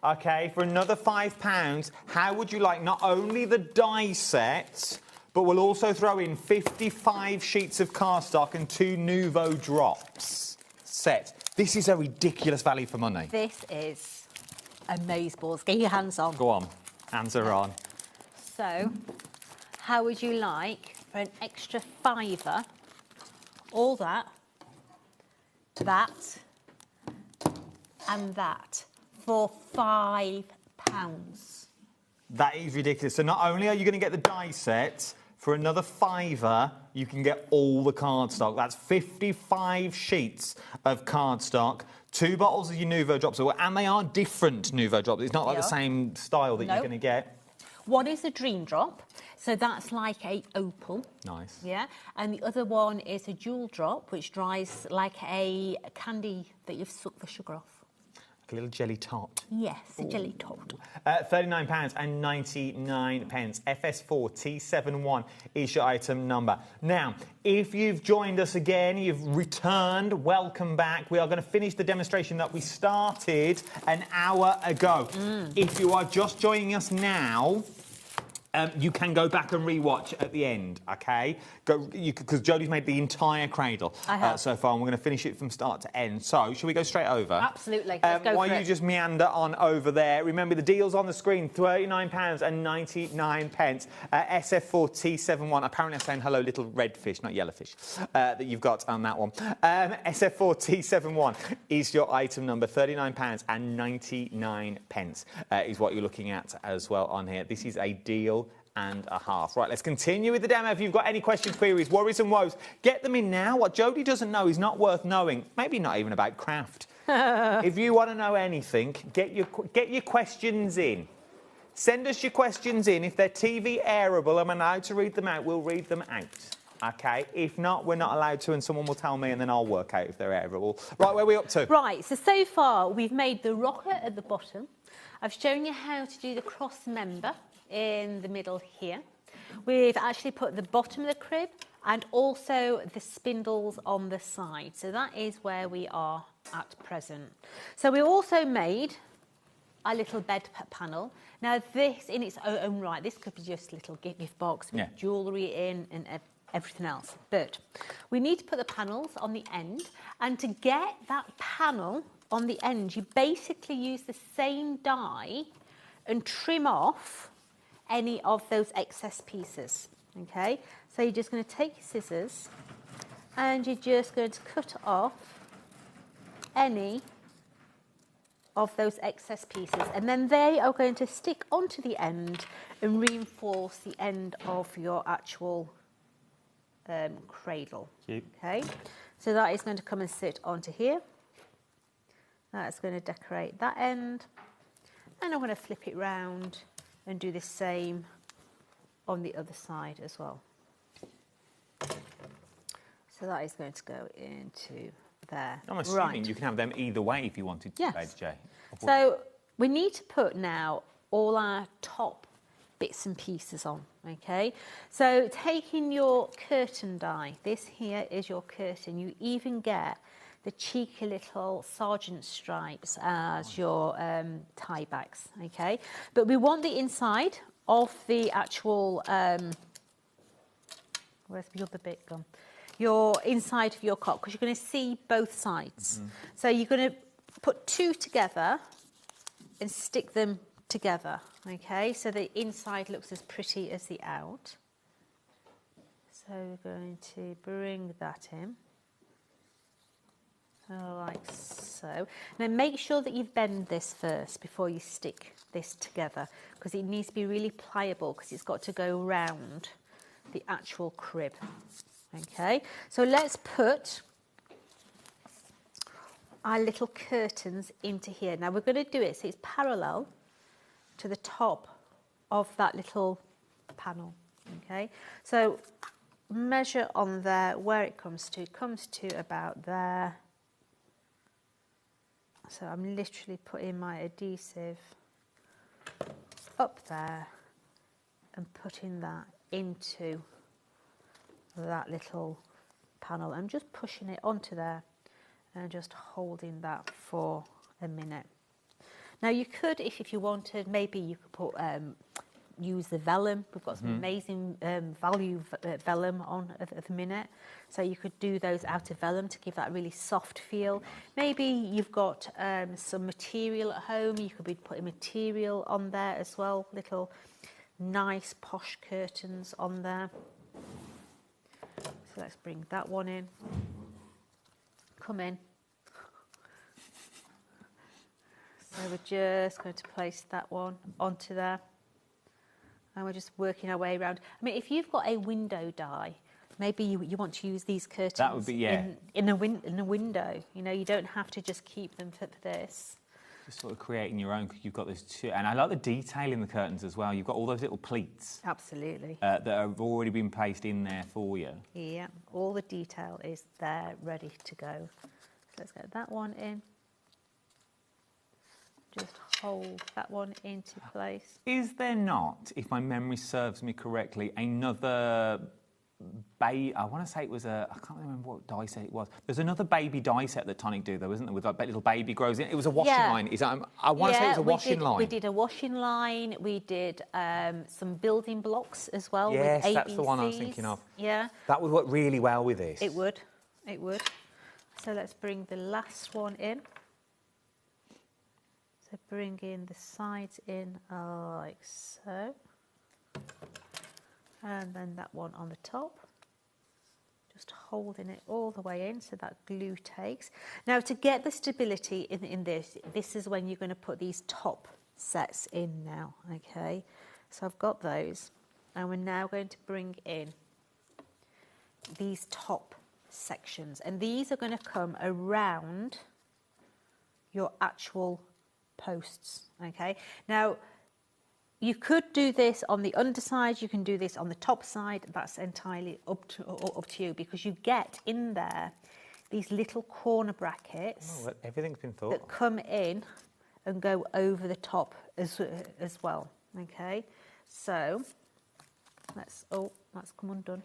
okay, for another £5, how would you like not only the die set, but we'll also throw in 55 sheets of cardstock and 2 Nuvo drops set. This is a ridiculous value for money. This is amazeballs. Get your hands on. Go on. Hands are on. So, how would you like for an extra £5, all that, and that for £5? That is ridiculous. So not only are you going to get the die set, for another £5, you can get all the cardstock. That's 55 sheets of cardstock. 2 bottles of your Nuvo drops, and they are different Nuvo drops. It's not like the same style that you're going to get. One is a Dream Drop, so that's like a opal. Nice. Yeah, and the other one is a Jewel Drop, which dries like a candy that you've sucked the sugar off. Like a little jelly tot. Yes, a jelly tot. £39.99. FS4T71 is your item number. Now, if you've joined us again, you've returned, welcome back. We are going to finish the demonstration that we started an hour ago. If you are just joining us now, you can go back and re-watch at the end, OK? Because Jodie's made the entire Cradle so far, and we're going to finish it from start to end. So, shall we go straight over? Absolutely. Let's go Why for don't you just meander on over there? Remember, the deal's on the screen, £39.99. SF4T71. Apparently, I'm saying hello, little red fish, not yellow fish, that you've got on that one. SF4T71 is your item number. £39.99 is what you're looking at as well on here. This is a deal and a half. Right, let's continue with the demo. If you've got any questions, queries, worries and woes, get them in now. What Jodie doesn't know is not worth knowing. Maybe not even about craft. If you want to know anything, get your questions in. Send us your questions in. If they're TV airable, I'm allowed to read them out, we'll read them out. OK? If not, we're not allowed to, and someone will tell me, and then I'll work out if they're airable. Right, where are we up to? Right, so far, we've made the rocker at the bottom. I've shown you how to do the cross member in the middle here. We've actually put the bottom of the crib and also the spindles on the side. So that is where we are at present. So we also made our little bed panel. Now this in its own right, this could be just a little gift box with jewellery in and everything else. But we need to put the panels on the end, and to get that panel on the end, you basically use the same die and trim off any of those excess pieces, okay? So you're just going to take your scissors and you're just going to cut off any of those excess pieces, and then they are going to stick onto the end and reinforce the end of your actual cradle. Okay, so that is going to come and sit onto here. That's going to decorate that end, and I'm going to flip it round and do the same on the other side as well. So that is going to go into there. I'm assuming you can have them either way if you wanted to, Yes. Jay. So we need to put now all our top bits and pieces on, okay? So taking your curtain die, this here is your curtain. You even get the cheeky little sergeant stripes as your tie backs, okay? But we want the inside of the actual, where's the other bit gone? Your inside of your cot, because you're going to see both sides. So you're going to put two together and stick them together, okay? So the inside looks as pretty as the out. So we're going to bring that in, like so. Now make sure that you bend this first before you stick this together, because it needs to be really pliable, because it's got to go round the actual crib. Okay, so let's put our little curtains into here. Now we're going to do it so it's parallel to the top of that little panel. Okay, so measure on there where it comes to about there. So I'm literally putting my adhesive up there and putting that into that little panel. I'm just pushing it onto there and just holding that for a minute. Now you could, if you wanted, maybe you could put use the vellum. We've got some amazing value vellum on at the minute, so you could do those out of vellum to give that really soft feel. Maybe you've got some material at home, you could be putting material on there as well, little nice posh curtains on there. So let's bring that one in. Come in. So we're just going to place that one onto there. And we're just working our way around. I mean, if you've got a window die, maybe you want to use these curtains That would be, in a window. You know, you don't have to just keep them for this. Just sort of creating your own, because you've got this two, and I like the detail in the curtains as well. You've got all those little pleats. Absolutely. That have already been placed in there for you. Yeah, all the detail is there, ready to go. So let's get that one in. Just hold that one into place. Is there not, if my memory serves me correctly, another I want to say it was I can't remember what die set it was. There's another baby die set that Tonic do though, isn't there? With like little baby grows in. It was a washing line. I want to say it was a washing line. We did a washing line. We did some building blocks as well. Yes, with that's the one I was thinking of. Yeah. That would work really well with this. It would. It would. So let's bring the last one in. So bring in the sides in like so. And then that one on the top. Just holding it all the way in so that glue takes. Now to get the stability in this is when you're going to put these top sets in now, okay? So I've got those, and we're now going to bring in these top sections, and these are going to come around your actual posts, okay? Now, you could do this on the underside, you can do this on the top side, that's entirely up to you, because you get in there these little corner brackets everything's been thought that come in and go over the top as well, okay? So, that's come undone.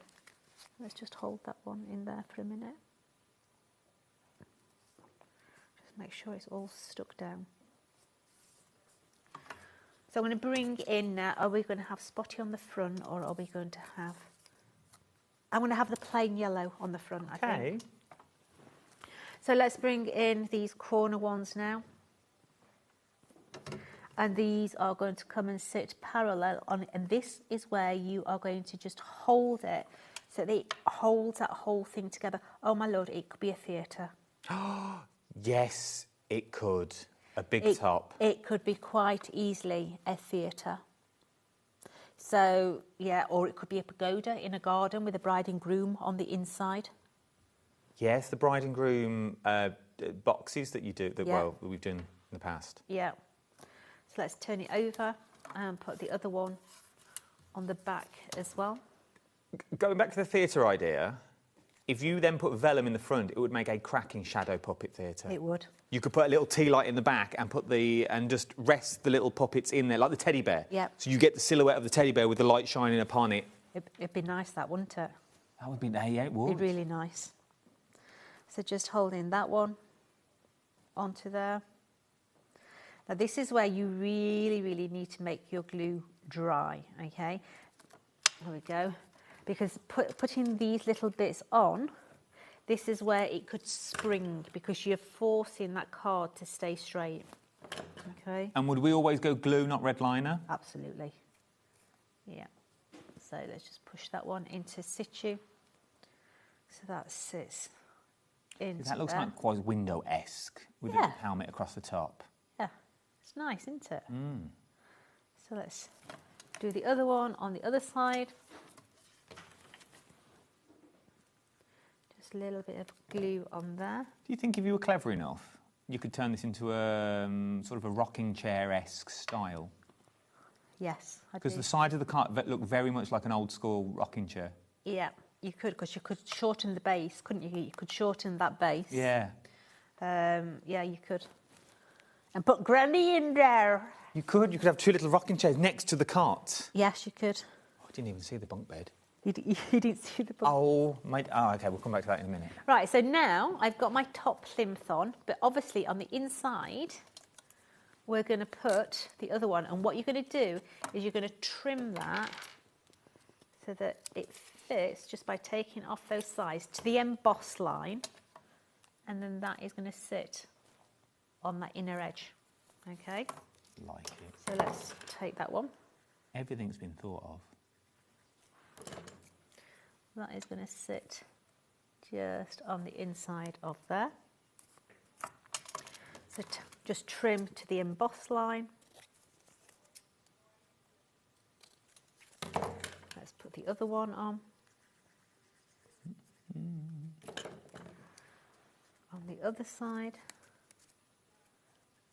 Let's just hold that one in there for a minute. Just make sure it's all stuck down. So I'm going to bring in now, are we going to have spotty on the front or are we going to have... I'm going to have the plain yellow on the front, I think. So let's bring in these corner ones now. And these are going to come and sit parallel on it. And this is where you are going to just hold it so that it holds that whole thing together. Oh my Lord, it could be a theatre. Yes, it could. A big top. It could be quite easily a theatre. So, yeah, or it could be a pagoda in a garden with a bride and groom on the inside. Yes, the bride and groom boxes that you do, that Yeah. well, we've done in the past. Yeah. So let's turn it over and put the other one on the back as well. Going back to the theatre idea, if you then put vellum in the front, it would make a cracking shadow puppet theatre. It would. You could put a little tea light in the back and just rest the little puppets in there, like the teddy bear. Yeah. So you get the silhouette of the teddy bear with the light shining upon it. It'd be nice, that, wouldn't it? That would be, yeah, it would. It'd be really nice. So just holding that one onto there. Now this is where you really, really need to make your glue dry, okay? There we go. Because putting these little bits on, this is where it could spring because you're forcing that card to stay straight, okay? And would we always go glue, not red liner? Absolutely. Yeah. So let's just push that one into situ. So that sits into That looks there. like quite window-esque with Yeah. a helmet across the top. Yeah, it's nice, isn't it? So let's do the other one on the other side. Just a little bit of glue on there. Do you think if you were clever enough, you could turn this into a sort of a rocking chair-esque style? Yes, I do. Because the side of the cart look very much like an old-school rocking chair. Yeah, you could, because you could shorten the base, couldn't you? You could shorten that base. Yeah. Yeah, you could. And put Granny in there. You could have two little rocking chairs next to the cart. Yes, you could. Oh, I didn't even see the bunk bed. You didn't see the bunk. Oh, okay, we'll come back to that in a minute. Right, so now I've got my top plinth on, but obviously on the inside, we're going to put the other one. And what you're going to do is you're going to trim that so that it fits just by taking off those sides to the emboss line. And then that is going to sit on that inner edge. Okay? Like it. So let's take that one. Everything's been thought of. That is going to sit just on the inside of there. So just trim to the emboss line. Let's put the other one on. On the other side,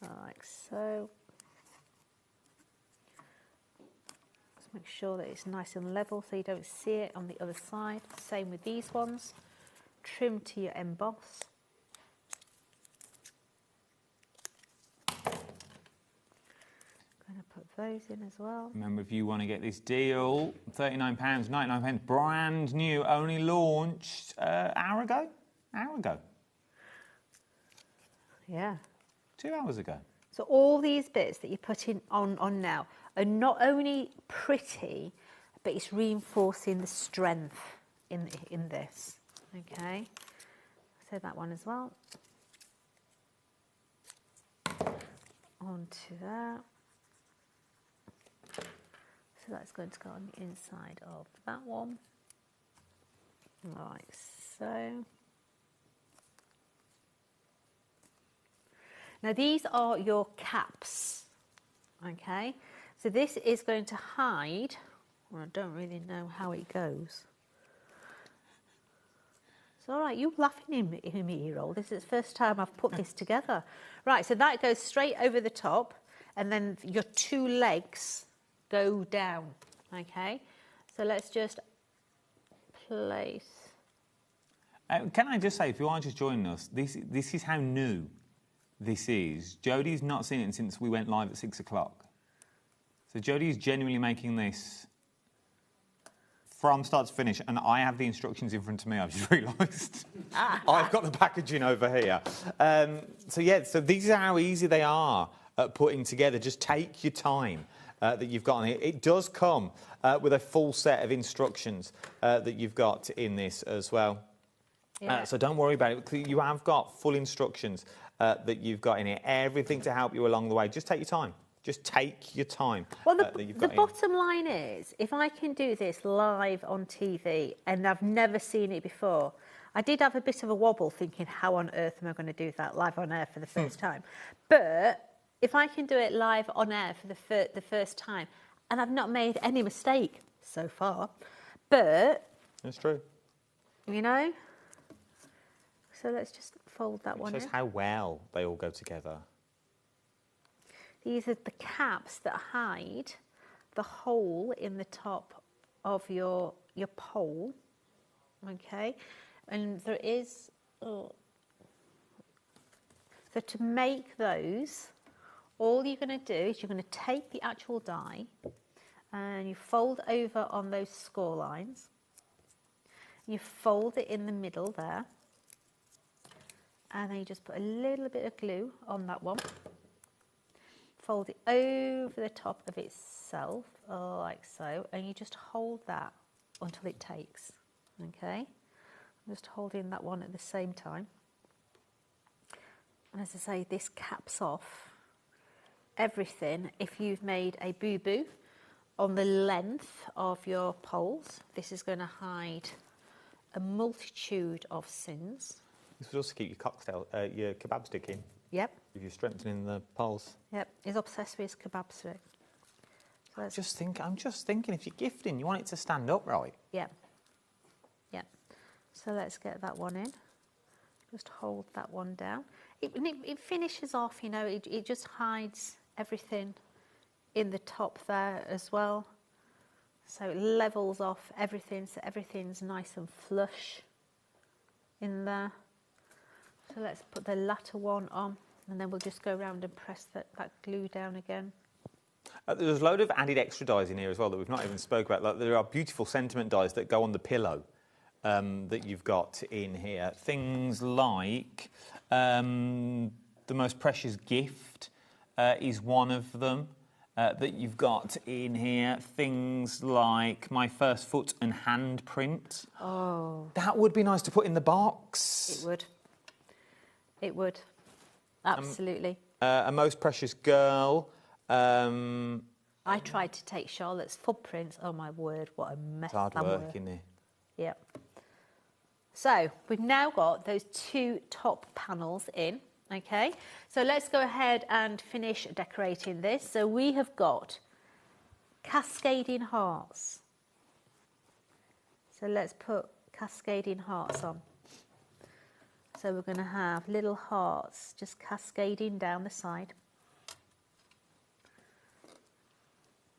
like so. Just make sure that it's nice and level so you don't see it on the other side. Same with these ones. Trim to your emboss. Going to put those in as well. Remember, if you want to get this deal, £39, 99 brand new, only launched hour ago. Yeah. 2 hours ago. So all these bits that you're putting on now are not only pretty, but it's reinforcing the strength in this. Okay. So that one as well. Onto that. So that's going to go on the inside of that one. Like so. Now these are your caps, okay? So this is going to hide, well, I don't really know how it goes. It's all right, you're laughing at me, year-old. This is the first time I've put this together. Right, so that goes straight over the top, and then your two legs go down, okay? So let's just place. Can I just say, if you are just joining us, this is how new this is. Jodie's not seen it since we went live at 6 o'clock. So Jodie's genuinely making this from start to finish, and I have the instructions in front of me, I've just realised. I've got the packaging over here. So these are how easy they are at putting together. Just take your time. that you've got on here. It does come with a full set of instructions that you've got in this as well. Yeah. So don't worry about it. You have got full instructions that you've got in here. Everything to help you along the way. Just take your time. Just take your time. Well, that you've got the bottom line is, if I can do this live on TV, and I've never seen it before, I did have a bit of a wobble thinking, how on earth am I going to do that live on air for the first time? But if I can do it live on air for the first time, and I've not made any mistake so far, but... That's true. You know? So let's just fold that one in. It shows how well they all go together. These are the caps that hide the hole in the top of your pole, okay? And there is, so to make those, all you're going to do is you're going to take the actual die and you fold over on those score lines. You fold it in the middle there, and then you just put a little bit of glue on that one. Fold it over the top of itself, like so, and you just hold that until it takes, okay? I'm just holding that one at the same time. And as I say, this caps off everything. If you've made a boo-boo on the length of your poles, this is going to hide a multitude of sins. This would also keep your kebab stick in. Yep. If you're strengthening the poles. Yep, he's obsessed with his kebab stick. So I'm just thinking, if you're gifting, you want it to stand upright. Yep. Yep. So let's get that one in. Just hold that one down. It finishes off, you know, it just hides everything in the top there as well. So it levels off everything, so everything's nice and flush in there. So let's put the latter one on, and then we'll just go around and press that glue down again. There's a load of added extra dies in here as well that we've not even spoke about. Like, there are beautiful sentiment dies that go on the pillow that you've got in here. Things like the most precious gift is one of them that you've got in here. Things like my first foot and hand print. Oh. That would be nice to put in the box. It would. It would. Absolutely. A most precious girl. I tried to take Charlotte's footprints. Oh my word, what a mess It's hard that work, were. isn't it? Yep. So we've now got those two top panels in, okay? So let's go ahead and finish decorating this. So we have got cascading hearts. So let's put cascading hearts on. So we're going to have little hearts just cascading down the side.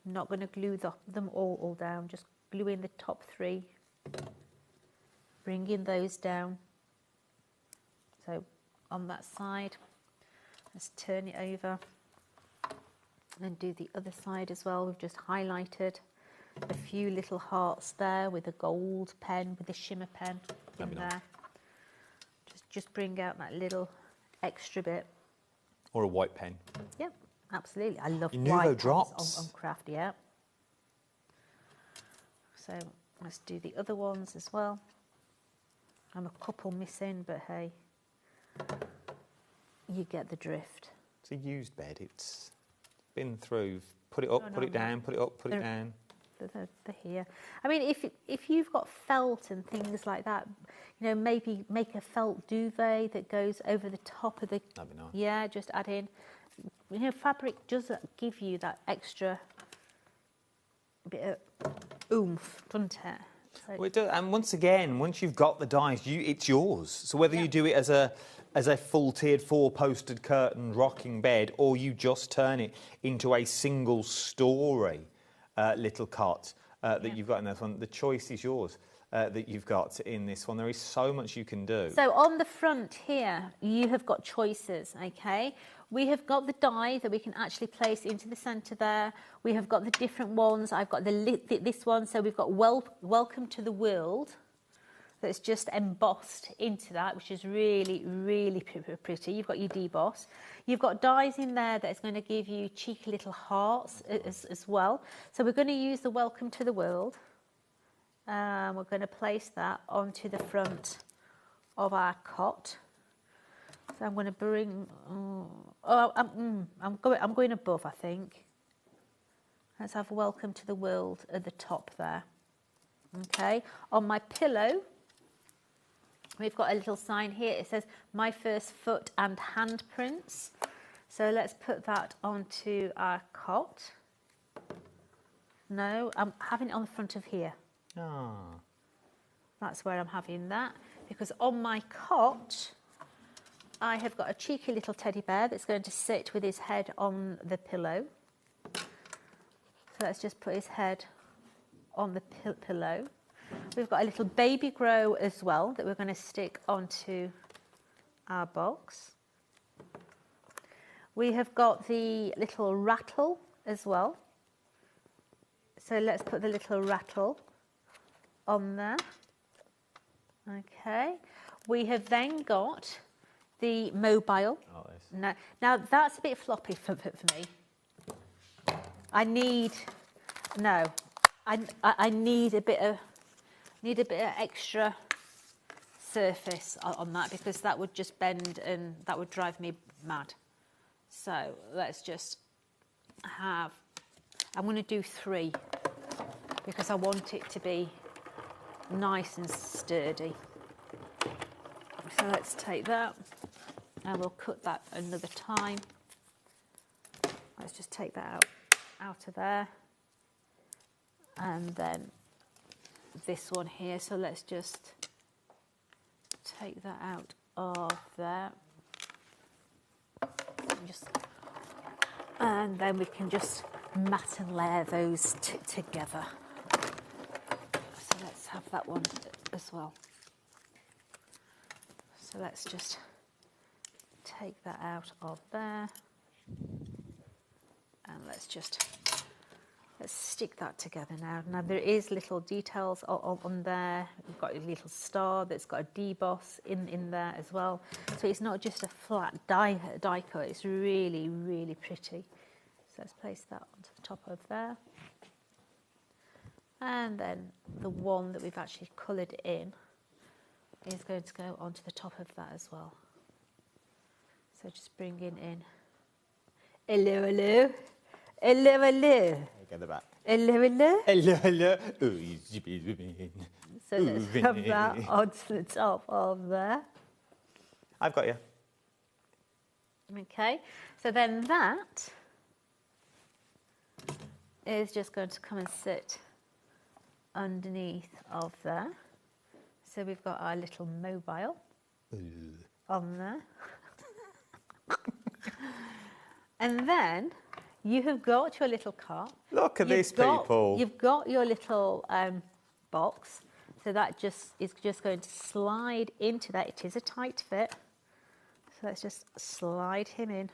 I'm not going to glue them all down, just gluing the top three, bringing those down. So on that side, let's turn it over and do the other side as well. We've just highlighted a few little hearts there with a gold pen, with a shimmer pen in there. Just bring out that little extra bit. Or a white pen. Yep, absolutely. I love Your white Nuvo pens drops. on Crafty, yeah. So let's do the other ones as well. I'm a couple missing, but hey, you get the drift. It's a used bed. It's been through. Put it up, put it down, put it up, put it down. They're here. I mean, if you've got felt and things like that, you know, maybe make a felt duvet that goes over the top of the... That'd be nice. Yeah, just add in. You know, fabric does give you that extra bit of oomph, doesn't it? So Well, it does. And once again, once you've got the dies, it's yours. So whether you do it as a full-tiered, four-posted curtain rocking bed, or you just turn it into a single-storey little cot that you've got in this one, the choice is yours that you've got in this one. There is so much you can do. So on the front here, you have got choices, okay? We have got the die that we can actually place into the centre there. We have got the different ones. I've got this one, so we've got Welcome to the World, that's just embossed into that, which is really, really pretty. You've got your deboss. You've got dies in there that's going to give you cheeky little hearts as well. So we're going to use the Welcome to the World. We're going to place that onto the front of our cot. So I'm going to bring. I'm going above, I think. Let's have Welcome to the World at the top there. Okay. On my pillow, we've got a little sign here. It says My First Foot and Handprints. So let's put that onto our cot. No, I'm having it on the front of here. Ah. That's where I'm having that, because on my cot I have got a cheeky little teddy bear that's going to sit with his head on the pillow. So let's just put his head on the pillow. We've got a little baby grow as well that we're going to stick onto our box. We have got the little rattle as well. So let's put the little rattle on there. Okay. We have then got the mobile. Now that's a bit floppy for me. I need a bit of extra surface on that, because that would just bend and that would drive me mad. So let's just have, I'm going to do 3 because I want it to be nice and sturdy. So let's take that and we'll cut that another time. Let's just take that out of there. And then this one here, so let's just take that out of there. And then we can just mat and layer those together. So let's have that one as well. So let's just take that out of there. And let's stick that together now. Now there is little details on there. We've got a little star that's got a deboss in there as well. So it's not just a flat die cut, it's really, really pretty. So let's place that onto the top of there. And then the one that we've actually coloured in is going to go onto the top of that as well. So just bringing in, hello, hello, hello, hello. Get the back. Hello, hello. Hello, hello. So let's have that onto the top of there. I've got you. Okay, so then that is just going to come and sit underneath of there. So we've got our little mobile on there. And then you have got your little cart. Look at this, people. You've got your little box. So that just is just going to slide into that. It is a tight fit. So let's just slide him in.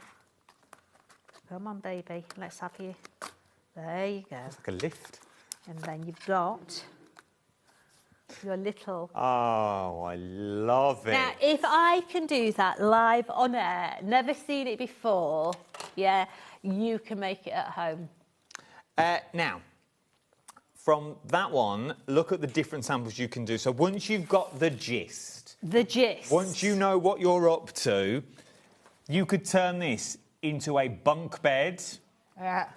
Come on, baby. Let's have you. There you go. It's like a lift. And then you've got your little... Oh, I love it. Now, if I can do that live on air, never seen it before, yeah, you can make it at home. Now, from that one, look at the different samples you can do. So once you've got the gist... Once you know what you're up to, you could turn this into a bunk bed. Yeah.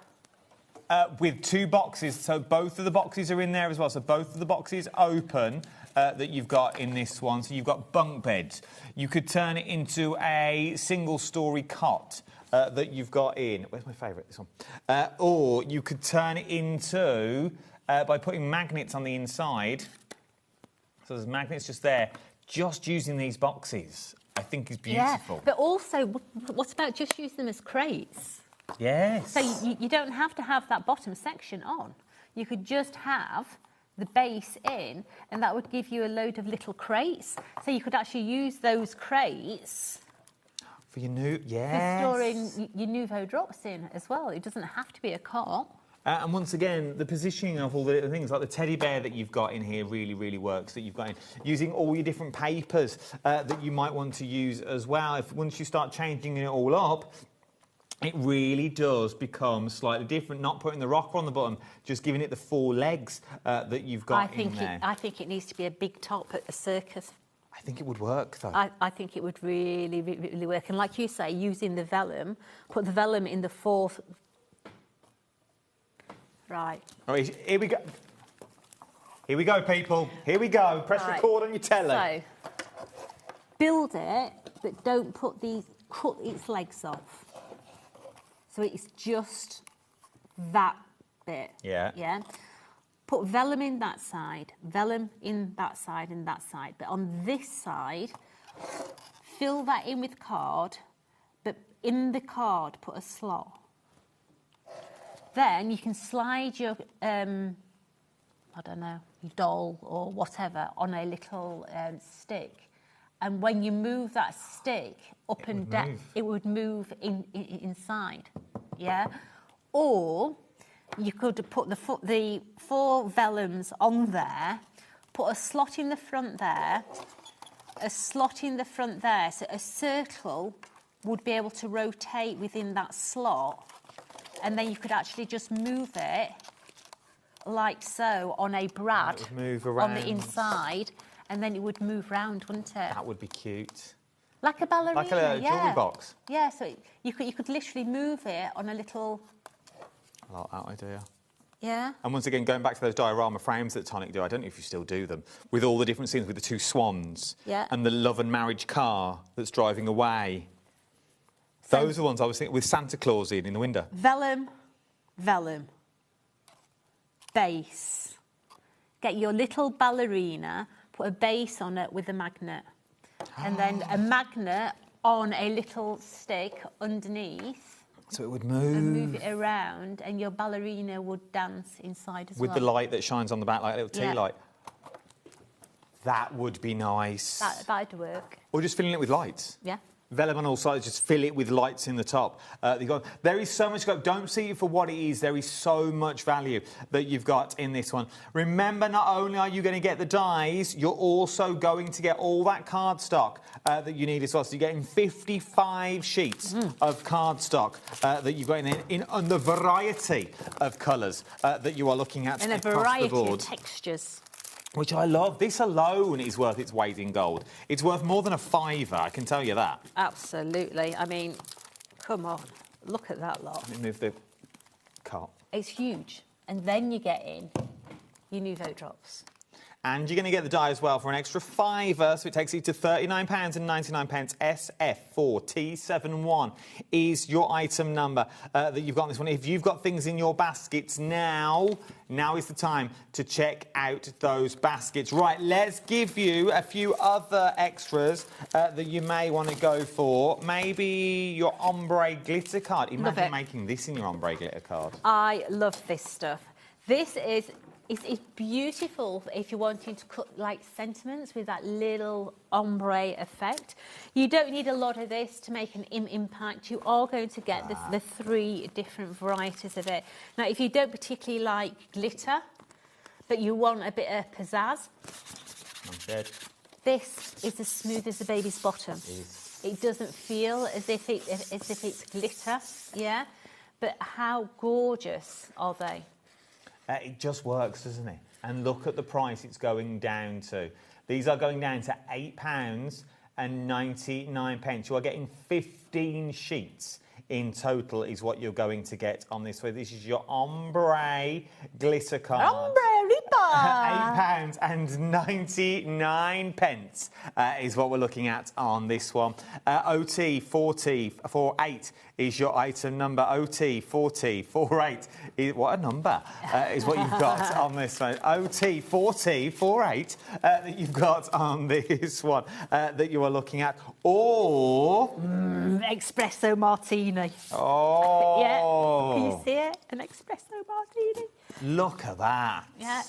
With 2 boxes, so both of the boxes are in there as well. So both of the boxes open that you've got in this one. So you've got bunk beds. You could turn it into a single-storey cot that you've got in. Where's my favourite? This one. Or you could turn it into by putting magnets on the inside. So there's magnets just there. Just using these boxes, I think, is beautiful. Yeah, but also, what about just use them as crates? Yes. So you don't have to have that bottom section on. You could just have the base in, and that would give you a load of little crates. So you could actually use those crates for your new, for storing your Nuvo drops in as well. It doesn't have to be a cart. And once again, the positioning of all the little things, like the teddy bear that you've got in here really, really works, that you've got in. Using all your different papers that you might want to use as well. Once you start changing it all up, it really does become slightly different. Not putting the rocker on the bottom, just giving it the 4 legs that you've got in there. I think it needs to be a big top at a circus. I think it would work, though. I think it would really, really work. And like you say, using the vellum, put the vellum in the 4th... Right. All right, here we go. Here we go, people. Here we go. Press record on your telly. So, build it, but don't cut its legs off. So it's just that bit. Yeah. Yeah. Put vellum in that side, vellum in that side and that side. But on this side, fill that in with card, but in the card, put a slot. Then you can slide your, I don't know, your doll or whatever on a little stick. And when you move that stick up and down, it would move inside, yeah? Or you could put the 4 vellums on there, put a slot in the front there, a slot in the front there, so a circle would be able to rotate within that slot, and then you could actually just move it like so on a brad on the inside, and then it would move round, wouldn't it? That would be cute. Like a ballerina, like a jewellery box. Yeah, so you could literally move it on a little... I like that idea. Yeah. And once again, going back to those diorama frames that Tonic do, I don't know if you still do them, with all the different scenes with the 2 swans and the love and marriage car that's driving away. Those are the ones I was thinking, with Santa Claus in the window. Vellum, vellum, base. Get your little ballerina, put a base on it with a magnet. And then a magnet on a little stick underneath. So it would move. And move it around, and your ballerina would dance inside as well. With the light that shines on the back, like a little tea light. That would be nice. That'd work. Or just filling it with lights. Yeah. Vellum on all sides, just fill it with lights in the top. There is so much scope. Don't see it for what it is. There is so much value that you've got in this one. Remember, not only are you going to get the dies, you're also going to get all that cardstock that you need as well. So you're getting 55 sheets of cardstock that you've got in the variety of colours that you are looking at and across the board. And a variety of textures. Which I love. This alone is worth its weight in gold. It's worth more than a £5, I can tell you that. Absolutely. I mean, come on. Look at that lot. Let me move the cart. It's huge. And then you get in your Nuvo drops. And you're going to get the die as well for an extra £5, so it takes you to £39.99. SF4T71 is your item number that you've got on this one. If you've got things in your baskets now is the time to check out those baskets. Right, let's give you a few other extras that you may want to go for. Maybe your ombre glitter card. Imagine making this in your ombre glitter card. I love this stuff. This is... It's beautiful if you're wanting to cut like sentiments with that little ombre effect. You don't need a lot of this to make an impact. You are going to get the 3 different varieties of it. Now, if you don't particularly like glitter, but you want a bit of pizzazz, I'm dead. This is as smooth as a baby's bottom. It doesn't feel as if it's glitter, yeah? But how gorgeous are they? It just works, doesn't it? And look at the price it's going down to. These are going down to £8.99. You are getting 15 sheets in total is what you're going to get on this. So this is your ombre glitter card. Ombre £8.99 is what we're looking at on this one. OT4048 is your item number. OT4048 is what a number is what you've got on this one. OT4048 that you've got on this one that you are looking at. Or espresso martini. Oh, yeah. Can you see it? An espresso martini. Look at that. Yeah.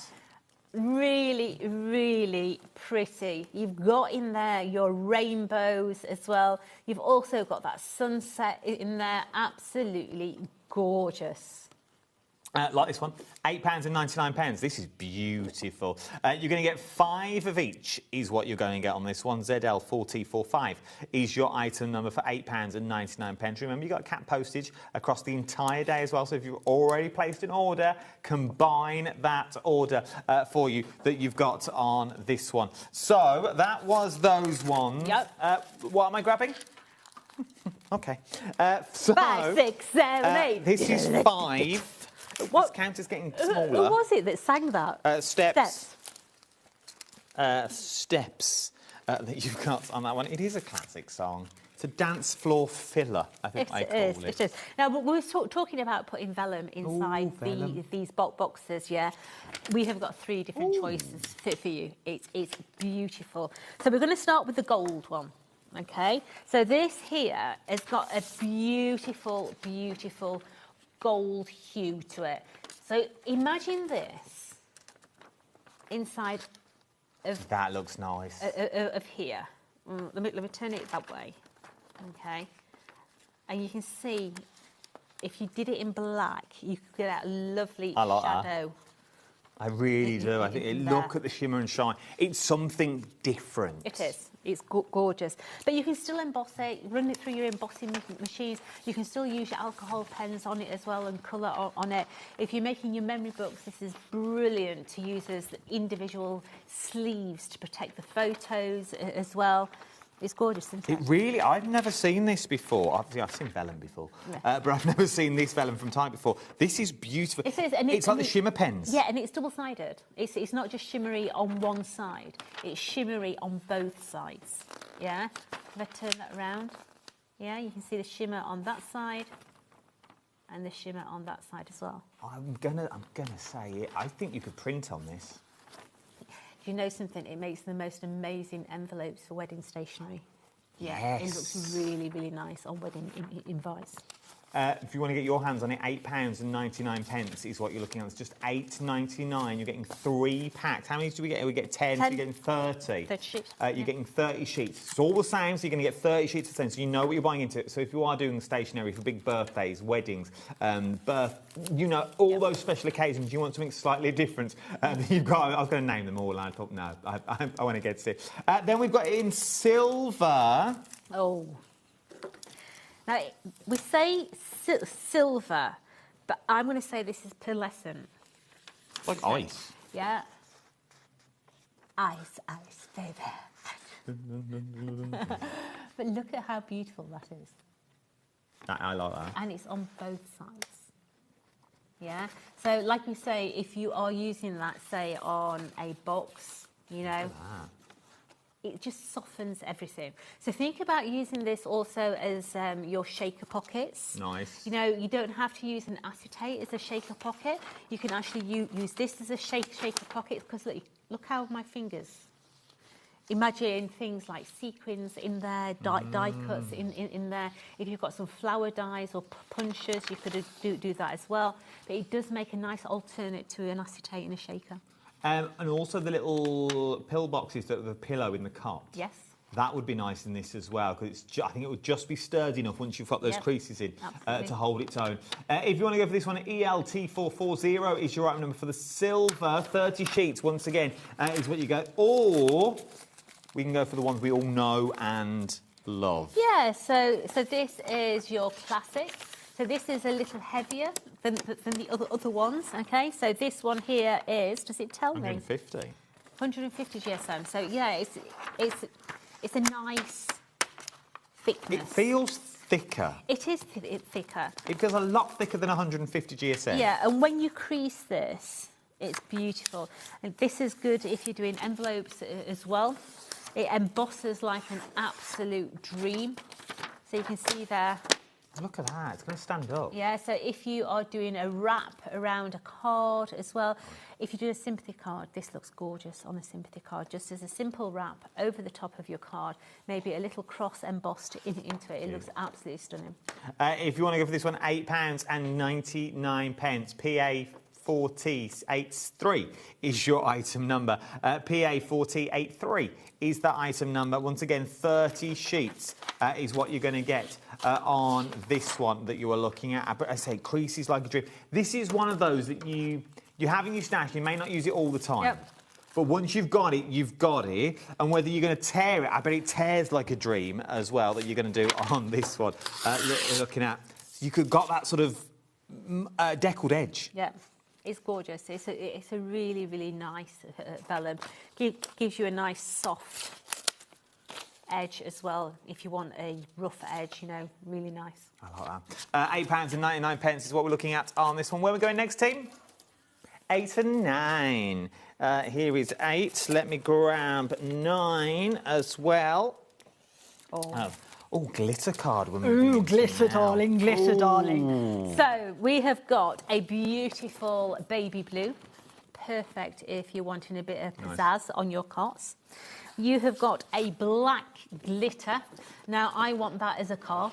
Really, really pretty. You've got in there your rainbows as well. You've also got that sunset in there. Absolutely gorgeous. Like this one, £8.99. This is beautiful. You're going to get 5 of each is what you're going to get on this one. ZL4T45 is your item number for £8.99. Remember, you've got cap postage across the entire day as well. So if you've already placed an order, combine that order for you that you've got on this one. So that was those ones. Yep. What am I grabbing? OK. So 5, 6, 7, 8. This is 5. What? This count is getting smaller. Who was it that sang that? Steps. Steps that you've got on that one. It is a classic song. It's a dance floor filler, I think I call it. It is. Now, we were talking about putting vellum inside these boxes, yeah? We have got 3 different choices for you. It's beautiful. So we're going to start with the gold one, OK? So this here has got a beautiful, beautiful gold hue to it. So imagine this inside of... That looks nice. Of here. Let me turn it that way. Okay. And you can see, if you did it in black, you could get that lovely shadow. I really do. I think look at the shimmer and shine. It's something different. It is. It's gorgeous. But you can still emboss it, run it through your embossing machines. You can still use your alcohol pens on it as well and colour on it. If you're making your memory books, this is brilliant to use as individual sleeves to protect the photos as well. It's gorgeous, isn't it? It really, I've never seen this before. Obviously, I've seen vellum before, but I've never seen this vellum from Type before. This is beautiful. It is, and it's like the shimmer pens. Yeah, and it's double-sided. It's not just shimmery on one side. It's shimmery on both sides. Yeah? If I turn that around, yeah, you can see the shimmer on that side and the shimmer on that side as well. I'm gonna say it. I think you could print on this. You know something? It makes the most amazing envelopes for wedding stationery. Yeah, yes. It looks really, really nice on wedding invites. If you want to get your hands on it, £8.99 is what you're looking at. It's just £8.99. You're getting 3 packs. How many do we get? We get 10, so you're getting 30. 30 sheets. You're getting 30 sheets. It's all the same, so you're going to get 30 sheets of the same, so you know what you're buying into. So if you are doing stationery for big birthdays, weddings, all those special occasions, you want something slightly different. You've got. I was going to name them all, and I thought, no, I want to get to it. Then we've got it in silver. Oh. Now, we say silver, but I'm going to say this is pearlescent. Like ice. Yeah. Ice, baby. But look at how beautiful that is. I like that. And it's on both sides. Yeah. So, like we say, if you are using that, say, on a box, you know, it just softens everything. So think about using this also as your shaker pockets. Nice. You know, you don't have to use an acetate as a shaker pocket. You can actually use this as a shaker pocket, because look how my fingers. Imagine things like sequins in there, die cuts in there. If you've got some flower dies or punches, you could do that as well. But it does make a nice alternate to an acetate in a shaker. And also the little pill boxes that have a pillow in the cot. Yes. That would be nice in this as well, because I think it would just be sturdy enough once you've got those creases in to hold its own. If you want to go for this one, ELT440 is your item number for the silver. 30 sheets, once again, is what you go. Or we can go for the ones we all know and love. Yeah, so this is your classic. So this is a little heavier than the other ones, OK? So this one here is, does it tell me? 150. 150 GSM. So, yeah, it's a nice thickness. It feels thicker. It is thicker. It feels a lot thicker than 150 GSM. Yeah, and when you crease this, it's beautiful. And this is good if you're doing envelopes as well. It embosses like an absolute dream. So you can see there. Look at that, it's going to stand up. Yeah, so if you are doing a wrap around a card as well, if you do a sympathy card, this looks gorgeous on a sympathy card, just as a simple wrap over the top of your card, maybe a little cross embossed into it. It looks absolutely stunning. If you want to go for this one, £8.99, PA4083 is your item number. PA4083 is that item number. Once again, 30 sheets is what you're going to get on this one that you are looking at. But I say creases like a dream. This is one of those that you have in your stash. You may not use it all the time. Yep. But once you've got it, you've got it. And whether you're going to tear it, I bet it tears like a dream as well that you're going to do on this one. Looking at, you could got that sort of deckled edge. Yeah, it's gorgeous. It's a really, really nice vellum. Gives you a nice soft edge as well. If you want a rough edge, you know, really nice. I like that. £8.99 is what we're looking at on this one. Where are we going next, team? 8 and 9. Here is 8. Let me grab 9 as well. Oh, glitter card. Ooh, glitter, darling, glitter, Ooh. darling. So we have got a beautiful baby blue. Perfect if you're wanting a bit of pizzazz on your carts. You have got a black glitter. Now, I want that as a car.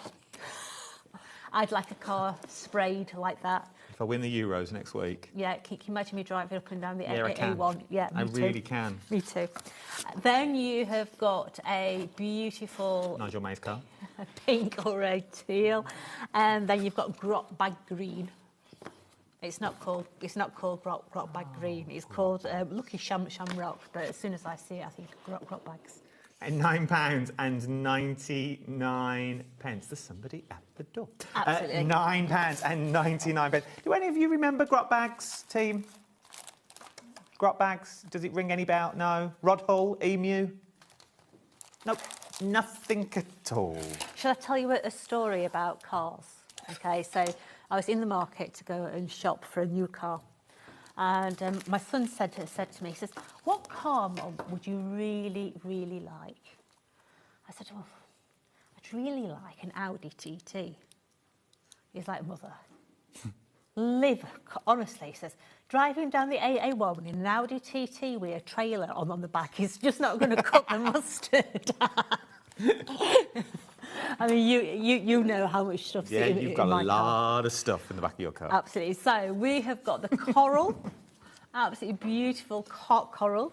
I'd like a car sprayed like that. If I win the Euros next week. Yeah, can you imagine me driving up and down the Yeah, I can. A1? Yeah, I really can. Me too. Then you have got a beautiful Nigel May's car. pink or a teal, and then you've got grot bag green. It's not called grot bag green. It's called Lucky Shamrock. But as soon as I see it, I think grot bags. And £9.99. There's somebody at the door. Absolutely. £9.99. Do any of you remember grot bags, team? Grot bags? Does it ring any bell? No. Rod Hull, Emu? Nope. Nothing at all. Shall I tell you a story about cars? Okay, so I was in the market to go and shop for a new car. And my son said to me, he says, what car, Mum, would you really, really like? I said, oh, I'd really like an Audi TT. He's like, Mother, honestly, he says, driving down the AA1 in an Audi TT with a trailer on the back is just not going to cut the mustard. I mean, you know how much stuff's in my car. Yeah, you've got a lot of stuff in the back of your car. Absolutely. So we have got the coral, absolutely beautiful coral.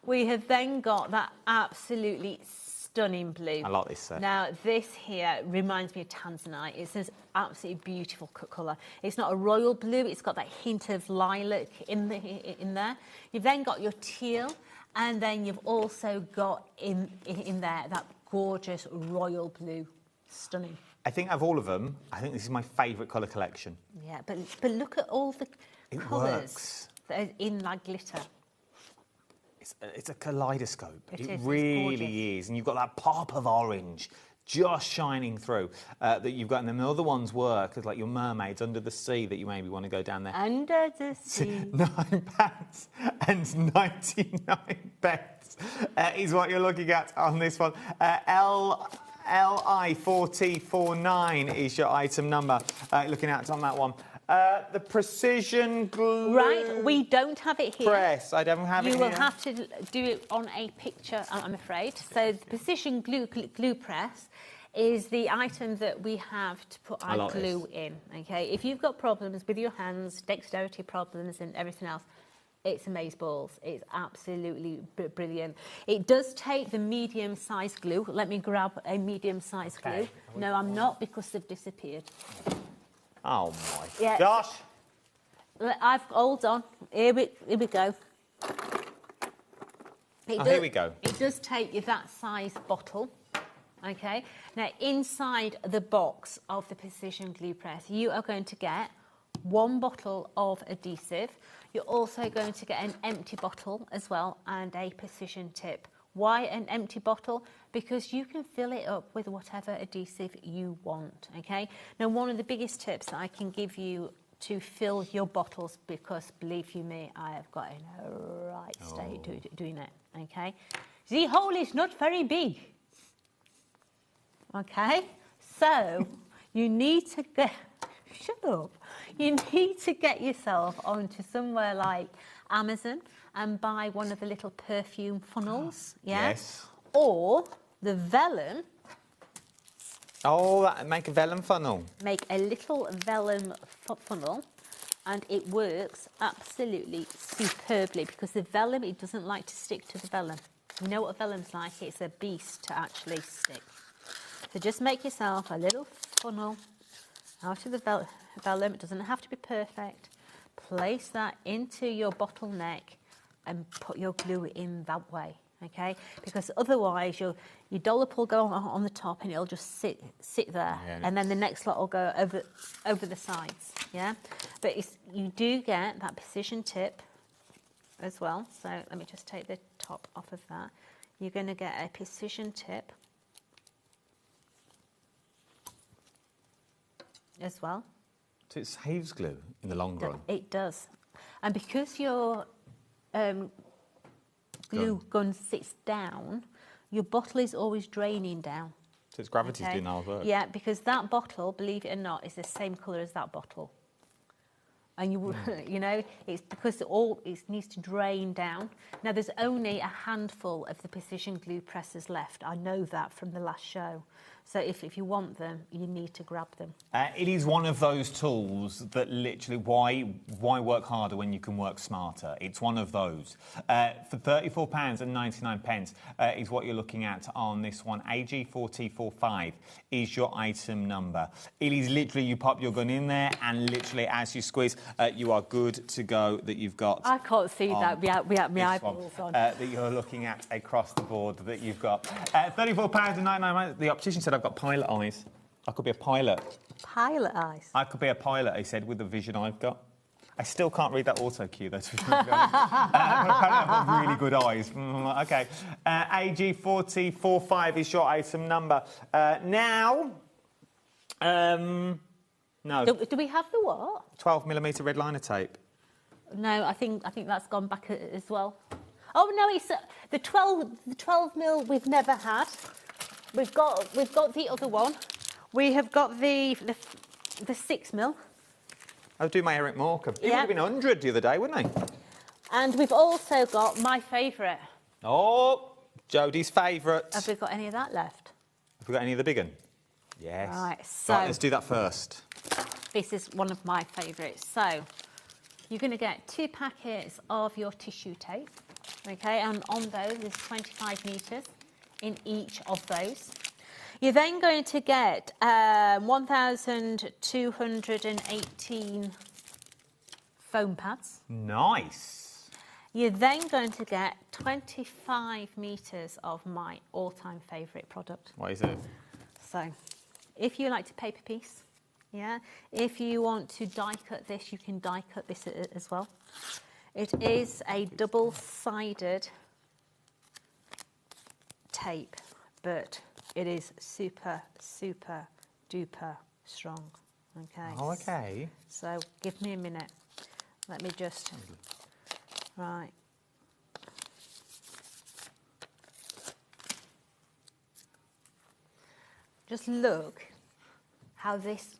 We have then got that absolutely stunning blue. I like this set. Now, this here reminds me of Tanzanite. It's an absolutely beautiful colour. It's not a royal blue. It's got that hint of lilac in there. You've then got your teal, and then you've also got in there that gorgeous royal blue. Stunning. I think of all of them, I think this is my favourite colour collection. Yeah, but look at all the colours that are in that glitter. It's a kaleidoscope. It really is. And you've got that pop of orange just shining through that you've got. And then the other ones work as like your mermaids under the sea that you maybe want to go down there. Under the sea. £9.99 is what you're looking at on this one. LI4049 is your item number. Looking at on that one. The precision glue. Right, we don't have it here. Press, I don't have it here. You will have to do it on a picture, I'm afraid. So the precision glue press is the item that we have to put our glue in. Okay, if you've got problems with your hands, dexterity problems, and everything else, it's amazeballs. It's absolutely brilliant. It does take the medium-sized glue. Let me grab a medium-sized glue. No, I'm not, because they've disappeared. Oh my gosh! Hold on. Here we go. Here we go. It does take you that size bottle. Okay. Now, inside the box of the precision glue press, you are going to get 1 bottle of adhesive. You're also going to get an empty bottle as well, and a precision tip. Why an empty bottle? Because you can fill it up with whatever adhesive you want, okay? Now, one of the biggest tips that I can give you to fill your bottles, because believe you me, I have got in a right state doing it, okay? The hole is not very big, okay? So, you need to get... Shut up. You need to get yourself onto somewhere like Amazon and buy one of the little perfume funnels, yeah? Yes. Or the vellum. Oh, make a vellum funnel. Make a little vellum funnel, and it works absolutely superbly because the vellum, it doesn't like to stick to the vellum. You know what a vellum's like? It's a beast to actually stick. So just make yourself a little funnel out of the vellum. It doesn't have to be perfect. Place that into your bottleneck and put your glue in that way, okay? Because otherwise your dollop will go on the top and it'll just sit there, and then the next lot will go over the sides, yeah? But you do get that precision tip as well. So let me just take the top off of that. You're going to get a precision tip as well. So it saves glue in the long run. It does. And because your glue gun sits down, your bottle is always draining down. So it's gravity's doing all the work. Yeah, because that bottle, believe it or not, is the same colour as that bottle. And you know, it's because it needs to drain down. Now, there's only a handful of the precision glue presses left. I know that from the last show. So if you want them, you need to grab them. It is one of those tools that literally, why work harder when you can work smarter? It's one of those. For £34.99 is what you're looking at on this one. AG4T45 is your item number. It is literally, you pop your gun in there and literally as you squeeze, you are good to go that you've got. I can't see that. We have my eyeballs on. That you're looking at across the board that you've got. £34.99. The optician said I've got pilot eyes. I could be a pilot. Pilot eyes? I could be a pilot, he said, with the vision I've got. I still can't read that auto cue, though, to be honest. Apparently I've got really good eyes. OK. AG4T45 is your item number. No. Do we have the what? 12mm red liner tape. No, I think that's gone back as well. Oh no, it's the 12mm we've never had. We've got the other one. We have got the 6mm. I'll do my Eric Morecambe. He would have been 100 the other day, wouldn't he? And we've also got my favourite. Oh, Jodie's favourite. Have we got any of that left? Have we got any of the big one? Yes. Right, so right, let's do that first. This is one of my favourites. So you're going to get 2 packets of your tissue tape, okay, and on those is 25 metres in each of those. You're then going to get 1,218 foam pads. Nice. You're then going to get 25 metres of my all-time favourite product. What is it? So, if you like to paper piece, yeah, if you want to die cut this, you can die cut this as well. It is a double-sided tape, but it is super, super duper strong. Okay. Oh, okay. So give me a minute. Let me just. Right. Just look how this.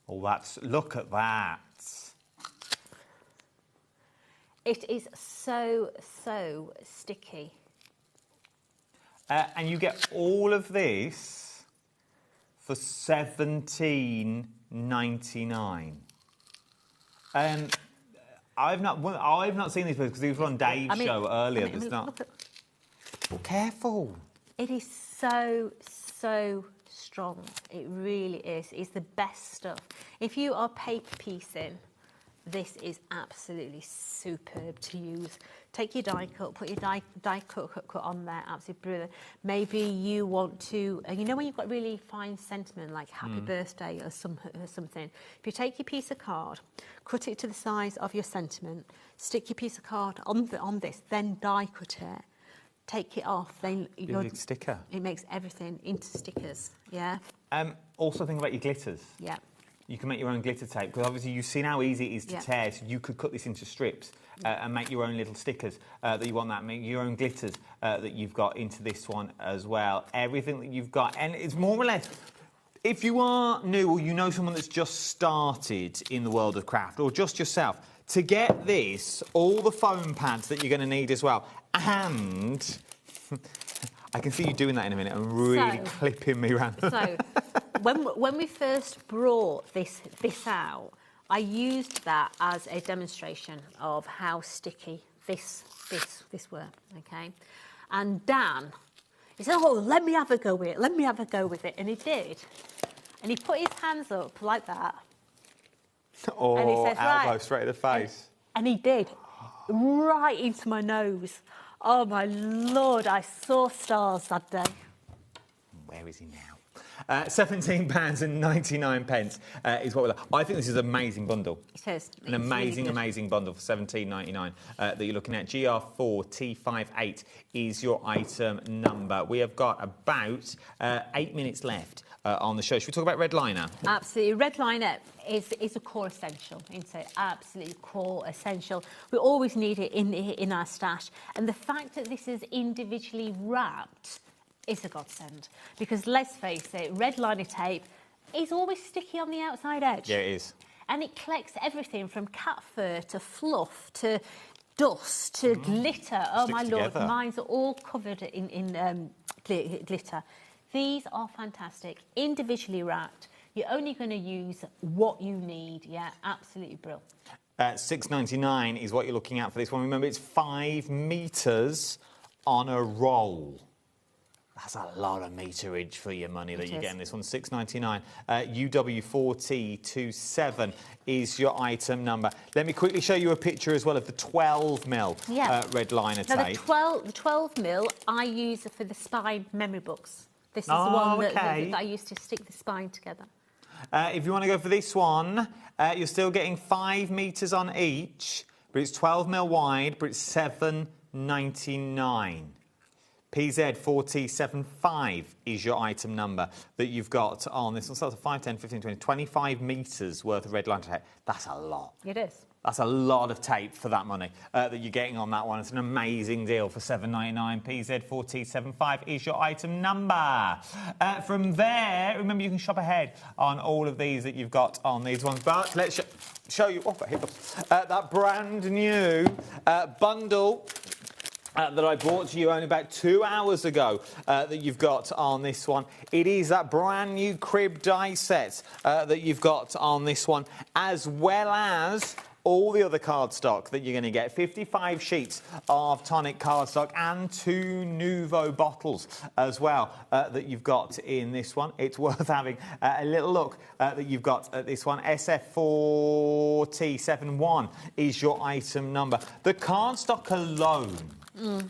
Oh, look at that. It is so, so sticky. And you get all of this for $17.99. I've not seen these because these were on Dave's show earlier. There's not. Careful. It is so, so strong. It really is. It's the best stuff. If you are paper piecing, this is absolutely superb to use. Take your die cut, put your die cut on there, absolutely brilliant. Maybe you want to, you know when you've got really fine sentiment, like happy birthday or something, if you take your piece of card, cut it to the size of your sentiment, stick your piece of card on this, then die cut it, take it off, then your sticker. It makes everything into stickers, yeah? Also think about your glitters. Yeah. You can make your own glitter tape, because obviously you've seen how easy it is to tear, so you could cut this into strips and make your own little stickers that you want that, make your own glitters that you've got into this one as well. Everything that you've got, and it's more or less, if you are new or you know someone that's just started in the world of craft, or just yourself, to get this, all the foam pads that you're going to need as well, and I can see you doing that in a minute and really clipping me around. So when we first brought this out, I used that as a demonstration of how sticky this were, okay? And Dan, he said, oh, let me have a go with it, let me have a go with it. And he did. And he put his hands up like that. Oh, and he says, elbow right. straight to the face. And he did, right into my nose. Oh, my Lord, I saw stars that day. Where is he now? £17.99 is what we're like. I think this is an amazing bundle. It is. An amazing, really amazing bundle for $17.99 that you're looking at. GR4T58 is your item number. We have got about 8 minutes left on the show. Should we talk about red liner? Absolutely. Red liner is a core essential, isn't it? Absolutely core essential. We always need it in our stash. And the fact that this is individually wrapped is a godsend, because let's face it, red liner tape is always sticky on the outside edge. Yeah, it is. And it collects everything from cat fur to fluff to dust to glitter. Oh, my Lord, mine's are all covered in glitter. These are fantastic, individually wrapped. You're only going to use what you need. Yeah, absolutely brilliant. $6.99 is what you're looking at for this one. Remember, it's 5 metres on a roll. That's a lot of meterage for your money that you're getting this one. $6.99. UW4T27 is your item number. Let me quickly show you a picture as well of the 12mm red liner tape. Now, the 12mm I use for the spine memory books. This is the one that I used to stick the spine together. If you want to go for this one, you're still getting 5 metres on each, but it's 12mm wide, but it's $7.99. PZ4T75 is your item number that you've got on this one. So 5, 10, 15, 20, 25 metres worth of red liner tape. That's a lot. It is. That's a lot of tape for that money that you're getting on that one. It's an amazing deal for $7.99. PZ4T75 is your item number. From there, remember you can shop ahead on all of these that you've got on these ones. But let's show you that brand new bundle that I brought to you only about 2 hours ago that you've got on this one. It is that brand new crib die set that you've got on this one, as well as all the other cardstock that you're going to get. 55 sheets of tonic cardstock and 2 Nuvo bottles as well that you've got in this one. It's worth having a little look that you've got at this one. SF4T71 is your item number. The cardstock alone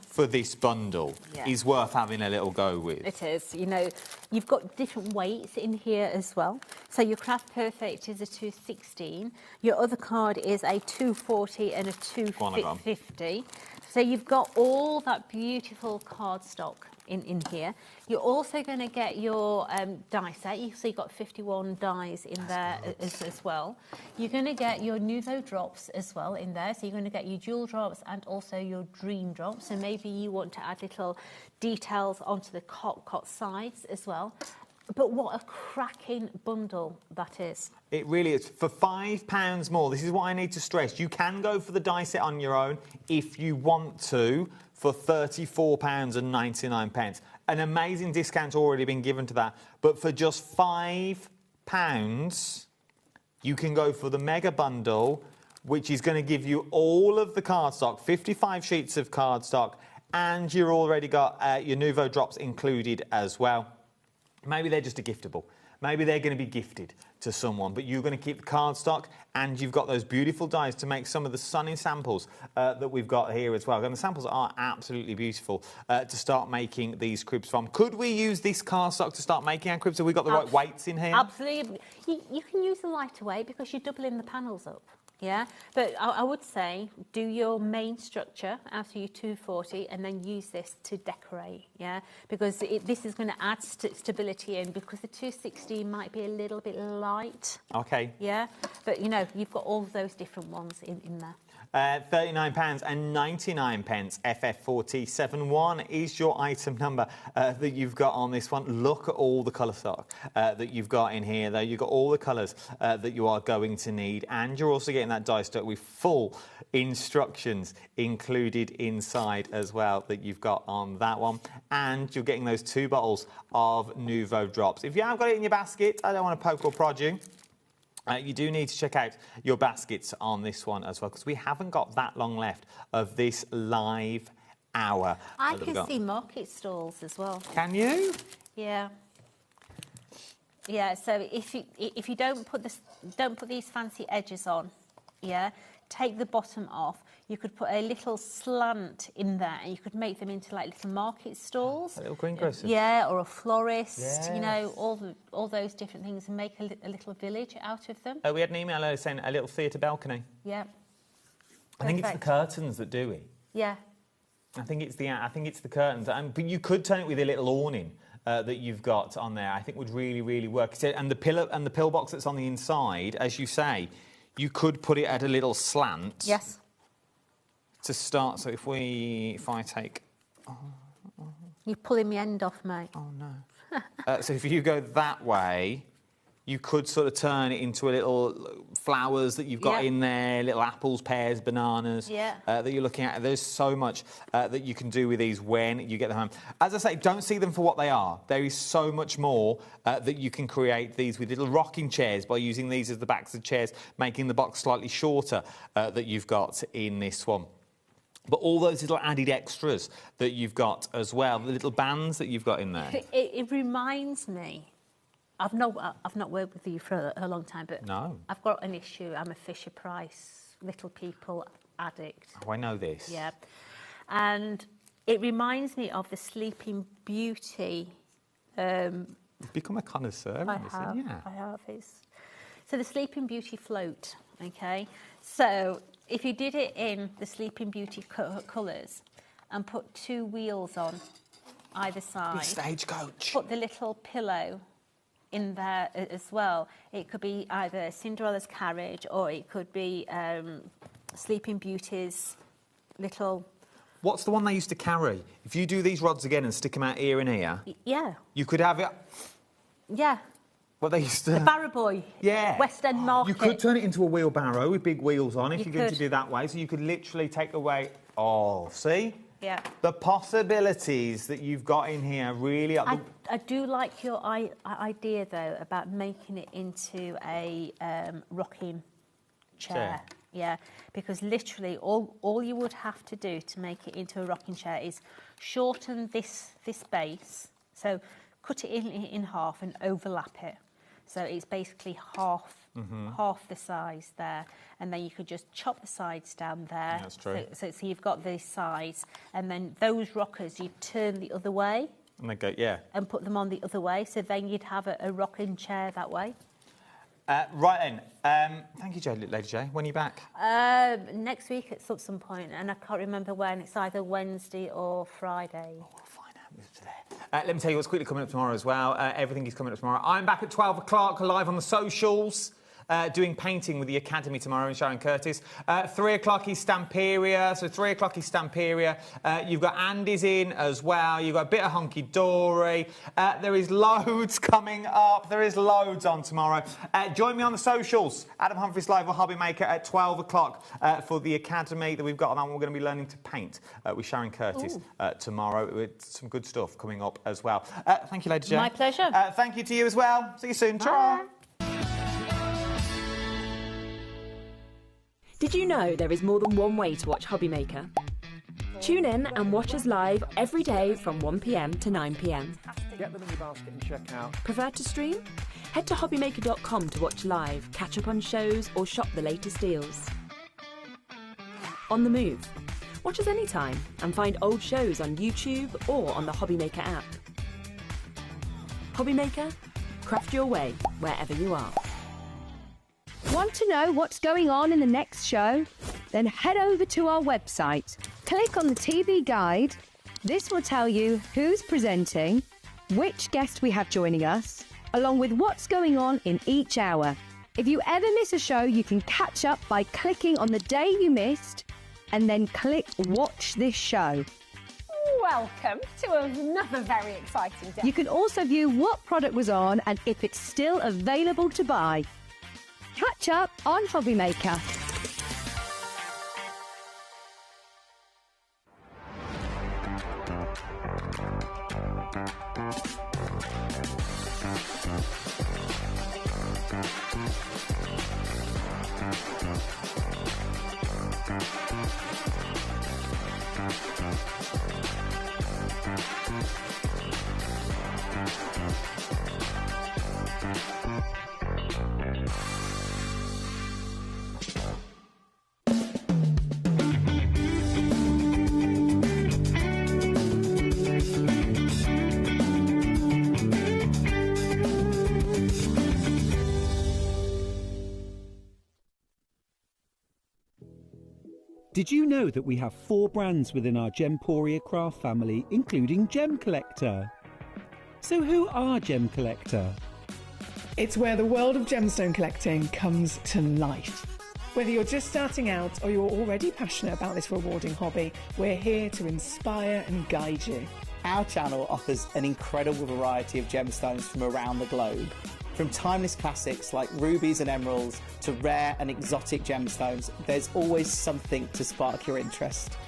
for this bundle is worth having a little go with. It is. You know, you've got different weights in here as well. So your Craft Perfect is a 216. Your other card is a 240 and a 250. So you've got all that beautiful cardstock in here. You're also going to get your die set. So you've got 51 dies in there as well. You're going to get your Nuvo drops as well in there. So you're going to get your jewel drops and also your dream drops. So maybe you want to add little details onto the cot sides as well. But what a cracking bundle that is. It really is. For £5 more, this is what I need to stress. You can go for the die set on your own if you want to, for £34.99. An amazing discount's already been given to that. But for just £5, you can go for the mega bundle, which is going to give you all of the cardstock, 55 sheets of cardstock, and you've already got your Nuvo drops included as well. Maybe they're just a giftable. Maybe they're going to be gifted to someone, but you're going to keep the cardstock, and you've got those beautiful dies to make some of the stunning samples that we've got here as well. And the samples are absolutely beautiful to start making these cribs from. Could we use this cardstock to start making our cribs? Have we got the right weights in here? Absolutely. You can use the lighter weight because you're doubling the panels up. Yeah, but I would say do your main structure out of your 240 and then use this to decorate, yeah, because this is going to add stability in, because the 260 might be a little bit light. Okay. Yeah, but you know, you've got all of those different ones in there. £39.99. FF4T71 is your item number that you've got on this one. Look at all the colour stock that you've got in here, though. You've got all the colours that you are going to need, and you're also getting that die stuck with full instructions included inside as well that you've got on that one. And you're getting those 2 bottles of Nuvo drops. If you have got it in your basket, I don't want to poke or prod you. You do need to check out your baskets on this one as well, because we haven't got that long left of this live hour. I can see market stalls as well. Can you? Yeah. Yeah. So if you don't put these fancy edges on, yeah, take the bottom off. You could put a little slant in there, and you could make them into like little market stalls. A little greengrocer. Yeah, or a florist. Yes. You know, all those different things, and make a little village out of them. We had an email earlier saying a little theatre balcony. Yeah. I think it's the curtains that do it. Yeah. I think it's the curtains. But you could turn it with a little awning that you've got on there. I think would really, really work. And the pillbox that's on the inside, as you say, you could put it at a little slant. Yes. To start. So if I take. You're pulling the end off, mate. Oh no. So if you go that way, you could sort of turn it into a little flowers that you've got in there, little apples, pears, bananas that you're looking at. There's so much that you can do with these when you get them home. As I say, don't see them for what they are. There is so much more that you can create these with little rocking chairs by using these as the backs of chairs, making the box slightly shorter that you've got in this one. But all those little added extras that you've got as well, the little bands that you've got in there. It reminds me. I've not worked with you for a long time, but no. I've got an issue. I'm a Fisher-Price Little People addict. Oh, I know this. Yeah. And it reminds me of the Sleeping Beauty. You've become a connoisseur. I have. So the Sleeping Beauty float, okay? So if you did it in the Sleeping Beauty colours and put 2 wheels on either side. Big stagecoach. Put the little pillow in there as well. It could be either Cinderella's carriage or it could be Sleeping Beauty's little... What's the one they used to carry? If you do these rods again and stick them out here and here, yeah. you could have it... Yeah. What they used to... The Barrow Boy. Yeah. West End Market. You could turn it into a wheelbarrow with big wheels on if You you're going to could. do that way. So you could literally take away... Oh, see? Yeah. The possibilities that you've got in here really... I do like your idea, though, about making it into a rocking chair. Yeah, because literally all you would have to do to make it into a rocking chair is shorten this base. So cut it in half and overlap it. So it's basically half the size there. And then you could just chop the sides down there. That's true. So you've got these sides. And then those rockers, you turn the other way. And they go, yeah. And put them on the other way. So then you'd have a rocking chair that way. Right then. Thank you, Lady J. When are you back? Next week at some point. And I can't remember when. It's either Wednesday or Friday. Oh, we'll find out today. Let me tell you what's quickly coming up tomorrow as well. Everything is coming up tomorrow. I'm back at 12 o'clock, live on the socials. Doing painting with the Academy tomorrow in Sharon Curtis. 3 o'clock is Stamperia. So 3 o'clock is Stamperia. You've got Andy's in as well. You've got a bit of Hunky Dory. There is loads coming up. There is loads on tomorrow. Join me on the socials. Adam Humphries live with HobbyMaker at 12 o'clock for the Academy that we've got on. We're going to be learning to paint with Sharon Curtis tomorrow with some good stuff coming up as well. Thank you, Lady J. My pleasure. Thank you to you as well. See you soon. Ta-ra. Did you know there is more than one way to watch HobbyMaker? Tune in and watch us live every day from 1 p.m. to 9 p.m. Get them in your basket and check out. Prefer to stream? Head to hobbymaker.com to watch live, catch up on shows or shop the latest deals. On the move. Watch us anytime and find old shows on YouTube or on the HobbyMaker app. HobbyMaker, craft your way wherever you are. Want to know what's going on in the next show? Then head over to our website. Click on the TV guide. This will tell you who's presenting, which guest we have joining us, along with what's going on in each hour. If you ever miss a show, you can catch up by clicking on the day you missed and then click Watch This Show. Welcome to another very exciting day. You can also view what product was on and if it's still available to buy. Catch up on HobbyMaker. Did you know that we have 4 brands within our Gemporia craft family, including Gem Collector? So who are Gem Collector? It's where the world of gemstone collecting comes to life. Whether you're just starting out or you're already passionate about this rewarding hobby, we're here to inspire and guide you. Our channel offers an incredible variety of gemstones from around the globe. From timeless classics like rubies and emeralds to rare and exotic gemstones, there's always something to spark your interest.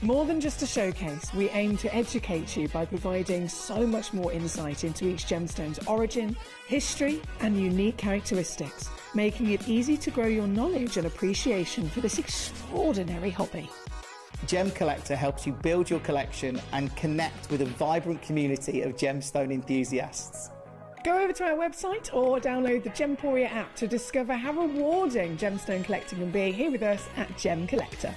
More than just a showcase, we aim to educate you by providing so much more insight into each gemstone's origin, history, and unique characteristics, making it easy to grow your knowledge and appreciation for this extraordinary hobby. Gem Collector helps you build your collection and connect with a vibrant community of gemstone enthusiasts. Go over to our website or download the Gemporia app to discover how rewarding gemstone collecting can be here with us at Gem Collector.